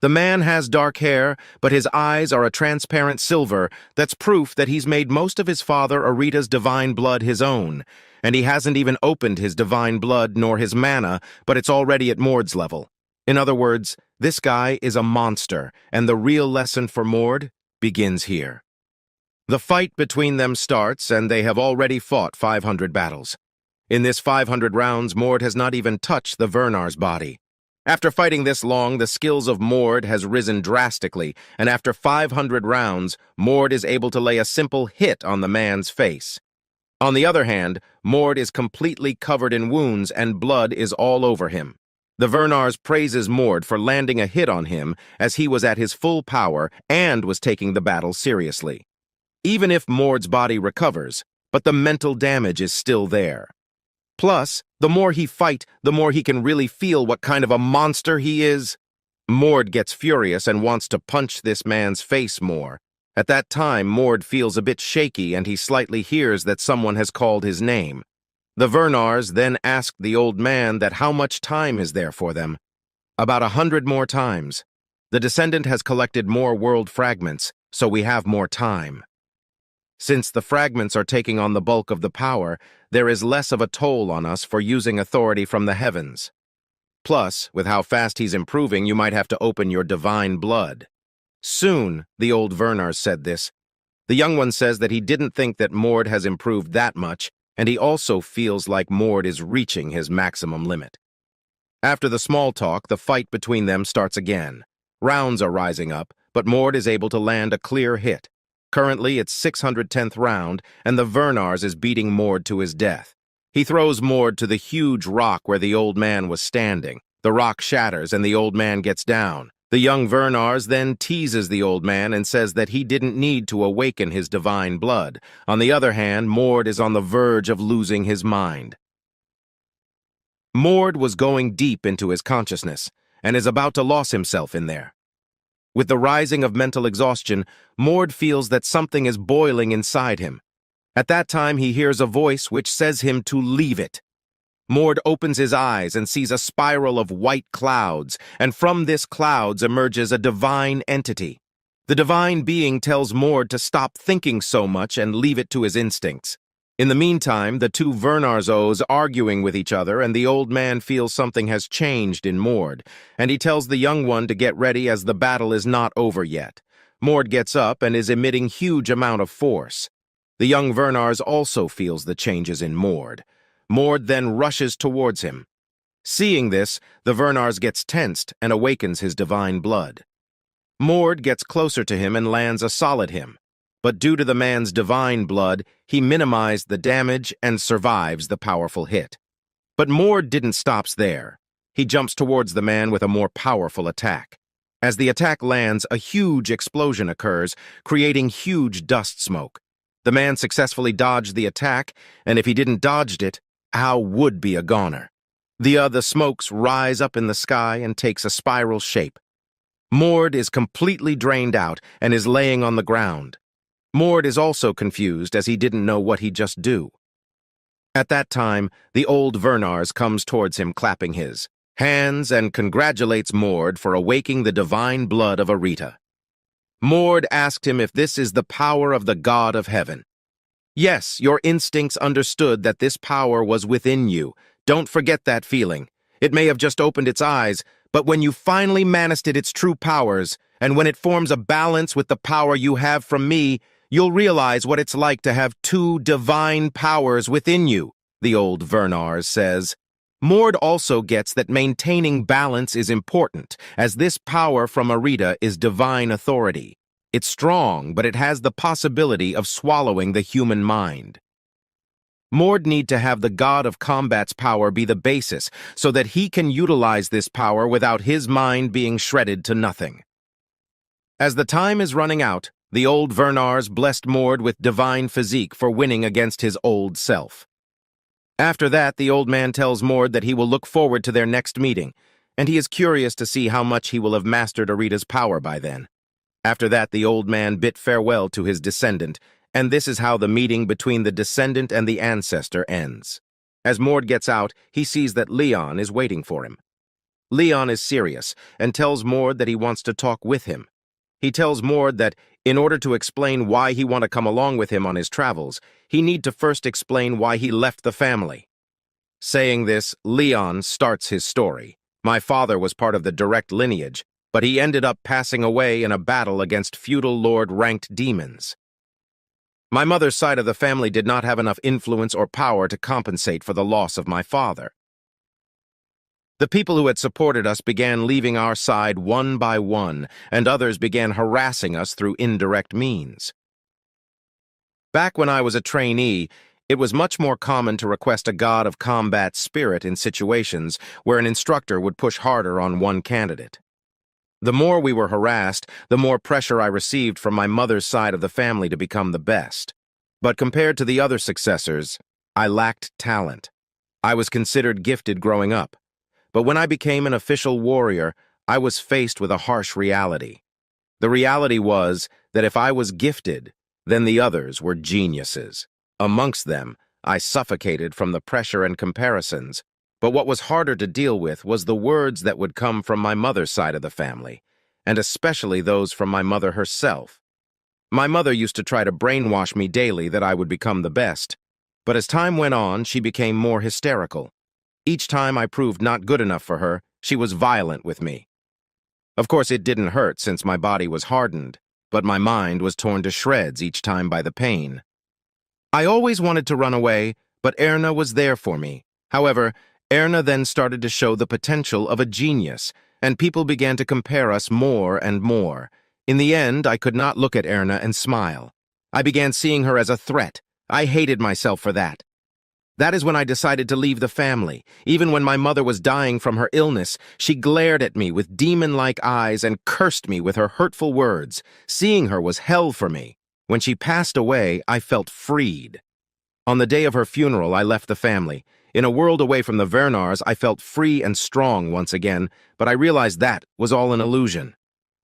The man has dark hair, but his eyes are a transparent silver that's proof that he's made most of his father Arita's divine blood his own, and he hasn't even opened his divine blood nor his mana, but it's already at Mord's level. In other words, this guy is a monster, and the real lesson for Mord begins here. The fight between them starts, and they have already fought 500 battles. In this 500 rounds, Mord has not even touched the Vernar's body. After fighting this long, the skills of Mord has risen drastically, and after 500 rounds, Mord is able to lay a simple hit on the man's face. On the other hand, Mord is completely covered in wounds and blood is all over him. The Vernars praises Mord for landing a hit on him as he was at his full power and was taking the battle seriously. Even if Mord's body recovers, but the mental damage is still there. Plus, the more he fights, the more he can really feel what kind of a monster he is. Mord gets furious and wants to punch this man's face more. At that time, Mord feels a bit shaky and he slightly hears that someone has called his name. The Vernars then ask the old man that how much time is there for them. About 100 more times. The descendant has collected more world fragments, so we have more time. Since the fragments are taking on the bulk of the power, there is less of a toll on us for using authority from the heavens. Plus, with how fast he's improving, you might have to open your divine blood. Soon, the old Vernars said this. The young one says that he didn't think that Mord has improved that much, and he also feels like Mord is reaching his maximum limit. After the small talk, the fight between them starts again. Rounds are rising up, but Mord is able to land a clear hit. Currently, it's 610th round, and the Vernars is beating Mord to his death. He throws Mord to the huge rock where the old man was standing. The rock shatters, and the old man gets down. The young Vernars then teases the old man and says that he didn't need to awaken his divine blood. On the other hand, Mord is on the verge of losing his mind. Mord was going deep into his consciousness, and is about to lose himself in there. With the rising of mental exhaustion, Mord feels that something is boiling inside him. At that time, he hears a voice which says him to leave it. Mord opens his eyes and sees a spiral of white clouds, and from this clouds emerges a divine entity. The divine being tells Mord to stop thinking so much and leave it to his instincts. In the meantime, the two Vernarzos arguing with each other, and the old man feels something has changed in Mord, and he tells the young one to get ready as the battle is not over yet. Mord gets up and is emitting huge amount of force. The young Vernars also feels the changes in Mord. Mord then rushes towards him. Seeing this, the Vernars gets tensed and awakens his divine blood. Mord gets closer to him and lands a solid him. But due to the man's divine blood, he minimized the damage and survives the powerful hit. But Mord didn't stop there. He jumps towards the man with a more powerful attack. As the attack lands, a huge explosion occurs, creating huge dust smoke. The man successfully dodged the attack, and if he didn't dodged it, Ao would be a goner. The smokes rise up in the sky and takes a spiral shape. Mord is completely drained out and is laying on the ground. Mord is also confused as he didn't know what he'd just do. At that time, the old Vernars comes towards him clapping his hands and congratulates Mord for awaking the divine blood of Arita. Mord asked him if this is the power of the God of Heaven. Yes, your instincts understood that this power was within you. Don't forget that feeling. It may have just opened its eyes, but when you finally manifested its true powers, and when it forms a balance with the power you have from me, you'll realize what it's like to have two divine powers within you, the old Vernars says. Mord also gets that maintaining balance is important, as this power from Arita is divine authority. It's strong, but it has the possibility of swallowing the human mind. Mord need to have the God of Combat's power be the basis, so that he can utilize this power without his mind being shredded to nothing. As the time is running out, the old Vernars blessed Mord with divine physique for winning against his old self. After that, the old man tells Mord that he will look forward to their next meeting, and he is curious to see how much he will have mastered Arita's power by then. After that, the old man bid farewell to his descendant, and this is how the meeting between the descendant and the ancestor ends. As Mord gets out, he sees that Leon is waiting for him. Leon is serious and tells Mord that he wants to talk with him. He tells Mord that in order to explain why he want to come along with him on his travels, he need to first explain why he left the family. Saying this, Leon starts his story. My father was part of the direct lineage, but he ended up passing away in a battle against feudal lord-ranked demons. My mother's side of the family did not have enough influence or power to compensate for the loss of my father. The people who had supported us began leaving our side one by one, and others began harassing us through indirect means. Back when I was a trainee, it was much more common to request a God of Combat spirit in situations where an instructor would push harder on one candidate. The more we were harassed, the more pressure I received from my mother's side of the family to become the best. But compared to the other successors, I lacked talent. I was considered gifted growing up. But when I became an official warrior, I was faced with a harsh reality. The reality was that if I was gifted, then the others were geniuses. Amongst them, I suffocated from the pressure and comparisons. But what was harder to deal with was the words that would come from my mother's side of the family, and especially those from my mother herself. My mother used to try to brainwash me daily that I would become the best, but as time went on, she became more hysterical. Each time I proved not good enough for her, she was violent with me. Of course, it didn't hurt since my body was hardened, but my mind was torn to shreds each time by the pain. I always wanted to run away, but Erna was there for me. However, Erna then started to show the potential of a genius, and people began to compare us more and more. In the end, I could not look at Erna and smile. I began seeing her as a threat. I hated myself for that. That is when I decided to leave the family. Even when my mother was dying from her illness, she glared at me with demon-like eyes and cursed me with her hurtful words. Seeing her was hell for me. When she passed away, I felt freed. On the day of her funeral, I left the family. In a world away from the Vernars, I felt free and strong once again, but I realized that was all an illusion.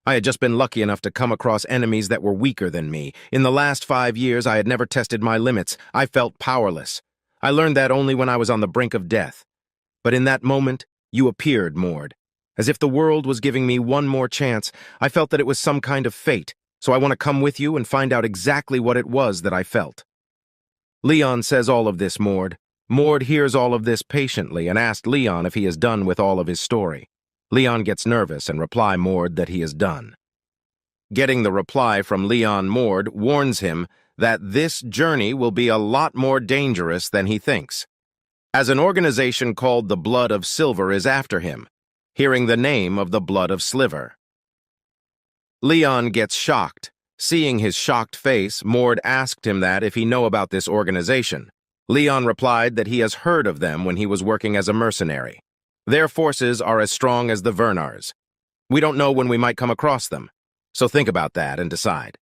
I had just been lucky enough to come across enemies that were weaker than me. In the last 5 years, I had never tested my limits. I felt powerless. I learned that only when I was on the brink of death. But in that moment, you appeared, Mord. As if the world was giving me one more chance, I felt that it was some kind of fate, so I want to come with you and find out exactly what it was that I felt. Leon says all of this, Mord. Mord hears all of this patiently and asks Leon if he is done with all of his story. Leon gets nervous and replies Mord that he is done. Getting the reply from Leon, Mord warns him that this journey will be a lot more dangerous than he thinks, as an organization called the Blood of Silver is after him, hearing the name of the Blood of Sliver. Leon gets shocked. Seeing his shocked face, Mord asked him that if he know about this organization. Leon replied that he has heard of them when he was working as a mercenary. Their forces are as strong as the Vernars. We don't know when we might come across them, so think about that and decide.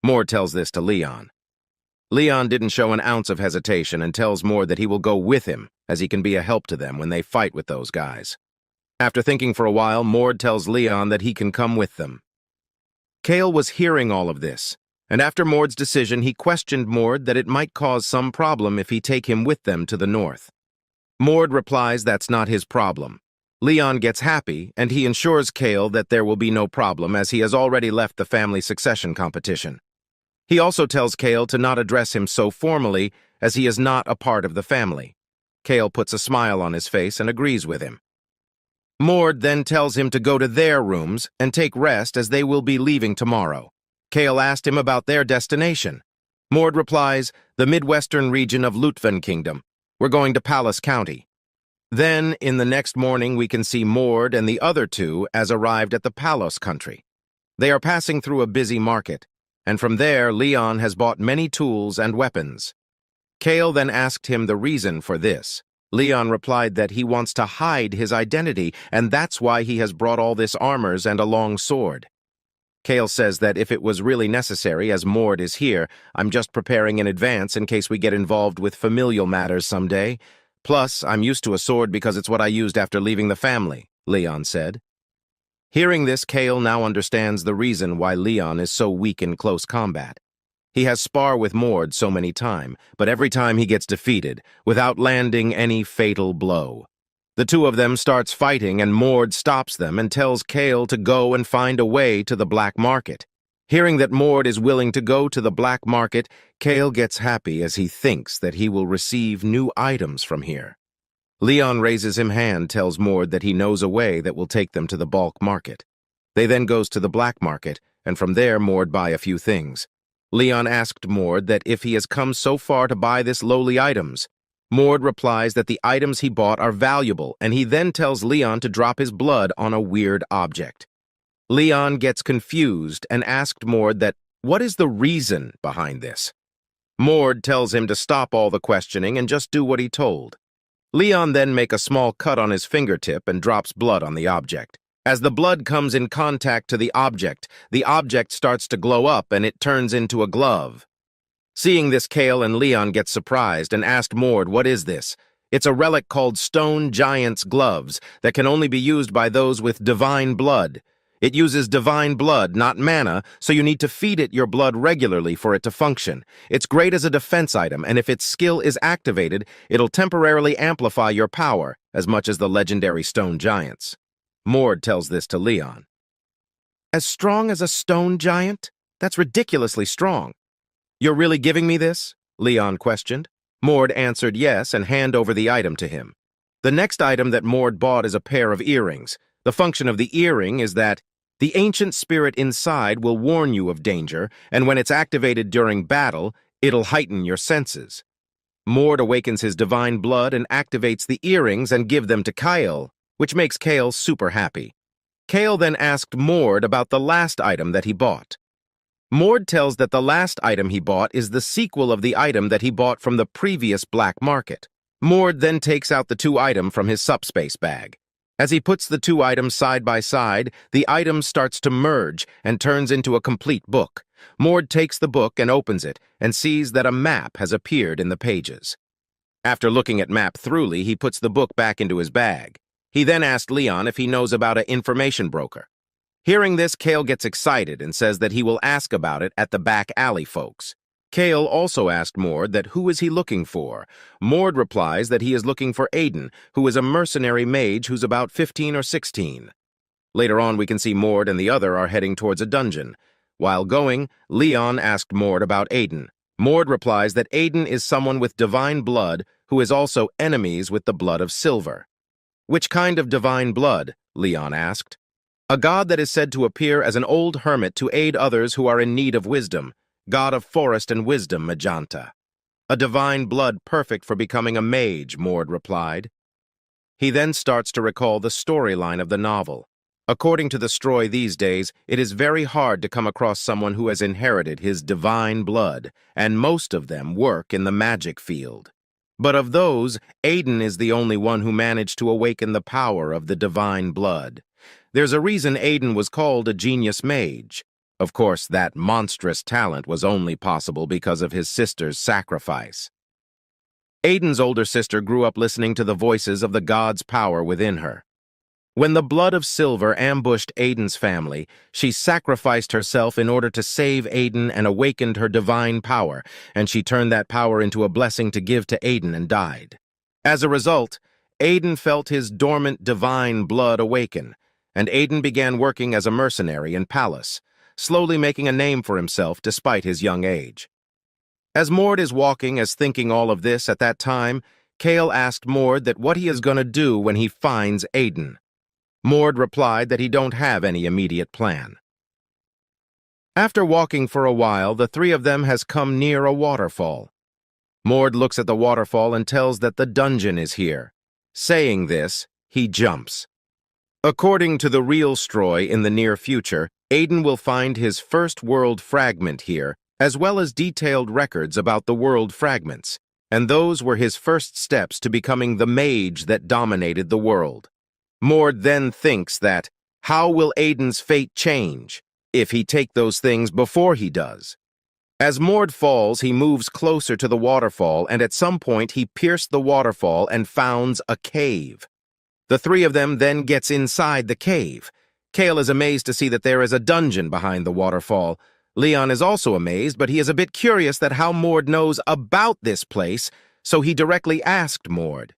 Mord tells this to Leon. Leon didn't show an ounce of hesitation and tells Mord that he will go with him, as he can be a help to them when they fight with those guys. After thinking for a while, Mord tells Leon that he can come with them. Kale was hearing all of this, and after Mord's decision, he questioned Mord that it might cause some problem if he take him with them to the north. Mord replies that's not his problem. Leon gets happy, and he ensures Kale that there will be no problem as he has already left the family succession competition. He also tells Kale to not address him so formally as he is not a part of the family. Kale puts a smile on his face and agrees with him. Mord then tells him to go to their rooms and take rest as they will be leaving tomorrow. Kale asked him about their destination. Mord replies, the Midwestern region of Lutven Kingdom. We're going to Palace County. Then, in the next morning, we can see Mord and the other two as arrived at the Palos country. They are passing through a busy market, and from there, Leon has bought many tools and weapons. Kale then asked him the reason for this. Leon replied that he wants to hide his identity, and that's why he has brought all this armors and a long sword. Kale says that if it was really necessary, as Mord is here, I'm just preparing in advance in case we get involved with familial matters someday. Plus, I'm used to a sword because it's what I used after leaving the family, Leon said. Hearing this, Kale now understands the reason why Leon is so weak in close combat. He has sparred with Mord so many times, but every time he gets defeated, without landing any fatal blow. The two of them starts fighting and Mord stops them and tells Kale to go and find a way to the black market. Hearing that Mord is willing to go to the black market, Kale gets happy as he thinks that he will receive new items from here. Leon raises his hand, tells Mord that he knows a way that will take them to the bulk market. They then goes to the black market, and from there Mord buy a few things. Leon asked Mord that if he has come so far to buy this lowly items. Mord replies that the items he bought are valuable, and he then tells Leon to drop his blood on a weird object. Leon gets confused and asked Mord that, what is the reason behind this? Mord tells him to stop all the questioning and just do what he told. Leon then makes a small cut on his fingertip and drops blood on the object. As the blood comes in contact to the object starts to glow up and it turns into a glove. Seeing this, Kale and Leon get surprised and asked Mord, what is this? It's a relic called Stone Giant's Gloves that can only be used by those with divine blood. It uses divine blood, not mana, so you need to feed it your blood regularly for it to function. It's great as a defense item, and if its skill is activated, it'll temporarily amplify your power, as much as the legendary Stone Giants. Mord tells this to Leon. As strong as a stone giant? That's ridiculously strong. You're really giving me this? Leon questioned. Mord answered yes and hand over the item to him. The next item that Mord bought is a pair of earrings. The function of the earring is that the ancient spirit inside will warn you of danger, and when it's activated during battle, it'll heighten your senses. Mord awakens his divine blood and activates the earrings and give them to Kale, which makes Kale super happy. Kale then asked Mord about the last item that he bought. Mord tells that the last item he bought is the sequel of the item that he bought from the previous black market. Mord then takes out the two items from his subspace bag. As he puts the two items side by side, the item starts to merge and turns into a complete book. Mord takes the book and opens it and sees that a map has appeared in the pages. After looking at map thoroughly, he puts the book back into his bag. He then asked Leon if he knows about an information broker. Hearing this, Kale gets excited and says that he will ask about it at the back alley folks. Kale also asked Mord that who is he looking for. Mord replies that he is looking for Aiden, who is a mercenary mage who's about 15 or 16. Later on, we can see Mord and the other are heading towards a dungeon. While going, Leon asked Mord about Aiden. Mord replies that Aiden is someone with divine blood who is also enemies with the blood of silver. Which kind of divine blood? Leon asked. A god that is said to appear as an old hermit to aid others who are in need of wisdom. god of forest and wisdom, Magenta. A divine blood perfect for becoming a mage, Mord replied. He then starts to recall the storyline of the novel. According to the Stroy these days, it is very hard to come across someone who has inherited his divine blood, and most of them work in the magic field. But of those, Aiden is the only one who managed to awaken the power of the divine blood. There's a reason Aiden was called a genius mage. Of course, that monstrous talent was only possible because of his sister's sacrifice. Aiden's older sister grew up listening to the voices of the god's power within her. When the blood of silver ambushed Aiden's family, she sacrificed herself in order to save Aiden and awakened her divine power, and she turned that power into a blessing to give to Aiden and died. As a result, Aiden felt his dormant divine blood awaken, and Aiden began working as a mercenary in Palace, slowly making a name for himself despite his young age. As Mord is walking as thinking all of this at that time, Kale asked Mord that what he is going to do when he finds Aiden. Mord replied that he don't have any immediate plan. After walking for a while, the three of them has come near a waterfall. Mord looks at the waterfall and tells that the dungeon is here. Saying this, he jumps. According to the real Stroy in the near future, Aiden will find his first world fragment here, as well as detailed records about the world fragments, and those were his first steps to becoming the mage that dominated the world. Mord then thinks that, how will Aiden's fate change if he take those things before he does? As Mord falls, he moves closer to the waterfall, and at some point he pierced the waterfall and founds a cave. The three of them then gets inside the cave. Kale is amazed to see that there is a dungeon behind the waterfall. Leon is also amazed, but he is a bit curious that how Mord knows about this place, so he directly asked Mord.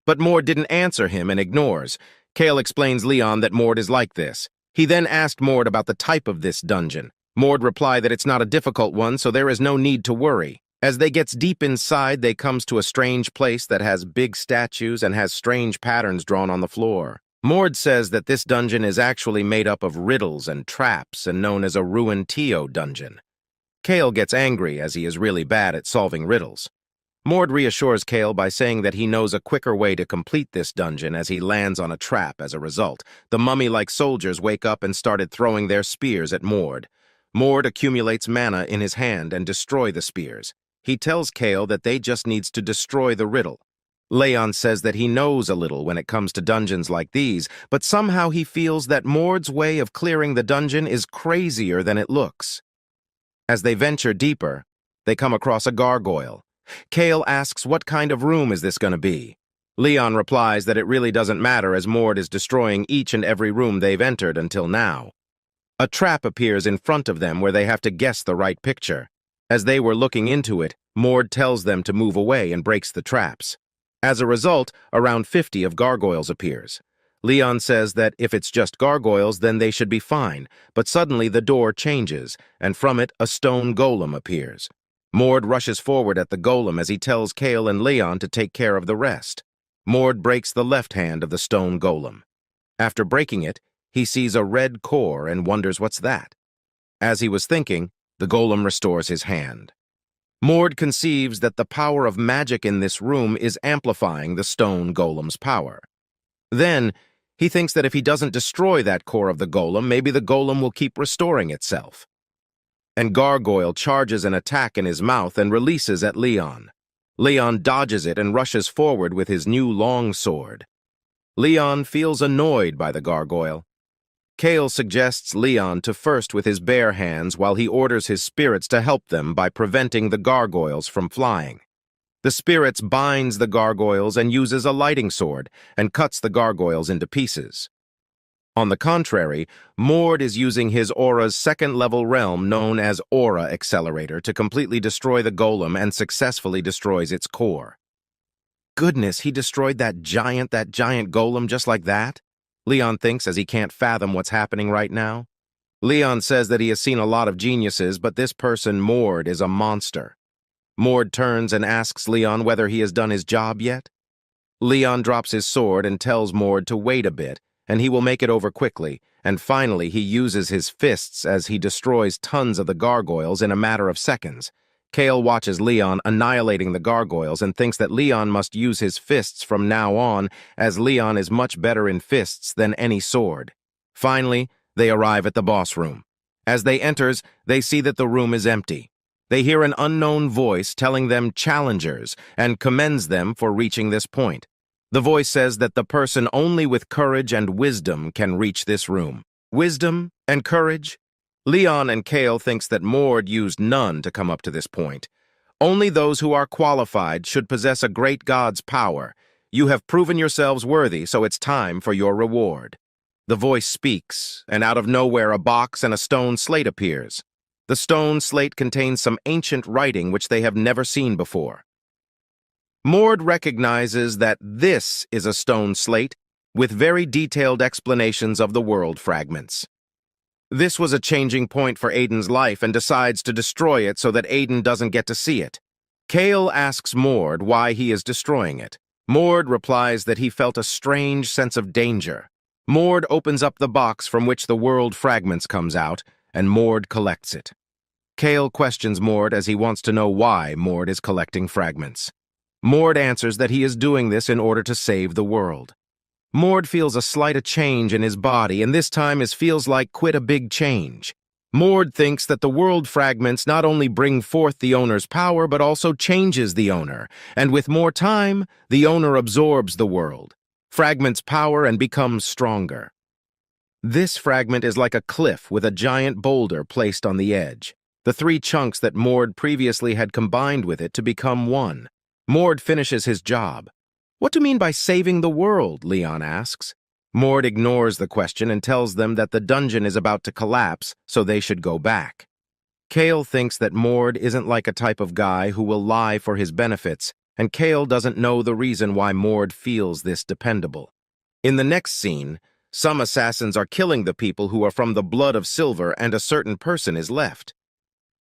But Mord didn't answer him and ignores. Kale explains Leon that Mord is like this. He then asked Mord about the type of this dungeon. Mord replied that it's not a difficult one, so there is no need to worry. As they gets deep inside, they comes to a strange place that has big statues and has strange patterns drawn on the floor. Mord says that this dungeon is actually made up of riddles and traps and known as a Ruin-Tio dungeon. Kale gets angry as he is really bad at solving riddles. Mord reassures Kale by saying that he knows a quicker way to complete this dungeon as he lands on a trap as a result. The mummy-like soldiers wake up and started throwing their spears at Mord. Mord accumulates mana in his hand and destroy the spears. He tells Kale that they just needs to destroy the riddle. Leon says that he knows a little when it comes to dungeons like these, but somehow he feels that Mord's way of clearing the dungeon is crazier than it looks. As they venture deeper, they come across a gargoyle. Kale asks what kind of room is this going to be. Leon replies that it really doesn't matter as Mord is destroying each and every room they've entered until now. A trap appears in front of them where they have to guess the right picture. As they were looking into it, Mord tells them to move away and breaks the traps. As a result, around 50 of gargoyles appears. Leon says that if it's just gargoyles, then they should be fine, but suddenly the door changes, and from it a stone golem appears. Mord rushes forward at the golem as he tells Kale and Leon to take care of the rest. Mord breaks the left hand of the stone golem. After breaking it, he sees a red core and wonders what's that. As he was thinking, the golem restores his hand. Mord conceives that the power of magic in this room is amplifying the stone golem's power. Then, he thinks that if he doesn't destroy that core of the golem, maybe the golem will keep restoring itself. And Gargoyle charges an attack in his mouth and releases at Leon. Leon dodges it and rushes forward with his new long sword. Leon feels annoyed by the gargoyle. Kale suggests Leon to first with his bare hands while he orders his spirits to help them by preventing the gargoyles from flying. The spirits binds the gargoyles and uses a lighting sword and cuts the gargoyles into pieces. On the contrary, Mord is using his aura's second-level realm known as Aura Accelerator to completely destroy the golem and successfully destroys its core. Goodness, he destroyed that giant golem just like that? Leon thinks as he can't fathom what's happening right now. Leon says that he has seen a lot of geniuses, but this person, Mord, is a monster. Mord turns and asks Leon whether he has done his job yet. Leon drops his sword and tells Mord to wait a bit, and he will make it over quickly, and finally he uses his fists as he destroys tons of the gargoyles in a matter of seconds. Kale watches Leon annihilating the gargoyles and thinks that Leon must use his fists from now on, as Leon is much better in fists than any sword. Finally, they arrive at the boss room. As they enter, they see that the room is empty. They hear an unknown voice telling them challengers and commends them for reaching this point. The voice says that the person only with courage and wisdom can reach this room. Wisdom and courage? Leon and Kale thinks that Mord used none to come up to this point. Only those who are qualified should possess a great god's power. You have proven yourselves worthy, so it's time for your reward. The voice speaks, and out of nowhere a box and a stone slate appears. The stone slate contains some ancient writing which they have never seen before. Mord recognizes that this is a stone slate with very detailed explanations of the world fragments. This was a changing point for Aiden's life and decides to destroy it so that Aiden doesn't get to see it. Kale asks Mord why he is destroying it. Mord replies that he felt a strange sense of danger. Mord opens up the box from which the world fragments comes out, and Mord collects it. Kale questions Mord as he wants to know why Mord is collecting fragments. Mord answers that he is doing this in order to save the world. Mord feels a slight change in his body, and this time it feels like quite a big change. Mord thinks that the world fragments not only bring forth the owner's power, but also changes the owner, and with more time, the owner absorbs the world, fragments power, and becomes stronger. This fragment is like a cliff with a giant boulder placed on the edge. The three chunks that Mord previously had combined with it to become one. Mord finishes his job. "What do you mean by saving the world?" Leon asks. Mord ignores the question and tells them that the dungeon is about to collapse, so they should go back. Kale thinks that Mord isn't like a type of guy who will lie for his benefits, and Kale doesn't know the reason why Mord feels this dependable. In the next scene, some assassins are killing the people who are from the blood of Silver, and a certain person is left.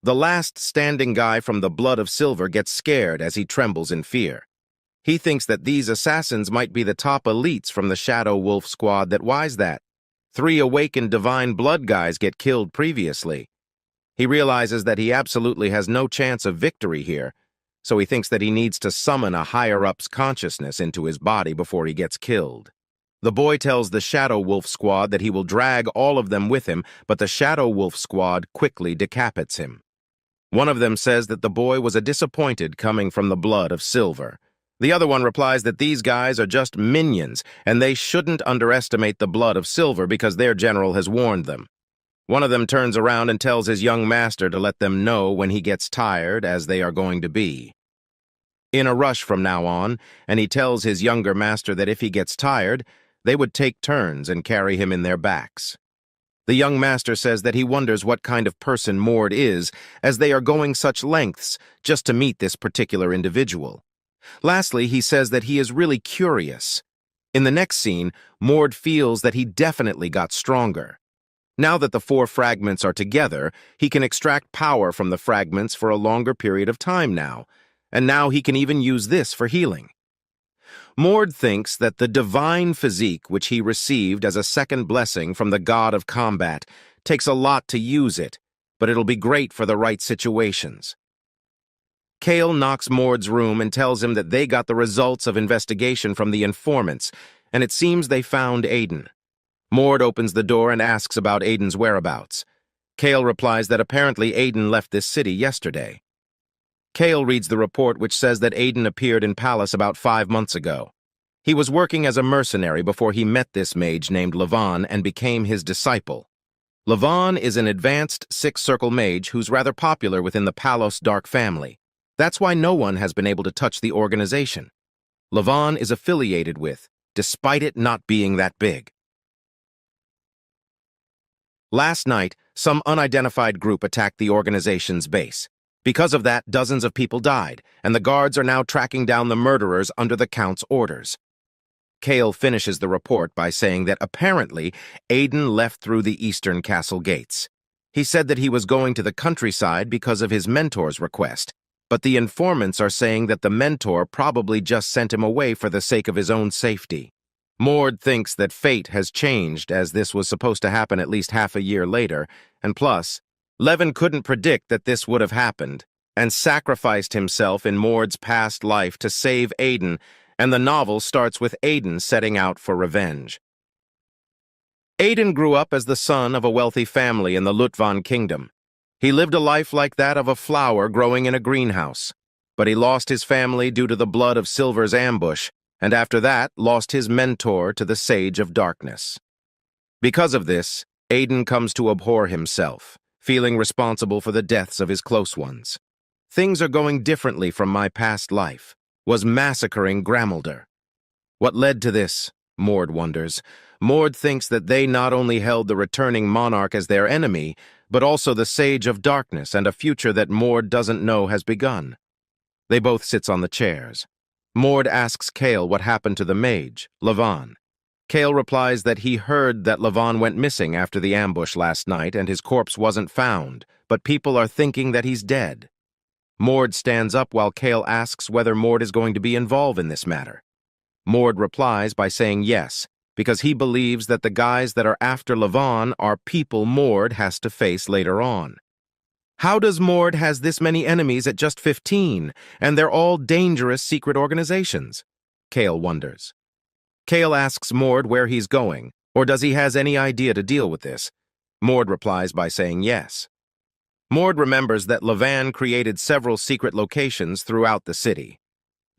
The last standing guy from the blood of Silver gets scared as he trembles in fear. He thinks that these assassins might be the top elites from the Shadow Wolf squad. Why's that? 3 awakened divine blood guys get killed previously. He realizes that he absolutely has no chance of victory here, so he thinks that he needs to summon a higher-up's consciousness into his body before he gets killed. The boy tells the Shadow Wolf squad that he will drag all of them with him, but the Shadow Wolf squad quickly decapitates him. One of them says that the boy was a disappointed coming from the blood of Silver. The other one replies that these guys are just minions, and they shouldn't underestimate the blood of Silver because their general has warned them. One of them turns around and tells his young master to let them know when he gets tired, as they are going to be in a rush from now on, and he tells his younger master that if he gets tired, they would take turns and carry him in their backs. The young master says that he wonders what kind of person Mord is, as they are going such lengths just to meet this particular individual. Lastly, he says that he is really curious. In the next scene, Mord feels that he definitely got stronger. Now that the 4 fragments are together, he can extract power from the fragments for a longer period of time now, and now he can even use this for healing. Mord thinks that the divine physique which he received as a second blessing from the god of combat takes a lot to use it, but it'll be great for the right situations. Kale knocks Mord's room and tells him that they got the results of investigation from the informants, and it seems they found Aiden. Mord opens the door and asks about Aiden's whereabouts. Kale replies that apparently Aiden left this city yesterday. Kale reads the report which says that Aiden appeared in Palace about 5 months ago. He was working as a mercenary before he met this mage named Levon and became his disciple. Levon is an advanced 6-circle mage who's rather popular within the Palos Dark family. That's why no one has been able to touch the organization. Levon is affiliated with, despite it not being that big. Last night, some unidentified group attacked the organization's base. Because of that, dozens of people died, and the guards are now tracking down the murderers under the Count's orders. Kale finishes the report by saying that apparently Aiden left through the eastern castle gates. He said that he was going to the countryside because of his mentor's request, but the informants are saying that the mentor probably just sent him away for the sake of his own safety. Mord thinks that fate has changed, as this was supposed to happen at least half a year later, and plus, Levin couldn't predict that this would have happened, and sacrificed himself in Mord's past life to save Aiden, and the novel starts with Aiden setting out for revenge. Aiden grew up as the son of a wealthy family in the Lutvan kingdom. He lived a life like that of a flower growing in a greenhouse, but he lost his family due to the blood of Silver's ambush, and after that lost his mentor to the Sage of Darkness. Because of this, Aiden comes to abhor himself, feeling responsible for the deaths of his close ones. Things are going differently from my past life, was massacring Grammelder. What led to this? Mord wonders. Mord thinks that they not only held the returning monarch as their enemy, but also the Sage of Darkness and a future that Mord doesn't know has begun. They both sit on the chairs. Mord asks Kale what happened to the mage, Levin. Kale replies that he heard that Levin went missing after the ambush last night and his corpse wasn't found, but people are thinking that he's dead. Mord stands up while Kale asks whether Mord is going to be involved in this matter. Mord replies by saying yes, because he believes that the guys that are after Levin are people Mord has to face later on. How does Mord has this many enemies at just 15, and they're all dangerous secret organizations? Kale wonders. Kale asks Mord where he's going, or does he has any idea to deal with this? Mord replies by saying yes. Mord remembers that Levin created several secret locations throughout the city.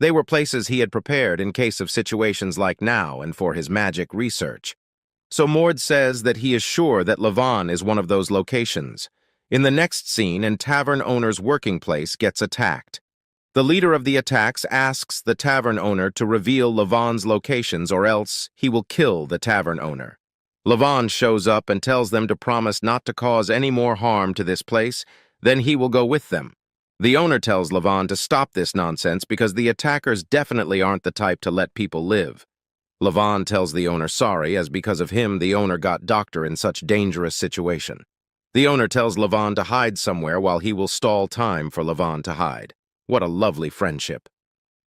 They were places he had prepared in case of situations like now and for his magic research. So Mord says that he is sure that Levin is one of those locations. In the next scene, an tavern owner's working place gets attacked. The leader of the attacks asks the tavern owner to reveal Levin's locations or else he will kill the tavern owner. Levin shows up and tells them to promise not to cause any more harm to this place, then he will go with them. The owner tells Levin to stop this nonsense because the attackers definitely aren't the type to let people live. Levin tells the owner sorry, as because of him the owner got Doctor in such dangerous situation. The owner tells Levin to hide somewhere while he will stall time for Levin to hide. What a lovely friendship.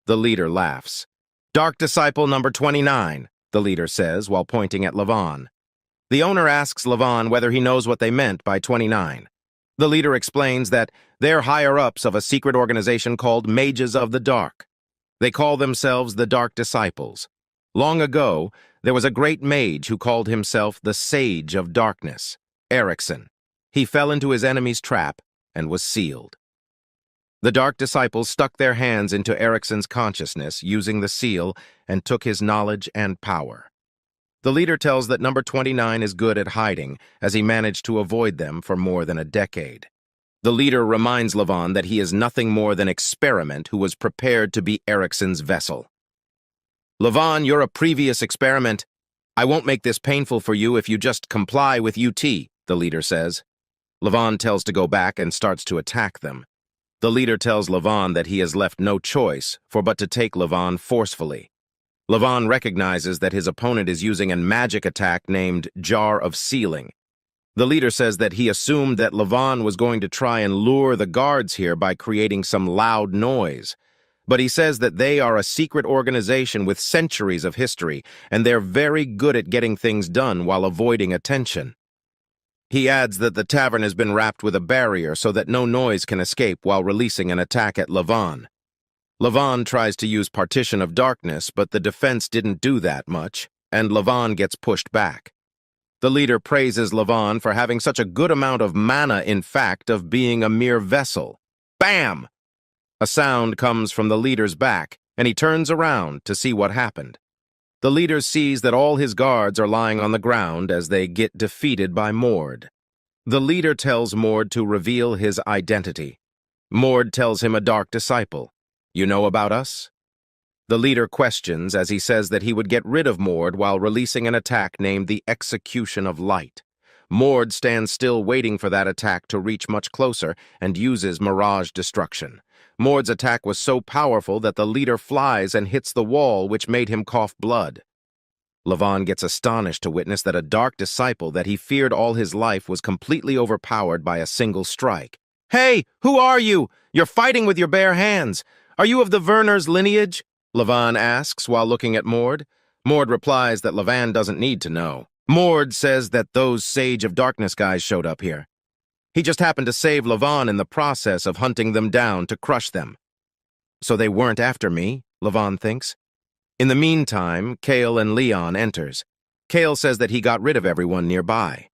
The leader laughs. "Dark Disciple number 29, the leader says while pointing at Levin. The owner asks Levin whether he knows what they meant by 29. The leader explains that they're higher-ups of a secret organization called Mages of the Dark. They call themselves the Dark Disciples. Long ago, there was a great mage who called himself the Sage of Darkness, Erickson. He fell into his enemy's trap and was sealed. The Dark Disciples stuck their hands into Erickson's consciousness using the seal and took his knowledge and power. The leader tells that number 29 is good at hiding, as he managed to avoid them for more than a decade. The leader reminds Levin that he is nothing more than experiment who was prepared to be Erickson's vessel. "Levin, you're a previous experiment. I won't make this painful for you if you just comply with UT, the leader says. Levin tells to go back and starts to attack them. The leader tells Levin that he has left no choice for but to take Levin forcefully. Levin recognizes that his opponent is using a magic attack named Jar of Sealing. The leader says that he assumed that Levin was going to try and lure the guards here by creating some loud noise. But he says that they are a secret organization with centuries of history, and they're very good at getting things done while avoiding attention. He adds that the tavern has been wrapped with a barrier so that no noise can escape while releasing an attack at Levin. Levin tries to use Partition of Darkness, but the defense didn't do that much, and Levin gets pushed back. The leader praises Levin for having such a good amount of mana, in fact, of being a mere vessel. Bam! A sound comes from the leader's back, and he turns around to see what happened. The leader sees that all his guards are lying on the ground as they get defeated by Mord. The leader tells Mord to reveal his identity. Mord tells him a Dark Disciple. "You know about us?" The leader questions as he says that he would get rid of Mord while releasing an attack named the Execution of Light. Mord stands still waiting for that attack to reach much closer and uses Mirage Destruction. Mord's attack was so powerful that the leader flies and hits the wall, which made him cough blood. Levin gets astonished to witness that a Dark Disciple that he feared all his life was completely overpowered by a single strike. "Hey, who are you? You're fighting with your bare hands. Are you of the Werner's lineage?" Levin asks while looking at Mord. Mord replies that Levan doesn't need to know. Mord says that those Sage of Darkness guys showed up here. He just happened to save Levan in the process of hunting them down to crush them. So they weren't after me, Levan thinks. In the meantime, Kale and Leon enters. Kale says that he got rid of everyone nearby.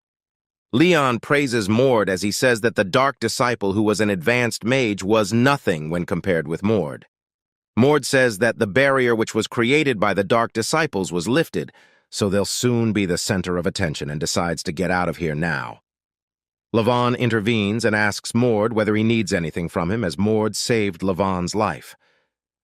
Leon praises Mord as he says that the Dark Disciple who was an advanced mage was nothing when compared with Mord. Mord says that the barrier which was created by the Dark Disciples was lifted, so they'll soon be the center of attention, and decides to get out of here now. Levan intervenes and asks Mord whether he needs anything from him, as Mord saved Levan's life.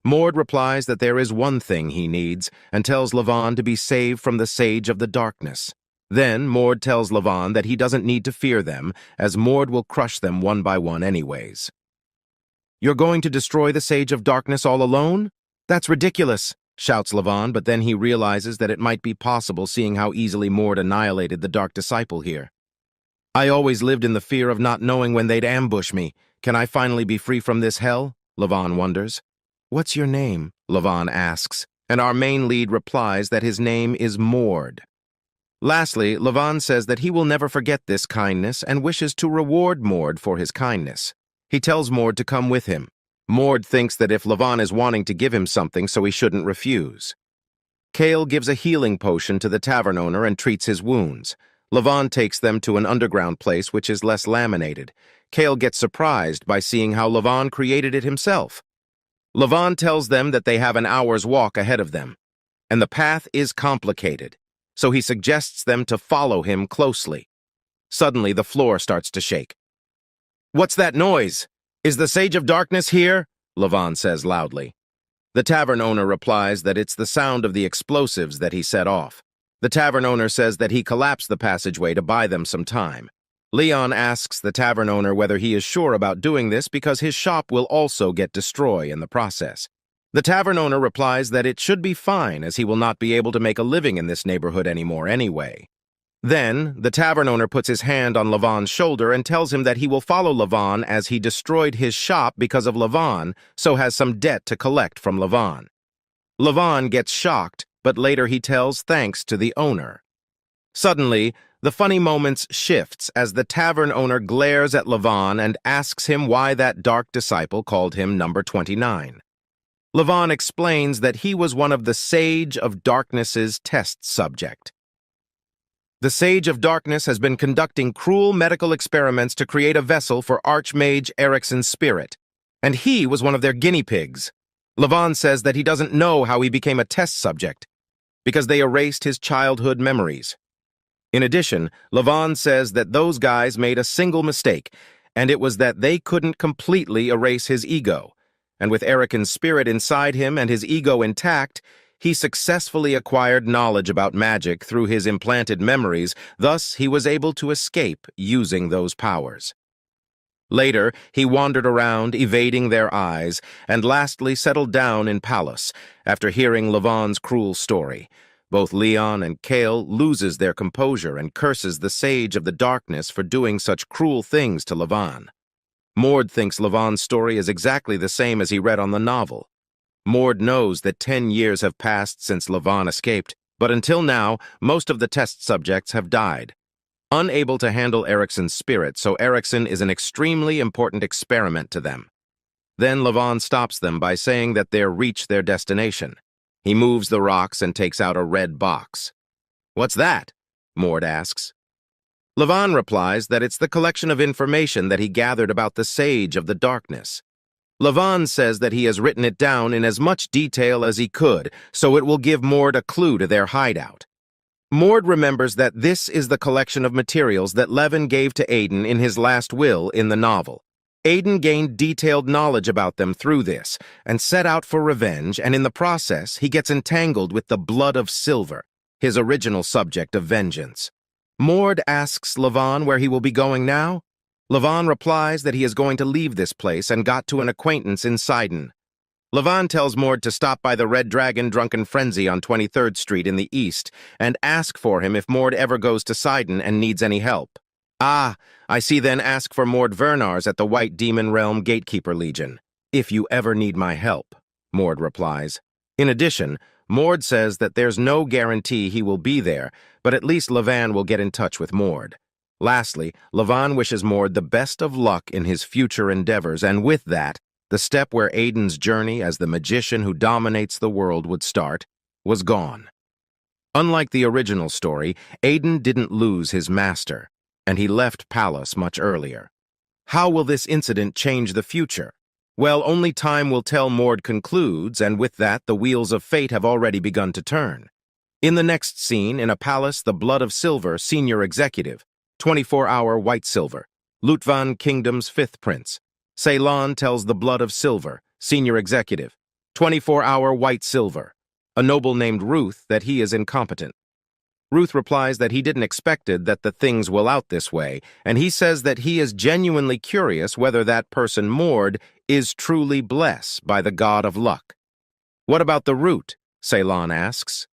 Mord replies that there is one thing he needs, and tells Levan to be saved from the Sage of the Darkness. Then Mord tells Levan that he doesn't need to fear them, as Mord will crush them one by one anyways. "You're going to destroy the Sage of Darkness all alone? That's ridiculous," shouts Levan, but then he realizes that it might be possible seeing how easily Mord annihilated the Dark Disciple here. "I always lived in the fear of not knowing when they'd ambush me. Can I finally be free from this hell?" Levan wonders. "What's your name?" Levan asks, and our main lead replies that his name is Mord. Lastly, Levan says that he will never forget this kindness and wishes to reward Mord for his kindness. He tells Mord to come with him. Mord thinks that if Levan is wanting to give him something, so he shouldn't refuse. Kale gives a healing potion to the tavern owner and treats his wounds. Levan takes them to an underground place which is less laminated. Kale gets surprised by seeing how Levan created it himself. Levan tells them that they have an hour's walk ahead of them, and the path is complicated, so he suggests them to follow him closely. Suddenly, the floor starts to shake. "What's that noise? Is the Sage of Darkness here?" Levan says loudly. The tavern owner replies that it's the sound of the explosives that he set off. The tavern owner says that he collapsed the passageway to buy them some time. Leon asks the tavern owner whether he is sure about doing this because his shop will also get destroyed in the process. The tavern owner replies that it should be fine, as he will not be able to make a living in this neighborhood anymore anyway. Then, the tavern owner puts his hand on Levan's shoulder and tells him that he will follow Levan as he destroyed his shop because of Levan, so has some debt to collect from Levan. Levan gets shocked, but later he tells thanks to the owner. Suddenly, the funny moments shifts as the tavern owner glares at Levan and asks him why that Dark Disciple called him number 29. Levan explains that he was one of the Sage of Darkness's test subject. The Sage of Darkness has been conducting cruel medical experiments to create a vessel for Archmage Erikson's spirit, and he was one of their guinea pigs. Levan says that he doesn't know how he became a test subject, because they erased his childhood memories. In addition, Levan says that those guys made a single mistake, and it was that they couldn't completely erase his ego. And with Erikson's spirit inside him and his ego intact, he successfully acquired knowledge about magic through his implanted memories, thus he was able to escape using those powers. Later, he wandered around, evading their eyes, and lastly settled down in Palace, after hearing Levan's cruel story. Both Leon and Kale loses their composure and curses the Sage of the Darkness for doing such cruel things to Levan. Mord thinks Levan's story is exactly the same as he read on the novel. Mord knows that 10 years have passed since Levan escaped, but until now, most of the test subjects have died. Unable to handle Erikson's spirit, so Erikson is an extremely important experiment to them. Then Levan stops them by saying that they've reached their destination. He moves the rocks and takes out a red box. "What's that?" Mord asks. Levan replies that it's the collection of information that he gathered about the Sage of the Darkness. Levan says that he has written it down in as much detail as he could, so it will give Mord a clue to their hideout. Mord remembers that this is the collection of materials that Levin gave to Aiden in his last will in the novel. Aiden gained detailed knowledge about them through this, and set out for revenge, and in the process, he gets entangled with the blood of Silver, his original subject of vengeance. Mord asks Levan where he will be going now. Levan replies that he is going to leave this place and got to an acquaintance in Sidon. Levan tells Mord to stop by the Red Dragon Drunken Frenzy on 23rd Street in the east and ask for him if Mord ever goes to Sidon and needs any help. "Ah, I see, then ask for Mord Vernars at the White Demon Realm Gatekeeper Legion, if you ever need my help," Mord replies. In addition, Mord says that there's no guarantee he will be there, but at least Levan will get in touch with Mord. Lastly, Levan wishes Mord the best of luck in his future endeavors, and with that, the step where Aiden's journey as the magician who dominates the world would start was gone. Unlike the original story, Aiden didn't lose his master, and he left Palace much earlier. How will this incident change the future? Well, only time will tell, Mord concludes, and with that, the wheels of fate have already begun to turn. In the next scene, in a palace, the Blood of Silver, senior executive, 24-hour white silver, Lutvan Kingdom's 5th prince. Ceylon tells the Blood of Silver, senior executive, 24-hour white silver, a noble named Ruth, that he is incompetent. Ruth replies that he didn't expected that the things will out this way, and he says that he is genuinely curious whether that person, Mord, is truly blessed by the god of luck. What about the root? Ceylon asks.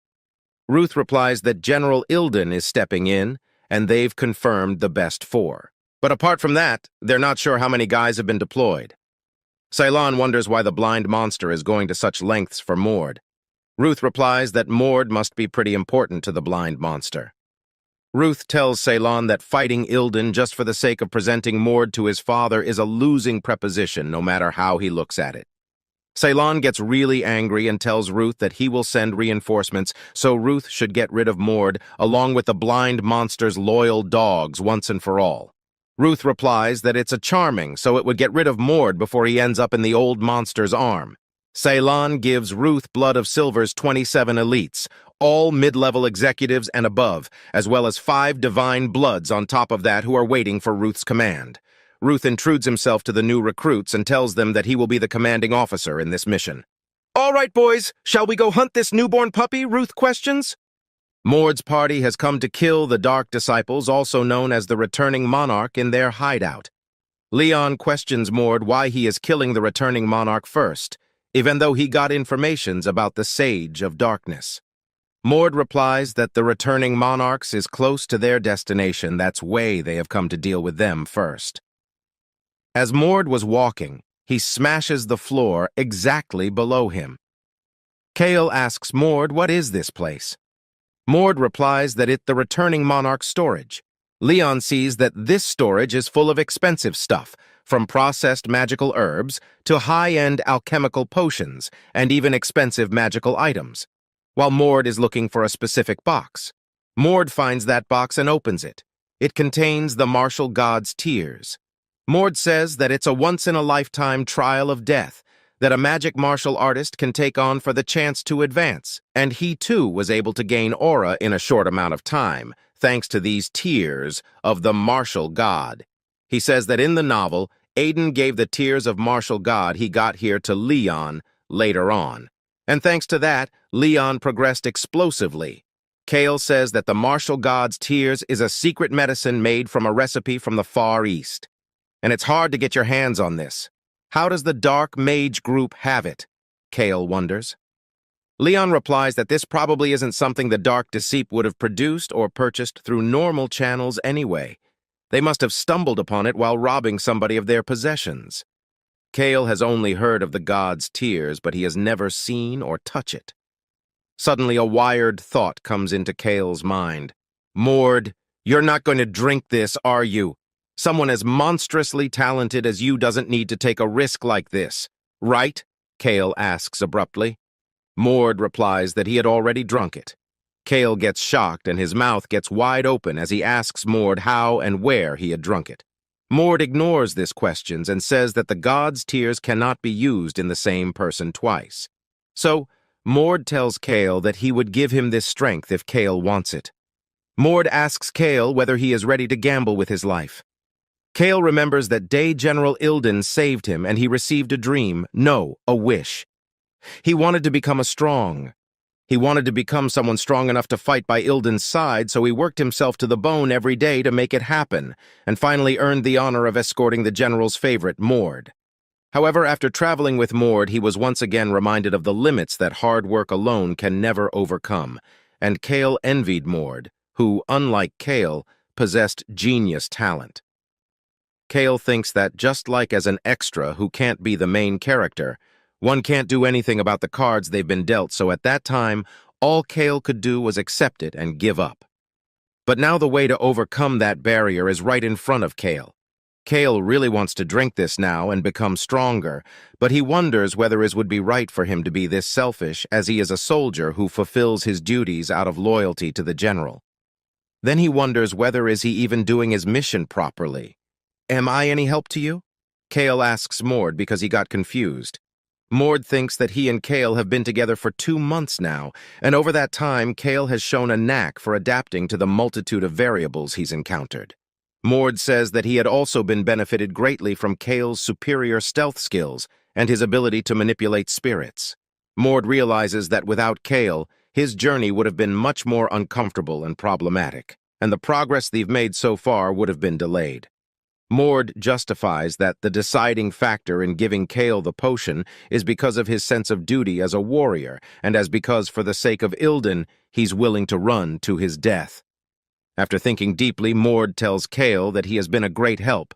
Ruth replies that General Ilden is stepping in, and they've confirmed the best 4. But apart from that, they're not sure how many guys have been deployed. Ceylon wonders why the blind monster is going to such lengths for Mord. Ruth replies that Mord must be pretty important to the blind monster. Ruth tells Ceylon that fighting Ilden just for the sake of presenting Mord to his father is a losing proposition no matter how he looks at it. Ceylon gets really angry and tells Ruth that he will send reinforcements, so Ruth should get rid of Mord along with the blind monster's loyal dogs once and for all. Ruth replies that it's a charming, so it would get rid of Mord before he ends up in the old monster's arm. Ceylon gives Ruth Blood of Silver's 27 elites, all mid-level executives and above, as well as 5 divine bloods on top of that who are waiting for Ruth's command. Ruth intrudes himself to the new recruits and tells them that he will be the commanding officer in this mission. "All right, boys, shall we go hunt this newborn puppy?" Ruth questions. Mord's party has come to kill the Dark Disciples, also known as the Returning Monarch, in their hideout. Leon questions Mord why he is killing the Returning Monarch first, even though he got informations about the Sage of Darkness. Mord replies that the Returning Monarchs is close to their destination, that's why they have come to deal with them first. As Mord was walking, he smashes the floor exactly below him. Kale asks Mord, what is this place? Mord replies that it's the Returning Monarch storage. Leon sees that this storage is full of expensive stuff, from processed magical herbs to high-end alchemical potions and even expensive magical items, while Mord is looking for a specific box. Mord finds that box and opens it. It contains the martial god's tears. Mord says that it's a once-in-a-lifetime trial of death that a magic martial artist can take on for the chance to advance, and he too was able to gain aura in a short amount of time, thanks to these tears of the martial god. He says that in the novel, Aiden gave the tears of martial god he got here to Leon later on. And thanks to that, Leon progressed explosively. Kale says that the martial god's tears is a secret medicine made from a recipe from the Far East. And it's hard to get your hands on this. How does the Dark Mage group have it? Kale wonders. Leon replies that this probably isn't something the Dark Disciple would have produced or purchased through normal channels anyway. They must have stumbled upon it while robbing somebody of their possessions. Kale has only heard of the god's tears, but he has never seen or touched it. Suddenly, a wired thought comes into Kale's mind. Mord, you're not going to drink this, are you? Someone as monstrously talented as you doesn't need to take a risk like this, right? Kale asks abruptly. Mord replies that he had already drunk it. Kale gets shocked and his mouth gets wide open as he asks Mord how and where he had drunk it. Mord ignores this questions and says that the god's tears cannot be used in the same person twice. So, Mord tells Kale that he would give him this strength if Kale wants it. Mord asks Kale whether he is ready to gamble with his life. Kale remembers that day General Ilden saved him and he received a dream, no, a wish. He wanted to become strong. He wanted to become someone strong enough to fight by Ilden's side, so he worked himself to the bone every day to make it happen, and finally earned the honor of escorting the general's favorite, Mord. However, after traveling with Mord, he was once again reminded of the limits that hard work alone can never overcome, and Kale envied Mord, who, unlike Kale, possessed genius talent. Kale thinks that just like as an extra who can't be the main character, One can't do anything about the cards they've been dealt, so at that time, all Kale could do was accept it and give up. But now the way to overcome that barrier is right in front of Kale. Kale really wants to drink this now and become stronger, but he wonders whether it would be right for him to be this selfish, as he is a soldier who fulfills his duties out of loyalty to the general. Then he wonders whether is he even doing his mission properly. "Am I any help to you?" Kale asks Mord because he got confused. Mord thinks that he and Kale have been together for 2 months now, and over that time, Kale has shown a knack for adapting to the multitude of variables he's encountered. Mord says that he had also been benefited greatly from Kale's superior stealth skills and his ability to manipulate spirits. Mord realizes that without Kale, his journey would have been much more uncomfortable and problematic, and the progress they've made so far would have been delayed. Mord justifies that the deciding factor in giving Kale the potion is because of his sense of duty as a warrior, and as because for the sake of Ilden, he's willing to run to his death. After thinking deeply, Mord tells Kale that he has been a great help.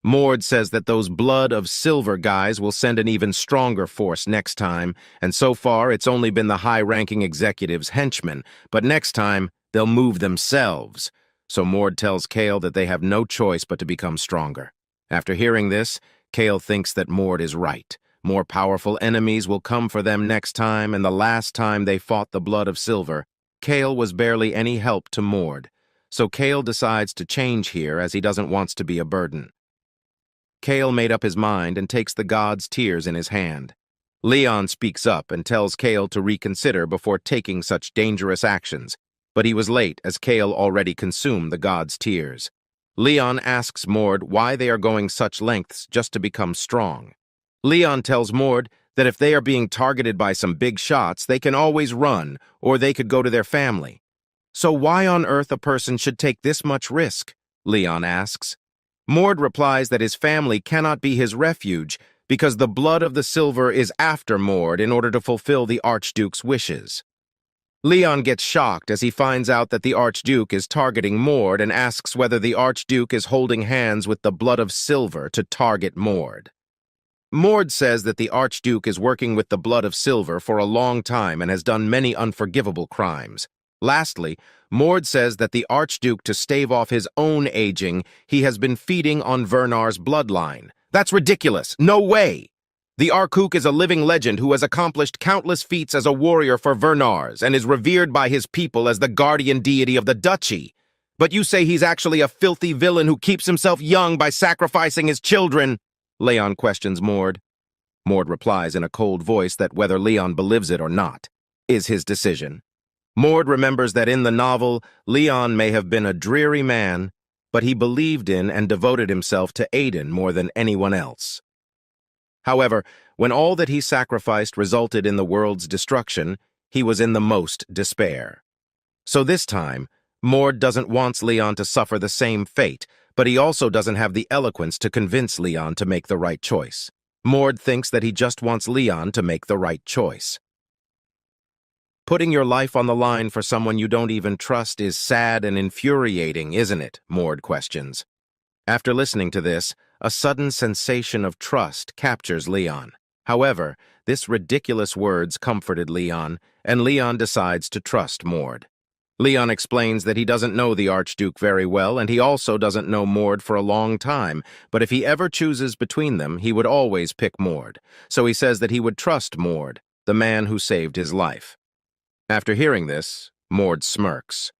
Mord says that those blood of silver guys will send an even stronger force next time, and so far it's only been the high-ranking executives' henchmen, but next time they'll move themselves. So Mord tells Kale that they have no choice but to become stronger. After hearing this, Kale thinks that Mord is right. More powerful enemies will come for them next time, and the last time they fought the blood of silver, Kale was barely any help to Mord. So Kale decides to change here as he doesn't want to be a burden. Kale made up his mind and takes the god's tears in his hand. Leon speaks up and tells Kale to reconsider before taking such dangerous actions, but he was late as Kale already consumed the god's tears. Leon asks Mord why they are going such lengths just to become strong. Leon tells Mord that if they are being targeted by some big shots, they can always run, or they could go to their family. So why on earth a person should take this much risk? Leon asks. Mord replies that his family cannot be his refuge because the blood of the silver is after Mord in order to fulfill the Archduke's wishes. Leon gets shocked as he finds out that the Archduke is targeting Mord and asks whether the Archduke is holding hands with the blood of silver to target Mord. Mord says that the Archduke is working with the blood of silver for a long time and has done many unforgivable crimes. Lastly, Mord says that the Archduke, to stave off his own aging, he has been feeding on Vernar's bloodline. That's ridiculous. No way! The Archduke is a living legend who has accomplished countless feats as a warrior for Vernars and is revered by his people as the guardian deity of the duchy. But you say he's actually a filthy villain who keeps himself young by sacrificing his children? Leon questions Mord. Mord replies in a cold voice that whether Leon believes it or not is his decision. Mord remembers that in the novel, Leon may have been a dreary man, but he believed in and devoted himself to Aiden more than anyone else. However, when all that he sacrificed resulted in the world's destruction, he was in the most despair. So this time, Mord doesn't want Leon to suffer the same fate, but he also doesn't have the eloquence to convince Leon to make the right choice. Mord thinks that he just wants Leon to make the right choice. Putting your life on the line for someone you don't even trust is sad and infuriating, isn't it? Mord questions. After listening to this, a sudden sensation of trust captures Leon. However, this ridiculous words comforted Leon, and Leon decides to trust Mord. Leon explains that he doesn't know the Archduke very well, and he also doesn't know Mord for a long time, but if he ever chooses between them, he would always pick Mord. So he says that he would trust Mord, the man who saved his life. After hearing this, Mord smirks.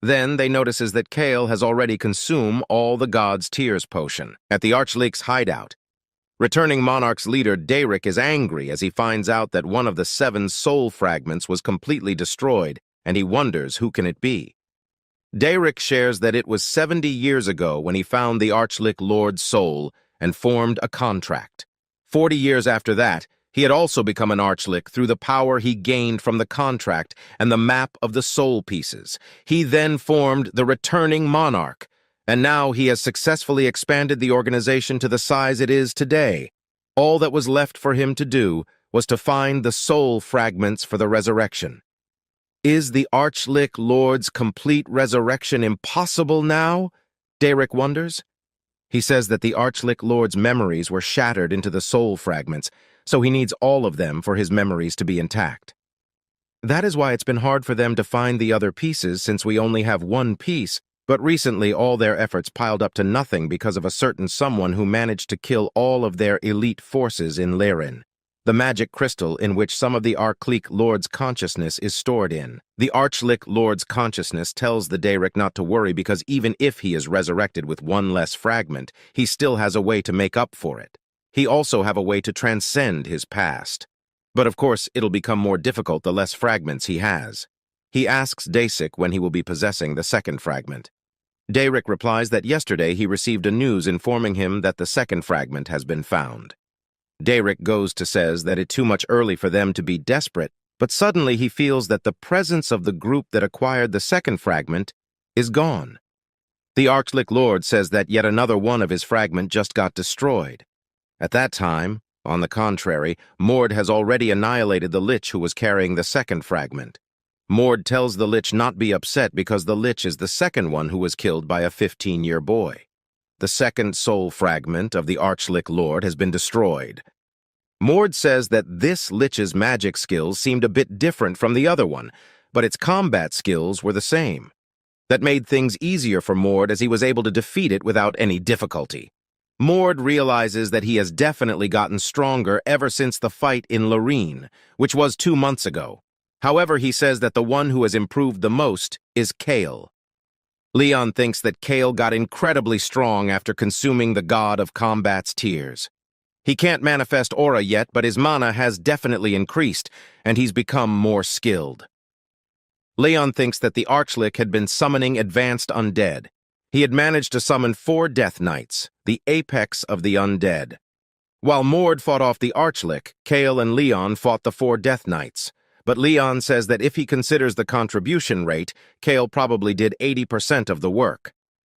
Then they notices that Kale has already consumed all the God's Tears potion at the Archleek's hideout. Returning Monarch's leader Darik is angry as he finds out that one of the 7 soul fragments was completely destroyed, and he wonders who can it be. Darik shares that it was 70 years ago when he found the Archleek Lord's soul and formed a contract. 40 years after that, he had also become an Archleek through the power he gained from the contract and the map of the soul pieces. He then formed the Returning Monarch, and now he has successfully expanded the organization to the size it is today. All that was left for him to do was to find the soul fragments for the resurrection. Is the Archleek Lord's complete resurrection impossible now? Darik wonders. He says that the Archleek Lord's memories were shattered into the soul fragments, so he needs all of them for his memories to be intact. That is why it's been hard for them to find the other pieces since we only have one piece, but recently all their efforts piled up to nothing because of a certain someone who managed to kill all of their elite forces in Lirin, the magic crystal in which some of the Archlic Lord's consciousness is stored in. The Archlic Lord's consciousness tells the Dairic not to worry because even if he is resurrected with one less fragment, he still has a way to make up for it. He also have a way to transcend his past. But of course, it'll become more difficult the less fragments he has. He asks Daisic when he will be possessing the second fragment. Dairic replies that yesterday he received a news informing him that the second fragment has been found. Dairic goes to says that it's too much early for them to be desperate, but suddenly he feels that the presence of the group that acquired the second fragment is gone. The Archlic Lord says that yet another one of his fragment just got destroyed. At that time, on the contrary, Mord has already annihilated the Lich who was carrying the second fragment. Mord tells the Lich not be upset because the Lich is the second one who was killed by a 15-year boy. The second soul fragment of the Archlic Lord has been destroyed. Mord says that this Lich's magic skills seemed a bit different from the other one, but its combat skills were the same. That made things easier for Mord as he was able to defeat it without any difficulty. Mord realizes that he has definitely gotten stronger ever since the fight in Lirin, which was 2 months ago. However, he says that the one who has improved the most is Kale. Leon thinks that Kale got incredibly strong after consuming the god of combat's tears. He can't manifest aura yet, but his mana has definitely increased, and he's become more skilled. Leon thinks that the Archlic had been summoning advanced undead. He had managed to summon 4 Death Knights, the apex of the undead. While Mord fought off the Archlic, Kale and Leon fought the 4 Death Knights. But Leon says that if he considers the contribution rate, Kale probably did 80% of the work.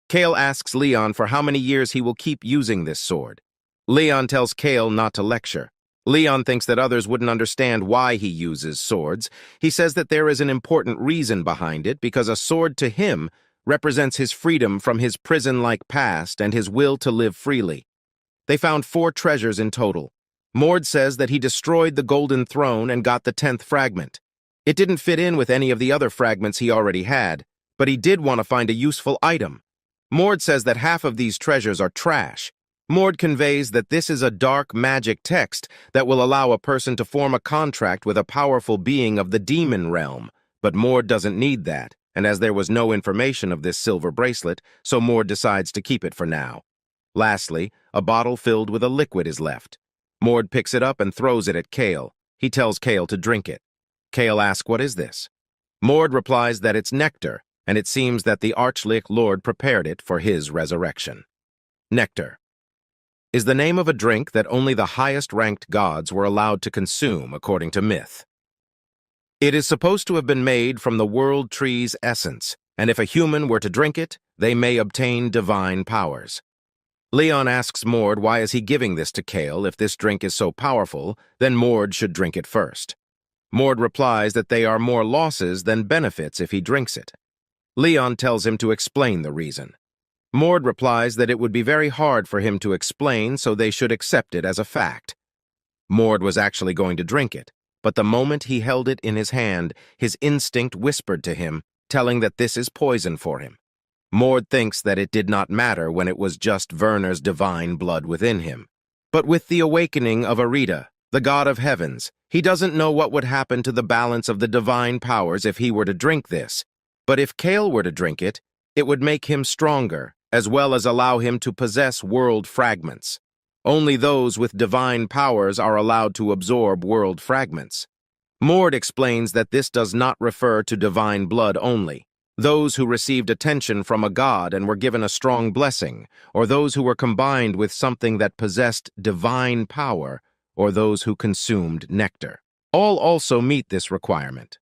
Kale asks Leon for how many years he will keep using this sword. Leon tells Kale not to lecture. Leon thinks that others wouldn't understand why he uses swords. He says that there is an important reason behind it because a sword to him represents his freedom from his prison-like past and his will to live freely. They found 4 treasures in total. Mord says that he destroyed the Golden Throne and got the 10th fragment. It didn't fit in with any of the other fragments he already had, but he did want to find a useful item. Mord says that half of these treasures are trash. Mord conveys that this is a dark magic text that will allow a person to form a contract with a powerful being of the demon realm, but Mord doesn't need that, and as there was no information of this silver bracelet, so Mord decides to keep it for now. Lastly, a bottle filled with a liquid is left. Mord picks it up and throws it at Kale. He tells Kale to drink it. Kale asks, "What is this?" Mord replies that it's nectar, and it seems that the Archlic Lord prepared it for his resurrection. Nectar is the name of a drink that only the highest-ranked gods were allowed to consume, according to myth. It is supposed to have been made from the world tree's essence, and if a human were to drink it, they may obtain divine powers. Leon asks Mord why is he giving this to Kale if this drink is so powerful, then Mord should drink it first. Mord replies that they are more losses than benefits if he drinks it. Leon tells him to explain the reason. Mord replies that it would be very hard for him to explain, so they should accept it as a fact. Mord was actually going to drink it, but the moment he held it in his hand, his instinct whispered to him, telling that this is poison for him. Mord thinks that it did not matter when it was just Werner's divine blood within him. But with the awakening of Arita, the god of heavens, he doesn't know what would happen to the balance of the divine powers if he were to drink this. But if Kale were to drink it, it would make him stronger, as well as allow him to possess world fragments. Only those with divine powers are allowed to absorb world fragments. Mord explains that this does not refer to divine blood only. Those who received attention from a god and were given a strong blessing, or those who were combined with something that possessed divine power, or those who consumed nectar. All also meet this requirement.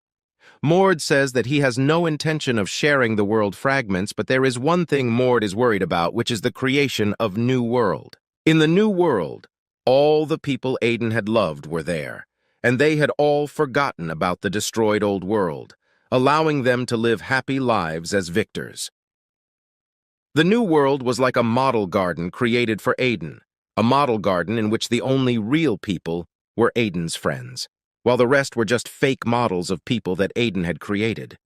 Mord says that he has no intention of sharing the world fragments, but there is one thing Mord is worried about, which is the creation of New World. In the New World, all the people Aiden had loved were there, and they had all forgotten about the destroyed old world, allowing them to live happy lives as victors. The New World was like a model garden created for Aiden, a model garden in which the only real people were Aiden's friends, while the rest were just fake models of people that Aiden had created.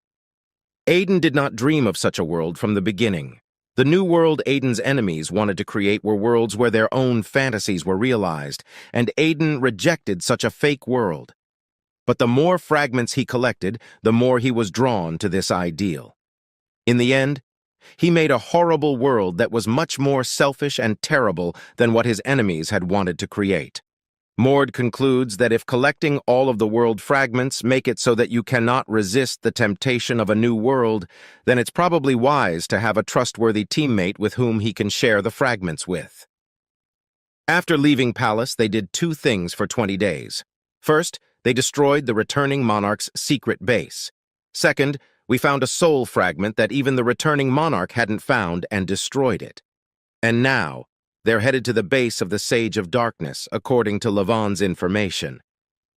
Aiden did not dream of such a world from the beginning. The new world Aiden's enemies wanted to create were worlds where their own fantasies were realized, and Aiden rejected such a fake world. But the more fragments he collected, the more he was drawn to this ideal. In the end, he made a horrible world that was much more selfish and terrible than what his enemies had wanted to create. Mord concludes that if collecting all of the world fragments make it so that you cannot resist the temptation of a new world, then it's probably wise to have a trustworthy teammate with whom he can share the fragments with. After leaving Palace, they did two things for 20 days. First, they destroyed the returning monarch's secret base. Second, we found a soul fragment that even the returning monarch hadn't found and destroyed it. And now, they're headed to the base of the Sage of Darkness, according to Levon's information.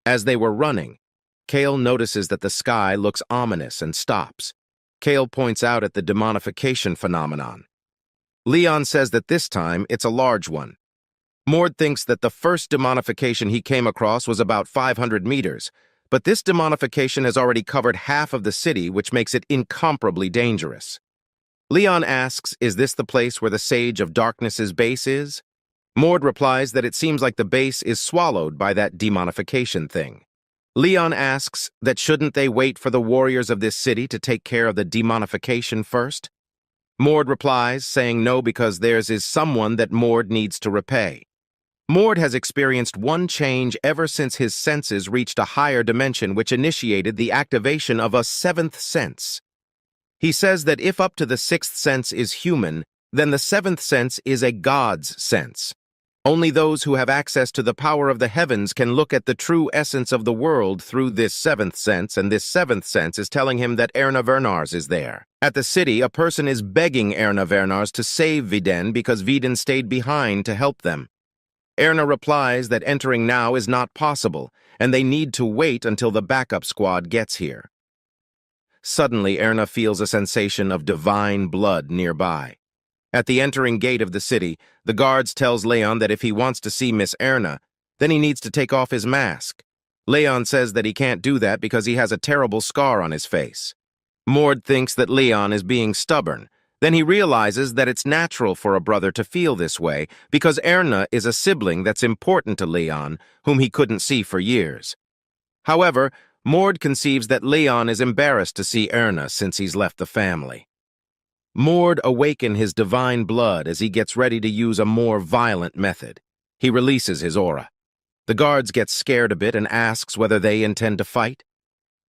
As they were running, Kale notices that the sky looks ominous and stops. Kale points out at the demonification phenomenon. Leon says that this time it's a large one. Mord thinks that the first demonification he came across was about 500 meters, but this demonification has already covered half of the city, which makes it incomparably dangerous. Leon asks, is this the place where the Sage of Darkness's base is? Mord replies that it seems like the base is swallowed by that demonification thing. Leon asks that shouldn't they wait for the warriors of this city to take care of the demonification first? Mord replies, saying no because theirs is someone that Mord needs to repay. Mord has experienced one change ever since his senses reached a higher dimension which initiated the activation of a seventh sense. He says that if up to the sixth sense is human, then the seventh sense is a god's sense. Only those who have access to the power of the heavens can look at the true essence of the world through this seventh sense, and this seventh sense is telling him that Erna Vernars is there. At the city, a person is begging Erna Vernars to save Viden because Viden stayed behind to help them. Erna replies that entering now is not possible, and they need to wait until the backup squad gets here. Suddenly, Erna feels a sensation of divine blood nearby. At the entering gate of the city, the guards tells Leon that if he wants to see Miss Erna, then he needs to take off his mask. Leon says that he can't do that because he has a terrible scar on his face. Mord thinks that Leon is being stubborn. Then he realizes that it's natural for a brother to feel this way because Erna is a sibling that's important to Leon, whom he couldn't see for years. However, Mord conceives that Leon is embarrassed to see Erna since he's left the family. Mord awakens his divine blood as he gets ready to use a more violent method. He releases his aura. The guards get scared a bit and asks whether they intend to fight.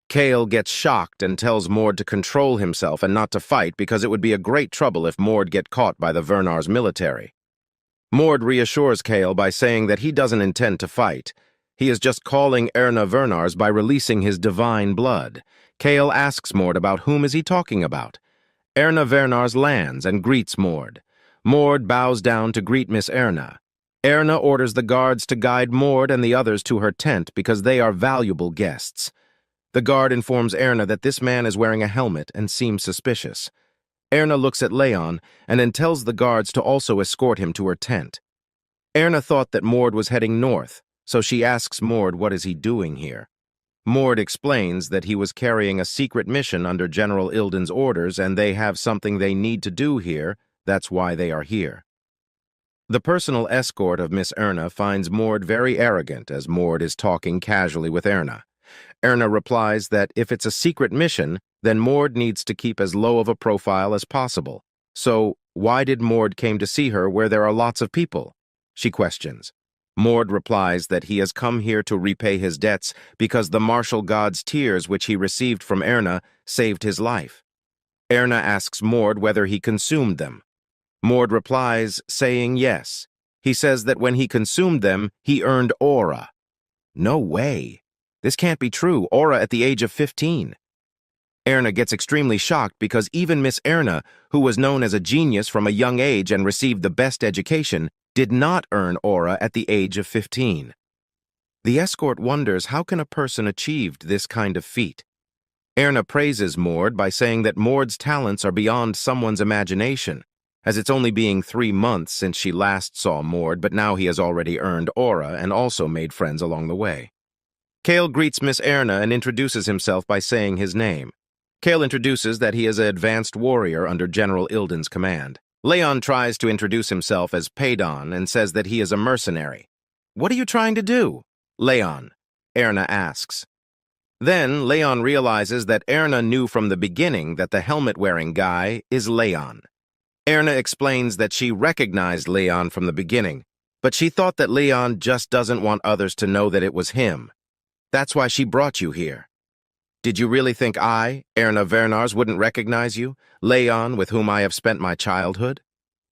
Kale gets shocked and tells Mord to control himself and not to fight because it would be a great trouble if Mord get caught by the Vernars military. Mord reassures Kale by saying that he doesn't intend to fight. He is just calling Erna Vernars by releasing his divine blood. Kale asks Mord about whom is he talking about. Erna Vernars lands and greets Mord. Mord bows down to greet Miss Erna. Erna orders the guards to guide Mord and the others to her tent because they are valuable guests. The guard informs Erna that this man is wearing a helmet and seems suspicious. Erna looks at Leon and then tells the guards to also escort him to her tent. Erna thought that Mord was heading north, so she asks Mord what is he doing here. Mord explains that he was carrying a secret mission under General Ilden's orders and they have something they need to do here, that's why they are here. The personal escort of Miss Erna finds Mord very arrogant as Mord is talking casually with Erna. Erna replies that if it's a secret mission, then Mord needs to keep as low of a profile as possible. So, why did Mord came to see her where there are lots of people? She questions. Mord replies that he has come here to repay his debts because the martial god's tears which he received from Erna saved his life. Erna asks Mord whether he consumed them. Mord replies, saying yes. He says that when he consumed them, he earned aura. No way. This can't be true. Aura at the age of 15. Erna gets extremely shocked because even Miss Erna, who was known as a genius from a young age and received the best education, did not earn aura at the age of 15. The escort wonders how can a person achieved this kind of feat. Erna praises Mord by saying that Mord's talents are beyond someone's imagination. as it's only being 3 months since she last saw Mord, but now he has already earned aura and also made friends along the way. Kale greets Miss Erna and introduces himself by saying his name. Kale introduces that he is an advanced warrior under General Ilden's command. Leon tries to introduce himself as Paydon and says that he is a mercenary. "What are you trying to do?" Leon, Erna asks. Then Leon realizes that Erna knew from the beginning that the helmet-wearing guy is Leon. Erna explains that she recognized Leon from the beginning, but she thought that Leon just doesn't want others to know that it was him. That's why she brought you here. Did you really think I, Erna Vernars, wouldn't recognize you, Leon, with whom I have spent my childhood?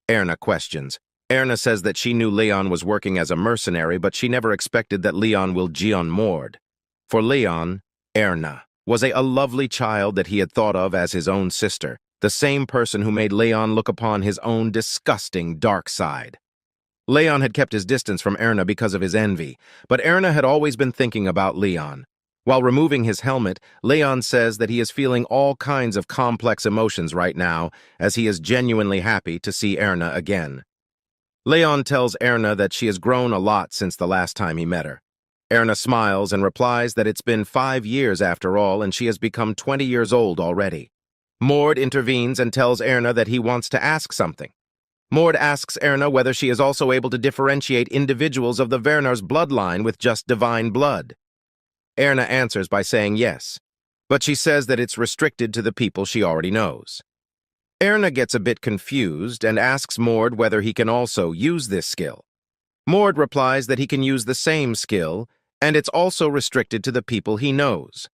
Erna questions. Erna says that she knew Leon was working as a mercenary, but she never expected that Leon will Jion Mord. For Leon, Erna was a lovely child that he had thought of as his own sister, the same person who made Leon look upon his own disgusting dark side. Leon had kept his distance from Erna because of his envy, but Erna had always been thinking about Leon. While removing his helmet, Leon says that he is feeling all kinds of complex emotions right now, as he is genuinely happy to see Erna again. Leon tells Erna that she has grown a lot since the last time he met her. Erna smiles and replies that it's been 5 years after all, and she has become 20 years old already. Mord intervenes and tells Erna that he wants to ask something. Mord asks Erna whether she is also able to differentiate individuals of the Vernars bloodline with just divine blood. Erna answers by saying yes, but she says that it's restricted to the people she already knows. Erna gets a bit confused and asks Mord whether he can also use this skill. Mord replies that he can use the same skill, and it's also restricted to the people he knows.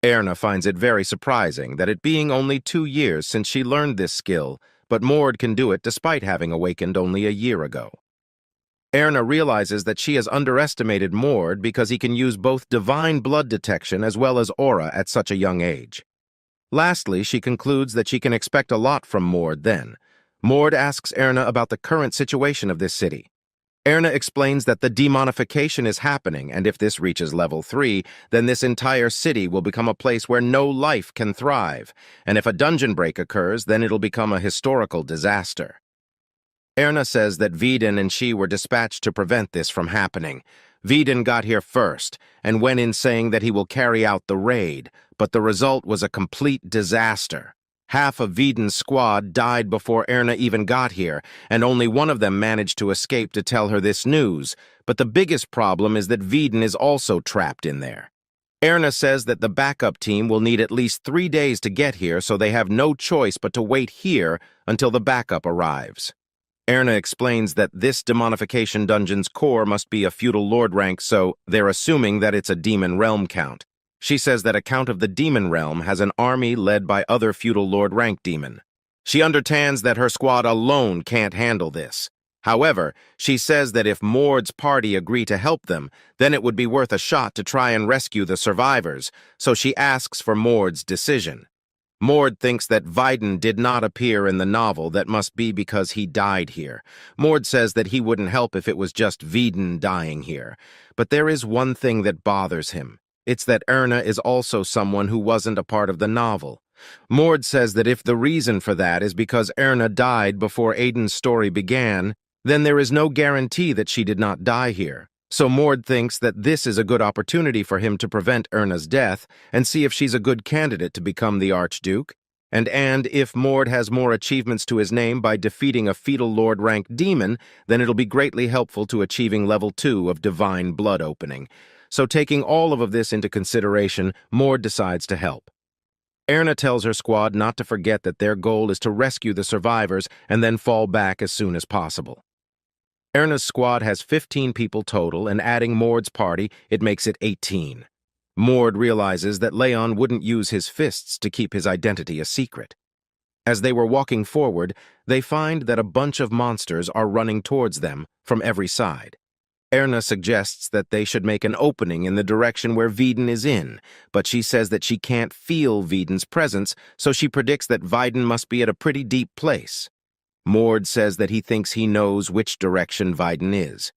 Erna finds it very surprising that it being only 2 years since she learned this skill, but Mord can do it despite having awakened only a year ago. Erna realizes that she has underestimated Mord because he can use both divine blood detection as well as aura at such a young age. Lastly, she concludes that she can expect a lot from Mord then. Mord asks Erna about the current situation of this city. Erna explains that the demonification is happening, and if this reaches level 3, then this entire city will become a place where no life can thrive, and if a dungeon break occurs, then it'll become a historical disaster. Erna says that Vidin and she were dispatched to prevent this from happening. Vidin got here first, and went in saying that he will carry out the raid, but the result was a complete disaster. Half of Vidin's squad died before Erna even got here, and only one of them managed to escape to tell her this news. But the biggest problem is that Vidin is also trapped in there. Erna says that the backup team will need at least 3 days to get here, so they have no choice but to wait here until the backup arrives. Erna explains that this demonification dungeon's core must be a feudal lord rank, so they're assuming that it's a demon realm count. She says that a count of the demon realm has an army led by other feudal lord rank demon. She understands that her squad alone can't handle this. However, she says that if Mord's party agree to help them, then it would be worth a shot to try and rescue the survivors, so she asks for Mord's decision. Mord thinks that Vidin did not appear in the novel. That must be because he died here. Mord says that he wouldn't help if it was just Vidin dying here. But there is one thing that bothers him. It's that Erna is also someone who wasn't a part of the novel. Mord says that if the reason for that is because Erna died before Aiden's story began, then there is no guarantee that she did not die here. So Mord thinks that this is a good opportunity for him to prevent Erna's death and see if she's a good candidate to become the Archduke. And if Mord has more achievements to his name by defeating a feudal lord rank demon, then it'll be greatly helpful to achieving level 2 of divine blood opening. So taking all of this into consideration, Mord decides to help. Erna tells her squad not to forget that their goal is to rescue the survivors and then fall back as soon as possible. Erna's squad has 15 people total, and adding Mord's party, it makes it 18. Mord realizes that Leon wouldn't use his fists to keep his identity a secret. As they were walking forward, they find that a bunch of monsters are running towards them from every side. Erna suggests that they should make an opening in the direction where Vidin is in, but she says that she can't feel Vidin's presence, so she predicts that Vidin must be at a pretty deep place. Mord says that he thinks he knows which direction Vidin is.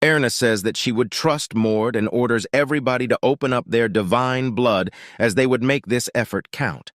Erna says that she would trust Mord and orders everybody to open up their divine blood as they would make this effort count.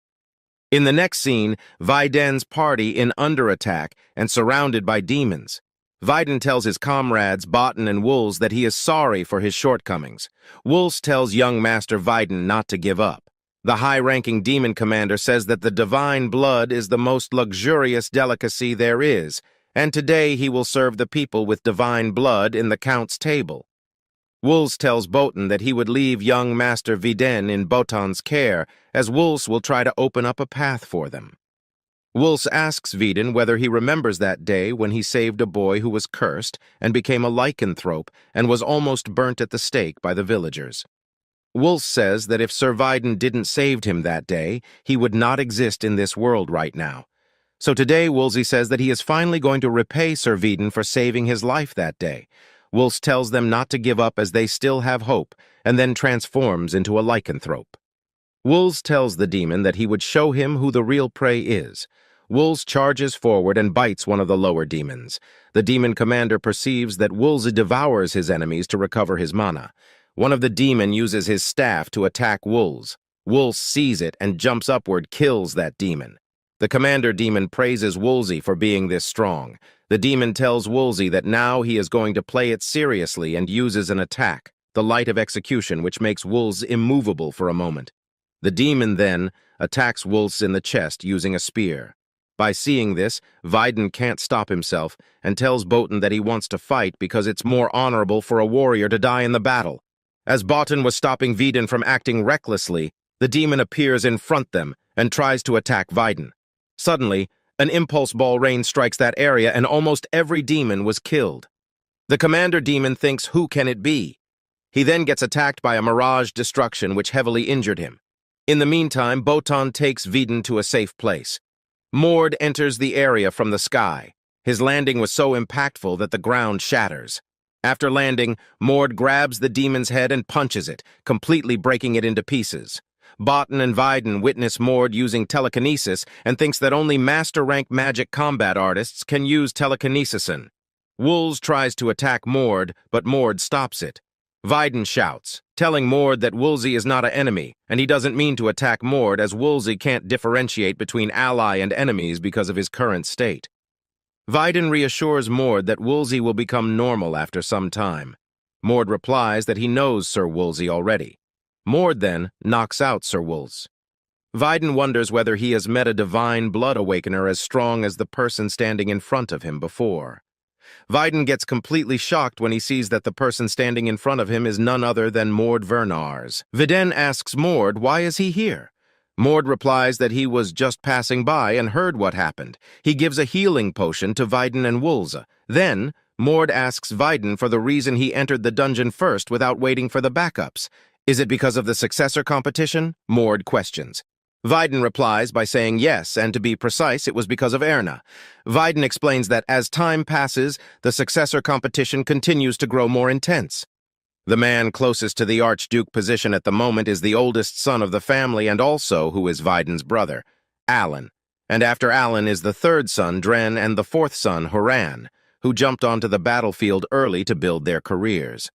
In the next scene, Viden's party in under attack and surrounded by demons. Viden tells his comrades, Botan and Wools, that he is sorry for his shortcomings. Wools tells young Master Viden not to give up. The high-ranking demon commander says that the divine blood is the most luxurious delicacy there is, and today he will serve the people with divine blood in the Count's table. Wools tells Botan that he would leave young Master Viden in Botan's care, as Wools will try to open up a path for them. Wools asks Viden whether he remembers that day when he saved a boy who was cursed and became a lycanthrope and was almost burnt at the stake by the villagers. Wools says that if Sir Viden didn't save him that day, he would not exist in this world right now. So today Woolsey says that he is finally going to repay Sir Viden for saving his life that day. Wools tells them not to give up as they still have hope, and then transforms into a lycanthrope. Wools tells the demon that he would show him who the real prey is. Wools charges forward and bites one of the lower demons. The demon commander perceives that Woolsey devours his enemies to recover his mana. One of the demon uses his staff to attack Wools. Wools sees it and jumps upward, kills that demon. The commander demon praises Woolsey for being this strong. The demon tells Woolsey that now he is going to play it seriously and uses an attack, the light of execution, which makes Wools immovable for a moment. The demon then attacks Wools in the chest using a spear. By seeing this, Viden can't stop himself and tells Botan that he wants to fight because it's more honorable for a warrior to die in the battle. As Botan was stopping Viden from acting recklessly, the demon appears in front them and tries to attack Viden. Suddenly, an impulse ball rain strikes that area and almost every demon was killed. The commander demon thinks, who can it be? He then gets attacked by a mirage destruction which heavily injured him. In the meantime, Botan takes Viden to a safe place. Mord enters the area from the sky. His landing was so impactful that the ground shatters. After landing, Mord grabs the demon's head and punches it, completely breaking it into pieces. Botan and Viden witness Mord using telekinesis and thinks that only master-rank magic combat artists can use telekinesis. Wools tries to attack Mord, but Mord stops it. Viden shouts, telling Mord that Woolsey is not an enemy, and he doesn't mean to attack Mord as Woolsey can't differentiate between ally and enemies because of his current state. Viden reassures Mord that Woolsey will become normal after some time. Mord replies that he knows Sir Woolsey already. Mord then knocks out Sir Wools. Viden wonders whether he has met a divine blood awakener as strong as the person standing in front of him before. Viden gets completely shocked when he sees that the person standing in front of him is none other than Mord Vernars. Viden asks Mord why is he here. Mord replies that he was just passing by and heard what happened. He gives a healing potion to Viden and Wools. Then, Mord asks Viden for the reason he entered the dungeon first without waiting for the backups. Is it because of the successor competition? Mord questions. Viden replies by saying yes, and to be precise, it was because of Erna. Viden explains that as time passes, the successor competition continues to grow more intense. The man closest to the Archduke position at the moment is the oldest son of the family and also who is Viden's brother, Alan. And after Alan is the third son, Dren, and the fourth son, Horan, who jumped onto the battlefield early to build their careers.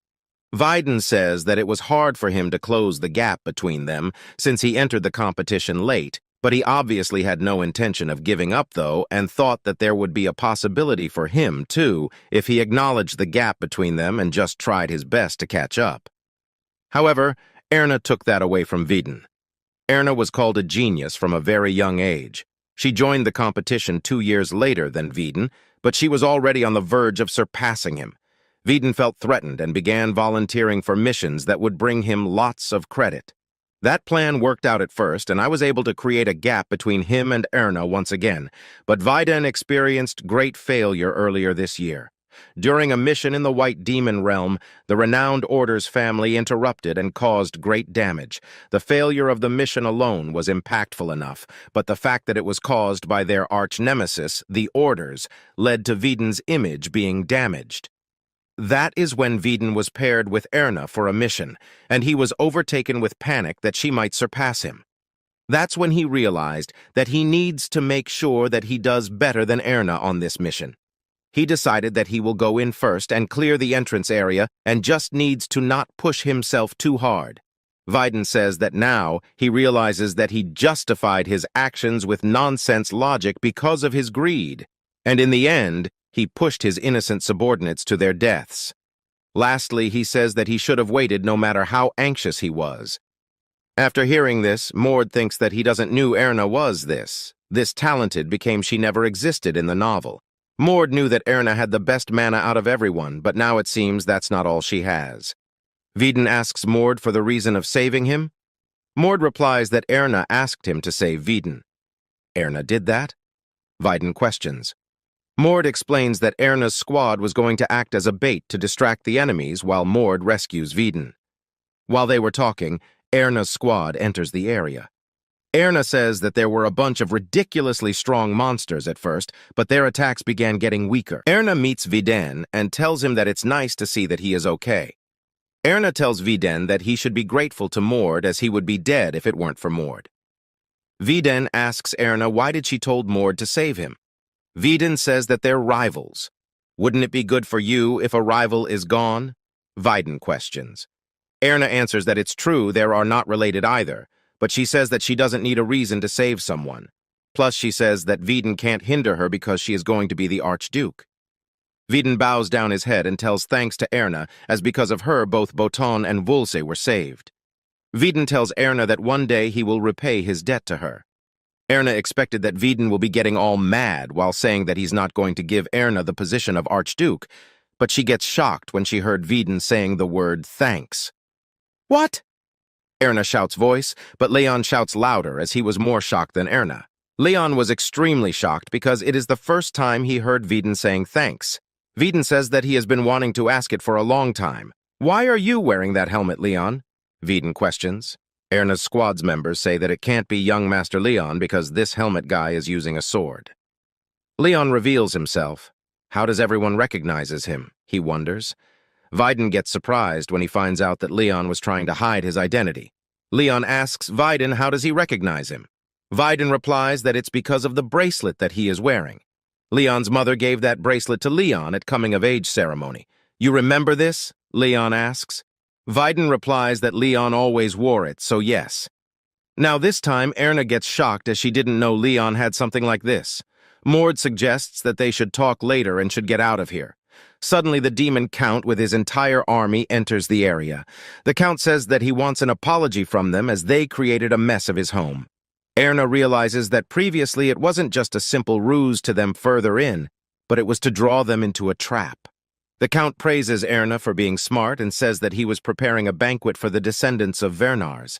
Viden says that it was hard for him to close the gap between them since he entered the competition late, but he obviously had no intention of giving up, though, and thought that there would be a possibility for him, too, if he acknowledged the gap between them and just tried his best to catch up. However, Erna took that away from Viden. Erna was called a genius from a very young age. She joined the competition 2 years later than Viden, but she was already on the verge of surpassing him. Viden felt threatened and began volunteering for missions that would bring him lots of credit. That plan worked out at first, and I was able to create a gap between him and Erna once again, but Viden experienced great failure earlier this year. During a mission in the White Demon Realm, the renowned Order's family interrupted and caused great damage. The failure of the mission alone was impactful enough, but the fact that it was caused by their arch-nemesis, the Orders, led to Viden's image being damaged. That is when Viden was paired with Erna for a mission, and he was overtaken with panic that she might surpass him. That's when he realized that he needs to make sure that he does better than Erna on this mission. He decided that he will go in first and clear the entrance area and just needs to not push himself too hard. Vidin says that now he realizes that he justified his actions with nonsense logic because of his greed, and in the end, he pushed his innocent subordinates to their deaths. Lastly, he says that he should have waited no matter how anxious he was. After hearing this, Mord thinks that he doesn't knew Erna was this talented became she never existed in the novel. Mord knew that Erna had the best mana out of everyone, but now it seems that's not all she has. Vidin asks Mord for the reason of saving him. Mord replies that Erna asked him to save Vidin. Erna did that? Vidin questions. Mord explains that Erna's squad was going to act as a bait to distract the enemies while Mord rescues Vidin. While they were talking, Erna's squad enters the area. Erna says that there were a bunch of ridiculously strong monsters at first, but their attacks began getting weaker. Erna meets Vidin and tells him that it's nice to see that he is okay. Erna tells Vidin that he should be grateful to Mord as he would be dead if it weren't for Mord. Vidin asks Erna why did she told Mord to save him. Vidin says that they're rivals. Wouldn't it be good for you if a rival is gone? Vidin questions. Erna answers that it's true they are not related either, but she says that she doesn't need a reason to save someone. Plus, she says that Vidin can't hinder her because she is going to be the Archduke. Vidin bows down his head and tells thanks to Erna, as because of her both Botan and Wulse were saved. Vidin tells Erna that one day he will repay his debt to her. Erna expected that Vidin will be getting all mad while saying that he's not going to give Erna the position of Archduke, but she gets shocked when she heard Vidin saying the word thanks. What? Erna shouts voice, but Leon shouts louder as he was more shocked than Erna. Leon was extremely shocked because it is the first time he heard Vidin saying thanks. Vidin says that he has been wanting to ask it for a long time. Why are you wearing that helmet, Leon? Vidin questions. Erna's squad's members say that it can't be young Master Leon because this helmet guy is using a sword. Leon reveals himself. How does everyone recognizes him? He wonders. Vidin gets surprised when he finds out that Leon was trying to hide his identity. Leon asks Vidin how does he recognize him. Vidin replies that it's because of the bracelet that he is wearing. Leon's mother gave that bracelet to Leon at coming-of-age ceremony. You remember this? Leon asks. Vidin replies that Leon always wore it, so yes. Now this time, Erna gets shocked as she didn't know Leon had something like this. Mord suggests that they should talk later and should get out of here. Suddenly, the demon count with his entire army enters the area. The count says that he wants an apology from them as they created a mess of his home. Erna realizes that previously it wasn't just a simple ruse to them further in, but it was to draw them into a trap. The count praises Erna for being smart and says that he was preparing a banquet for the descendants of Vernars.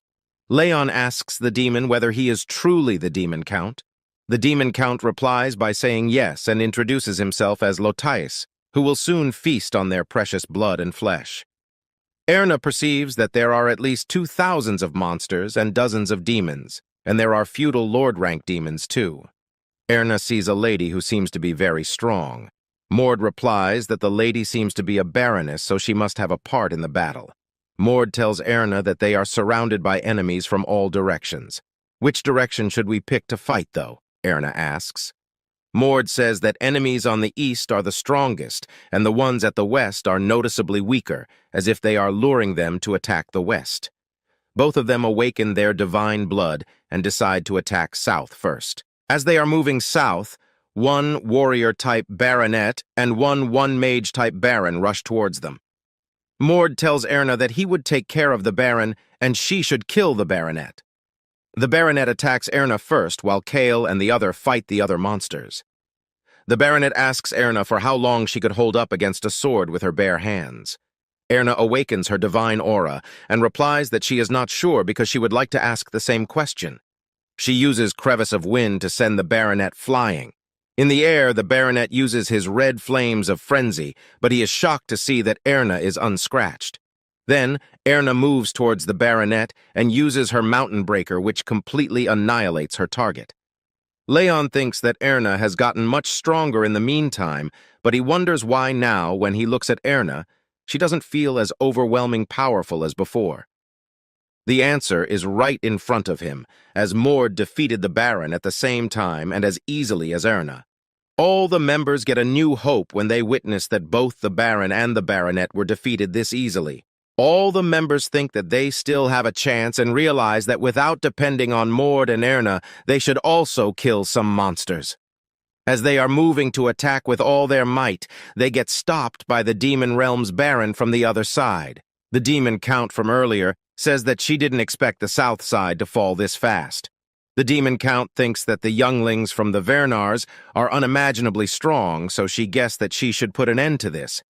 Leon asks the demon whether he is truly the demon count. The demon count replies by saying yes and introduces himself as Lotais, who will soon feast on their precious blood and flesh. Erna perceives that there are at least 2,000 of monsters and dozens of demons, and there are feudal lord-rank demons too. Erna sees a lady who seems to be very strong. Mord replies that the lady seems to be a baroness, so she must have a part in the battle. Mord tells Erna that they are surrounded by enemies from all directions. Which direction should we pick to fight, though? Erna asks. Mord says that enemies on the east are the strongest, and the ones at the west are noticeably weaker, as if they are luring them to attack the west. Both of them awaken their divine blood and decide to attack south first. As they are moving south, one warrior-type baronet and one mage-type baron rush towards them. Mord tells Erna that he would take care of the baron and she should kill the baronet. The baronet attacks Erna first, while Kale and the other fight the other monsters. The baronet asks Erna for how long she could hold up against a sword with her bare hands. Erna awakens her divine aura and replies that she is not sure because she would like to ask the same question. She uses Crevice of Wind to send the baronet flying. In the air, the baronet uses his red flames of frenzy, but he is shocked to see that Erna is unscratched. Then, Erna moves towards the baronet and uses her mountain breaker, which completely annihilates her target. Leon thinks that Erna has gotten much stronger in the meantime, but he wonders why now, when he looks at Erna, she doesn't feel as overwhelming powerful as before. The answer is right in front of him, as Mord defeated the Baron at the same time and as easily as Erna. All the members get a new hope when they witness that both the Baron and the Baronet were defeated this easily. All the members think that they still have a chance and realize that without depending on Mord and Erna, they should also kill some monsters. As they are moving to attack with all their might, they get stopped by the Demon Realm's Baron from the other side. The Demon Count from earlier says that she didn't expect the south side to fall this fast. The Demon Count thinks that the younglings from the Vernars are unimaginably strong, so she guessed that she should put an end to this.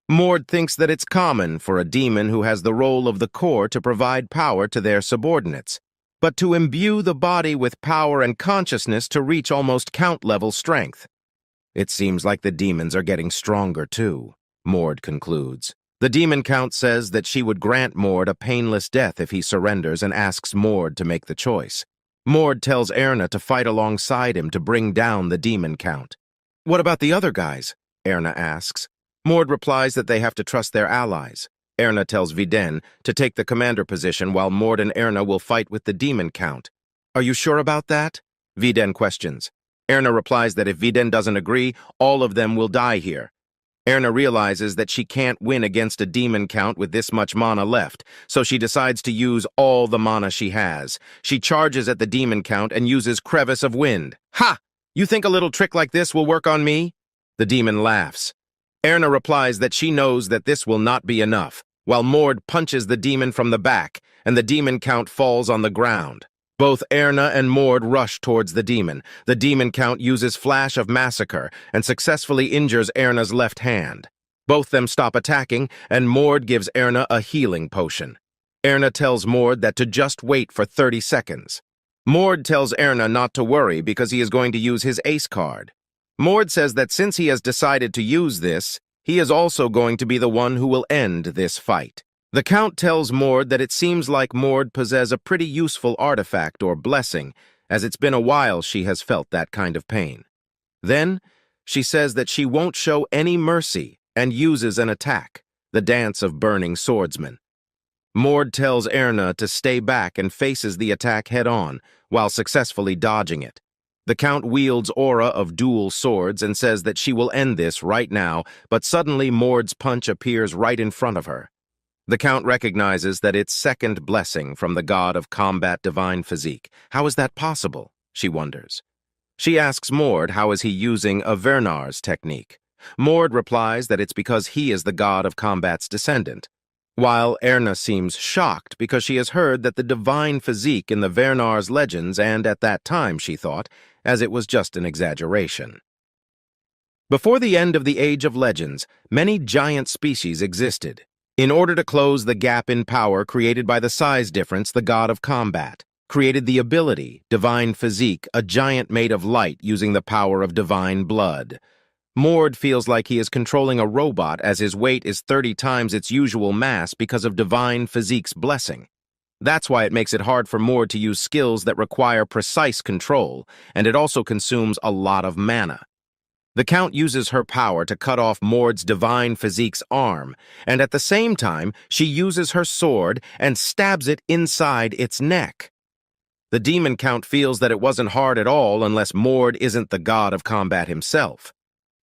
Mord thinks that it's common for a demon who has the role of the core to provide power to their subordinates, but to imbue the body with power and consciousness to reach almost Count-level strength. It seems like the demons are getting stronger too, Mord concludes. The Demon Count says that she would grant Mord a painless death if he surrenders and asks Mord to make the choice. Mord tells Erna to fight alongside him to bring down the Demon Count. "What about the other guys?" Erna asks. Mord replies that they have to trust their allies. Erna tells Viden to take the commander position while Mord and Erna will fight with the Demon Count. "Are you sure about that?" Viden questions. Erna replies that if Viden doesn't agree, all of them will die here. Erna realizes that she can't win against a Demon Count with this much mana left, so she decides to use all the mana she has. She charges at the Demon Count and uses Crevice of Wind. "Ha! You think a little trick like this will work on me?" The demon laughs. Erna replies that she knows that this will not be enough, while Mord punches the demon from the back, and the Demon Count falls on the ground. Both Erna and Mord rush towards the demon. The Demon Count uses Flash of Massacre and successfully injures Erna's left hand. Both them stop attacking, and Mord gives Erna a healing potion. Erna tells Mord that to just wait for 30 seconds. Mord tells Erna not to worry because he is going to use his ace card. Mord says that since he has decided to use this, he is also going to be the one who will end this fight. The Count tells Mord that it seems like Mord possesses a pretty useful artifact or blessing, as it's been a while she has felt that kind of pain. Then, she says that she won't show any mercy and uses an attack, the dance of burning swordsmen. Mord tells Erna to stay back and faces the attack head-on, while successfully dodging it. The Count wields aura of dual swords and says that she will end this right now, but suddenly Mord's punch appears right in front of her. The Count recognizes that it's second blessing from the god of combat divine physique. How is that possible? She wonders. She asks Mord how is he using a Vernar's technique. Mord replies that it's because he is the god of combat's descendant, while Erna seems shocked because she has heard that the divine physique in the Vernar's legends, and at that time she thought, as it was just an exaggeration. Before the end of the Age of Legends, many giant species existed. In order to close the gap in power created by the size difference, the god of combat created the ability, divine physique, a giant made of light using the power of divine blood. Mord feels like he is controlling a robot as his weight is 30 times its usual mass because of divine physique's blessing. That's why it makes it hard for Mord to use skills that require precise control, and it also consumes a lot of mana. The Count uses her power to cut off Mord's divine physique's arm, and at the same time, she uses her sword and stabs it inside its neck. The Demon Count feels that it wasn't hard at all unless Mord isn't the god of combat himself.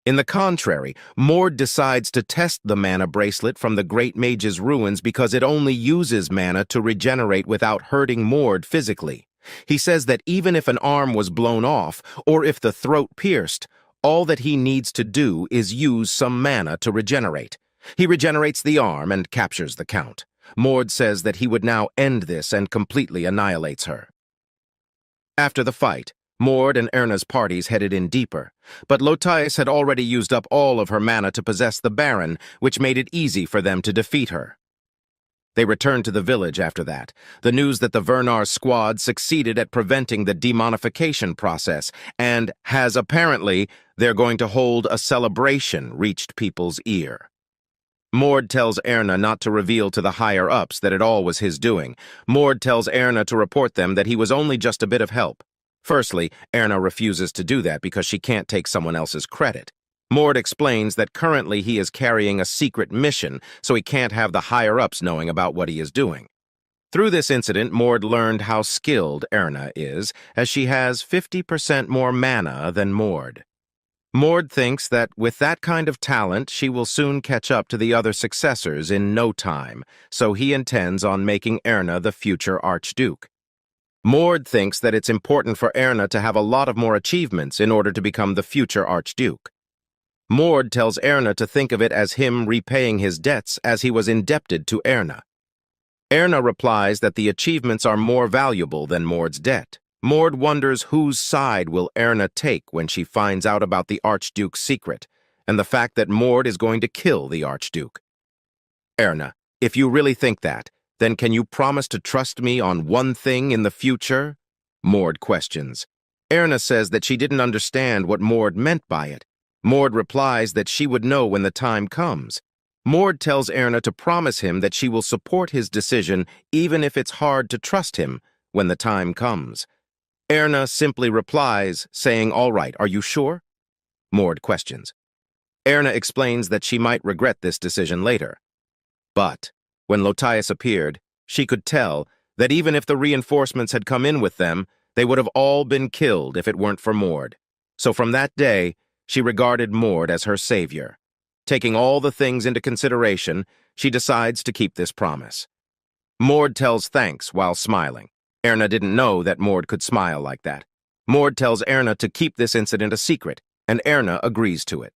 In the contrary, Mord decides to test the mana bracelet from the Great Mage's ruins because it only uses mana to regenerate without hurting Mord physically. He says that even if an arm was blown off, or if the throat pierced, all that he needs to do is use some mana to regenerate. He regenerates the arm and captures the Count. Mord says that he would now end this and completely annihilates her. After the fight, Mord and Erna's parties headed in deeper, but Lotais had already used up all of her mana to possess the Baron, which made it easy for them to defeat her. They returned to the village after that. The news that the Vernar squad succeeded at preventing the demonification process and apparently they're going to hold a celebration reached people's ear. Mord tells Erna not to reveal to the higher-ups that it all was his doing. Mord tells Erna to report them that he was only just a bit of help. Firstly, Erna refuses to do that because she can't take someone else's credit. Mord explains that currently he is carrying a secret mission, so he can't have the higher-ups knowing about what he is doing. Through this incident, Mord learned how skilled Erna is, as she has 50% more mana than Mord. Mord thinks that with that kind of talent, she will soon catch up to the other successors in no time, so he intends on making Erna the future Archduke. Mord thinks that it's important for Erna to have a lot of more achievements in order to become the future Archduke. Mord tells Erna to think of it as him repaying his debts as he was indebted to Erna. Erna replies that the achievements are more valuable than Mord's debt. Mord wonders whose side will Erna take when she finds out about the Archduke's secret and the fact that Mord is going to kill the Archduke. Erna, if you really think that, then can you promise to trust me on one thing in the future? Mord questions. Erna says that she didn't understand what Mord meant by it. Mord replies that she would know when the time comes. Mord tells Erna to promise him that she will support his decision even if it's hard to trust him when the time comes. Erna simply replies, saying, "All right, are you sure?" Mord questions. Erna explains that she might regret this decision later. But when Lotias appeared, she could tell that even if the reinforcements had come in with them, they would have all been killed if it weren't for Mord. So from that day, she regarded Mord as her savior. Taking all the things into consideration, she decides to keep this promise. Mord tells thanks while smiling. Erna didn't know that Mord could smile like that. Mord tells Erna to keep this incident a secret, and Erna agrees to it.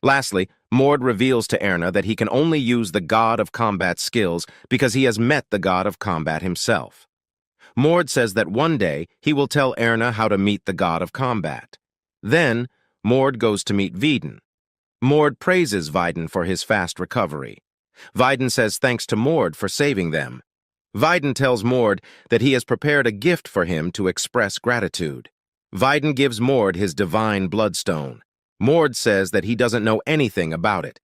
Lastly, Mord reveals to Erna that he can only use the god of combat skills because he has met the god of combat himself. Mord says that one day he will tell Erna how to meet the god of combat. Then, Mord goes to meet Vidin. Mord praises Vidin for his fast recovery. Vidin says thanks to Mord for saving them. Vidin tells Mord that he has prepared a gift for him to express gratitude. Vidin gives Mord his divine bloodstone. Mord says that he doesn't know anything about it.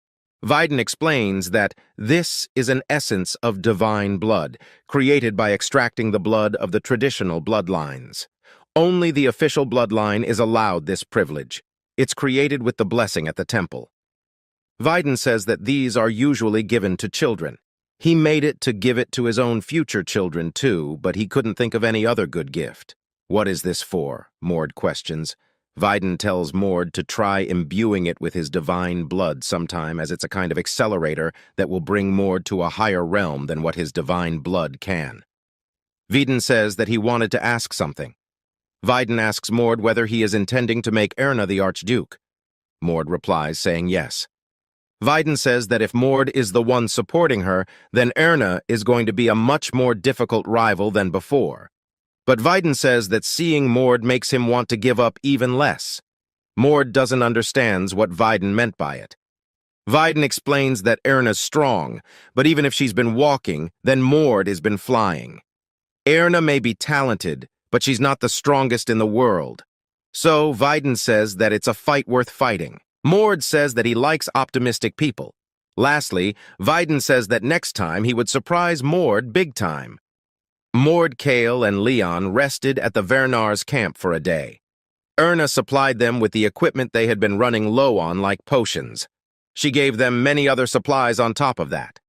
Vidin explains that this is an essence of divine blood, created by extracting the blood of the traditional bloodlines. Only the official bloodline is allowed this privilege. It's created with the blessing at the temple. Vidin says that these are usually given to children. He made it to give it to his own future children too, but he couldn't think of any other good gift. What is this for? Mord questions. Vidin tells Mord to try imbuing it with his divine blood sometime, as it's a kind of accelerator that will bring Mord to a higher realm than what his divine blood can. Vidin says that he wanted to ask something. Vidin asks Mord whether he is intending to make Erna the Archduke. Mord replies, saying yes. Vidin says that if Mord is the one supporting her, then Erna is going to be a much more difficult rival than before. But Vidin says that seeing Mord makes him want to give up even less. Mord doesn't understand what Vidin meant by it. Vidin explains that Erna's strong, but even if she's been walking, then Mord has been flying. Erna may be talented, but she's not the strongest in the world. So Vidin says that it's a fight worth fighting. Mord says that he likes optimistic people. Lastly, Vidin says that next time he would surprise Mord big time. Mord, Kale, and Leon rested at the Vernars' camp for a day. Erna supplied them with the equipment they had been running low on, like potions. She gave them many other supplies on top of that.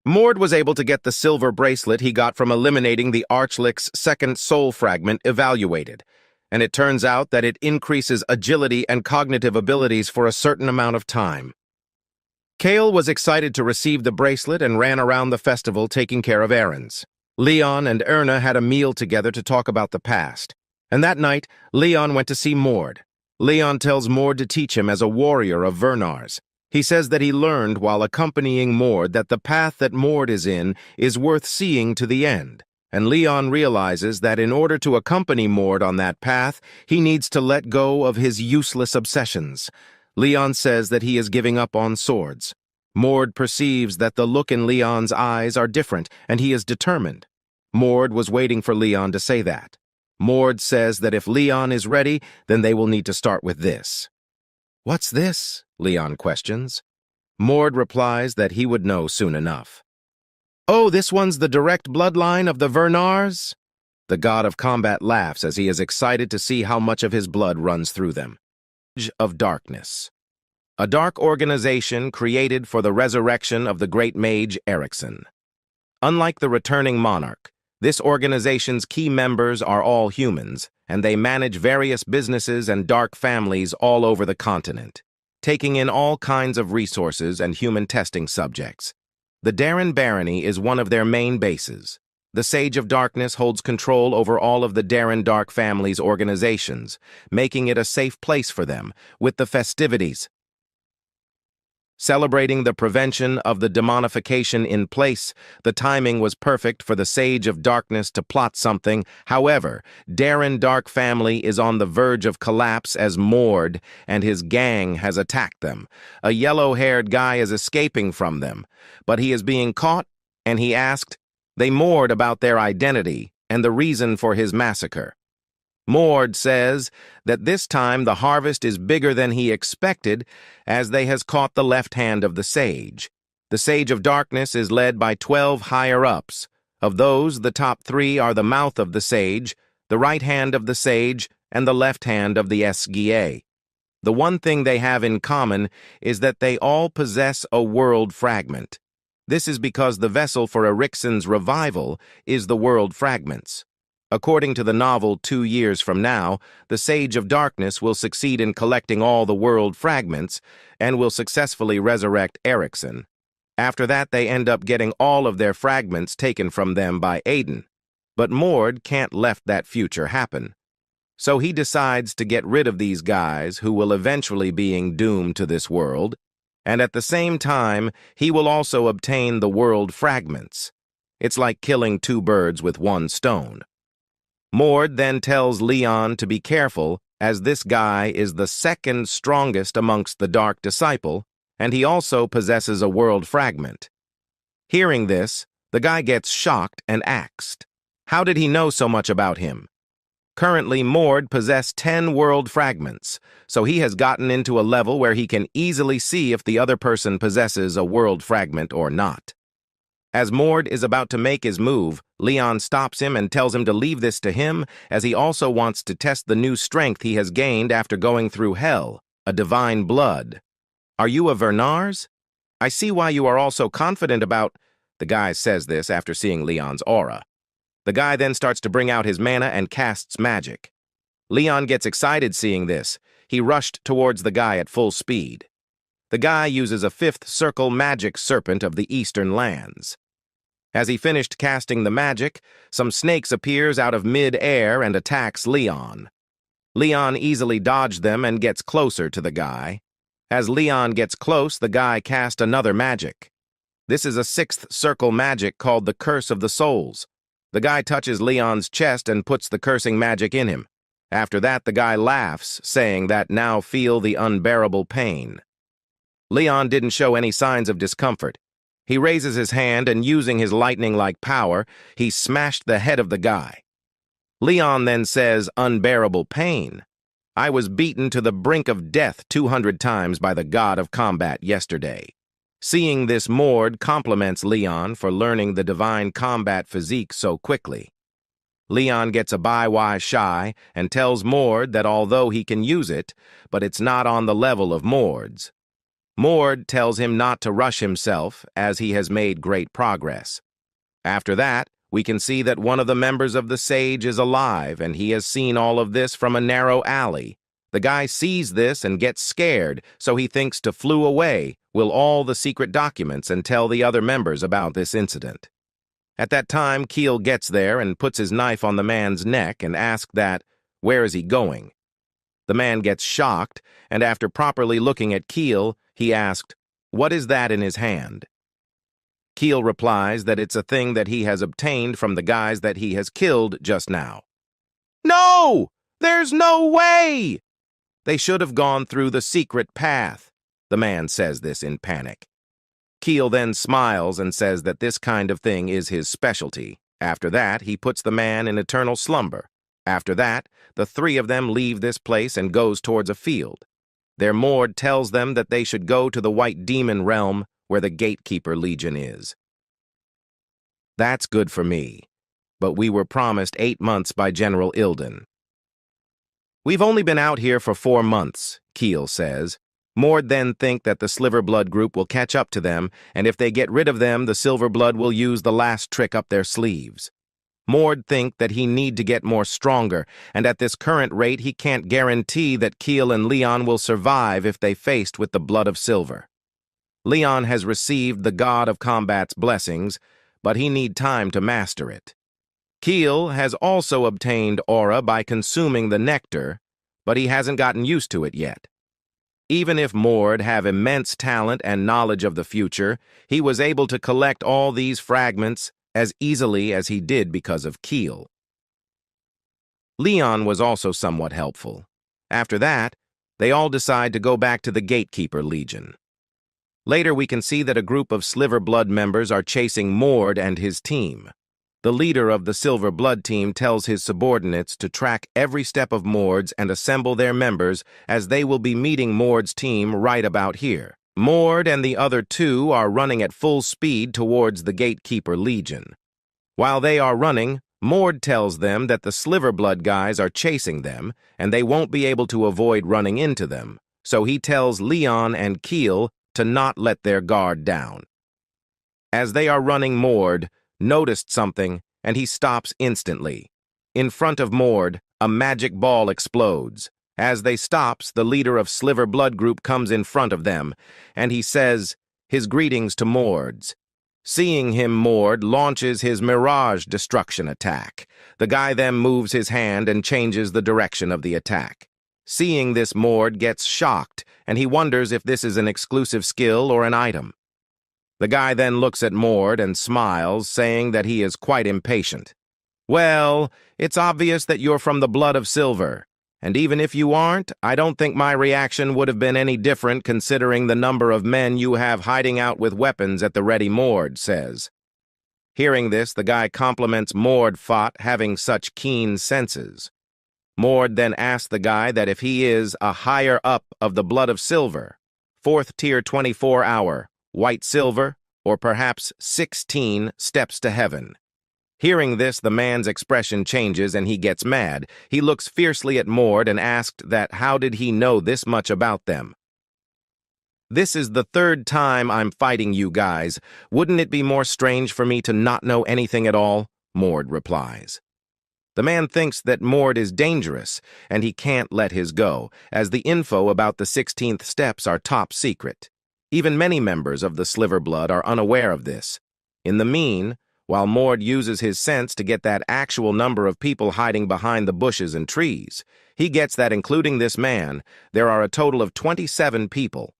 Mord was able to get the silver bracelet he got from eliminating the Archlich's second soul fragment evaluated, and it turns out that it increases agility and cognitive abilities for a certain amount of time. Kale was excited to receive the bracelet and ran around the festival taking care of errands. Leon and Erna had a meal together to talk about the past, and that night, Leon went to see Mord. Leon tells Mord to teach him as a warrior of Vernars. He says that he learned while accompanying Mord that the path that Mord is in is worth seeing to the end. And Leon realizes that in order to accompany Mord on that path, he needs to let go of his useless obsessions. Leon says that he is giving up on swords. Mord perceives that the look in Leon's eyes are different, and he is determined. Mord was waiting for Leon to say that. Mord says that if Leon is ready, then they will need to start with this. "What's this?" Leon questions. Mord replies that he would know soon enough. "Oh, this one's the direct bloodline of the Vernars?" The god of combat laughs as he is excited to see how much of his blood runs through them. Of Darkness. A dark organization created for the resurrection of the great mage Eriksson. Unlike the returning monarch, This organization's key members are all humans, and they manage various businesses and dark families all over the continent, taking in all kinds of resources and human testing subjects. The Darren Barony is one of their main bases. The Sage of Darkness holds control over all of the Darren Dark family's organizations, making it a safe place for them, with the festivities celebrating the prevention of the demonification in place. The timing was perfect for the Sage of Darkness to plot something. However, Darren Dark family is on the verge of collapse as Mord and his gang has attacked them. A yellow-haired guy is escaping from them, but he is being caught, and he asked they Mord about their identity and the reason for his massacre. Mord says that this time the harvest is bigger than he expected, as they has caught the left hand of the Sage. The Sage of Darkness is led by 12 higher-ups. Of those, the top 3 are the mouth of the Sage, the right hand of the Sage, and the left hand of the SGA. The one thing they have in common is that they all possess a world fragment. This is because the vessel for Ericsson's revival is the world fragments. According to the novel 2 years from now, the Sage of Darkness will succeed in collecting all the world fragments and will successfully resurrect Ericsson. After that, they end up getting all of their fragments taken from them by Aiden. But Mord can't let that future happen. So he decides to get rid of these guys who will eventually being doomed to this world, and at the same time, he will also obtain the world fragments. It's like killing 2 birds with 1 stone. Mord then tells Leon to be careful, as this guy is the second strongest amongst the Dark Disciple, and he also possesses a world fragment. Hearing this, the guy gets shocked and asked, how did he know so much about him? Currently, Mord possesses 10 world fragments, so he has gotten into a level where he can easily see if the other person possesses a world fragment or not. As Mord is about to make his move, Leon stops him and tells him to leave this to him, as he also wants to test the new strength he has gained after going through hell, a divine blood. Are you a Vernars? I see why you are all so confident about... The guy says this after seeing Leon's aura. The guy then starts to bring out his mana and casts magic. Leon gets excited seeing this. He rushed towards the guy at full speed. The guy uses a 5th circle magic serpent of the eastern lands. As he finished casting the magic, some snakes appears out of mid-air and attacks Leon. Leon easily dodged them and gets closer to the guy. As Leon gets close, the guy casts another magic. This is a 6th circle magic called the Curse of the Souls. The guy touches Leon's chest and puts the cursing magic in him. After that, the guy laughs, saying that now feel the unbearable pain. Leon didn't show any signs of discomfort. He raises his hand and using his lightning-like power, he smashed the head of the guy. Leon then says, unbearable pain. I was beaten to the brink of death 200 times by the god of combat yesterday. Seeing this, Mord compliments Leon for learning the divine combat physique so quickly. Leon gets a bywise shy and tells Mord that although he can use it, but it's not on the level of Mord's. Mord tells him not to rush himself, as he has made great progress. After that, we can see that one of the members of the Sage is alive, and he has seen all of this from a narrow alley. The guy sees this and gets scared, so he thinks to flew away, will all the secret documents and tell the other members about this incident. At that time, Keel gets there and puts his knife on the man's neck and asks that, where is he going? The man gets shocked, and after properly looking at Keel, he asked, what is that in his hand? Keel replies that it's a thing that he has obtained from the guys that he has killed just now. No! There's no way! They should have gone through the secret path. The man says this in panic. Keel then smiles and says that this kind of thing is his specialty. After that, he puts the man in eternal slumber. After that, the 3 of them leave this place and goes towards a field. Their Mord tells them that they should go to the White Demon realm where the Gatekeeper Legion is. That's good for me, but we were promised 8 months by General Ilden. We've only been out here for 4 months, Keel says. Mord then think that the Sliverblood group will catch up to them, and if they get rid of them, the Silverblood will use the last trick up their sleeves. Mord think that he need to get more stronger, and at this current rate he can't guarantee that Keel and Leon will survive if they faced with the blood of silver. Leon has received the god of combat's blessings, but he need time to master it. Keel has also obtained aura by consuming the nectar, but he hasn't gotten used to it yet. Even if Mord have immense talent and knowledge of the future, he was able to collect all these fragments as easily as he did because of Keel. Leon was also somewhat helpful. After that, they all decide to go back to the Gatekeeper Legion. Later, we can see that a group of Sliver Blood members are chasing Mord and his team. The leader of the Silver Blood team tells his subordinates to track every step of Mord's and assemble their members, as they will be meeting Mord's team right about here. Mord and the other two are running at full speed towards the Gatekeeper Legion. While they are running, Mord tells them that the Sliver Blood guys are chasing them, and they won't be able to avoid running into them, so he tells Leon and Keel to not let their guard down. As they are running, Mord noticed something, and he stops instantly. In front of Mord, a magic ball explodes. As they stops, the leader of Sliver Blood Group comes in front of them, and he says his greetings to Mord's. Seeing him, Mord launches his Mirage Destruction attack. The guy then moves his hand and changes the direction of the attack. Seeing this, Mord gets shocked, and he wonders if this is an exclusive skill or an item. The guy then looks at Mord and smiles, saying that he is quite impatient. Well, it's obvious that you're from the blood of silver, and even if you aren't, I don't think my reaction would have been any different considering the number of men you have hiding out with weapons at the ready, Mord says. Hearing this, the guy compliments Mord for having such keen senses. Mord then asks the guy that if he is a higher up of the blood of silver, 4th tier 24-hour, white silver, or perhaps 16 steps to heaven. Hearing this, the man's expression changes and he gets mad. He looks fiercely at Mord and asked that how did he know this much about them. This is the 3rd time I'm fighting you guys. Wouldn't it be more strange for me to not know anything at all? Mord replies. The man thinks that Mord is dangerous, and he can't let his go, as the info about the 16th steps are top secret. Even many members of the Sliver Blood are unaware of this. In the mean, while Mord uses his sense to get that actual number of people hiding behind the bushes and trees, he gets that including this man, there are a total of 27 people.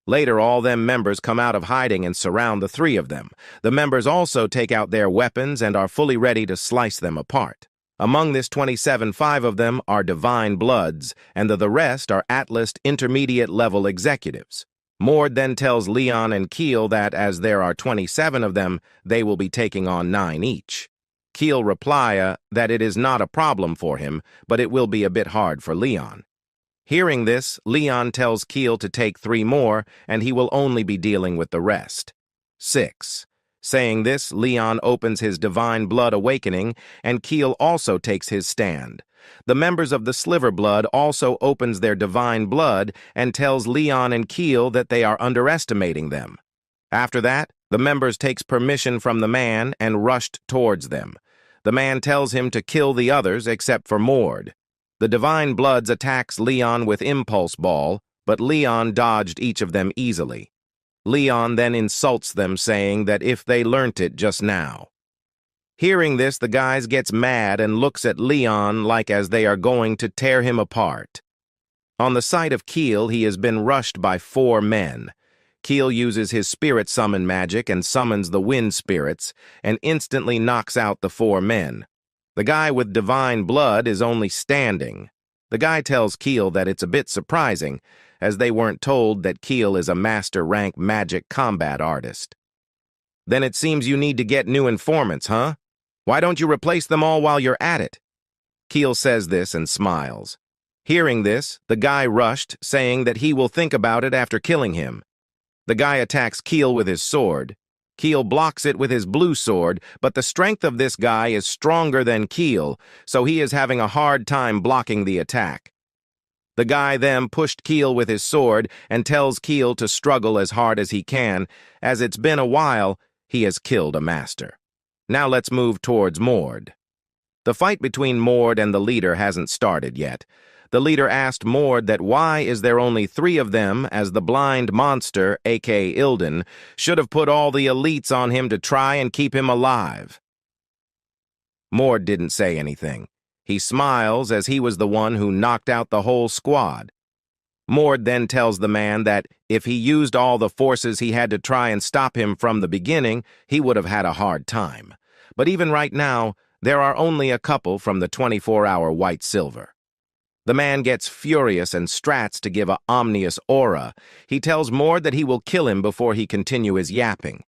Later, all them members come out of hiding and surround the 3 of them. The members also take out their weapons and are fully ready to slice them apart. Among this 27, 5 of them are Divine Bloods, and the rest are Atlas intermediate-level executives. Mord then tells Leon and Keel that as there are 27 of them, they will be taking on 9 each. Keel reply that it is not a problem for him, but it will be a bit hard for Leon. Hearing this, Leon tells Keel to take 3 more, and he will only be dealing with the rest. 6. Saying this, Leon opens his Divine Blood Awakening, and Keel also takes his stand. The members of the Sliver Blood also opens their Divine Blood and tells Leon and Keel that they are underestimating them. After that, the members takes permission from the man and rushed towards them. The man tells him to kill the others except for Mord. The Divine Bloods attacks Leon with Impulse Ball, but Leon dodged each of them easily. Leon then insults them, saying that if they learnt it just now. Hearing this, the guys gets mad and looks at Leon like as they are going to tear him apart. On the side of Keel, he has been rushed by 4 men. Keel uses his spirit summon magic and summons the wind spirits and instantly knocks out the 4 men. The guy with Divine Blood is only standing. The guy tells Keel that it's a bit surprising, as they weren't told that Keel is a master rank magic combat artist. Then it seems you need to get new informants, huh? Why don't you replace them all while you're at it? Keel says this and smiles. Hearing this, the guy rushed, saying that he will think about it after killing him. The guy attacks Keel with his sword. Keel blocks it with his blue sword, but the strength of this guy is stronger than Keel, so he is having a hard time blocking the attack. The guy then pushed Keel with his sword and tells Keel to struggle as hard as he can, as it's been a while, he has killed a master. Now let's move towards Mord. The fight between Mord and the leader hasn't started yet. The leader asked Mord that why is there only 3 of them, as the blind monster, aka Ilden, should have put all the elites on him to try and keep him alive. Mord didn't say anything. He smiles as he was the one who knocked out the whole squad. Mord then tells the man that if he used all the forces he had to try and stop him from the beginning, he would have had a hard time. But even right now, there are only a couple from the 24-hour white silver. The man gets furious and strats to give a ominous aura. He tells Mord that he will kill him before he continue his yapping.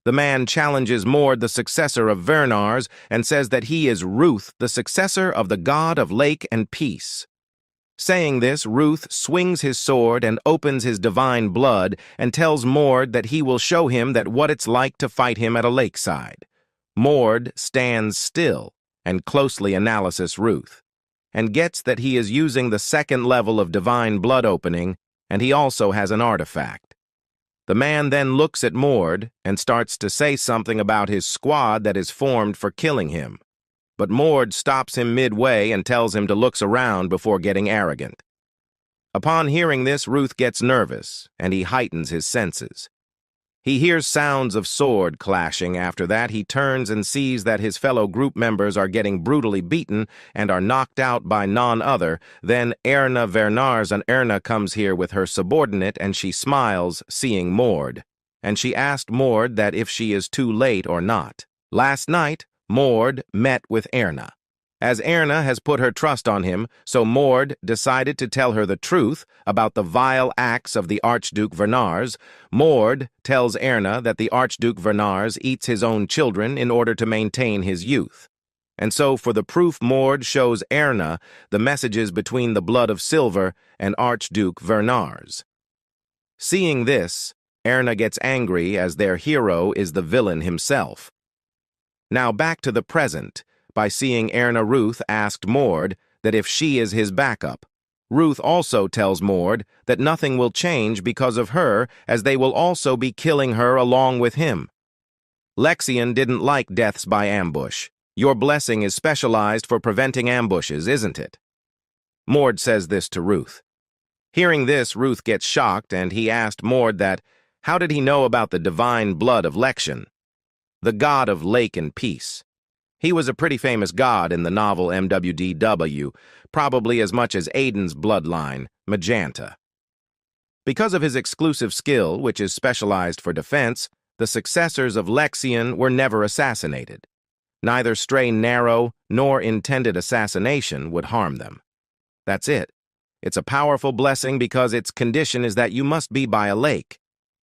The man challenges Mord, the successor of Vernars, and says that he is Ruth, the successor of the god of lake and peace. Saying this, Ruth swings his sword and opens his divine blood and tells Mord that he will show him that what it's like to fight him at a lakeside. Mord stands still and closely analyses Ruth, and gets that he is using the 2nd level of divine blood opening, and he also has an artifact. The man then looks at Mord and starts to say something about his squad that is formed for killing him. But Mord stops him midway and tells him to look around before getting arrogant. Upon hearing this, Ruth gets nervous, and he heightens his senses. He hears sounds of sword clashing. After that, he turns and sees that his fellow group members are getting brutally beaten and are knocked out by none other than Erna Vernars, and Erna comes here with her subordinate, and she smiles, seeing Mord. And she asked Mord that if she is too late or not. Last night, Mord met with Erna. As Erna has put her trust on him, so Mord decided to tell her the truth about the vile acts of the Archduke Vernars. Mord tells Erna that the Archduke Vernars eats his own children in order to maintain his youth. And so, for the proof, Mord shows Erna the messages between the blood of silver and Archduke Vernars. Seeing this, Erna gets angry as their hero is the villain himself. Now back to the present, by seeing Erna. Ruth asked Mord that if she is his backup. Ruth also tells Mord that nothing will change because of her, as they will also be killing her along with him. Lexian didn't like deaths by ambush. Your blessing is specialized for preventing ambushes, isn't it? Mord says this to Ruth. Hearing this, Ruth gets shocked, and he asked Mord that, how did he know about the divine blood of Lexian, the god of lake and peace? He was a pretty famous god in the novel MWDW, probably as much as Aiden's bloodline, Magenta. Because of his exclusive skill, which is specialized for defense, the successors of Lexian were never assassinated. Neither stray narrow nor intended assassination would harm them. That's it. It's a powerful blessing because its condition is that you must be by a lake.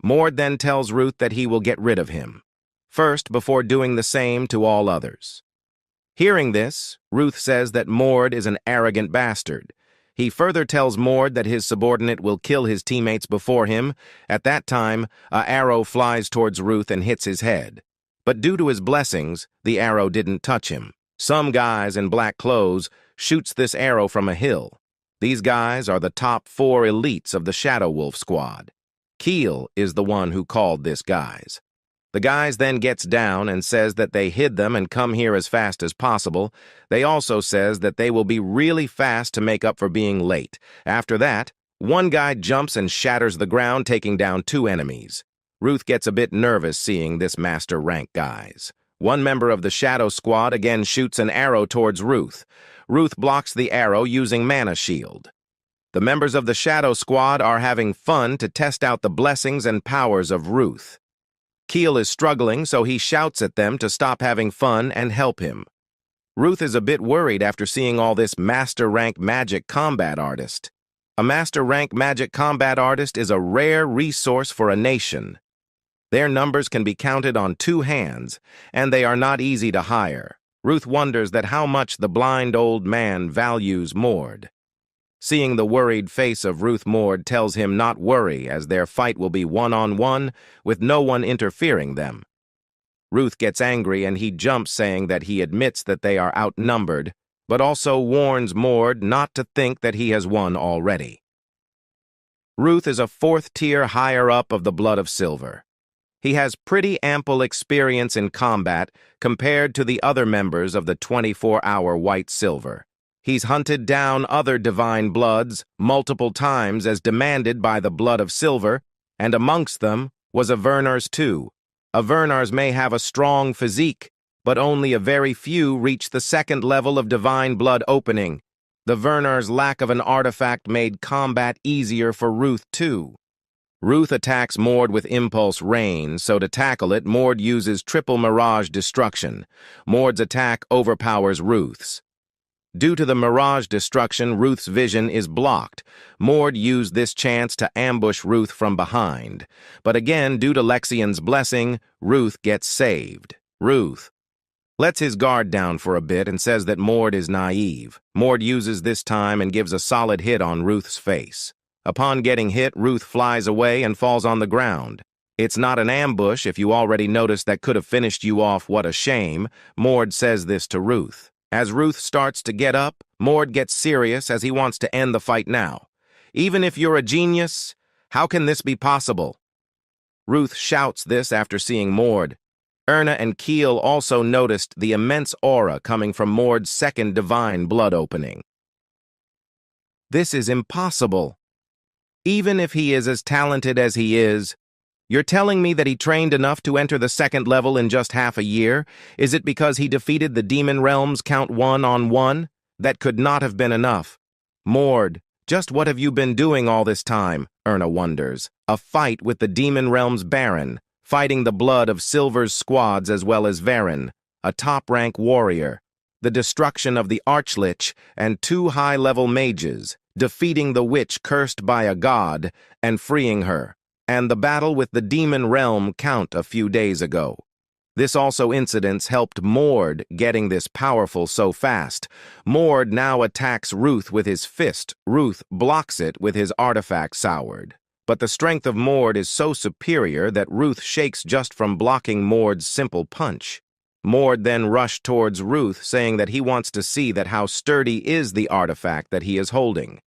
Mord then tells Ruth that he will get rid of him, first before doing the same to all others. Hearing this, Ruth says that Mord is an arrogant bastard. He further tells Mord that his subordinate will kill his teammates before him. At that time, an arrow flies towards Ruth and hits his head. But due to his blessings, the arrow didn't touch him. Some guys in black clothes shoots this arrow from a hill. These guys are the top 4 elites of the Shadow Wolf squad. Keel is the one who called this guys. The guys then gets down and says that they hid them and come here as fast as possible. They also says that they will be really fast to make up for being late. After that, one guy jumps and shatters the ground, taking down 2 enemies. Ruth gets a bit nervous seeing this master rank guys. One member of the Shadow Squad again shoots an arrow towards Ruth. Ruth blocks the arrow using Mana Shield. The members of the Shadow Squad are having fun to test out the blessings and powers of Ruth. Keel is struggling, so he shouts at them to stop having fun and help him. Ruth is a bit worried after seeing all this Master Rank Magic Combat Artist. A Master Rank Magic Combat Artist is a rare resource for a nation. Their numbers can be counted on 2 hands, and they are not easy to hire. Ruth wonders that how much the blind old man values Mord. Seeing the worried face of Ruth, Mord tells him not worry, as their fight will be one-on-one, with no one interfering them. Ruth gets angry and he jumps, saying that he admits that they are outnumbered, but also warns Mord not to think that he has won already. Ruth is a 4th tier higher up of the Blood of Silver. He has pretty ample experience in combat compared to the other members of the 24-hour White Silver. He's hunted down other divine bloods multiple times as demanded by the blood of silver, and amongst them was a Vernars too. A Vernars may have a strong physique, but only a very few reach the second level of divine blood opening. The Vernars' lack of an artifact made combat easier for Ruth too. Ruth attacks Mord with Impulse Rain, so to tackle it, Mord uses Triple Mirage Destruction. Mord's attack overpowers Ruth's. Due to the Mirage Destruction, Ruth's vision is blocked. Mord used this chance to ambush Ruth from behind. But again, due to Lexion's blessing, Ruth gets saved. Ruth lets his guard down for a bit and says that Mord is naive. Mord uses this time and gives a solid hit on Ruth's face. Upon getting hit, Ruth flies away and falls on the ground. It's not an ambush if you already noticed that could have finished you off, what a shame. Mord says this to Ruth. As Ruth starts to get up, Mord gets serious as he wants to end the fight now. Even if you're a genius, how can this be possible? Ruth shouts this after seeing Mord. Erna and Keel also noticed the immense aura coming from Mord's second divine blood opening. This is impossible. Even if he is as talented as he is, you're telling me that he trained enough to enter the second level in just half a year? Is it because he defeated the demon realms count 1-on-1? That could not have been enough. Mord, just what have you been doing all this time? Erna wonders. A fight with the demon realms Baron, fighting the blood of Silver's squads as well as Varen, a top-rank warrior, the destruction of the Archlich and 2 high-level mages, defeating the witch cursed by a god and freeing her, and the battle with the demon realm count a few days ago. This also incidents helped Mord getting this powerful so fast. Mord now attacks Ruth with his fist. Ruth blocks it with his artifact soured. But the strength of Mord is so superior that Ruth shakes just from blocking Mord's simple punch. Mord then rushed towards Ruth, saying that he wants to see that how sturdy is the artifact that he is holding.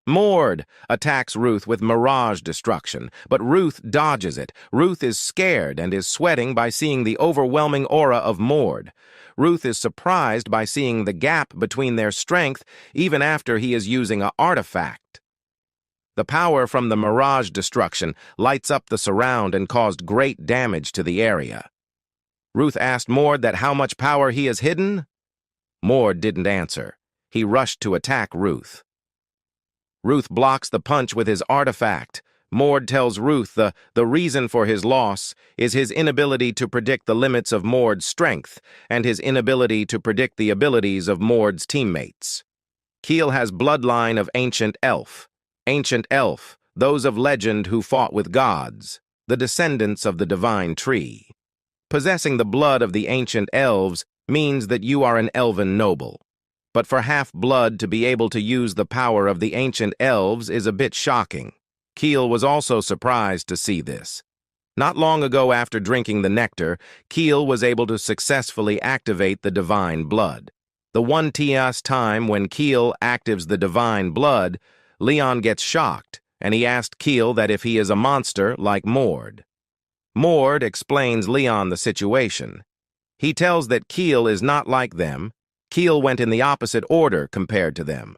Mord attacks Ruth with Mirage Destruction, but Ruth dodges it. Ruth is scared and is sweating by seeing the overwhelming aura of Mord. Ruth is surprised by seeing the gap between their strength even after he is using an artifact. The power from the Mirage Destruction lights up the surround and caused great damage to the area. Ruth asked Mord that how much power he has hidden. Mord didn't answer. He rushed to attack Ruth. Ruth blocks the punch with his artifact. Mord tells Ruth the reason for his loss is his inability to predict the limits of Mord's strength and his inability to predict the abilities of Mord's teammates. Keel has bloodline of Ancient Elf. Ancient Elf, those of legend who fought with gods, the descendants of the divine tree. Possessing the blood of the ancient elves means that you are an elven noble. But for half-blood to be able to use the power of the ancient elves is a bit shocking. Keel was also surprised to see this. Not long ago after drinking the nectar, Keel was able to successfully activate the divine blood. The one TS time when Keel actives the divine blood, Leon gets shocked, and he asked Keel that if he is a monster like Mord. Mord explains Leon the situation. He tells that Keel is not like them. Keel went in the opposite order compared to them.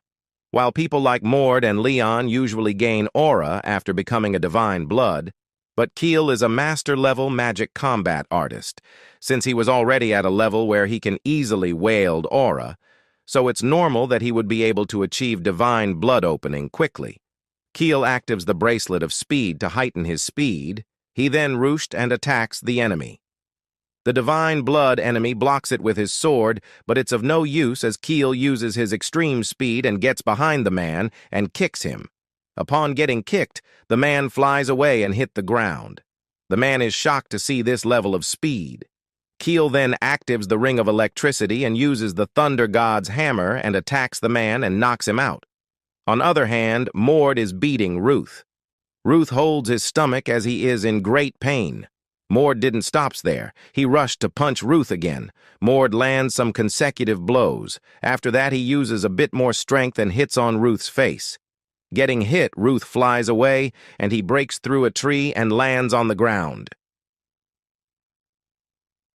While people like Mord and Leon usually gain aura after becoming a divine blood, but Keel is a master-level magic combat artist, since he was already at a level where he can easily wield aura, so it's normal that he would be able to achieve divine blood opening quickly. Keel actives the Bracelet of Speed to heighten his speed. He then rushed and attacks the enemy. The divine blood enemy blocks it with his sword, but it's of no use as Keel uses his extreme speed and gets behind the man and kicks him. Upon getting kicked, the man flies away and hit the ground. The man is shocked to see this level of speed. Keel then actives the Ring of Electricity and uses the Thunder God's hammer and attacks the man and knocks him out. On the other hand, Mord is beating Ruth. Ruth holds his stomach as he is in great pain. Mord didn't stop there. He rushed to punch Ruth again. Mord lands some consecutive blows. After that, he uses a bit more strength and hits on Ruth's face. Getting hit, Ruth flies away, and he breaks through a tree and lands on the ground.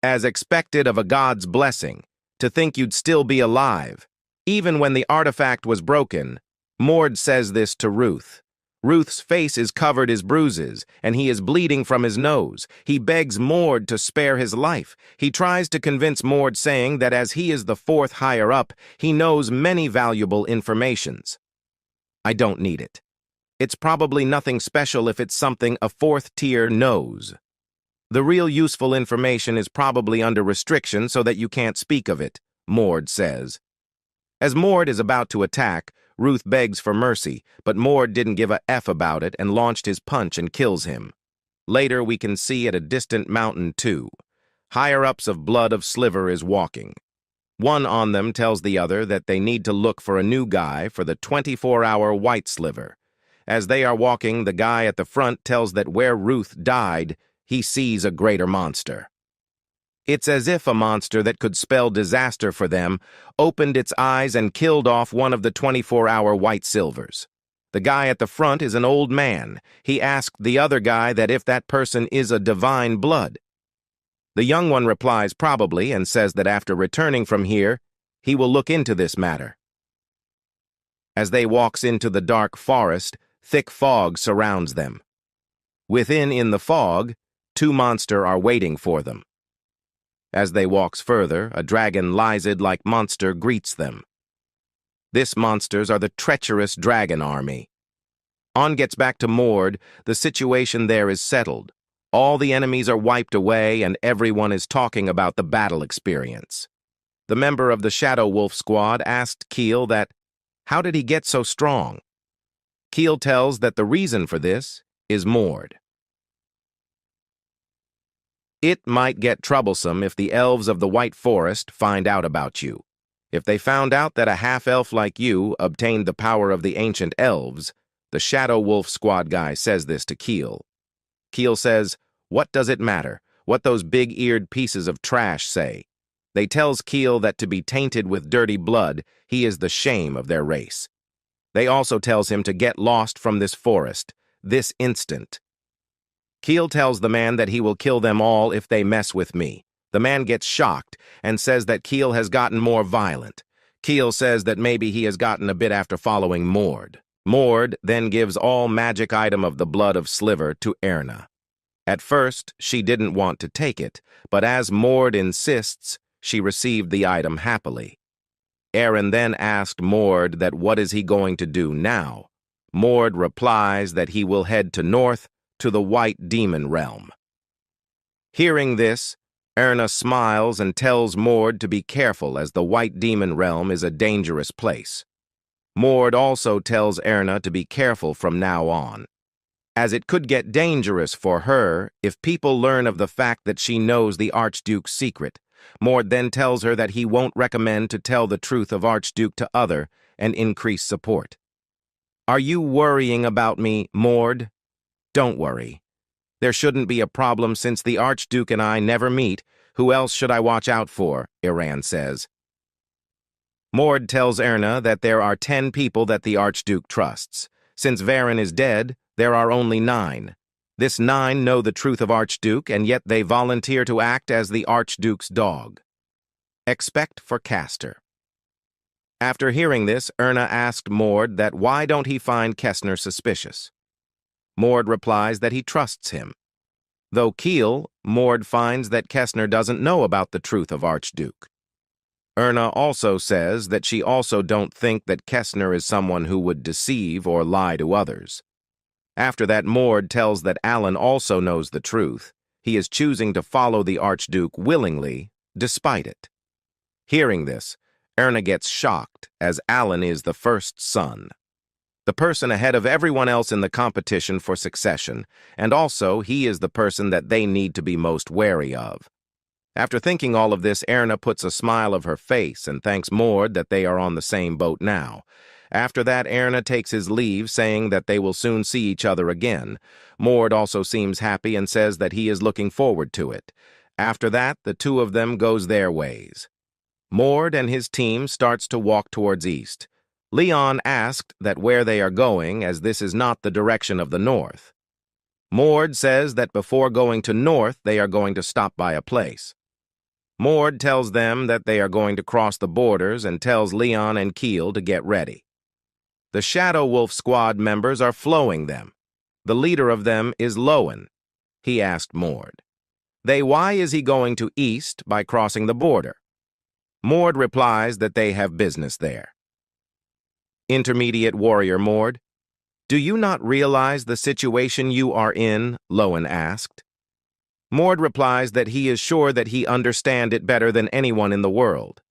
as expected of a god's blessing, to think you'd still be alive. Even when the artifact was broken, Mord says this to Ruth. Ruth's face is covered in bruises, and he is bleeding from his nose. He begs Mord to spare his life. He tries to convince Mord, saying that as he is the fourth higher-up, he knows many valuable informations. I don't need it. It's probably nothing special if it's something a fourth tier knows. The real useful information is probably under restriction so that you can't speak of it, Mord says. As Mord is about to attack, Ruth begs for mercy, but Mord didn't give a F about it and launched his punch and kills him. Later we can see at a distant mountain too. Higher-ups of Blood of Sliver is walking. One on them tells the other that they need to look for a new guy for the 24-hour White Sliver. As they are walking, the guy at the front tells that where Ruth died, he sees a greater monster. It's as if a monster that could spell disaster for them opened its eyes and killed off one of the 24-hour White Silvers. The guy at the front is an old man. He asked the other guy that if that person is a divine blood. The young one replies probably and says that after returning from here, he will look into this matter. As they walks into the dark forest, thick fog surrounds them. Within in the fog, two monsters are waiting for them. As they walks further, a dragon lizard-like monster greets them. This monsters are the treacherous dragon army. On gets back to Mord, the situation there is settled. All the enemies are wiped away and everyone is talking about the battle experience. The member of the Shadow Wolf squad asked Keel that, how did he get so strong? Keel tells that the reason for this is Mord. It might get troublesome if the elves of the White Forest find out about you. If they found out that a half-elf like you obtained the power of the ancient elves, the Shadow Wolf squad guy says this to Keel. Keel says, what does it matter what those big-eared pieces of trash say? They tells Keel that to be tainted with dirty blood, he is the shame of their race. They also tells him to get lost from this forest, this instant. Keel tells the man that he will kill them all if they mess with me. The man gets shocked and says that Keel has gotten more violent. Keel says that maybe he has gotten a bit after following Mord. Mord then gives all magic item of the Blood of Sliver to Erna. At first, she didn't want to take it, but as Mord insists, she received the item happily. Aaron then asked Mord that what is he going to do now. Mord replies that he will head to north to the White Demon Realm. Hearing this, Erna smiles and tells Mord to be careful as the White Demon Realm is a dangerous place. Mord also tells Erna to be careful from now on, as it could get dangerous for her if people learn of the fact that she knows the Archduke's secret. Mord then tells her that he won't recommend to tell the truth of Archduke to other and increase support. Are you worrying about me, Mord? Don't worry. There shouldn't be a problem since the Archduke and I never meet. Who else should I watch out for? Iran says. Mord tells Erna that there are 10 people that the Archduke trusts. Since Varen is dead, there are only 9. This 9 know the truth of Archduke, and yet they volunteer to act as the Archduke's dog. Expect for Castor. After hearing this, Erna asked Mord that why don't he find Kessner suspicious. Mord replies that he trusts him. Though Keel, Mord finds that Kessner doesn't know about the truth of Archduke. Erna also says that she also don't think that Kessner is someone who would deceive or lie to others. After that, Mord tells that Alan also knows the truth. He is choosing to follow the Archduke willingly, despite it. Hearing this, Erna gets shocked, as Alan is the first son. The person ahead of everyone else in the competition for succession, and also he is the person that they need to be most wary of. After thinking all of this, Erna puts a smile of her face and thanks Mord that they are on the same boat now. After that, Erna takes his leave, saying that they will soon see each other again. Mord also seems happy and says that he is looking forward to it. After that, the two of them goes their ways. Mord and his team starts to walk towards east. Leon asked that where they are going, as this is not the direction of the north. Mord says that before going to north, they are going to stop by a place. Mord tells them that they are going to cross the borders and tells Leon and Keel to get ready. The Shadow Wolf squad members are flowing them. The leader of them is Lowen. He asked Mord. Why is he going to east by crossing the border? Mord replies that they have business there. Intermediate warrior Mord, do you not realize the situation you are in? Lowen asked. Mord replies that he is sure that he understands it better than anyone in the world.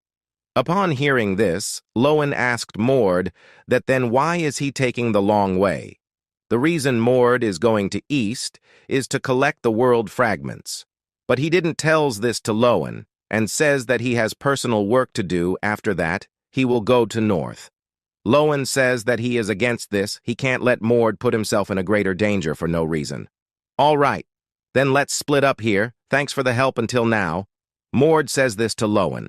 Upon hearing this, Lowen asked Mord that then why is he taking the long way? The reason Mord is going to east is to collect the world fragments. But he didn't tells this to Lowen and says that he has personal work to do after that. He will go to north. Lowen says that he is against this. He can't let Mord put himself in a greater danger for no reason. All right, then let's split up here. Thanks for the help until now. Mord says this to Lowen.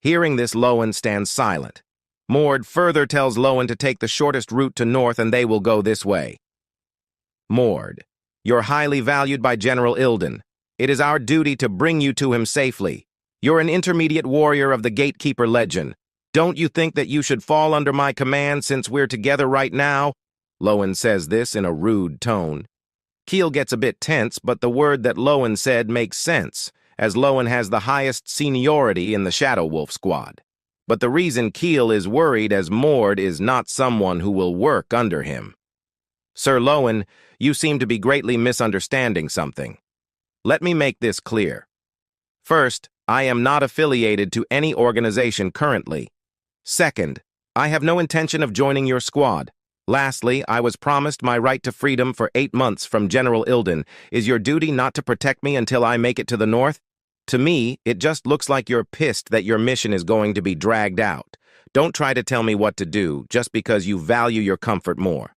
Hearing this, Lowen stands silent. Mord further tells Lowen to take the shortest route to north and they will go this way. Mord, you're highly valued by General Ilden. It is our duty to bring you to him safely. You're an intermediate warrior of the Gatekeeper legend. Don't you think that you should fall under my command since we're together right now? Lowen says this in a rude tone. Keel gets a bit tense, but the word that Lowen said makes sense, as Lowen has the highest seniority in the Shadow Wolf squad. But the reason Keel is worried as Mord is not someone who will work under him. Sir Lowen, you seem to be greatly misunderstanding something. Let me make this clear. First, I am not affiliated to any organization currently. Second, I have no intention of joining your squad. Lastly, I was promised my right to freedom for 8 months from General Ilden. Is your duty not to protect me until I make it to the north? To me, it just looks like you're pissed that your mission is going to be dragged out. Don't try to tell me what to do just because you value your comfort more.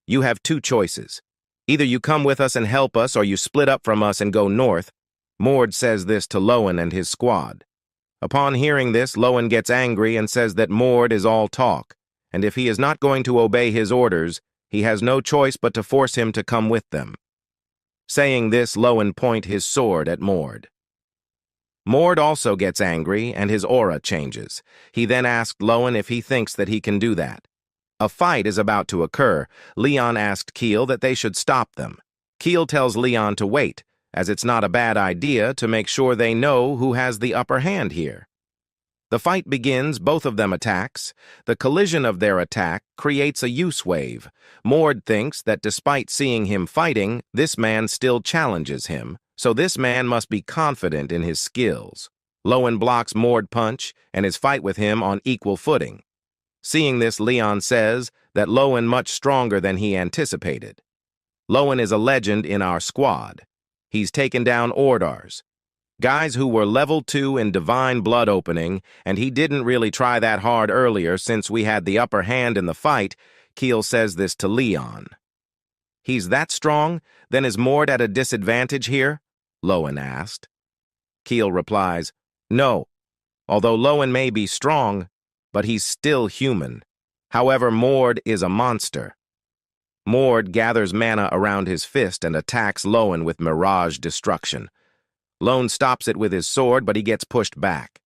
You have 2 choices. Either you come with us and help us or you split up from us and go north. Mord says this to Lowen and his squad. Upon hearing this, Lowen gets angry and says that Mord is all talk, and if he is not going to obey his orders, he has no choice but to force him to come with them. Saying this, Lowen points his sword at Mord. Mord also gets angry and his aura changes. He then asked Lowen if he thinks that he can do that. A fight is about to occur. Leon asked Keel that they should stop them. Keel tells Leon to wait, as it's not a bad idea to make sure they know who has the upper hand here. The fight begins, both of them attacks. The collision of their attack creates a use wave. Mord thinks that despite seeing him fighting, this man still challenges him, so this man must be confident in his skills. Lowen blocks Mord punch and his fight with him on equal footing. Seeing this, Leon says that Lowen much stronger than he anticipated. Lowen is a legend in our squad. He's taken down Ordars, guys who were level 2 in Divine Blood opening, and he didn't really try that hard earlier since we had the upper hand in the fight. Keel says this to Leon. He's that strong? Then is Mord at a disadvantage here? Lowen asked. Keel replies, no. Although Lowen may be strong, but he's still human. However, Mord is a monster. Mord gathers mana around his fist and attacks Lowen with Mirage Destruction. Lowen stops it with his sword, but he gets pushed back.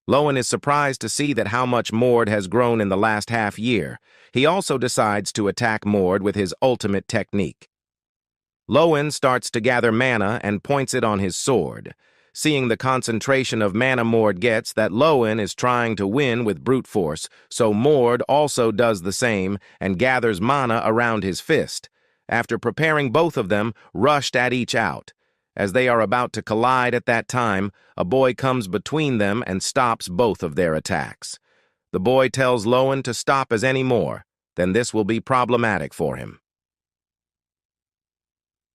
Lowen is surprised to see that how much Mord has grown in the last half year. He also decides to attack Mord with his ultimate technique. Lowen starts to gather mana and points it on his sword. Seeing the concentration of mana Mord gets, that Lowen is trying to win with brute force, so Mord also does the same and gathers mana around his fist. After preparing both of them, rushed at each out. As they are about to collide at that time, a boy comes between them and stops both of their attacks. The boy tells Lowen to stop as any more, then this will be problematic for him.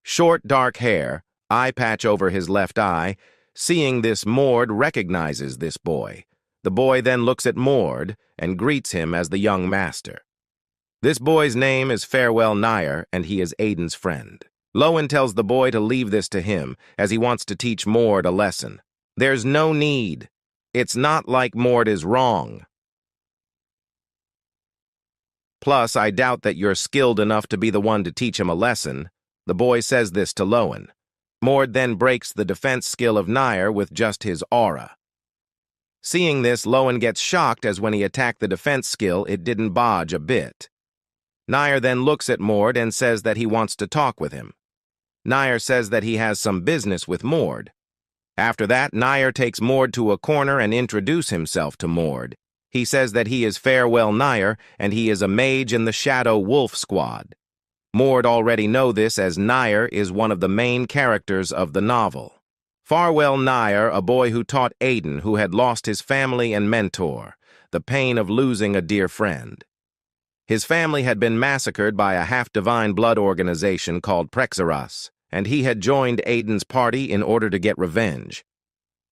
Short dark hair, eye patch over his left eye. Seeing this, Mord recognizes this boy. The boy then looks at Mord and greets him as the young master. This boy's name is Farewell Nair, and he is Aiden's friend. Lowen tells the boy to leave this to him, as he wants to teach Mord a lesson. There's no need. It's not like Mord is wrong. Plus, I doubt that you're skilled enough to be the one to teach him a lesson. The boy says this to Lowen. Mord then breaks the defense skill of Nair with just his aura. Seeing this, Lowen gets shocked as when he attacked the defense skill, it didn't budge a bit. Nair then looks at Mord and says that he wants to talk with him. Nair says that he has some business with Mord. After that, Nair takes Mord to a corner and introduces himself to Mord. He says that he is Farewell Nair and he is a mage in the Shadow Wolf Squad. Mord already know this as Nair is one of the main characters of the novel. Farewell Nair, a boy who taught Aiden, who had lost his family and mentor, the pain of losing a dear friend. His family had been massacred by a half-divine blood organization called Prexaras, and he had joined Aiden's party in order to get revenge.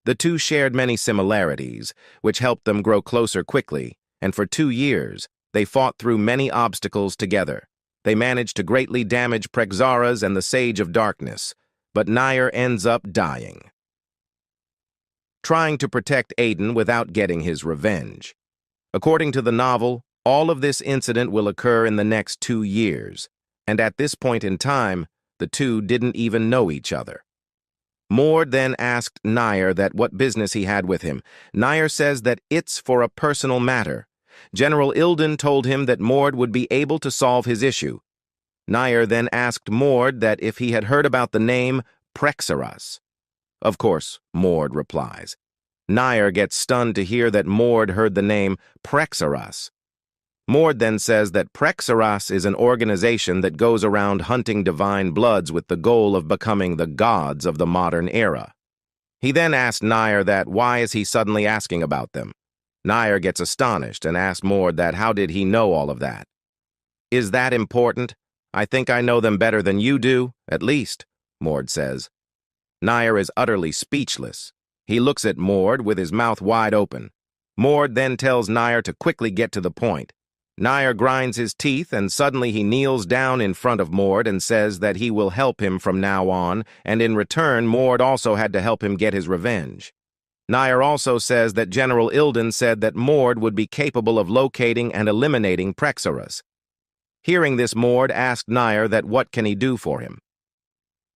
The two shared many similarities, which helped them grow closer quickly, and for 2 years, they fought through many obstacles together. They managed to greatly damage Prexaras and the Sage of Darkness, but Nair ends up dying, trying to protect Aiden without getting his revenge. According to the novel, all of this incident will occur in the next 2 years, and at this point in time, the two didn't even know each other. Mord then asked Nair that what business he had with him. Nair says that it's for a personal matter. General Ilden told him that Mord would be able to solve his issue. Nair then asked Mord that if he had heard about the name Prexaras. Of course, Mord replies. Nair gets stunned to hear that Mord heard the name Prexaras. Mord then says that Prexaras is an organization that goes around hunting divine bloods with the goal of becoming the gods of the modern era. He then asked Nair that why is he suddenly asking about them. Nair gets astonished and asks Mord that how did he know all of that. Is that important? I think I know them better than you do, at least, Mord says. Nair is utterly speechless. He looks at Mord with his mouth wide open. Mord then tells Nair to quickly get to the point. Nair grinds his teeth and suddenly he kneels down in front of Mord and says that he will help him from now on, and in return Mord also had to help him get his revenge. Nair also says that General Ilden said that Mord would be capable of locating and eliminating Prexaras. Hearing this, Mord asked Nair that what can he do for him.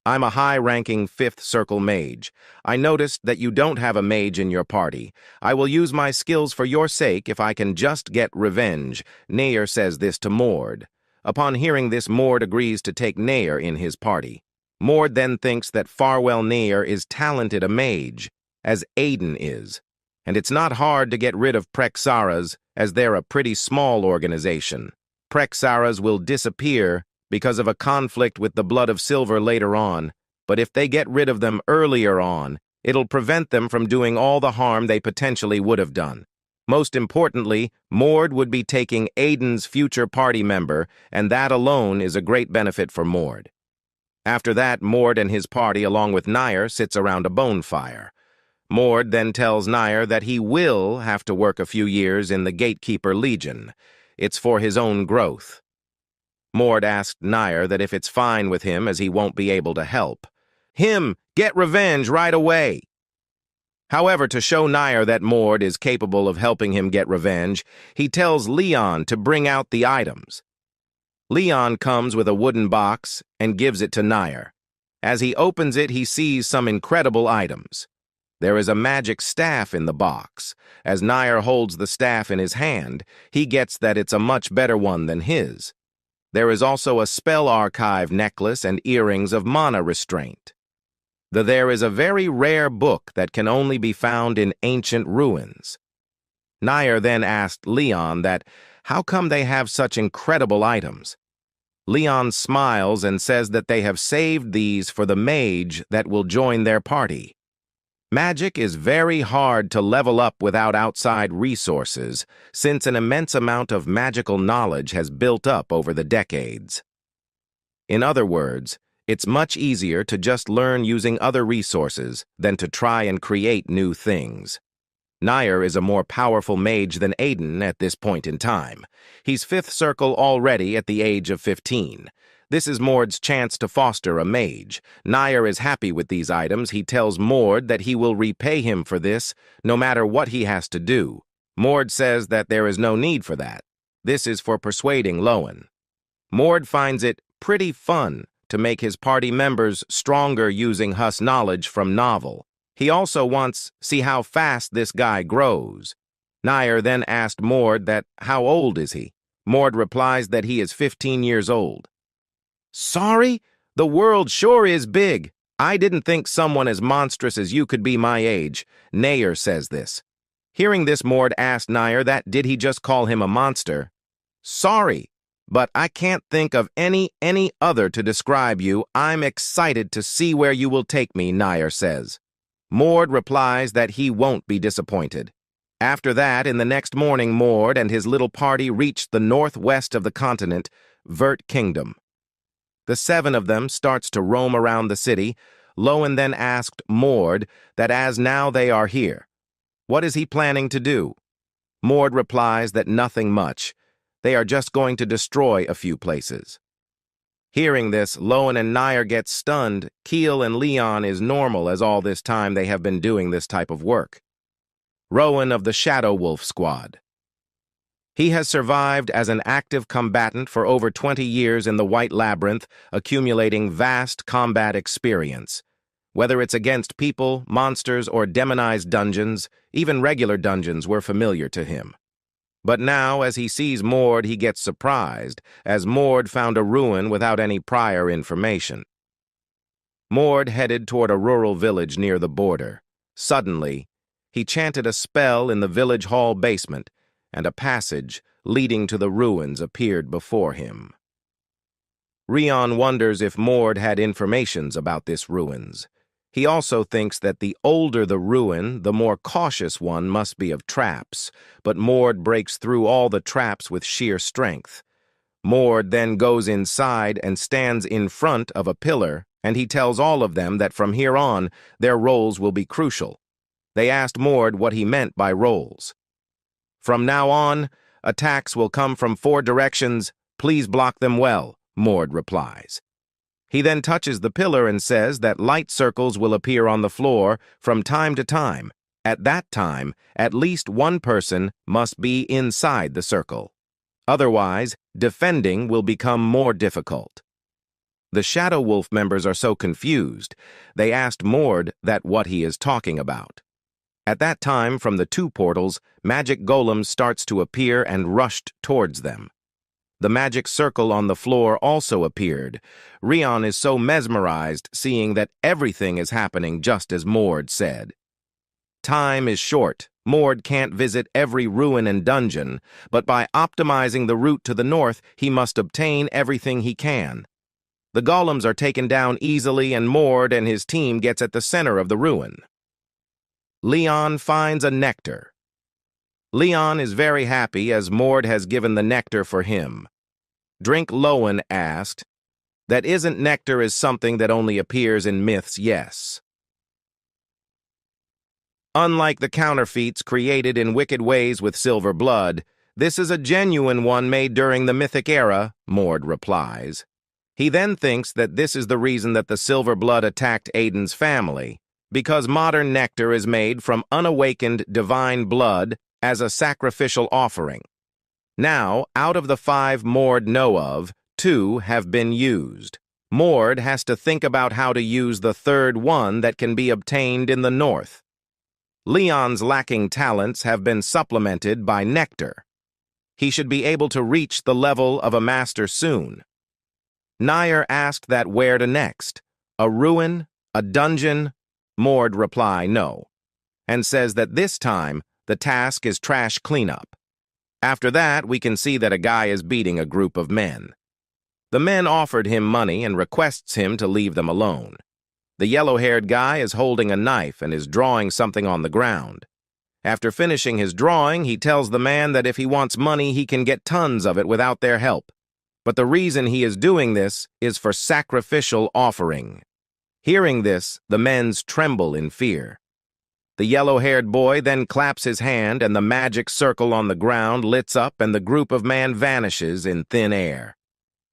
I'm a high-ranking 5th Circle mage. I noticed that you don't have a mage in your party. I will use my skills for your sake if I can just get revenge. Nair says this to Mord. Upon hearing this, Mord agrees to take Nair in his party. Mord then thinks that Farewell Nair is talented a mage, as Aiden is. And it's not hard to get rid of Prexaras, as they're a pretty small organization. Prexaras will disappear because of a conflict with the Blood of Silver later on, but if they get rid of them earlier on, it'll prevent them from doing all the harm they potentially would have done. Most importantly, Mord would be taking Aiden's future party member, and that alone is a great benefit for Mord. After that, Mord and his party, along with Nair, sits around a bonfire. Mord then tells Nair that he will have to work a few years in the Gatekeeper Legion. It's for his own growth. Mord asked Nair that if it's fine with him as he won't be able to help. Him, get revenge right away. However, to show Nair that Mord is capable of helping him get revenge, he tells Leon to bring out the items. Leon comes with a wooden box and gives it to Nair. As he opens it, he sees some incredible items. There is a magic staff in the box. As Nair holds the staff in his hand, he gets that it's a much better one than his. There is also a spell archive necklace and earrings of mana restraint. There is a very rare book that can only be found in ancient ruins. Nair then asked Leon that how come they have such incredible items. Leon smiles and says that they have saved these for the mage that will join their party. Magic is very hard to level up without outside resources, since an immense amount of magical knowledge has built up over the decades. In other words, it's much easier to just learn using other resources than to try and create new things. Nair is a more powerful mage than Aiden at this point in time. He's 5th Circle already at the age of 15. This is Mord's chance to foster a mage. Nair is happy with these items. He tells Mord that he will repay him for this, no matter what he has to do. Mord says that there is no need for that. This is for persuading Lowen. Mord finds it pretty fun to make his party members stronger using Hus knowledge from novel. He also wants see how fast this guy grows. Nair then asked Mord that how old is he? Mord replies that he is 15 years old. Sorry? The world sure is big. I didn't think someone as monstrous as you could be my age. Nair says this. Hearing this, Mord asked Nair that did he just call him a monster? Sorry, but I can't think of any other to describe you. I'm excited to see where you will take me, Nair says. Mord replies that he won't be disappointed. After that, in the next morning, Mord and his little party reached the northwest of the continent, Vert Kingdom. The 7 of them starts to roam around the city. Lowen then asked Mord that as now they are here, what is he planning to do? Mord replies that nothing much. They are just going to destroy a few places. Hearing this, Lowen and Nair get stunned. Keel and Leon is normal as all this time they have been doing this type of work. Rowan of the Shadow Wolf Squad. He has survived as an active combatant for over 20 years in the White Labyrinth, accumulating vast combat experience. Whether it's against people, monsters, or demonized dungeons, even regular dungeons were familiar to him. But now, as he sees Mord, he gets surprised, as Mord found a ruin without any prior information. Mord headed toward a rural village near the border. Suddenly, he chanted a spell in the village hall basement, and a passage leading to the ruins appeared before him. Rion wonders if Mord had informations about this ruins. He also thinks that the older the ruin, the more cautious one must be of traps, but Mord breaks through all the traps with sheer strength. Mord then goes inside and stands in front of a pillar, and he tells all of them that from here on, their roles will be crucial. They asked Mord what he meant by roles. From now on, attacks will come from 4 directions. Please block them well, Mord replies. He then touches the pillar and says that light circles will appear on the floor from time to time. At that time, at least one person must be inside the circle. Otherwise, defending will become more difficult. The Shadow Wolf members are so confused, they asked Mord that what he is talking about. At that time, from the 2 portals, magic golems starts to appear and rushed towards them. The magic circle on the floor also appeared. Rion is so mesmerized seeing that everything is happening just as Mord said. Time is short. Mord can't visit every ruin and dungeon, but by optimizing the route to the north, he must obtain everything he can. The golems are taken down easily, and Mord and his team gets at the center of the ruin. Leon finds a nectar. Leon is very happy as Mord has given the nectar for him. Drink Lowen asked, that isn't nectar is something that only appears in myths, yes. Unlike the counterfeits created in wicked ways with silver blood, this is a genuine one made during the mythic era, Mord replies. He then thinks that this is the reason that the silver blood attacked Aiden's family, because modern nectar is made from unawakened divine blood as a sacrificial offering. Now, out of the 5 Mord know of, 2 have been used. Mord has to think about how to use the 3rd one that can be obtained in the north. Leon's lacking talents have been supplemented by nectar. He should be able to reach the level of a master soon. Nair asked that where to next? A ruin? A dungeon? Mord reply no, and says that this time the task is trash cleanup. After that, we can see that a guy is beating a group of men. The men offered him money and requests him to leave them alone. The yellow-haired guy is holding a knife and is drawing something on the ground. After finishing his drawing, he tells the man that if he wants money, he can get tons of it without their help. But the reason he is doing this is for sacrificial offering. Hearing this, the men tremble in fear. The yellow-haired boy then claps his hand and the magic circle on the ground lights up and the group of man vanishes in thin air.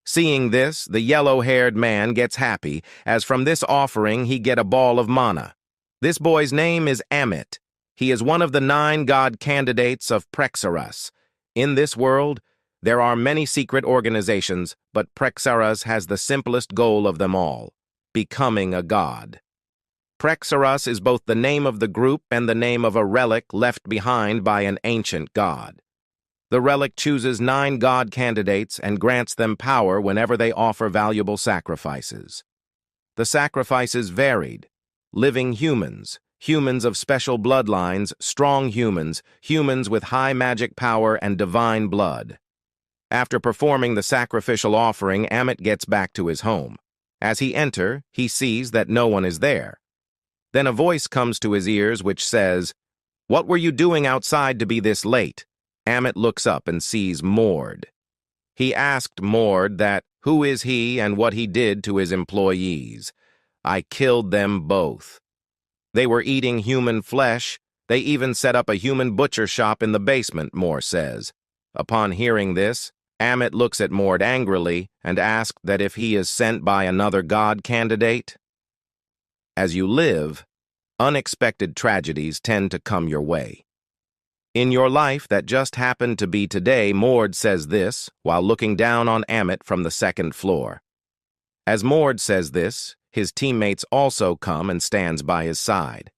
Seeing this, the yellow-haired man gets happy, as from this offering he get a ball of mana. This boy's name is Amit. He is one of the 9 god candidates of Prexarus. In this world, There are many secret organizations, but Prexaras has the simplest goal of them all, becoming a god. Prexaras is both the name of the group and the name of a relic left behind by an ancient god. The relic chooses 9 god candidates and grants them power whenever they offer valuable sacrifices. The sacrifices varied: living humans, humans of special bloodlines, strong humans, humans with high magic power and divine blood. After performing the sacrificial offering, Amit gets back to his home. As he enters, he sees that no one is there. Then a voice comes to his ears which says, "What were you doing outside to be this late?" Amit looks up and sees Mord. He asked Mord that who is he and what he did to his employees. "I killed them both. They were eating human flesh. They even set up a human butcher shop in the basement," Mord says. Upon hearing this, Amit looks at Mord angrily and asks that if he is sent by another god candidate. As you live, unexpected tragedies tend to come your way. In your life that just happened to be today, Mord says this while looking down on Amit from the 2nd floor. As Mord says this, his teammates also come and stands by his side.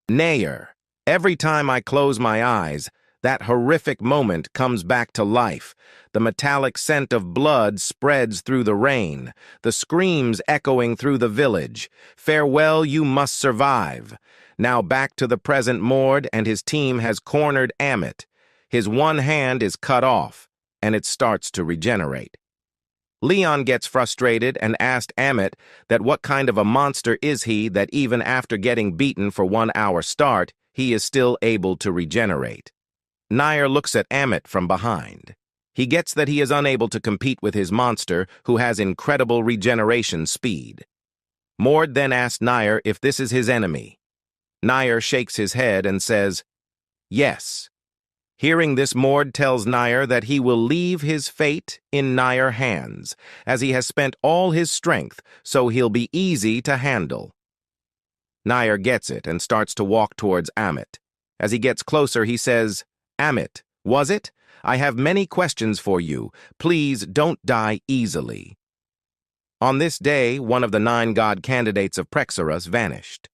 "Nair, every time I close my eyes, that horrific moment comes back to life. The metallic scent of blood spreads through the rain, the screams echoing through the village. Farewell, you must survive." Now back to the present. Mord and his team has cornered Amit. His one hand is cut off, and it starts to regenerate. Leon gets frustrated and asked Amit that what kind of a monster is he that even after getting beaten for 1 hour start, he is still able to regenerate. Nair looks at Amit from behind. He gets that he is unable to compete with his monster, who has incredible regeneration speed. Mord then asks Nair if this is his enemy. Nair shakes his head and says, "Yes." Hearing this, Mord tells Nair that he will leave his fate in Nair's hands, as he has spent all his strength, so he'll be easy to handle. Nair gets it and starts to walk towards Amit. As he gets closer, he says, "Amit, was it? I have many questions for you. Please don't die easily." On this day, one of the 9 god candidates of Prexaras vanished.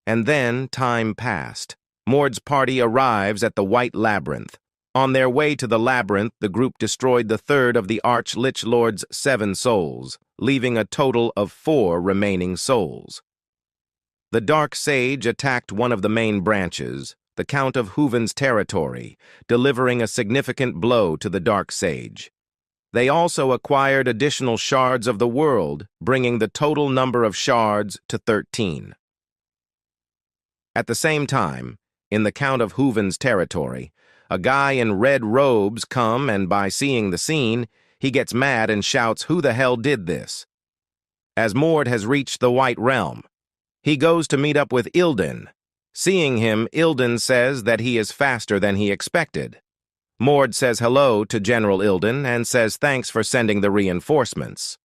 And then time passed. Mord's party arrives at the White Labyrinth. On their way to the labyrinth, the group destroyed the 3rd of the Arch-Lich Lord's 7 souls, leaving a total of 4 remaining souls. The Dark Sage attacked one of the main branches, the Count of Hooven's territory, delivering a significant blow to the Dark Sage. They also acquired additional shards of the world, bringing the total number of shards to 13. At the same time, in the Count of Hooven's territory, a guy in red robes come, and by seeing the scene, he gets mad and shouts, "Who the hell did this?" As Mord has reached the White Realm, he goes to meet up with Ilden. Seeing him, Ilden says that he is faster than he expected. Mord says hello to General Ilden and says thanks for sending the reinforcements.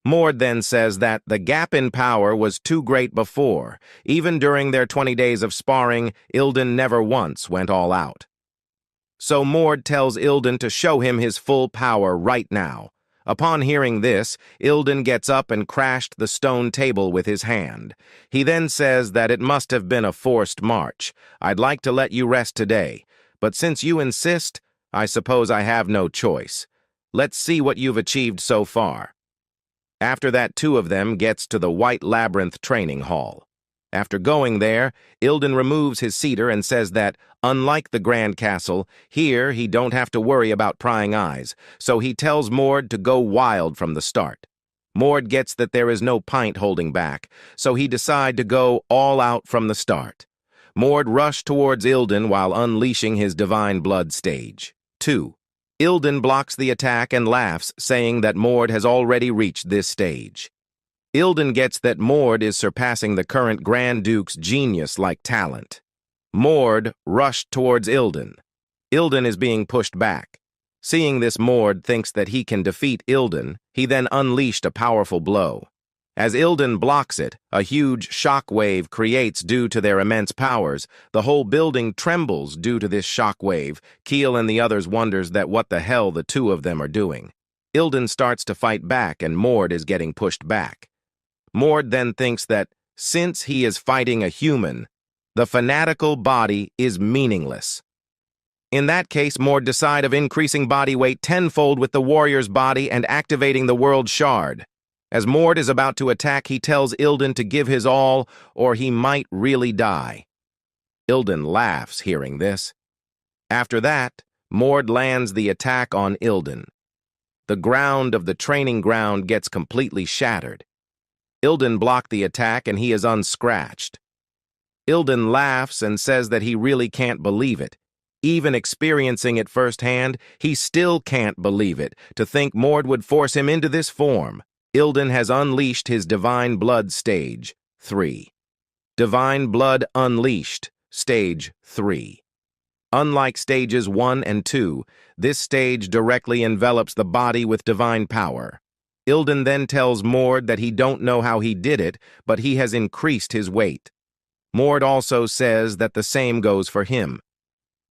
Mord then says that the gap in power was too great before. Even during their 20 days of sparring, Ilden never once went all out. So Mord tells Ilden to show him his full power right now. Upon hearing this, Ilden gets up and crashed the stone table with his hand. He then says that it must have been a forced march. "I'd like to let you rest today, but since you insist, I suppose I have no choice. Let's see what you've achieved so far." After that, 2 of them gets to the White Labyrinth training hall. After going there, Ilden removes his cedar and says that, unlike the Grand Castle, here he don't have to worry about prying eyes, so he tells Mord to go wild from the start. Mord gets that there is no pint holding back, so he decides to go all out from the start. Mord rushed towards Ilden while unleashing his divine blood stage. 2. Ilden blocks the attack and laughs, saying that Mord has already reached this stage. Ilden gets that Mord is surpassing the current Grand Duke's genius-like talent. Mord rushed towards Ilden. Ilden is being pushed back. Seeing this, Mord thinks that he can defeat Ilden. He then unleashed a powerful blow. As Ilden blocks it, a huge shock wave creates due to their immense powers. The whole building trembles due to this shock wave. Keel and the others wonders that what the hell the two of them are doing. Ilden starts to fight back and Mord is getting pushed back. Mord then thinks that, since he is fighting a human, the fanatical body is meaningless. In that case, Mord decides of increasing body weight tenfold with the warrior's body and activating the world shard. As Mord is about to attack, he tells Ilden to give his all, or he might really die. Ilden laughs hearing this. After that, Mord lands the attack on Ilden. The ground of the training ground gets completely shattered. Ilden blocked the attack and he is unscratched. Ilden laughs and says that he really can't believe it. Even experiencing it firsthand, he still can't believe it, to think Mord would force him into this form. Ilden has unleashed his Divine Blood Stage 3. Divine Blood Unleashed, Stage 3. Unlike Stages 1 and 2, this stage directly envelops the body with divine power. Ilden then tells Mord that he don't know how he did it, but he has increased his weight. Mord also says that the same goes for him.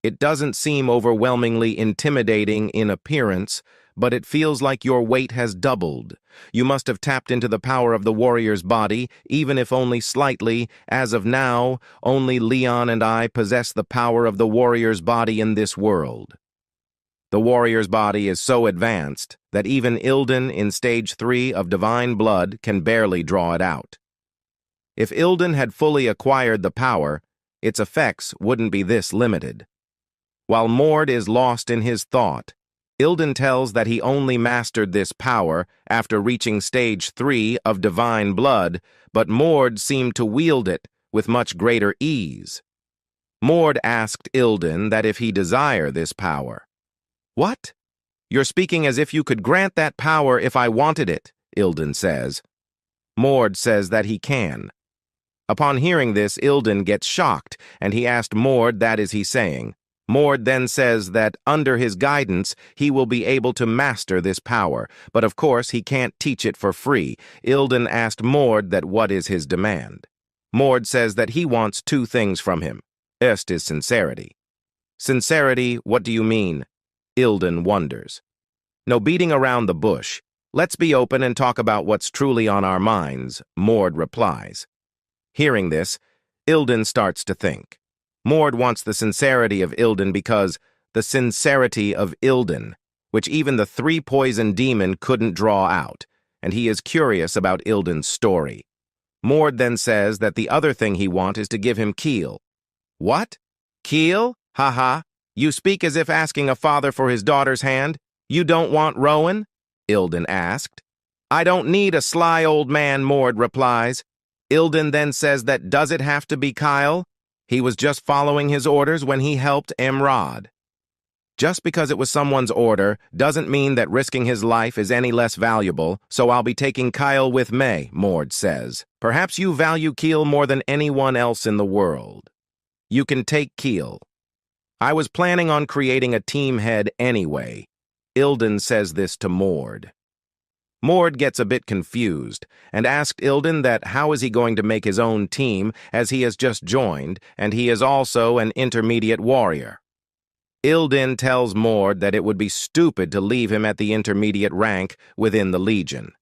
It doesn't seem overwhelmingly intimidating in appearance, but it feels like your weight has doubled. You must have tapped into the power of the warrior's body, even if only slightly. As of now, only Leon and I possess the power of the warrior's body in this world. The warrior's body is so advanced that even Ilden in Stage 3 of Divine Blood can barely draw it out. If Ilden had fully acquired the power, its effects wouldn't be this limited. While Mord is lost in his thought, Ilden tells that he only mastered this power after reaching Stage 3 of Divine Blood, but Mord seemed to wield it with much greater ease. Mord asked Ilden that if he desire this power. "What? You're speaking as if you could grant that power if I wanted it," Ilden says. Mord says that he can. Upon hearing this, Ilden gets shocked, and he asked Mord that is he saying. Mord then says that under his guidance, he will be able to master this power, but of course he can't teach it for free. Ilden asked Mord that what is his demand. Mord says that he wants two things from him. First is sincerity. Sincerity, what do you mean? Ilden wonders. No beating around the bush. Let's be open and talk about what's truly on our minds, Mord replies. Hearing this, Ilden starts to think. Mord wants the sincerity of Ilden because the sincerity of Ilden, which even the three-poison demon couldn't draw out, and he is curious about Ilden's story. Mord then says that the other thing he wants is to give him Keel. What? Keel? Haha. You speak as if asking a father for his daughter's hand. You don't want Rowan? Ilden asked. I don't need a sly old man, Mord replies. Ilden then says that does it have to be Kyle? He was just following his orders when he helped Emrod. Just because it was someone's order doesn't mean that risking his life is any less valuable, so I'll be taking Kyle with me, Mord says. Perhaps you value Keel more than anyone else in the world. You can take Keel. I was planning on creating a team head anyway. Ilden says this to Mord. Mord gets a bit confused and asked Ilden that how is he going to make his own team as he has just joined and he is also an intermediate warrior. Ilden tells Mord that it would be stupid to leave him at the intermediate rank within the Legion.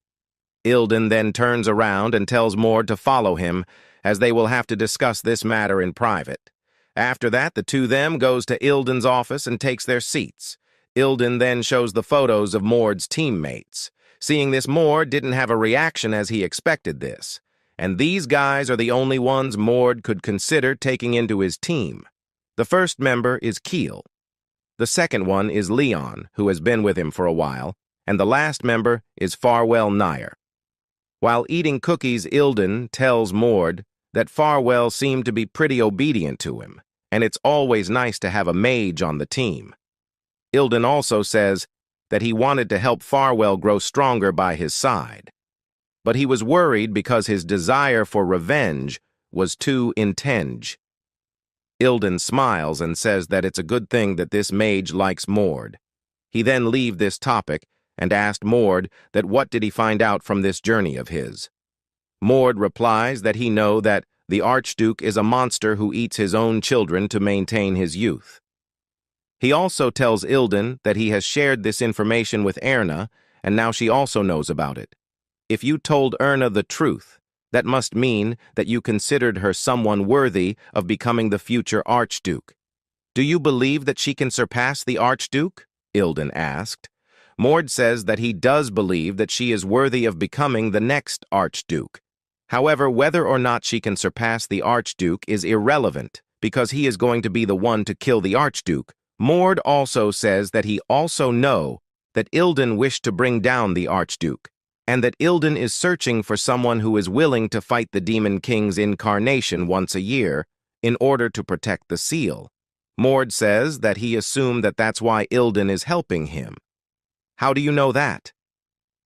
Ilden then turns around and tells Mord to follow him as they will have to discuss this matter in private. After that, the two of them goes to Ilden's office and takes their seats. Ilden then shows the photos of Mord's teammates. Seeing this, Mord didn't have a reaction as he expected this. And these guys are the only ones Mord could consider taking into his team. The first member is Keel. The second one is Leon, who has been with him for a while. And the last member is Farwell Nair. While eating cookies, Ilden tells Mord that Farwell seemed to be pretty obedient to him, and it's always nice to have a mage on the team. Ilden also says that he wanted to help Farwell grow stronger by his side. But he was worried because his desire for revenge was too intense. Ilden smiles and says that it's a good thing that this mage likes Mord. He then leaves this topic and asked Mord that what did he find out from this journey of his. Mord replies that he knows that the Archduke is a monster who eats his own children to maintain his youth. He also tells Ilden that he has shared this information with Erna, and now she also knows about it. If you told Erna the truth, that must mean that you considered her someone worthy of becoming the future Archduke. Do you believe that she can surpass the Archduke? Ilden asked. Mord says that he does believe that she is worthy of becoming the next Archduke. However, whether or not she can surpass the Archduke is irrelevant, because he is going to be the one to kill the Archduke. Mord also says that he also knows that Ilden wished to bring down the Archduke, and that Ilden is searching for someone who is willing to fight the Demon King's incarnation once a year in order to protect the seal. Mord says that he assumed that that's why Ilden is helping him. How do you know that?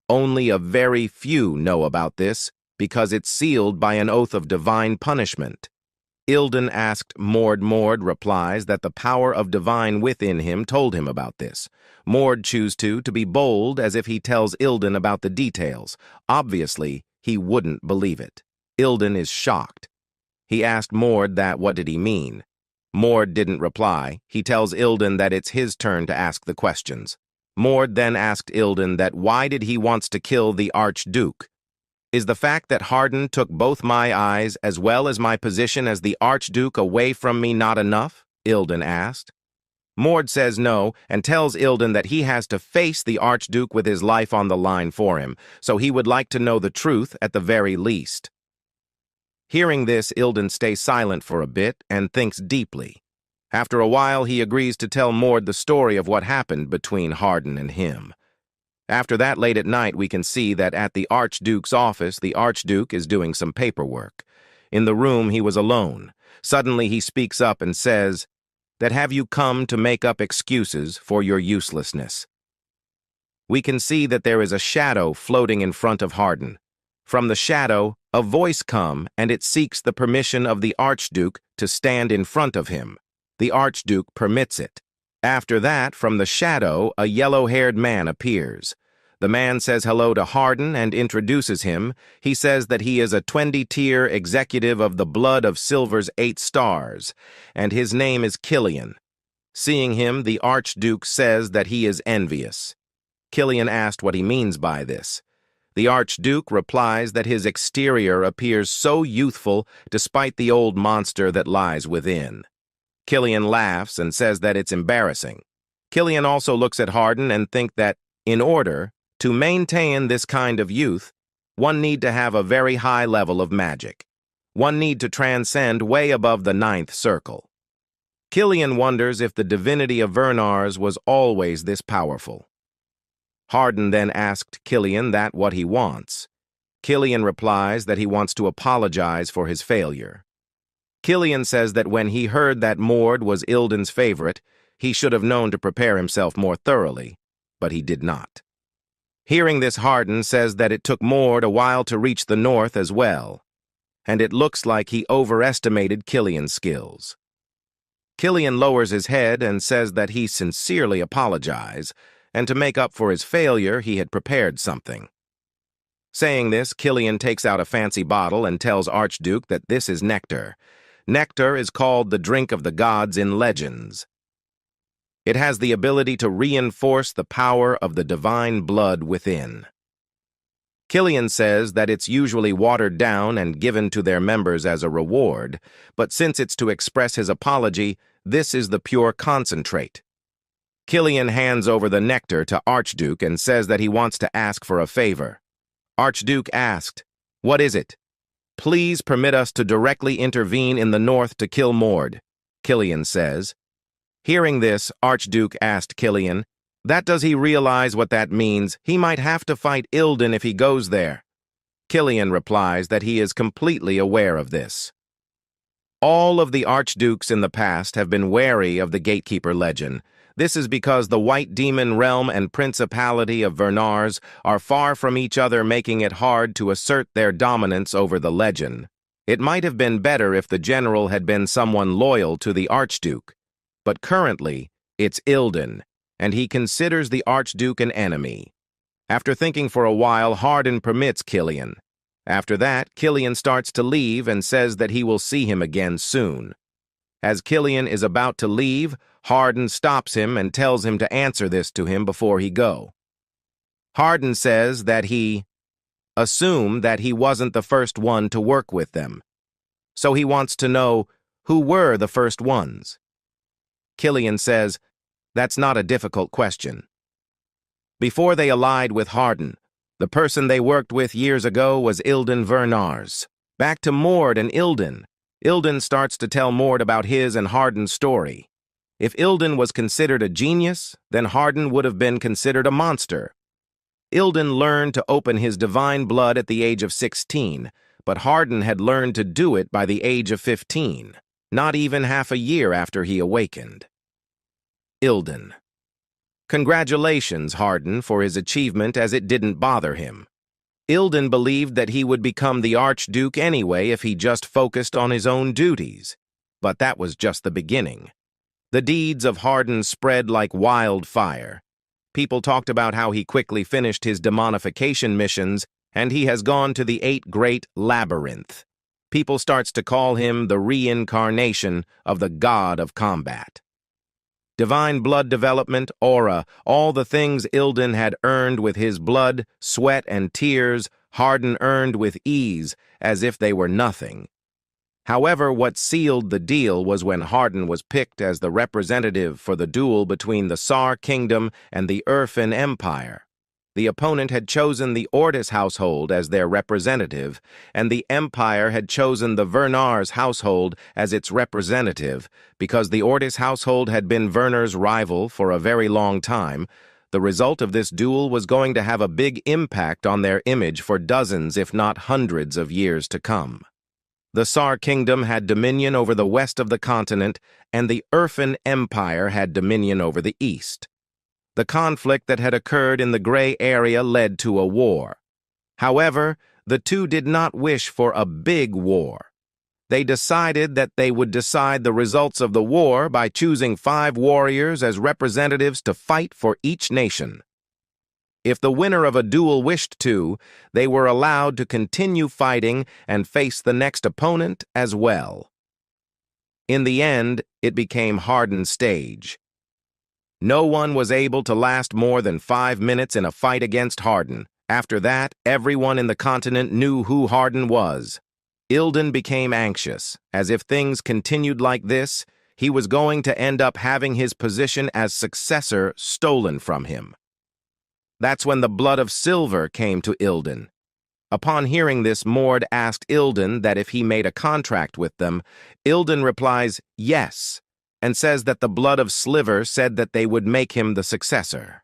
Only a very few know about this, because it's sealed by an oath of divine punishment. Ilden asked Mord. Mord replies that the power of divine within him told him about this. Mord chooses to be bold as if he tells Ilden about the details. Obviously, he wouldn't believe it. Ilden is shocked. He asked Mord that what did he mean. Mord didn't reply. He tells Ilden that it's his turn to ask the questions. Mord then asked Ilden that why did he wants to kill the Archduke. Is the fact that Harden took both my eyes as well as my position as the Archduke away from me not enough? Ilden asked. Mord says no and tells Ilden that he has to face the Archduke with his life on the line for him, so he would like to know the truth at the very least. Hearing this, Ilden stays silent for a bit and thinks deeply. After a while, he agrees to tell Mord the story of what happened between Harden and him. After that, late at night, we can see that at the Archduke's office, the Archduke is doing some paperwork. In the room, he was alone. Suddenly, he speaks up and says, "That have you come to make up excuses for your uselessness?" We can see that there is a shadow floating in front of Harden. From the shadow, a voice comes, and it seeks the permission of the Archduke to stand in front of him. The Archduke permits it. After that, from the shadow, a yellow-haired man appears. The man says hello to Harden and introduces him. He says that he is a 20-tier executive of the Blood of Silver's 8 stars, and his name is Killian. Seeing him, the Archduke says that he is envious. Killian asked what he means by this. The Archduke replies that his exterior appears so youthful despite the old monster that lies within. Killian laughs and says that it's embarrassing. Killian also looks at Harden and thinks that, in order to maintain this kind of youth, one need to have a very high level of magic. One need to transcend way above the 9th circle. Killian wonders if the divinity of Vernars was always this powerful. Harden then asked Killian that what he wants. Killian replies that he wants to apologize for his failure. Killian says that when he heard that Mord was Ilden's favorite, he should have known to prepare himself more thoroughly, but he did not. Hearing this, Harden says that it took Mord a while to reach the north as well, and it looks like he overestimated Killian's skills. Killian lowers his head and says that he sincerely apologizes, and to make up for his failure, he had prepared something. Saying this, Killian takes out a fancy bottle and tells Archduke that this is nectar. Nectar is called the drink of the gods in legends. It has the ability to reinforce the power of the divine blood within. Killian says that it's usually watered down and given to their members as a reward, but since it's to express his apology, this is the pure concentrate. Killian hands over the nectar to Archduke and says that he wants to ask for a favor. Archduke asked, "What is it?" "Please permit us to directly intervene in the north to kill Mord," Killian says. Hearing this, Archduke asked Killian, "That does he realize what that means? He might have to fight Ilden if he goes there." Killian replies that he is completely aware of this. All of the Archdukes in the past have been wary of the Gatekeeper legend. This is because the White Demon realm and Principality of Vernars are far from each other, making it hard to assert their dominance over the legend. It might have been better if the general had been someone loyal to the Archduke. But currently, it's Ilden, and he considers the Archduke an enemy. After thinking for a while, Harden permits Killian. After that, Killian starts to leave and says that he will see him again soon. As Killian is about to leave, Hardin stops him and tells him to answer this to him before he go. Hardin says that he assumed that he wasn't the first one to work with them. So he wants to know who were the first ones. Killian says, that's not a difficult question. Before they allied with Hardin, the person they worked with years ago was Ilden Vernars. Back to Mord and Ilden. Ilden starts to tell Mord about his and Hardin's story. If Ilden was considered a genius, then Hardin would have been considered a monster. Ilden learned to open his divine blood at the age of 16, but Hardin had learned to do it by the age of 15, not even half a year after he awakened. Ilden. Congratulations, Hardin, for his achievement, as it didn't bother him. Ilden believed that he would become the Archduke anyway if he just focused on his own duties. But that was just the beginning. The deeds of Hardin spread like wildfire. People talked about how he quickly finished his demonification missions, and he has gone to the 8 Great Labyrinth. People starts to call him the reincarnation of the god of combat. Divine blood development, aura, all the things Ilden had earned with his blood, sweat, and tears, Hardin earned with ease, as if they were nothing. However, what sealed the deal was when Hardin was picked as the representative for the duel between the Tsar Kingdom and the Urfin Empire. The opponent had chosen the Ortis household as their representative, and the Empire had chosen the Vernars household as its representative. Because the Ortis household had been Vernar's rival for a very long time, the result of this duel was going to have a big impact on their image for dozens, if not hundreds, of years to come. The Tsar Kingdom had dominion over the west of the continent, and the Urfin Empire had dominion over the east. The conflict that had occurred in the gray area led to a war. However, the two did not wish for a big war. They decided that they would decide the results of the war by choosing 5 warriors as representatives to fight for each nation. If the winner of a duel wished to, they were allowed to continue fighting and face the next opponent as well. In the end, it became Hardin's stage. No one was able to last more than 5 minutes in a fight against Hardin. After that, everyone in the continent knew who Hardin was. Ilden became anxious, as if things continued like this, he was going to end up having his position as successor stolen from him. That's when the blood of silver came to Ilden. Upon hearing this, Mord asked Ilden that if he made a contract with them. Ilden replies, yes, and says that the blood of Sliver said that they would make him the successor.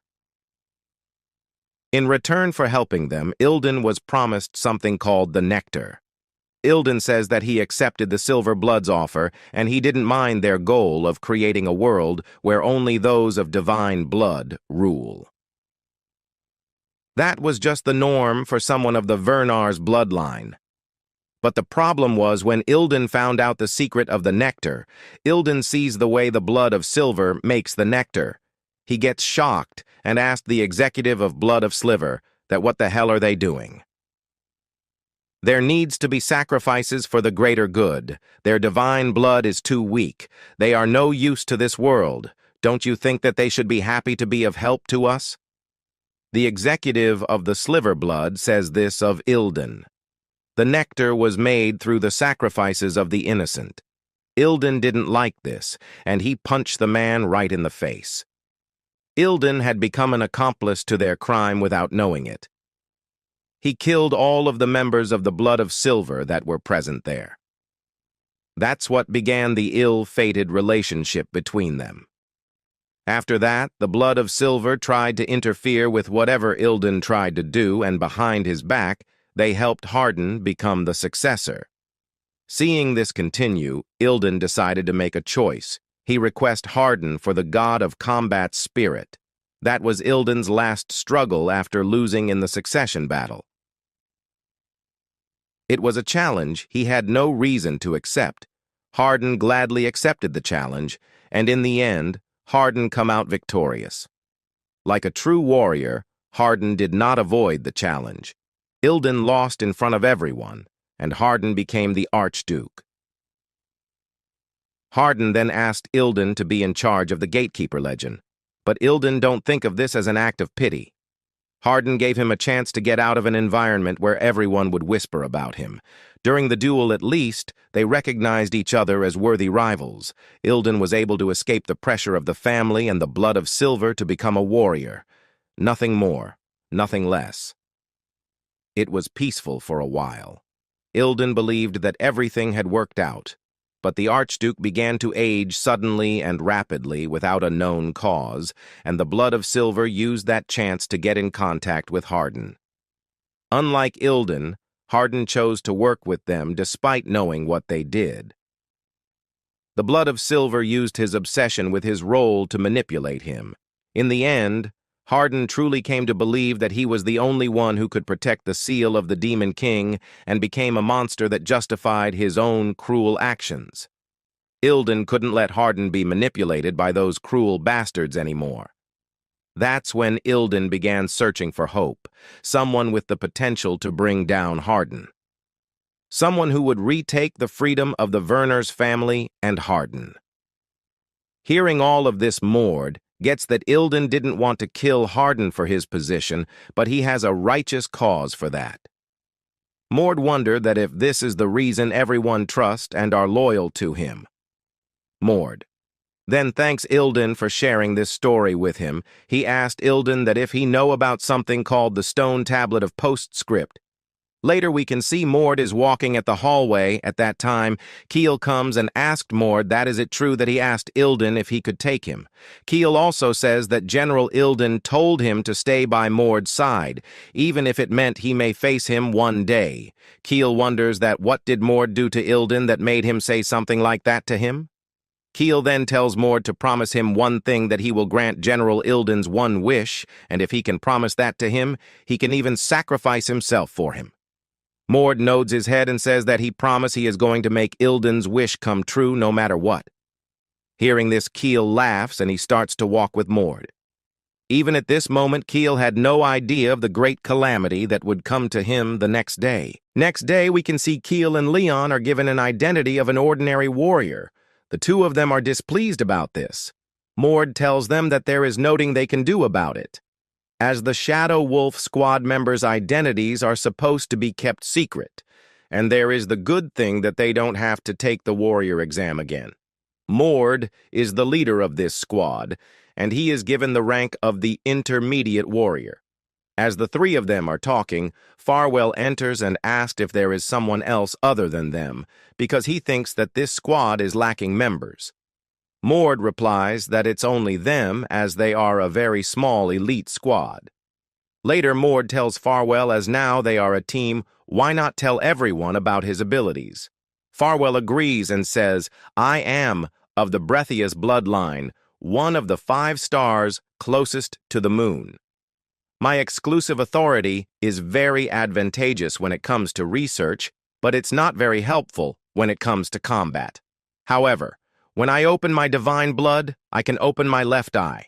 In return for helping them, Ilden was promised something called the Nectar. Ilden says that he accepted the Silver Blood's offer, and he didn't mind their goal of creating a world where only those of divine blood rule. That was just the norm for someone of the Vernars bloodline. But the problem was when Ilden found out the secret of the nectar. Ilden sees the way the blood of silver makes the nectar. He gets shocked and asked the executive of Blood of Sliver that what the hell are they doing? There needs to be sacrifices for the greater good. Their divine blood is too weak. They are no use to this world. Don't you think that they should be happy to be of help to us? The executive of the Sliver blood says this of Ilden. The nectar was made through the sacrifices of the innocent. Ilden didn't like this, and he punched the man right in the face. Ilden had become an accomplice to their crime without knowing it. He killed all of the members of the Blood of Silver that were present there. That's what began the ill-fated relationship between them. After that, the Blood of Silver tried to interfere with whatever Ilden tried to do, and behind his back, they helped Hardin become the successor. Seeing this continue, Ilden decided to make a choice. He requested Hardin for the god of combat spirit. That was Ilden's last struggle after losing in the succession battle. It was a challenge he had no reason to accept. Hardin gladly accepted the challenge, and in the end, Hardin come out victorious. Like a true warrior, Hardin did not avoid the challenge. Ilden lost in front of everyone, and Hardin became the Archduke. Hardin then asked Ilden to be in charge of the Gatekeeper Legion, but Ilden don't think of this as an act of pity. Hardin gave him a chance to get out of an environment where everyone would whisper about him. During the duel, at least, they recognized each other as worthy rivals. Ilden was able to escape the pressure of the family and the blood of silver to become a warrior. Nothing more, nothing less. It was peaceful for a while. Ilden believed that everything had worked out, but the Archduke began to age suddenly and rapidly without a known cause, and the blood of silver used that chance to get in contact with Hardin. Unlike Ilden, Hardin chose to work with them despite knowing what they did. The blood of silver used his obsession with his role to manipulate him. In the end, Hardin truly came to believe that he was the only one who could protect the seal of the Demon King and became a monster that justified his own cruel actions. Ilden couldn't let Hardin be manipulated by those cruel bastards anymore. That's when Ilden began searching for hope, someone with the potential to bring down Hardin. Someone who would retake the freedom of the Werner's family and Hardin. Hearing all of this, Mord gets that Ilden didn't want to kill Hardin for his position, but he has a righteous cause for that. Mord wondered that if this is the reason everyone trusts and are loyal to him. Mord then thanks Ilden for sharing this story with him. He asked Ilden that if he know about something called the Stone Tablet of Postscript. Later we can see Mord is walking at the hallway. At that time, Keel comes and asked Mord that is it true that he asked Ilden if he could take him. Keel also says that General Ilden told him to stay by Mord's side, even if it meant he may face him one day. Keel wonders that what did Mord do to Ilden that made him say something like that to him? Keel then tells Mord to promise him one thing, that he will grant General Ilden's one wish, and if he can promise that to him, he can even sacrifice himself for him. Mord nods his head and says that he promised he is going to make Ilden's wish come true no matter what. Hearing this, Keel laughs and he starts to walk with Mord. Even at this moment, Keel had no idea of the great calamity that would come to him the next day. Next day, we can see Keel and Leon are given an identity of an ordinary warrior. The two of them are displeased about this. Mord tells them that there is nothing they can do about it, as the Shadow Wolf squad members' identities are supposed to be kept secret, and there is the good thing that they don't have to take the warrior exam again. Mord is the leader of this squad, and he is given the rank of the Intermediate Warrior. As the three of them are talking, Farwell enters and asks if there is someone else other than them, because he thinks that this squad is lacking members. Mord replies that it's only them, as they are a very small elite squad. Later, Mord tells Farwell as now they are a team, why not tell everyone about his abilities? Farwell agrees and says, I am of the Breathius bloodline, one of the 5 stars closest to the moon. My exclusive authority is very advantageous when it comes to research, but it's not very helpful when it comes to combat. However, when I open my divine blood, I can open my left eye.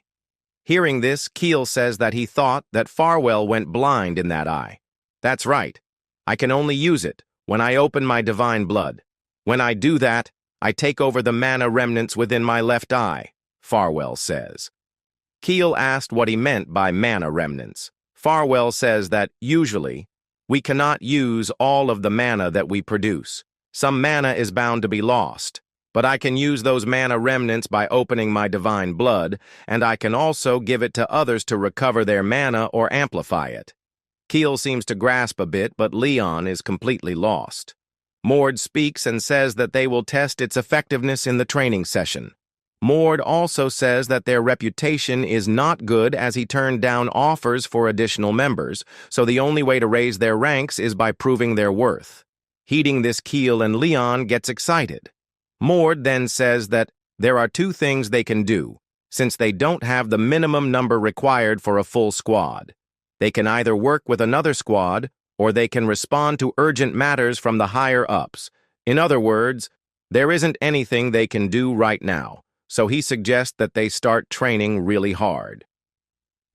Hearing this, Keel says that he thought that Farwell went blind in that eye. That's right. I can only use it when I open my divine blood. When I do that, I take over the mana remnants within my left eye, Farwell says. Keel asked what he meant by mana remnants. Farwell says that, usually, we cannot use all of the mana that we produce. Some mana is bound to be lost, but I can use those mana remnants by opening my divine blood, and I can also give it to others to recover their mana or amplify it. Keel seems to grasp a bit, but Leon is completely lost. Mord speaks and says that they will test its effectiveness in the training session. Mord also says that their reputation is not good, as he turned down offers for additional members, so the only way to raise their ranks is by proving their worth. Heeding this, Keel and Leon gets excited. Mord then says that there are 2 things they can do, since they don't have the minimum number required for a full squad. They can either work with another squad, or they can respond to urgent matters from the higher-ups. In other words, there isn't anything they can do right now, so he suggests that they start training really hard.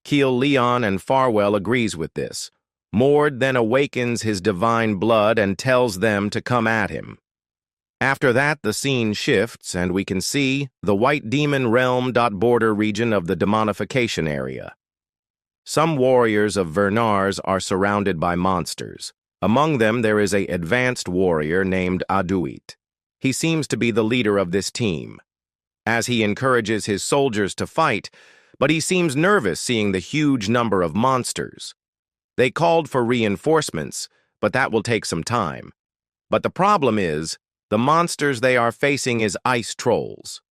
Keel, Leon, and Farwell agrees with this. Mord then awakens his divine blood and tells them to come at him. After that, the scene shifts, and we can see the White Demon Realm border region of the demonification area. Some warriors of Vernars are surrounded by monsters. Among them, there is an advanced warrior named Aduit. He seems to be the leader of this team, as he encourages his soldiers to fight, but he seems nervous seeing the huge number of monsters. They called for reinforcements, but that will take some time. But the problem is, the monsters they are facing is ice trolls.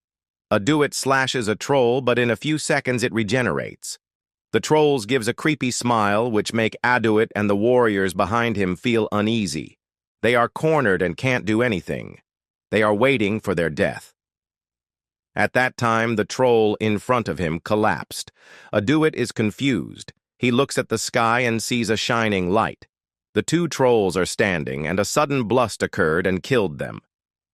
Aduit slashes a troll, but in a few seconds it regenerates. The trolls gives a creepy smile, which make Aduit and the warriors behind him feel uneasy. They are cornered and can't do anything. They are waiting for their death. At that time, the troll in front of him collapsed. Aduit is confused. He looks at the sky and sees a shining light. The two trolls are standing, and a sudden blast occurred and killed them.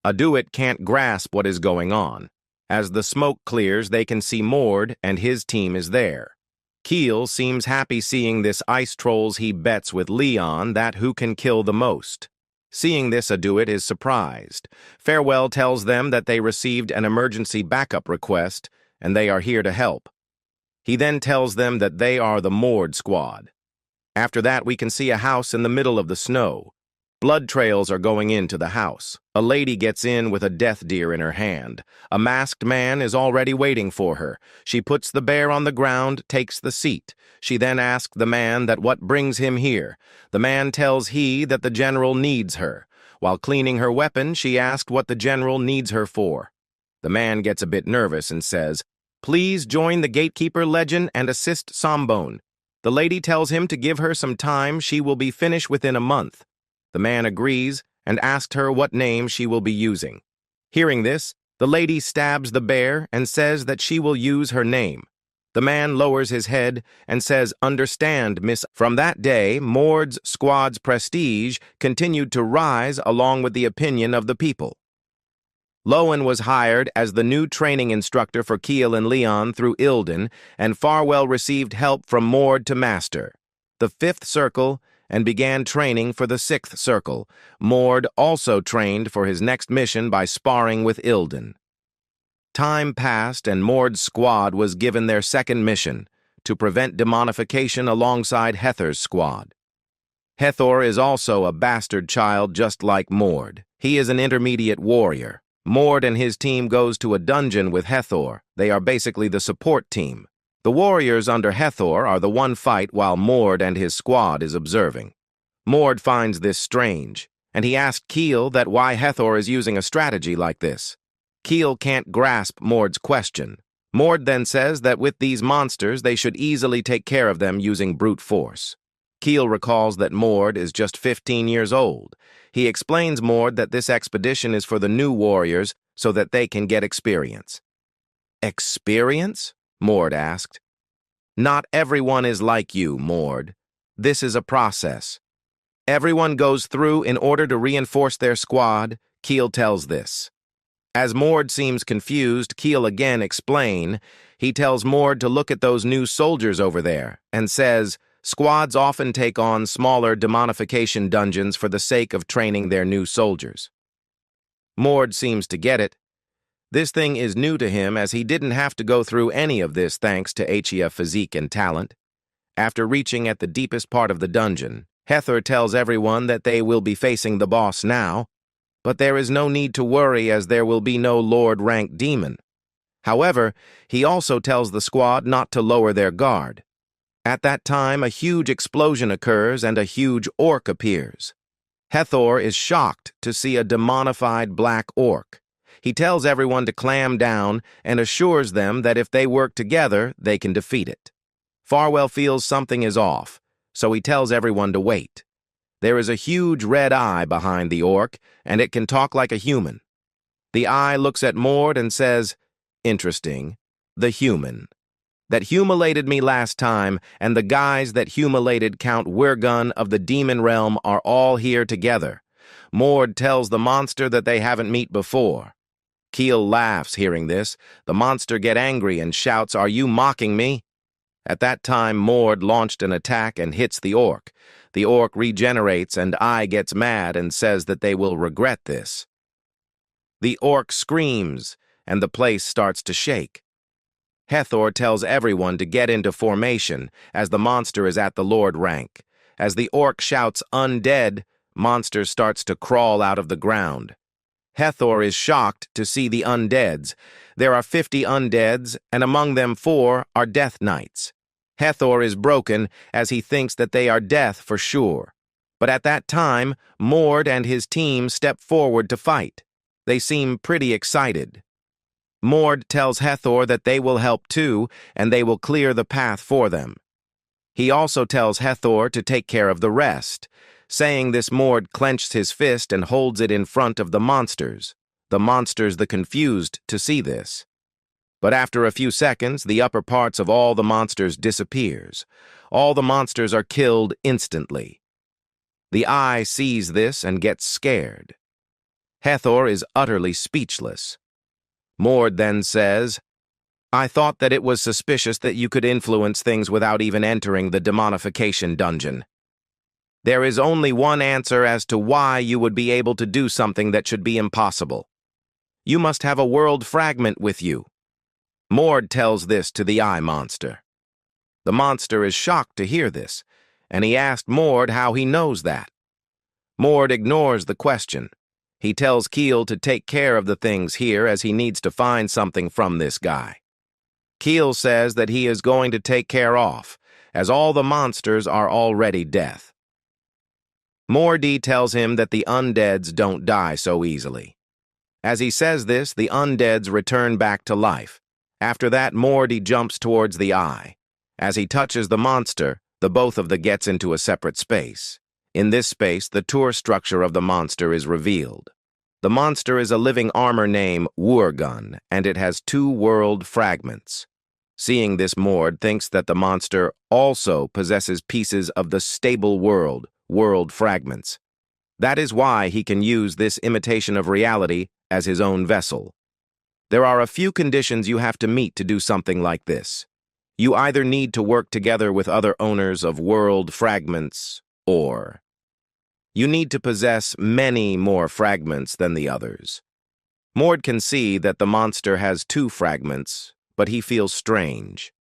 Aduit can't grasp what is going on. As the smoke clears, they can see Mord, and his team is there. Keel seems happy seeing this ice trolls. He bets with Leon that who can kill the most. Seeing this, Aduit is surprised. Farewell tells them that they received an emergency backup request, and they are here to help. He then tells them that they are the Mord squad. After that, we can see a house in the middle of the snow. Blood trails are going into the house. A lady gets in with a death deer in her hand. A masked man is already waiting for her. She puts the bear on the ground, takes the seat. She then asks the man that what brings him here. The man tells he that the general needs her. While cleaning her weapon, she asked what the general needs her for. The man gets a bit nervous and says, "Please join the gatekeeper legend and assist Sombone." The lady tells him to give her some time. She will be finished within a month. The man agrees and asked her what name she will be using. Hearing this, the lady stabs the bear and says that she will use her name. The man lowers his head and says, "Understand, miss." From that day, Mord's squad's prestige continued to rise along with the opinion of the people. Lowen was hired as the new training instructor for Keel and Leon through Ilden, and Farwell received help from Mord to master the 5th circle and began training for the 6th circle. Mord also trained for his next mission by sparring with Ilden. Time passed and Mord's squad was given their second mission, to prevent demonification alongside Hether's squad. Hethor is also a bastard child just like Mord. He is an intermediate warrior. Mord and his team goes to a dungeon with Hethor. They are basically the support team. The warriors under Hethor are the one fight while Mord and his squad is observing. Mord finds this strange, and he asks Keel that why Hethor is using a strategy like this. Keel can't grasp Mord's question. Mord then says that with these monsters they should easily take care of them using brute force. Keel recalls that Mord is just 15 years old. He explains Mord that this expedition is for the new warriors so that they can get experience. Experience? Mord asked. Not everyone is like you, Mord. This is a process. Everyone goes through in order to reinforce their squad, Keel tells this. As Mord seems confused, Keel again explains. He tells Mord to look at those new soldiers over there and says, squads often take on smaller demonification dungeons for the sake of training their new soldiers. Mord seems to get it. This thing is new to him as he didn't have to go through any of this thanks to Achia physique and talent. After reaching at the deepest part of the dungeon, Hethor tells everyone that they will be facing the boss now, but there is no need to worry as there will be no Lord-rank demon. However, he also tells the squad not to lower their guard. At that time, a huge explosion occurs and a huge orc appears. Hethor is shocked to see a demonified black orc. He tells everyone to clam down and assures them that if they work together, they can defeat it. Farwell feels something is off, so he tells everyone to wait. There is a huge red eye behind the orc, and it can talk like a human. The eye looks at Mord and says, "Interesting, the human. That humiliated me last time, and the guys that humiliated Count Wirgun of the demon realm are all here together." Mord tells the monster that they haven't met before. Keel laughs hearing this. The monster gets angry and shouts, "Are you mocking me?" At that time, Mord launched an attack and hits the orc. The orc regenerates and Ai gets mad and says that they will regret this. The orc screams, and the place starts to shake. Hathor tells everyone to get into formation, as the monster is at the Lord rank. As the orc shouts, "Undead," monster starts to crawl out of the ground. Hathor is shocked to see the undeads. There are 50 undeads, and among them 4 are death knights. Hathor is broken, as he thinks that they are death for sure. But at that time, Mord and his team step forward to fight. They seem pretty excited. Mord tells Hathor that they will help too, and they will clear the path for them. He also tells Hathor to take care of the rest. Saying this, Mord clenches his fist and holds it in front of the monsters. The monsters the confused to see this. But after a few seconds, the upper parts of all the monsters disappears. All the monsters are killed instantly. The Eye sees this and gets scared. Hathor is utterly speechless. Mord then says, "I thought that it was suspicious that you could influence things without even entering the demonification dungeon. There is only one answer as to why you would be able to do something that should be impossible. You must have a world fragment with you." Mord tells this to the Eye monster. The monster is shocked to hear this, and he asked Mord how he knows that. Mord ignores the question. He tells Keel to take care of the things here as he needs to find something from this guy. Keel says that he is going to take care of, as all the monsters are already death. Mordi tells him that the undeads don't die so easily. As he says this, the undeads return back to life. After that, Mordi jumps towards the Eye. As he touches the monster, the both of them gets into a separate space. In this space, the tour structure of the monster is revealed. The monster is a living armor named Wurgun, and it has 2 world fragments. Seeing this, Mord thinks that the monster also possesses pieces of the stable world fragments. That is why he can use this imitation of reality as his own vessel. There are a few conditions you have to meet to do something like this. You either need to work together with other owners of world fragments, or you need to possess many more fragments than the others. Mord can see that the monster has 2 fragments, but he feels strange.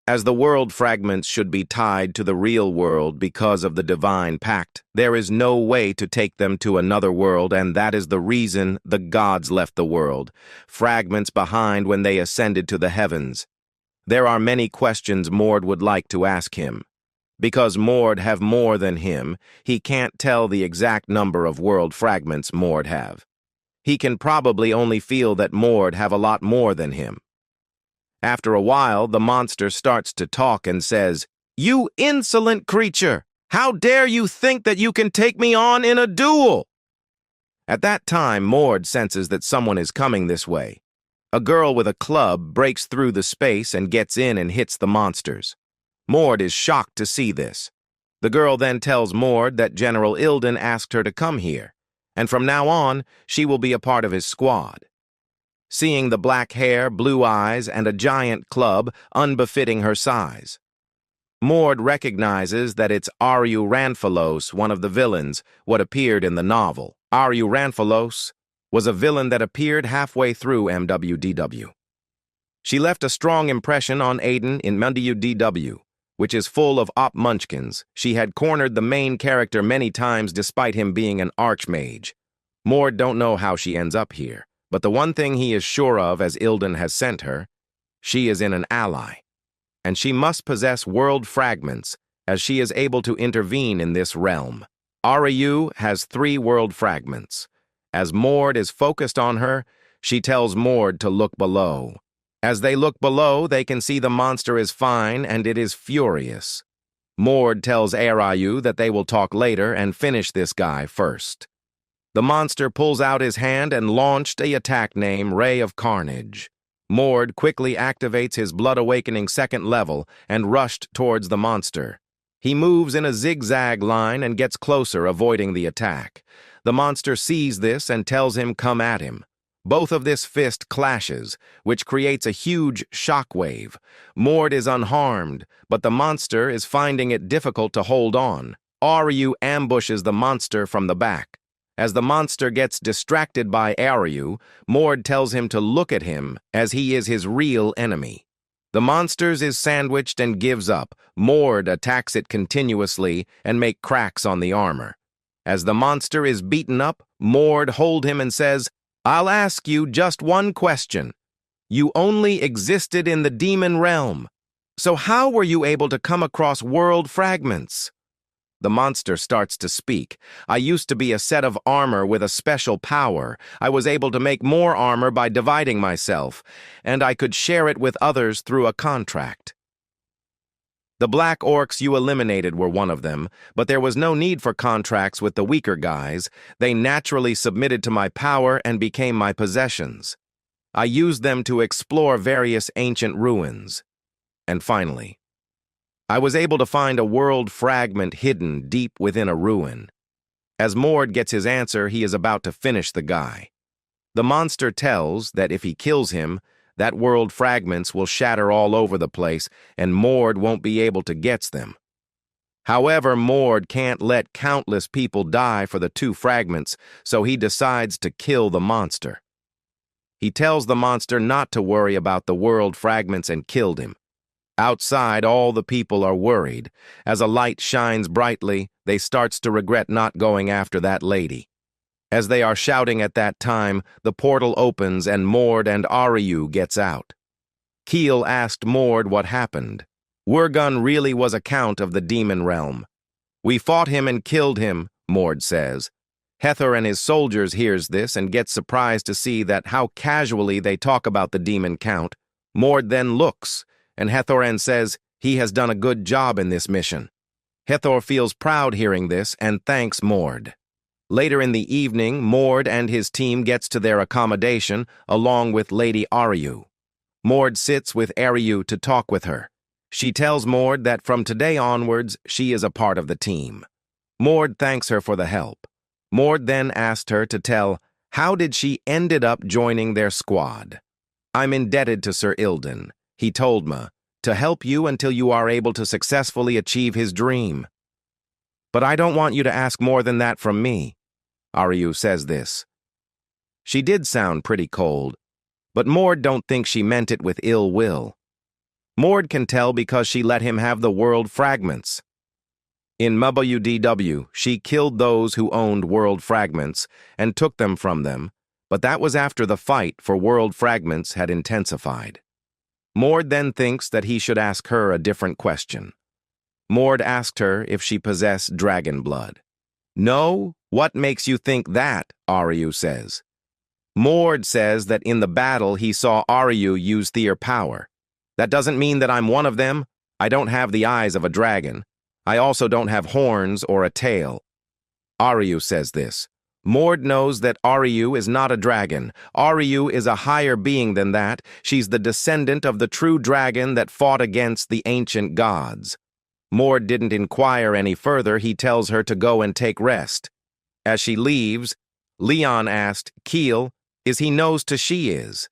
As the world fragments should be tied to the real world because of the divine pact, there is no way to take them to another world, and that is the reason the gods left the world, fragments behind when they ascended to the heavens. There are many questions Mord would like to ask him. Because Mord have more than him, he can't tell the exact number of world fragments Mord have. He can probably only feel that Mord have a lot more than him. After a while, the monster starts to talk and says, "You insolent creature! How dare you think that you can take me on in a duel?" At that time, Mord senses that someone is coming this way. A girl with a club breaks through the space and gets in and hits the monsters. Mord is shocked to see this. The girl then tells Mord that General Ilden asked her to come here, and from now on, she will be a part of his squad. Seeing the black hair, blue eyes, and a giant club unbefitting her size, Mord recognizes that it's Aryu Ranfalos, one of the villains, what appeared in the novel. Aryu Ranfalos was a villain that appeared halfway through MWDW. She left a strong impression on Aiden in MWDW, which is full of op munchkins. She had cornered the main character many times despite him being an archmage. Mord don't know how she ends up here, but the one thing he is sure of, as Ilden has sent her, she is in an ally. And she must possess world fragments, as she is able to intervene in this realm. Aryu has 3 world fragments. As Mord is focused on her, she tells Mord to look below. As they look below, they can see the monster is fine and it is furious. Mord tells Aryu that they will talk later and finish this guy first. The monster pulls out his hand and launched an attack named Ray of Carnage. Mord quickly activates his Blood Awakening 2nd level and rushed towards the monster. He moves in a zigzag line and gets closer, avoiding the attack. The monster sees this and tells him come at him. Both of this fist clashes, which creates a huge shockwave. Mord is unharmed, but the monster is finding it difficult to hold on. Aryu ambushes the monster from the back. As the monster gets distracted by Aryu, Mord tells him to look at him as he is his real enemy. The monster is sandwiched and gives up. Mord attacks it continuously and makes cracks on the armor. As the monster is beaten up, Mord holds him and says, "I'll ask you just one question. You only existed in the demon realm. So how were you able to come across world fragments?" The monster starts to speak. "I used to be a set of armor with a special power. I was able to make more armor by dividing myself, and I could share it with others through a contract." The black orcs you eliminated were one of them, but there was no need for contracts with the weaker guys. They naturally submitted to my power and became my possessions. I used them to explore various ancient ruins. And finally, I was able to find a world fragment hidden deep within a ruin. As Mord gets his answer, he is about to finish the guy. The monster tells that if he kills him, that world fragments will shatter all over the place and Mord won't be able to get them. However, Mord can't let countless people die for the two fragments, so he decides to kill the monster. He tells the monster not to worry about the world fragments and killed him. Outside, all the people are worried. As a light shines brightly, they starts to regret not going after that lady. As they are shouting at that time, the portal opens and Mord and Aryu gets out. Keel asked Mord what happened. Wurgun really was a count of the demon realm. "We fought him and killed him," Mord says. Hethor and his soldiers hears this and gets surprised to see that how casually they talk about the demon count. Mord then looks, and Hethor says he has done a good job in this mission. Hethor feels proud hearing this and thanks Mord. Later in the evening, Mord and his team gets to their accommodation along with Lady Aryu. Mord sits with Aryu to talk with her. She tells Mord that from today onwards, she is a part of the team. Mord thanks her for the help. Mord then asked her to tell how did she ended up joining their squad. "I'm indebted to Sir Ilden. He told me to help you until you are able to successfully achieve his dream. But I don't want you to ask more than that from me." Aryu says this. She did sound pretty cold, but Mord don't think she meant it with ill will. Mord can tell because she let him have the world fragments. In MWDW, she killed those who owned world fragments and took them from them, but that was after the fight for world fragments had intensified. Mord then thinks that he should ask her a different question. Mord asked her if she possessed dragon blood. "No? What makes you think that?" Aryu says. Mord says that in the battle he saw Aryu use their power. "That doesn't mean that I'm one of them. I don't have the eyes of a dragon. I also don't have horns or a tail." Aryu says this. Mord knows that Aryu is not a dragon. Aryu is a higher being than that. She's the descendant of the true dragon that fought against the ancient gods. Mord didn't inquire any further. He tells her to go and take rest. As she leaves, Leon asked Keel, "Is he knows to she is?"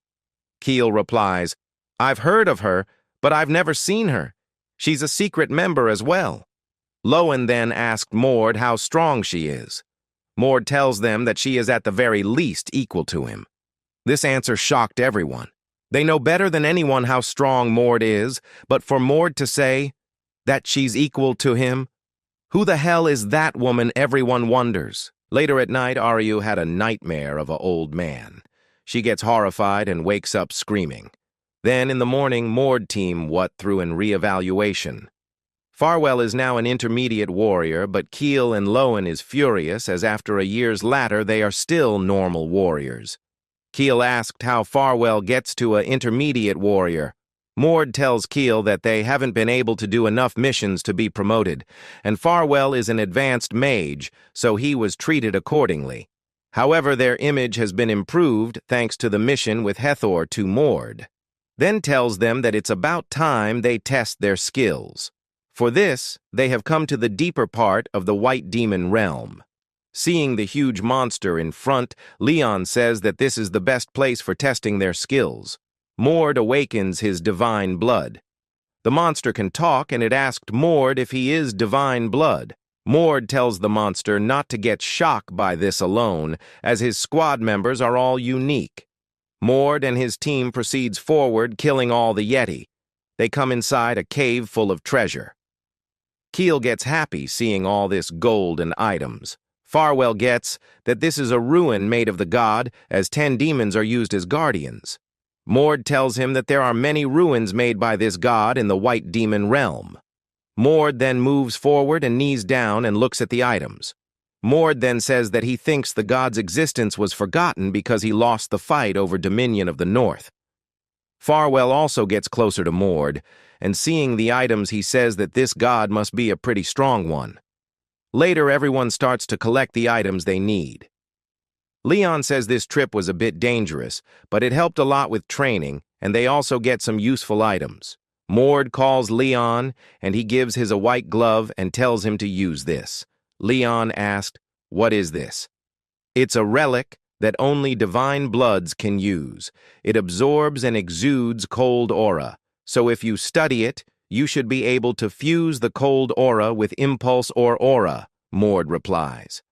Keel replies, "I've heard of her, but I've never seen her. She's a secret member as well." Lowen then asked Mord how strong she is. Mord tells them that she is at the very least equal to him. This answer shocked everyone. They know better than anyone how strong Mord is, but for Mord to say that she's equal to him, who the hell is that woman, everyone wonders. Later at night, Aryu had a nightmare of an old man. She gets horrified and wakes up screaming. Then in the morning, Mord team through an reevaluation. Farwell is now an intermediate warrior, but Keel and Lowen is furious as after a year's latter they are still normal warriors. Keel asked how Farwell gets to an intermediate warrior. Mord tells Keel that they haven't been able to do enough missions to be promoted, and Farwell is an advanced mage, so he was treated accordingly. However, their image has been improved thanks to the mission with Hethor to Mord. Then tells them that it's about time they test their skills. For this, they have come to the deeper part of the White Demon realm. Seeing the huge monster in front, Leon says that this is the best place for testing their skills. Mord awakens his divine blood. The monster can talk, and it asked Mord if he is divine blood. Mord tells the monster not to get shocked by this alone, as his squad members are all unique. Mord and his team proceeds forward, killing all the Yeti. They come inside a cave full of treasure. Keel gets happy seeing all this gold and items. Farwell gets that this is a ruin made of the god, as 10 demons are used as guardians. Mord tells him that there are many ruins made by this god in the white demon realm. Mord then moves forward and knees down and looks at the items. Mord then says that he thinks the god's existence was forgotten because he lost the fight over Dominion of the North. Farwell also gets closer to Mord, and seeing the items he says that this god must be a pretty strong one. Later, everyone starts to collect the items they need. Leon says this trip was a bit dangerous, but it helped a lot with training, and they also get some useful items. Mord calls Leon, and he gives his a white glove and tells him to use this. Leon asked, "What is this?" "It's a relic that only divine bloods can use. It absorbs and exudes cold aura, so if you study it, you should be able to fuse the cold aura with impulse or aura," Mord replies.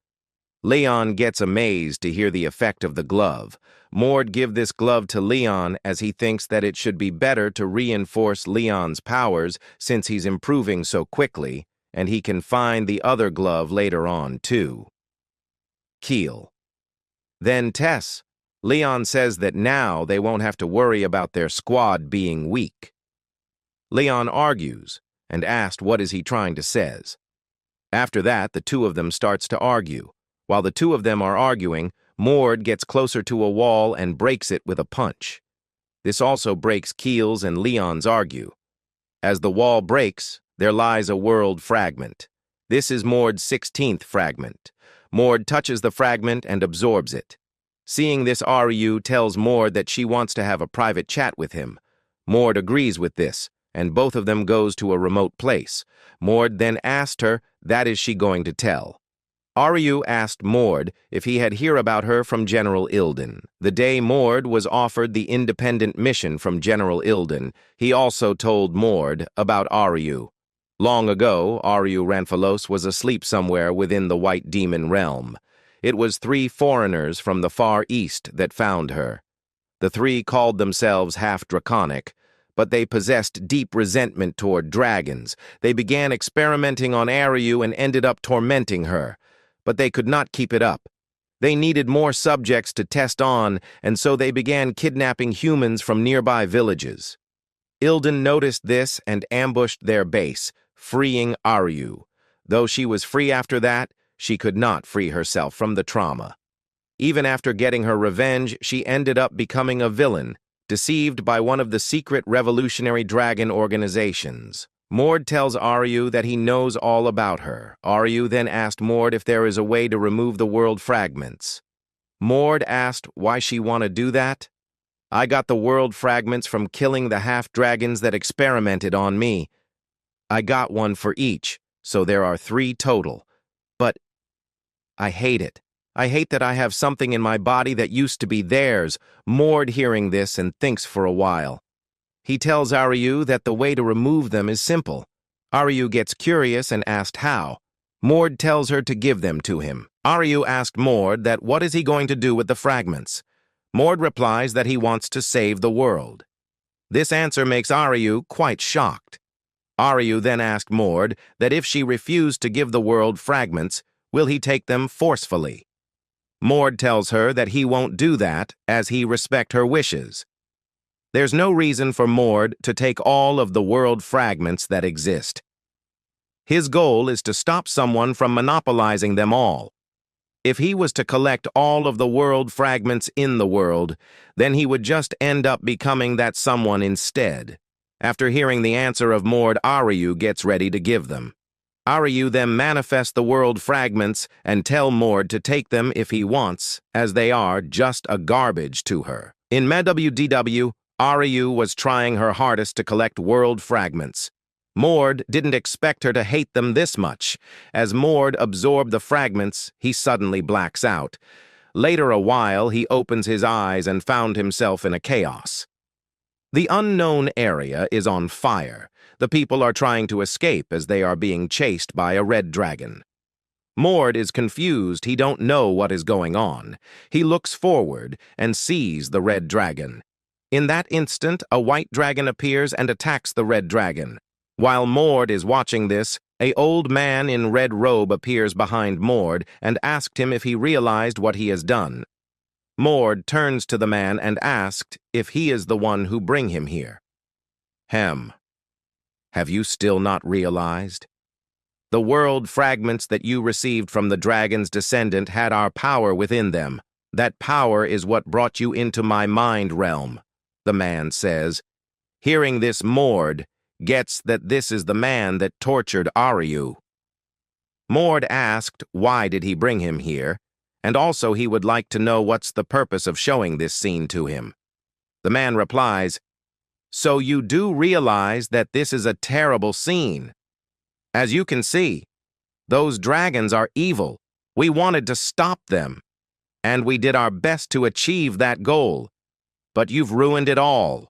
Leon gets amazed to hear the effect of the glove. Mord gives this glove to Leon as he thinks that it should be better to reinforce Leon's powers since he's improving so quickly, and he can find the other glove later on, too. Keel. Then Tess. Leon says that now they won't have to worry about their squad being weak. Leon argues and asked what is he trying to say. After that, the two of them starts to argue. While the two of them are arguing, Mord gets closer to a wall and breaks it with a punch. This also breaks Keel's and Leon's argue. As the wall breaks, there lies a world fragment. This is Mord's 16th fragment. Mord touches the fragment and absorbs it. Seeing this, Ryu tells Mord that she wants to have a private chat with him. Mord agrees with this, and both of them goes to a remote place. Mord then asked her, that is she going to tell. Ryu asked Mord if he had heard about her from General Ilden. The day Mord was offered the independent mission from General Ilden, he also told Mord about Ryu. Long ago, Ryu Ranfalos was asleep somewhere within the White Demon realm. It was 3 foreigners from the Far East that found her. The 3 called themselves half-draconic, but they possessed deep resentment toward dragons. They began experimenting on Ryu and ended up tormenting her, but they could not keep it up. They needed more subjects to test on, and so they began kidnapping humans from nearby villages. Ilden noticed this and ambushed their base, freeing Ryu. Though she was free after that, she could not free herself from the trauma. Even after getting her revenge, she ended up becoming a villain, deceived by one of the secret revolutionary dragon organizations. Mord tells Ryu that he knows all about her. Ryu then asked Mord if there is a way to remove the world fragments. Mord asked why she want to do that. "I got the world fragments from killing the half-dragons that experimented on me. I got one for each, so there are 3 total. But I hate it. I hate that I have something in my body that used to be theirs." Mord hearing this and thinks for a while. He tells Ryu that the way to remove them is simple. Ryu gets curious and asked how. Mord tells her to give them to him. Ryu asked Mord that what is he going to do with the fragments. Mord replies that he wants to save the world. This answer makes Ryu quite shocked. Ryu then asked Mord that if she refused to give the world fragments, will he take them forcefully? Mord tells her that he won't do that, as he respects her wishes. There's no reason for Mord to take all of the world fragments that exist. His goal is to stop someone from monopolizing them all. If he was to collect all of the world fragments in the world, then he would just end up becoming that someone instead. After hearing the answer of Mord, Ryu gets ready to give them. Ryu then manifests the world fragments and tell Mord to take them if he wants, as they are just a garbage to her. In MWDW, Ryu was trying her hardest to collect world fragments. Mord didn't expect her to hate them this much. As Mord absorbed the fragments, he suddenly blacks out. Later a while, he opens his eyes and found himself in a chaos. The unknown area is on fire. The people are trying to escape as they are being chased by a red dragon. Mord is confused. He don't know what is going on. He looks forward and sees the red dragon. In that instant, a white dragon appears and attacks the red dragon. While Mord is watching this, an old man in red robe appears behind Mord and asked him if he realized what he has done. Mord turns to the man and asked if he is the one who bring him here. Hem. Have you still not realized? The world fragments that you received from the dragon's descendant had our power within them. That power is what brought you into my mind realm, the man says. Hearing this, Mord gets that this is the man that tortured Aryu. Mord asked why did he bring him here, and also he would like to know what's the purpose of showing this scene to him. The man replies, "So you do realize that this is a terrible scene. As you can see, those dragons are evil. We wanted to stop them, and we did our best to achieve that goal, but you've ruined it all."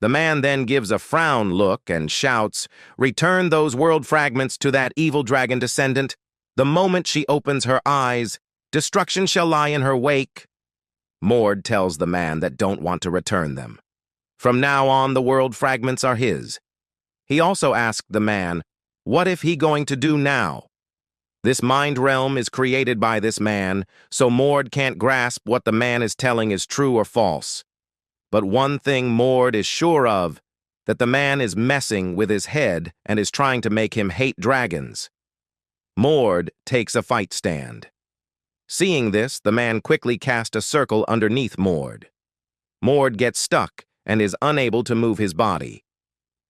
The man then gives a frown look and shouts, "Return those world fragments to that evil dragon descendant. The moment she opens her eyes, destruction shall lie in her wake." Mord tells the man that don't want to return them. From now on, the world fragments are his. He also asked the man, what if he going to do now? This mind realm is created by this man, so Mord can't grasp what the man is telling is true or false. But one thing Mord is sure of, that the man is messing with his head and is trying to make him hate dragons. Mord takes a fight stand. Seeing this, the man quickly casts a circle underneath Mord. Mord gets stuck and is unable to move his body.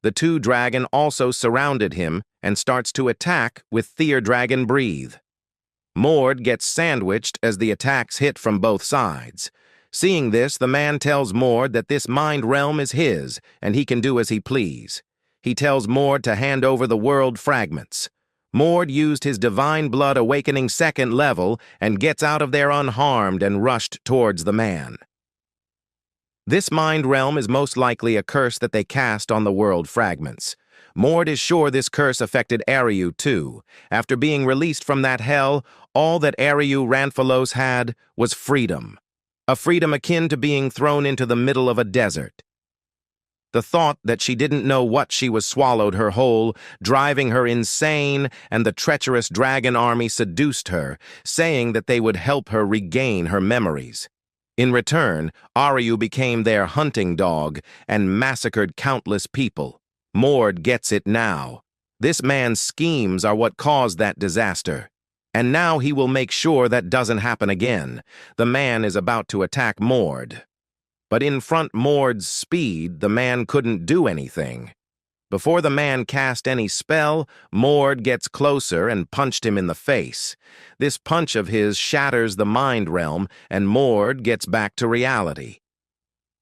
The two dragon also surrounded him and starts to attack with Fear Dragon Breathe. Mord gets sandwiched as the attacks hit from both sides. Seeing this, the man tells Mord that this mind realm is his, and he can do as he please. He tells Mord to hand over the world fragments. Mord used his divine blood awakening second level and gets out of there unharmed and rushed towards the man. This mind realm is most likely a curse that they cast on the world fragments. Mord is sure this curse affected Aryu too. After being released from that hell, all that Aryu Ranfalos had was freedom. A freedom akin to being thrown into the middle of a desert. The thought that she didn't know what she was swallowed her whole, driving her insane, and the treacherous dragon army seduced her, saying that they would help her regain her memories. In return, Aryu became their hunting dog and massacred countless people. Mord gets it now. This man's schemes are what caused that disaster. And now he will make sure that doesn't happen again. The man is about to attack Mord. But in front Mord's speed, the man couldn't do anything. Before the man cast any spell, Mord gets closer and punched him in the face. This punch of his shatters the mind realm, and Mord gets back to reality.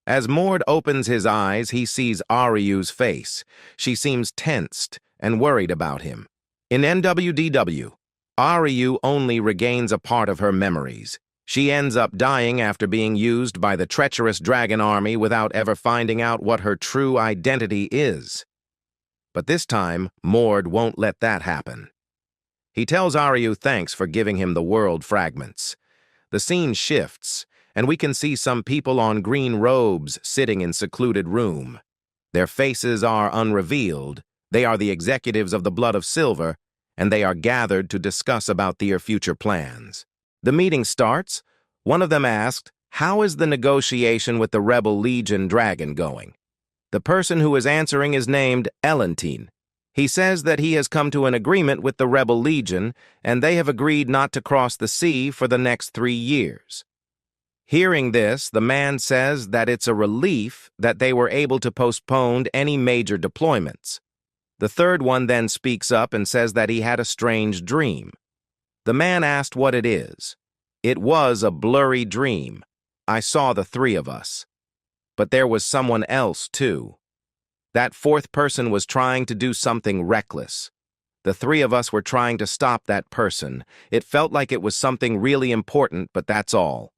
As Mord opens his eyes, he sees Aryu's face. She seems tensed and worried about him. In NWDW, Aryu only regains a part of her memories. She ends up dying after being used by the treacherous dragon army without ever finding out what her true identity is. But this time, Mord won't let that happen. He tells Aryu thanks for giving him the world fragments. The scene shifts, and we can see some people on green robes sitting in secluded room. Their faces are unrevealed. They are the executives of the Blood of Silver, and they are gathered to discuss about their future plans. The meeting starts. One of them asked, "How is the negotiation with the Rebel Legion dragon going?" The person who is answering is named Elentine. He says that he has come to an agreement with the Rebel Legion, and they have agreed not to cross the sea for the next 3 years. Hearing this, the man says that it's a relief that they were able to postpone any major deployments. The third one then speaks up and says that he had a strange dream. The man asked what it is. It was a blurry dream. I saw the 3 of us. But there was someone else too. That fourth person was trying to do something reckless. The three of us were trying to stop that person. It felt like it was something really important, but that's all.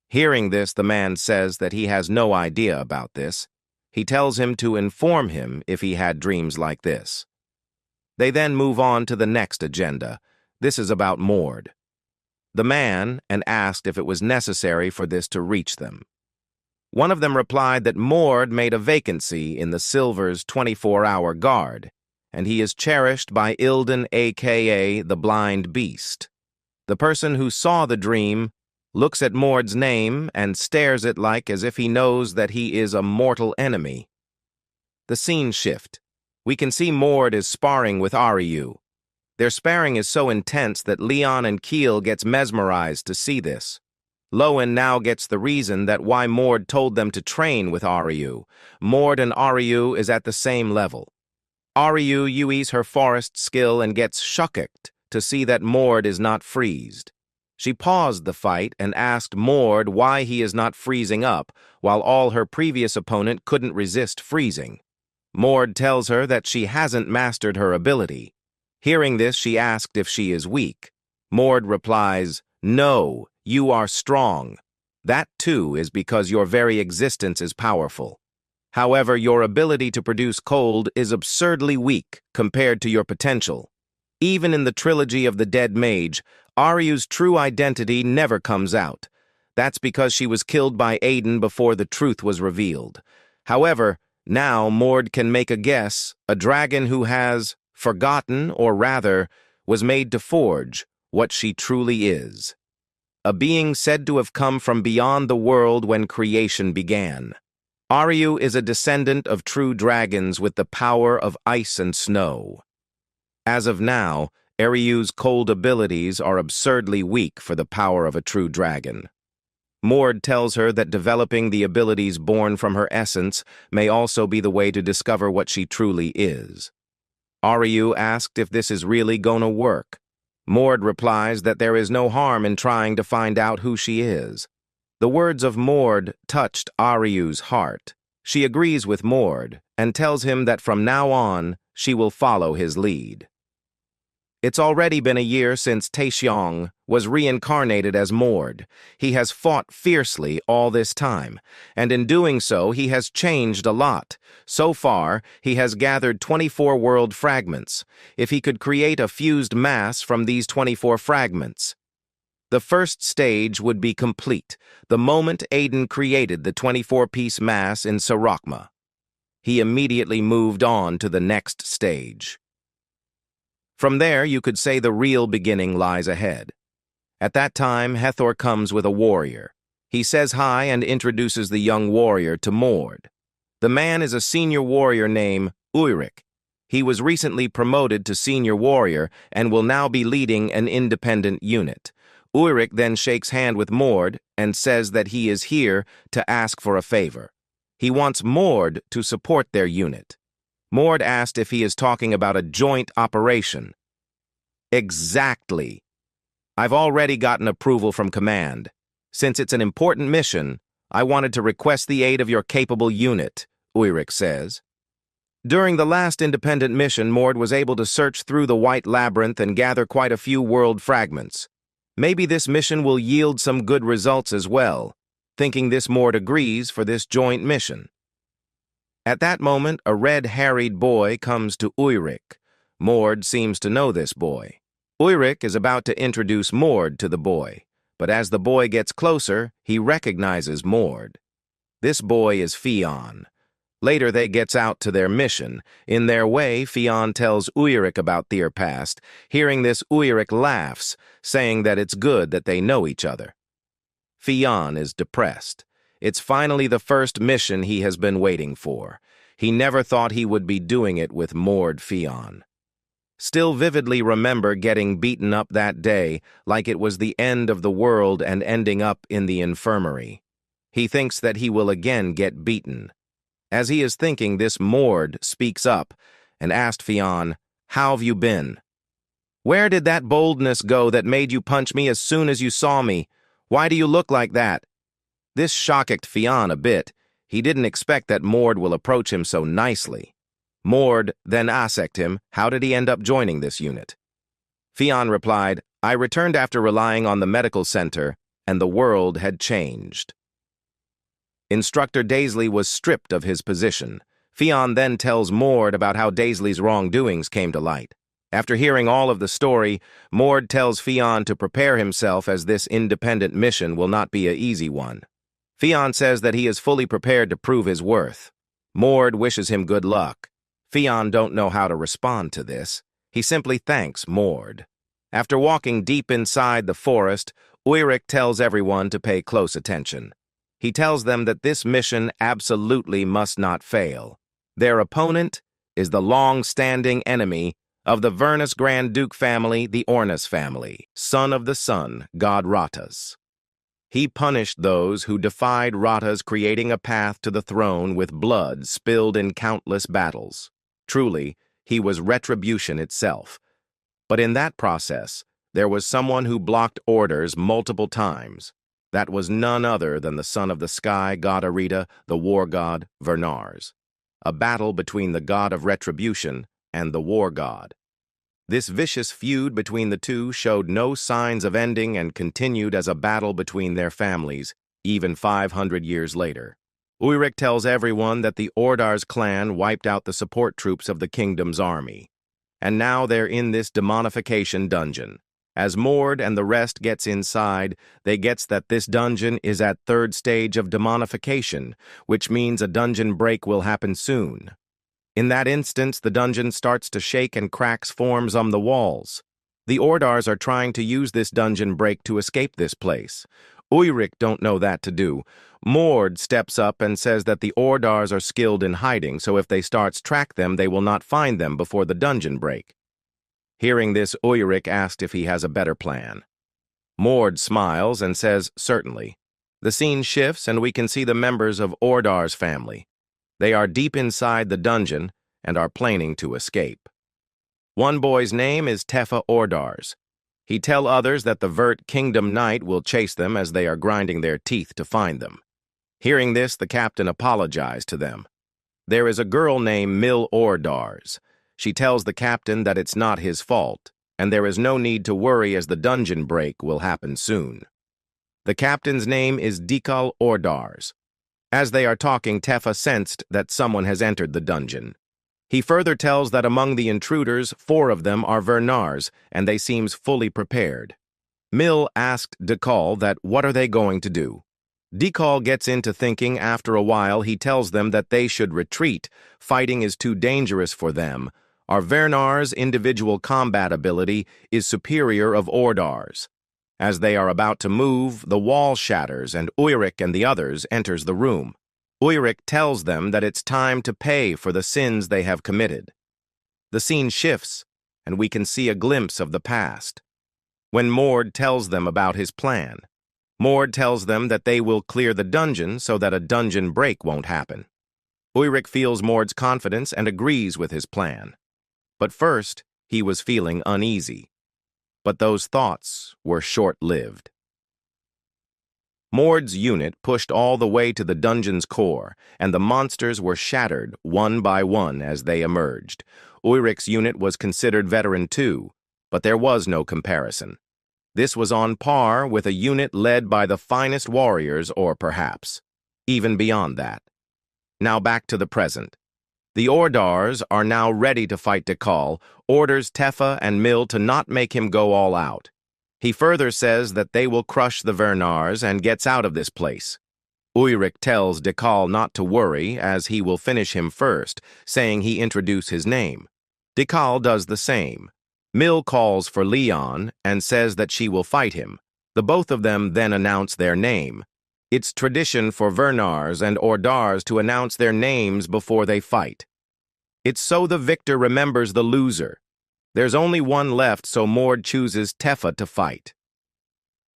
Hearing this, the man says that he has no idea about this. He tells him to inform him if he had dreams like this. They then move on to the next agenda. This is about Mord. The man and asked if it was necessary for this to reach them. One of them replied that Mord made a vacancy in the Silver's 24-hour guard, and he is cherished by Ilden, aka the Blind Beast. The person who saw the dream looks at Mord's name and stares it like as if he knows that he is a mortal enemy. The scene shift. We can see Mord is sparring with Aryu. Their sparring is so intense that Leon and Keel gets mesmerized to see this. Lowen now gets the reason that why Mord told them to train with Aryu. Mord and Aryu is at the same level. Aryu uses her forest skill and gets shocked to see that Mord is not freezed. She paused the fight and asked Mord why he is not freezing up, while all her previous opponent couldn't resist freezing. Mord tells her that she hasn't mastered her ability. Hearing this, she asked if she is weak. Mord replies, "No, you are strong. That too is because your very existence is powerful. However, your ability to produce cold is absurdly weak compared to your potential. Even in the trilogy of the Dead Mage, Aryu's true identity never comes out. That's because she was killed by Aiden before the truth was revealed. However, now Mord can make a guess, a dragon who has forgotten, or rather, was made to forge what she truly is. A being said to have come from beyond the world when creation began. Aryu is a descendant of true dragons with the power of ice and snow. As of now, Aryu's cold abilities are absurdly weak for the power of a true dragon. Mord tells her that developing the abilities born from her essence may also be the way to discover what she truly is. Aryu asked if this is really gonna work. Mord replies that there is no harm in trying to find out who she is. The words of Mord touched Aryu's heart. She agrees with Mord and tells him that from now on, she will follow his lead. It's already been a year since Taehyung was reincarnated as Mord. He has fought fiercely all this time, and in doing so, he has changed a lot. So far, he has gathered 24 world fragments. If he could create a fused mass from these 24 fragments, the first stage would be complete the moment Aiden created the 24-piece mass in Sarakma. He immediately moved on to the next stage. From there, you could say the real beginning lies ahead. At that time, Hathor comes with a warrior. He says hi and introduces the young warrior to Mord. The man is a senior warrior named Ulrich. He was recently promoted to senior warrior and will now be leading an independent unit. Ulrich then shakes hand with Mord and says that he is here to ask for a favor. He wants Mord to support their unit. Mord asked if he is talking about a joint operation. Exactly. I've already gotten approval from command. Since it's an important mission, I wanted to request the aid of your capable unit, Ulrich says. During the last independent mission, Mord was able to search through the White Labyrinth and gather quite a few world fragments. Maybe this mission will yield some good results as well. Thinking this, Mord agrees for this joint mission. At that moment, a red-harried boy comes to Ulrich. Mord seems to know this boy. Ulrich is about to introduce Mord to the boy, but as the boy gets closer, he recognizes Mord. This boy is Fionn. Later, they gets out to their mission. In their way, Fionn tells Ulrich about their past. Hearing this, Ulrich laughs, saying that it's good that they know each other. Fionn is depressed. It's finally the first mission he has been waiting for. He never thought he would be doing it with Mord Fionn. Still vividly remember getting beaten up that day like it was the end of the world and ending up in the infirmary. He thinks that he will again get beaten. As he is thinking this, Mord speaks up and asked Fionn, "How have you been? Where did that boldness go that made you punch me as soon as you saw me? Why do you look like that?" This shocked Fionn a bit. He didn't expect that Mord will approach him so nicely. Mord then asked him, how did he end up joining this unit? Fionn replied, I returned after relying on the medical center, and the world had changed. Instructor Daisley was stripped of his position. Fionn then tells Mord about how Daisley's wrongdoings came to light. After hearing all of the story, Mord tells Fionn to prepare himself as this independent mission will not be an easy one. Fionn says that he is fully prepared to prove his worth. Mord wishes him good luck. Fionn don't know how to respond to this. He simply thanks Mord. After walking deep inside the forest, Ulrich tells everyone to pay close attention. He tells them that this mission absolutely must not fail. Their opponent is the long-standing enemy of the Vernus Grand Duke family, the Ornus family, son of the sun, god Ratas. He punished those who defied Ratas, creating a path to the throne with blood spilled in countless battles. Truly, he was retribution itself. But in that process, there was someone who blocked orders multiple times. That was none other than the son of the sky, god Arita, the war god Vernars. A battle between the god of retribution and the war god. This vicious feud between the two showed no signs of ending and continued as a battle between their families, even 500 years later. Ulrich tells everyone that the Ordar's clan wiped out the support troops of the kingdom's army. And now they're in this demonification dungeon. As Mord and the rest gets inside, they gets that this dungeon is at third stage of demonification, which means a dungeon break will happen soon. In that instance, the dungeon starts to shake and cracks forms on the walls. The Ordars are trying to use this dungeon break to escape this place. Ulrich don't know that to do. Mord steps up and says that the Ordars are skilled in hiding, so if they starts track them, they will not find them before the dungeon break. Hearing this, Ulrich asked if he has a better plan. Mord smiles and says, certainly. The scene shifts and we can see the members of Ordar's family. They are deep inside the dungeon and are planning to escape. One boy's name is Tefa Ordars. He tells others that the Vert Kingdom Knight will chase them as they are grinding their teeth to find them. Hearing this, the captain apologized to them. There is a girl named Mill Ordars. She tells the captain that it's not his fault, and there is no need to worry as the dungeon break will happen soon. The captain's name is Dikal Ordars. As they are talking, Tefa sensed that someone has entered the dungeon. He further tells that among the intruders, 4 of them are Vernars, and they seems fully prepared. Mill asked Dikal that what are they going to do. Dikal gets into thinking. After a while, he tells them that they should retreat. Fighting is too dangerous for them. Our Vernar's individual combat ability is superior of Ordar's. As they are about to move, the wall shatters and Ulrich and the others enters the room. Ulrich tells them that it's time to pay for the sins they have committed. The scene shifts, and we can see a glimpse of the past. When Mord tells them about his plan, Mord tells them that they will clear the dungeon so that a dungeon break won't happen. Ulrich feels Mord's confidence and agrees with his plan. But first, he was feeling uneasy. But those thoughts were short-lived. Mord's unit pushed all the way to the dungeon's core, and the monsters were shattered one by one as they emerged. Ulrich's unit was considered veteran too, but there was no comparison. This was on par with a unit led by the finest warriors, or perhaps even beyond that. Now back to the present. The Ordars are now ready to fight Dikal, orders Tefa and Mill to not make him go all out. He further says that they will crush the Vernars and gets out of this place. Ulrich tells Dikal not to worry, as he will finish him first, saying he introduce his name. Dikal does the same. Mill calls for Leon and says that she will fight him. The both of them then announce their name. It's tradition for Vernars and Ordars to announce their names before they fight. It's so the victor remembers the loser. There's only one left, so Mord chooses Tefa to fight.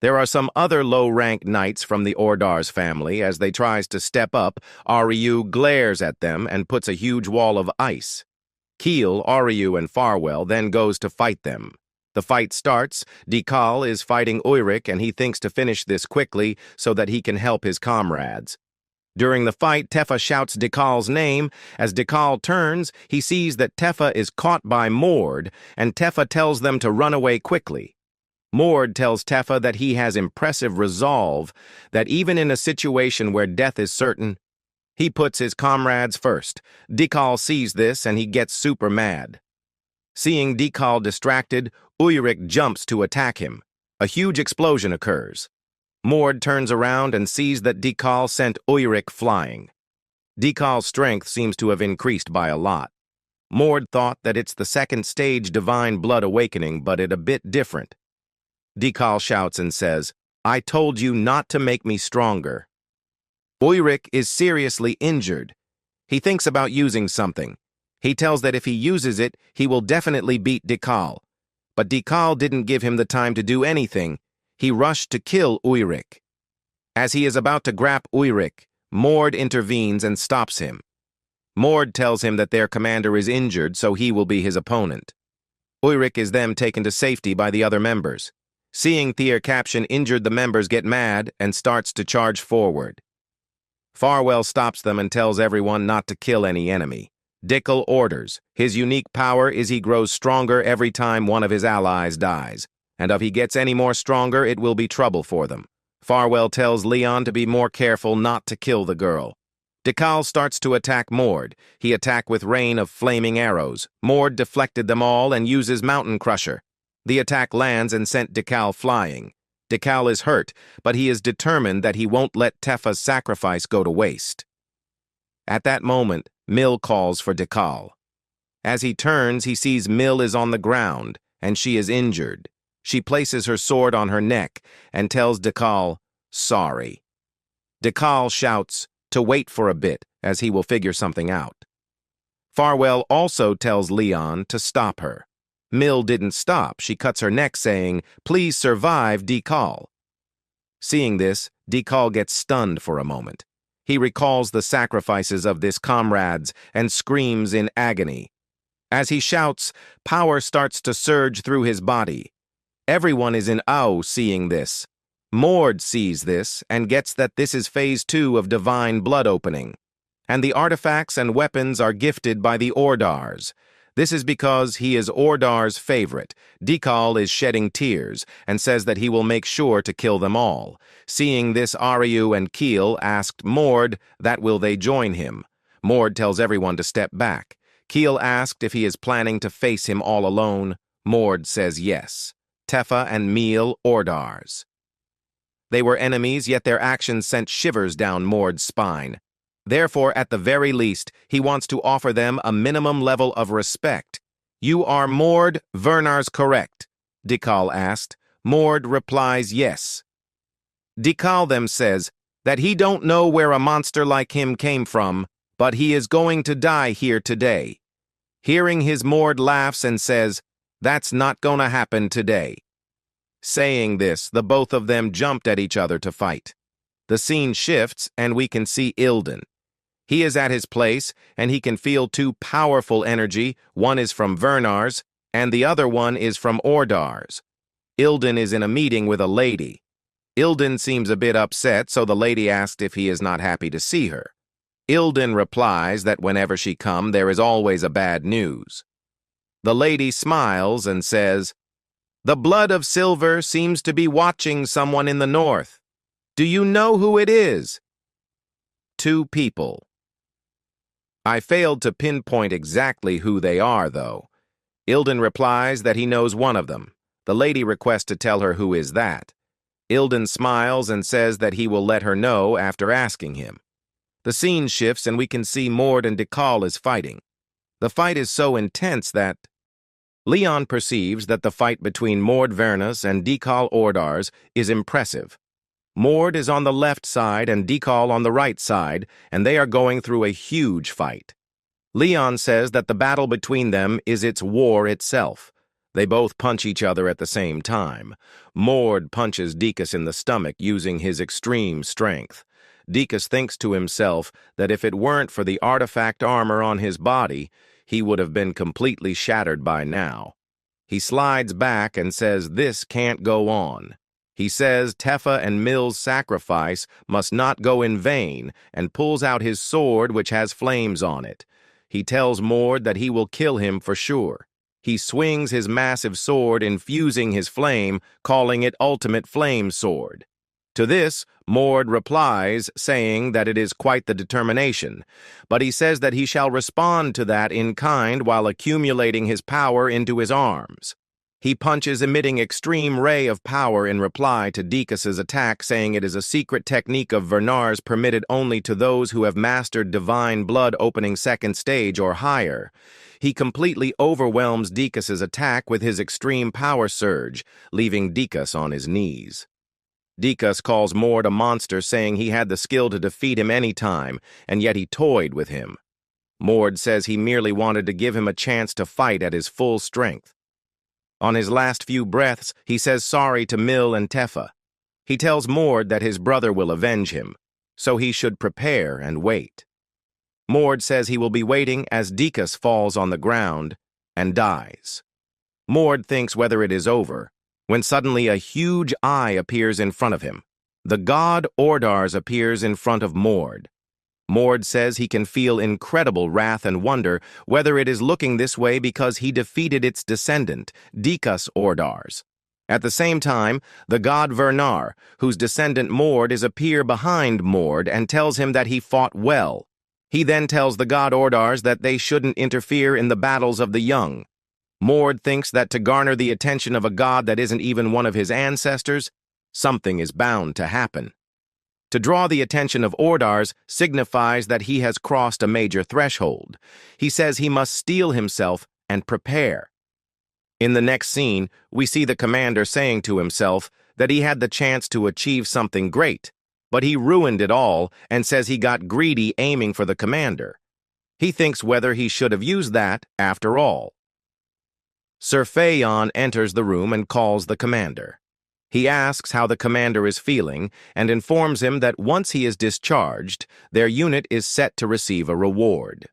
There are some other low-ranked knights from the Ordar's family. As they tries to step up, Ariu glares at them and puts a huge wall of ice. Keel, Ariu, and Farwell then goes to fight them. The fight starts. Dikal is fighting Ulrich, and he thinks to finish this quickly so that he can help his comrades. During the fight, Tefa shouts Dekal's name. As Dekal turns, he sees that Tefa is caught by Mord, and Tefa tells them to run away quickly. Mord tells Tefa that he has impressive resolve, that even in a situation where death is certain, he puts his comrades first. Dekal sees this and he gets super mad. Seeing Dekal distracted, Uyrik jumps to attack him. A huge explosion occurs. Mord turns around and sees that Dekal sent Uyrik flying. Dekal's strength seems to have increased by a lot. Mord thought that it's the second stage divine blood awakening, but it a bit different. Dekal shouts and says, "I told you not to make me stronger." Uyrik is seriously injured. He thinks about using something. He tells that if he uses it, he will definitely beat Dekal. But Dekal didn't give him the time to do anything. He rushed to kill Uyrik. As he is about to grab Uyrik, Mord intervenes and stops him. Mord tells him that their commander is injured, so he will be his opponent. Uyrik is then taken to safety by the other members. Seeing Thier Caption injured, the members get mad and starts to charge forward. Farwell stops them and tells everyone not to kill any enemy. Dickel orders. His unique power is he grows stronger every time one of his allies dies, and if he gets any more stronger, it will be trouble for them. Farwell tells Leon to be more careful not to kill the girl. Dekal starts to attack Mord. He attacked with rain of flaming arrows. Mord deflected them all and uses Mountain Crusher. The attack lands and sent Dekal flying. Dekal is hurt, but he is determined that he won't let Tefa's sacrifice go to waste. At that moment, Mill calls for Dekal. As he turns, he sees Mill is on the ground, and she is injured. She places her sword on her neck and tells Dekal, "Sorry." Dekal shouts to wait for a bit, as he will figure something out. Farwell also tells Leon to stop her. Mill didn't stop. She cuts her neck, saying, "Please survive, Dekal." Seeing this, Dekal gets stunned for a moment. He recalls the sacrifices of his comrades and screams in agony. As he shouts, power starts to surge through his body. Everyone is in awe seeing this. Mord sees this and gets that this is phase 2 of divine blood opening. And the artifacts and weapons are gifted by the Ordars. This is because he is Ordar's favorite. Dekal is shedding tears and says that he will make sure to kill them all. Seeing this, Aryu and Keel asked Mord that will they join him. Mord tells everyone to step back. Keel asked if he is planning to face him all alone. Mord says yes. Tefa and Meal Ordars. They were enemies, yet their actions sent shivers down Mord's spine. Therefore, at the very least, he wants to offer them a minimum level of respect. "You are Mord Vernar's correct?" Dekal asked. Mord replies yes. Dekal then says that he don't know where a monster like him came from, but he is going to die here today. Hearing his, Mord laughs and says, "That's not gonna happen today." Saying this, the both of them jumped at each other to fight. The scene shifts and we can see Ilden. He is at his place, and he can feel two powerful energy. One is from Vernar's, and the other one is from Ordar's. Ilden is in a meeting with a lady. Ilden seems a bit upset, so the lady asked if he is not happy to see her. Ilden replies that whenever she come, there is always a bad news. The lady smiles and says, "The blood of silver seems to be watching someone in the north. Do you know who it is?" 2 people. I failed to pinpoint exactly who they are, though. Ilden replies that he knows one of them. The lady requests to tell her who is that. Ilden smiles and says that he will let her know after asking him. The scene shifts and we can see Mord and Dekal is fighting. The fight is so intense that Leon perceives that the fight between Mord Vernas and Dekal Ordars is impressive. Mord is on the left side and Dekal on the right side, and they are going through a huge fight. Leon says that the battle between them is its war itself. They both punch each other at the same time. Mord punches Dekas in the stomach using his extreme strength. Dekas thinks to himself that if it weren't for the artifact armor on his body, he would have been completely shattered by now. He slides back and says this can't go on. He says Teffa and Mil's sacrifice must not go in vain and pulls out his sword which has flames on it. He tells Mord that he will kill him for sure. He swings his massive sword, infusing his flame, calling it Ultimate Flame Sword. To this, Mord replies, saying that it is quite the determination, but he says that he shall respond to that in kind while accumulating his power into his arms. He punches, emitting extreme ray of power in reply to Dicas's attack, saying it is a secret technique of Vernar's permitted only to those who have mastered divine blood opening second stage or higher. He completely overwhelms Dicas's attack with his extreme power surge, leaving Dicas on his knees. Dicas calls Mord a monster, saying he had the skill to defeat him any time, and yet he toyed with him. Mord says he merely wanted to give him a chance to fight at his full strength. On his last few breaths, he says sorry to Mil and Teffa. He tells Mord that his brother will avenge him, so he should prepare and wait. Mord says he will be waiting as Dicas falls on the ground and dies. Mord thinks whether it is over, when suddenly a huge eye appears in front of him. The god Ordars appears in front of Mord. Mord says he can feel incredible wrath and wonder whether it is looking this way because he defeated its descendant, Dicas Ordars. At the same time, the god Vernar, whose descendant Mord is, appear behind Mord and tells him that he fought well. He then tells the god Ordars that they shouldn't interfere in the battles of the young. Mord thinks that to garner the attention of a god that isn't even one of his ancestors, something is bound to happen. To draw the attention of Ordars signifies that he has crossed a major threshold. He says he must steel himself and prepare. In the next scene, we see the commander saying to himself that he had the chance to achieve something great, but he ruined it all and says he got greedy aiming for the commander. He thinks whether he should have used that after all. Sir Phaon enters the room and calls the commander. He asks how the commander is feeling and informs him that once he is discharged, their unit is set to receive a reward.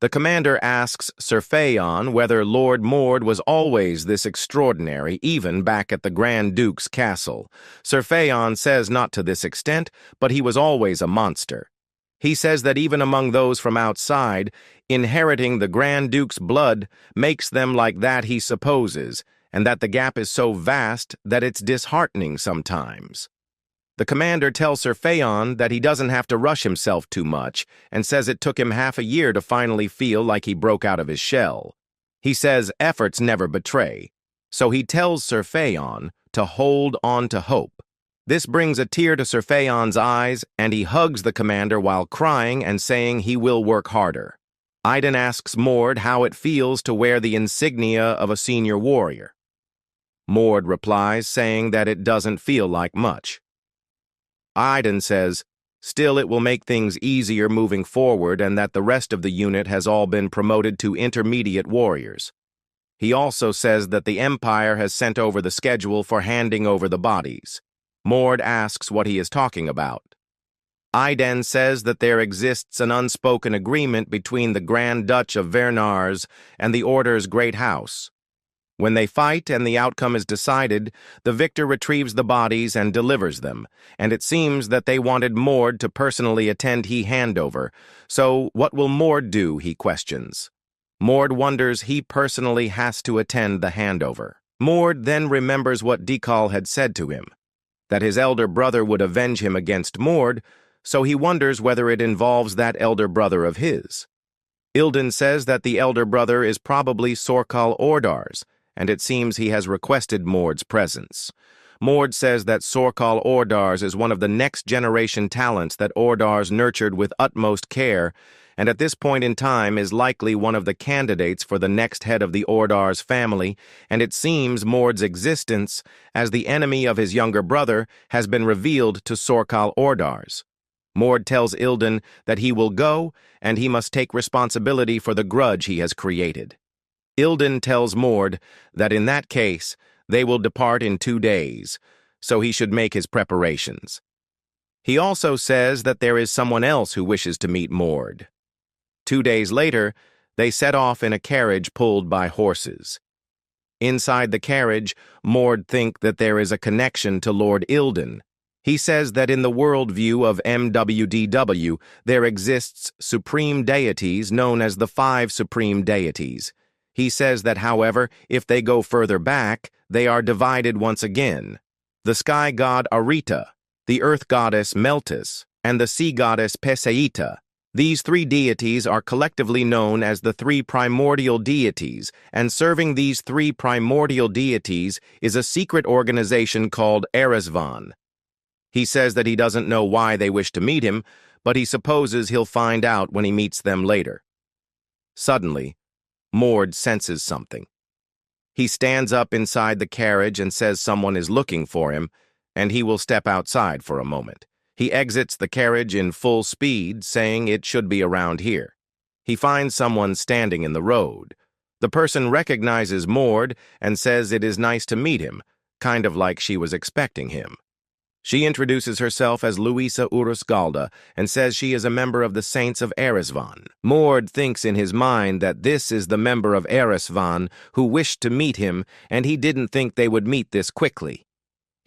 The commander asks Sir Phaon whether Lord Mord was always this extraordinary, even back at the Grand Duke's castle. Sir Phaon says not to this extent, but he was always a monster. He says that even among those from outside, inheriting the Grand Duke's blood makes them like that he supposes, and that the gap is so vast that it's disheartening sometimes. The commander tells Sir Phaon that he doesn't have to rush himself too much, and says it took him half a year to finally feel like he broke out of his shell. He says efforts never betray, so he tells Sir Phaon to hold on to hope. This brings a tear to Sir Phaon's eyes, and he hugs the commander while crying and saying he will work harder. Iden asks Mord how it feels to wear the insignia of a senior warrior. Mord replies, saying that it doesn't feel like much. Iden says, still it will make things easier moving forward and that the rest of the unit has all been promoted to intermediate warriors. He also says that the Empire has sent over the schedule for handing over the bodies. Mord asks what he is talking about. Iden says that there exists an unspoken agreement between the Grand Duch of Vernars and the Order's Great House. When they fight and the outcome is decided, the victor retrieves the bodies and delivers them, and it seems that they wanted Mord to personally attend the handover. So what will Mord do, he questions. Mord wonders he personally has to attend the handover. Mord then remembers what Dikal had said to him, that his elder brother would avenge him against Mord, so he wonders whether it involves that elder brother of his. Ilden says that the elder brother is probably Sorkal Ordars, and it seems he has requested Mord's presence. Mord says that Sorkal Ordars is one of the next-generation talents that Ordars nurtured with utmost care, and at this point in time is likely one of the candidates for the next head of the Ordars family, and it seems Mord's existence as the enemy of his younger brother has been revealed to Sorkal Ordars. Mord tells Ilden that he will go, and he must take responsibility for the grudge he has created. Ilden tells Mord that in that case, they will depart in 2 days, so he should make his preparations. He also says that there is someone else who wishes to meet Mord. 2 days later, they set off in a carriage pulled by horses. Inside the carriage, Mord thinks that there is a connection to Lord Ilden. He says that in the worldview of MWDW, there exists supreme deities known as the five supreme deities. He says that, however, if they go further back, they are divided once again. The sky god Arita, the earth goddess Meltis, and the sea goddess Peseita. These three deities are collectively known as the three primordial deities, and serving these three primordial deities is a secret organization called Eresvan. He says that he doesn't know why they wish to meet him, but he supposes he'll find out when he meets them later. Suddenly, Mord senses something. He stands up inside the carriage and says someone is looking for him, and he will step outside for a moment. He exits the carriage in full speed, saying it should be around here. He finds someone standing in the road. The person recognizes Mord and says it is nice to meet him, kind of like she was expecting him. She introduces herself as Luisa Urusgalda and says she is a member of the Saints of Eresvan. Mord thinks in his mind that this is the member of Eresvan who wished to meet him, and he didn't think they would meet this quickly.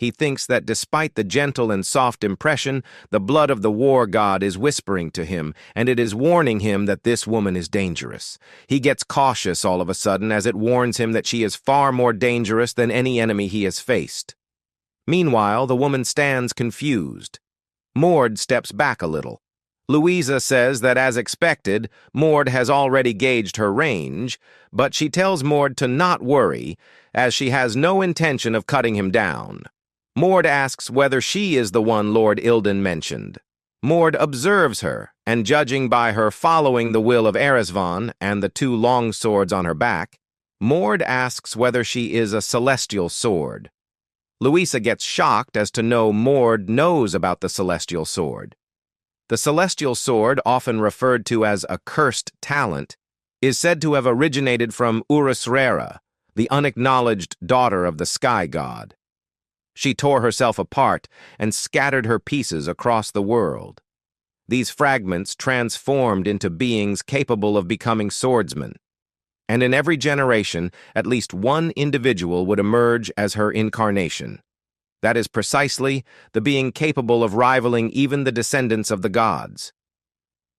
He thinks that despite the gentle and soft impression, the blood of the war god is whispering to him, and it is warning him that this woman is dangerous. He gets cautious all of a sudden as it warns him that she is far more dangerous than any enemy he has faced. Meanwhile, the woman stands confused. Mord steps back a little. Louisa says that, as expected, Mord has already gauged her range, but she tells Mord to not worry, as she has no intention of cutting him down. Mord asks whether she is the one Lord Ilden mentioned. Mord observes her, and judging by her following the will of Eresvan and the two long swords on her back, Mord asks whether she is a celestial sword. Louisa gets shocked as to know Mord knows about the celestial sword. The celestial sword, often referred to as a cursed talent, is said to have originated from Urusrera, the unacknowledged daughter of the sky god. She tore herself apart and scattered her pieces across the world. These fragments transformed into beings capable of becoming swordsmen. And in every generation, at least one individual would emerge as her incarnation. That is precisely the being capable of rivaling even the descendants of the gods.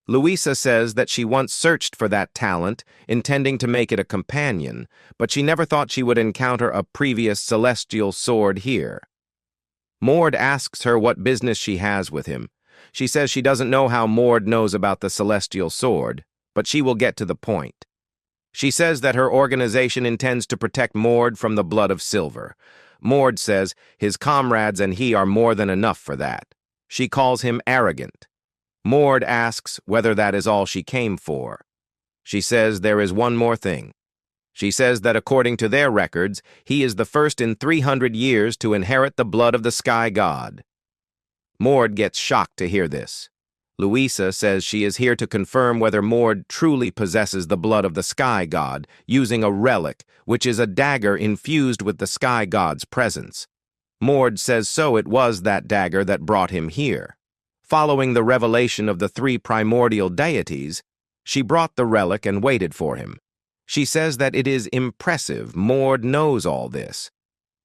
Louisa says that she once searched for that talent, intending to make it a companion, but she never thought she would encounter a previous celestial sword here. Mord asks her what business she has with him. She says she doesn't know how Mord knows about the celestial sword, but she will get to the point. She says that her organization intends to protect Mord from the blood of silver. Mord says his comrades and he are more than enough for that. She calls him arrogant. Mord asks whether that is all she came for. She says there is one more thing. She says that according to their records, he is the first in 300 years to inherit the blood of the sky god. Mord gets shocked to hear this. Louisa says she is here to confirm whether Mord truly possesses the blood of the sky god, using a relic, which is a dagger infused with the sky god's presence. Mord says so it was that dagger that brought him here. Following the revelation of the three primordial deities, she brought the relic and waited for him. She says that it is impressive Mord knows all this.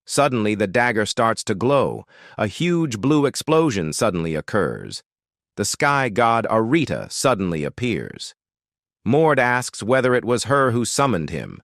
Suddenly, the dagger starts to glow. A huge blue explosion suddenly occurs. The sky god Arita suddenly appears. Mord asks whether it was her who summoned him.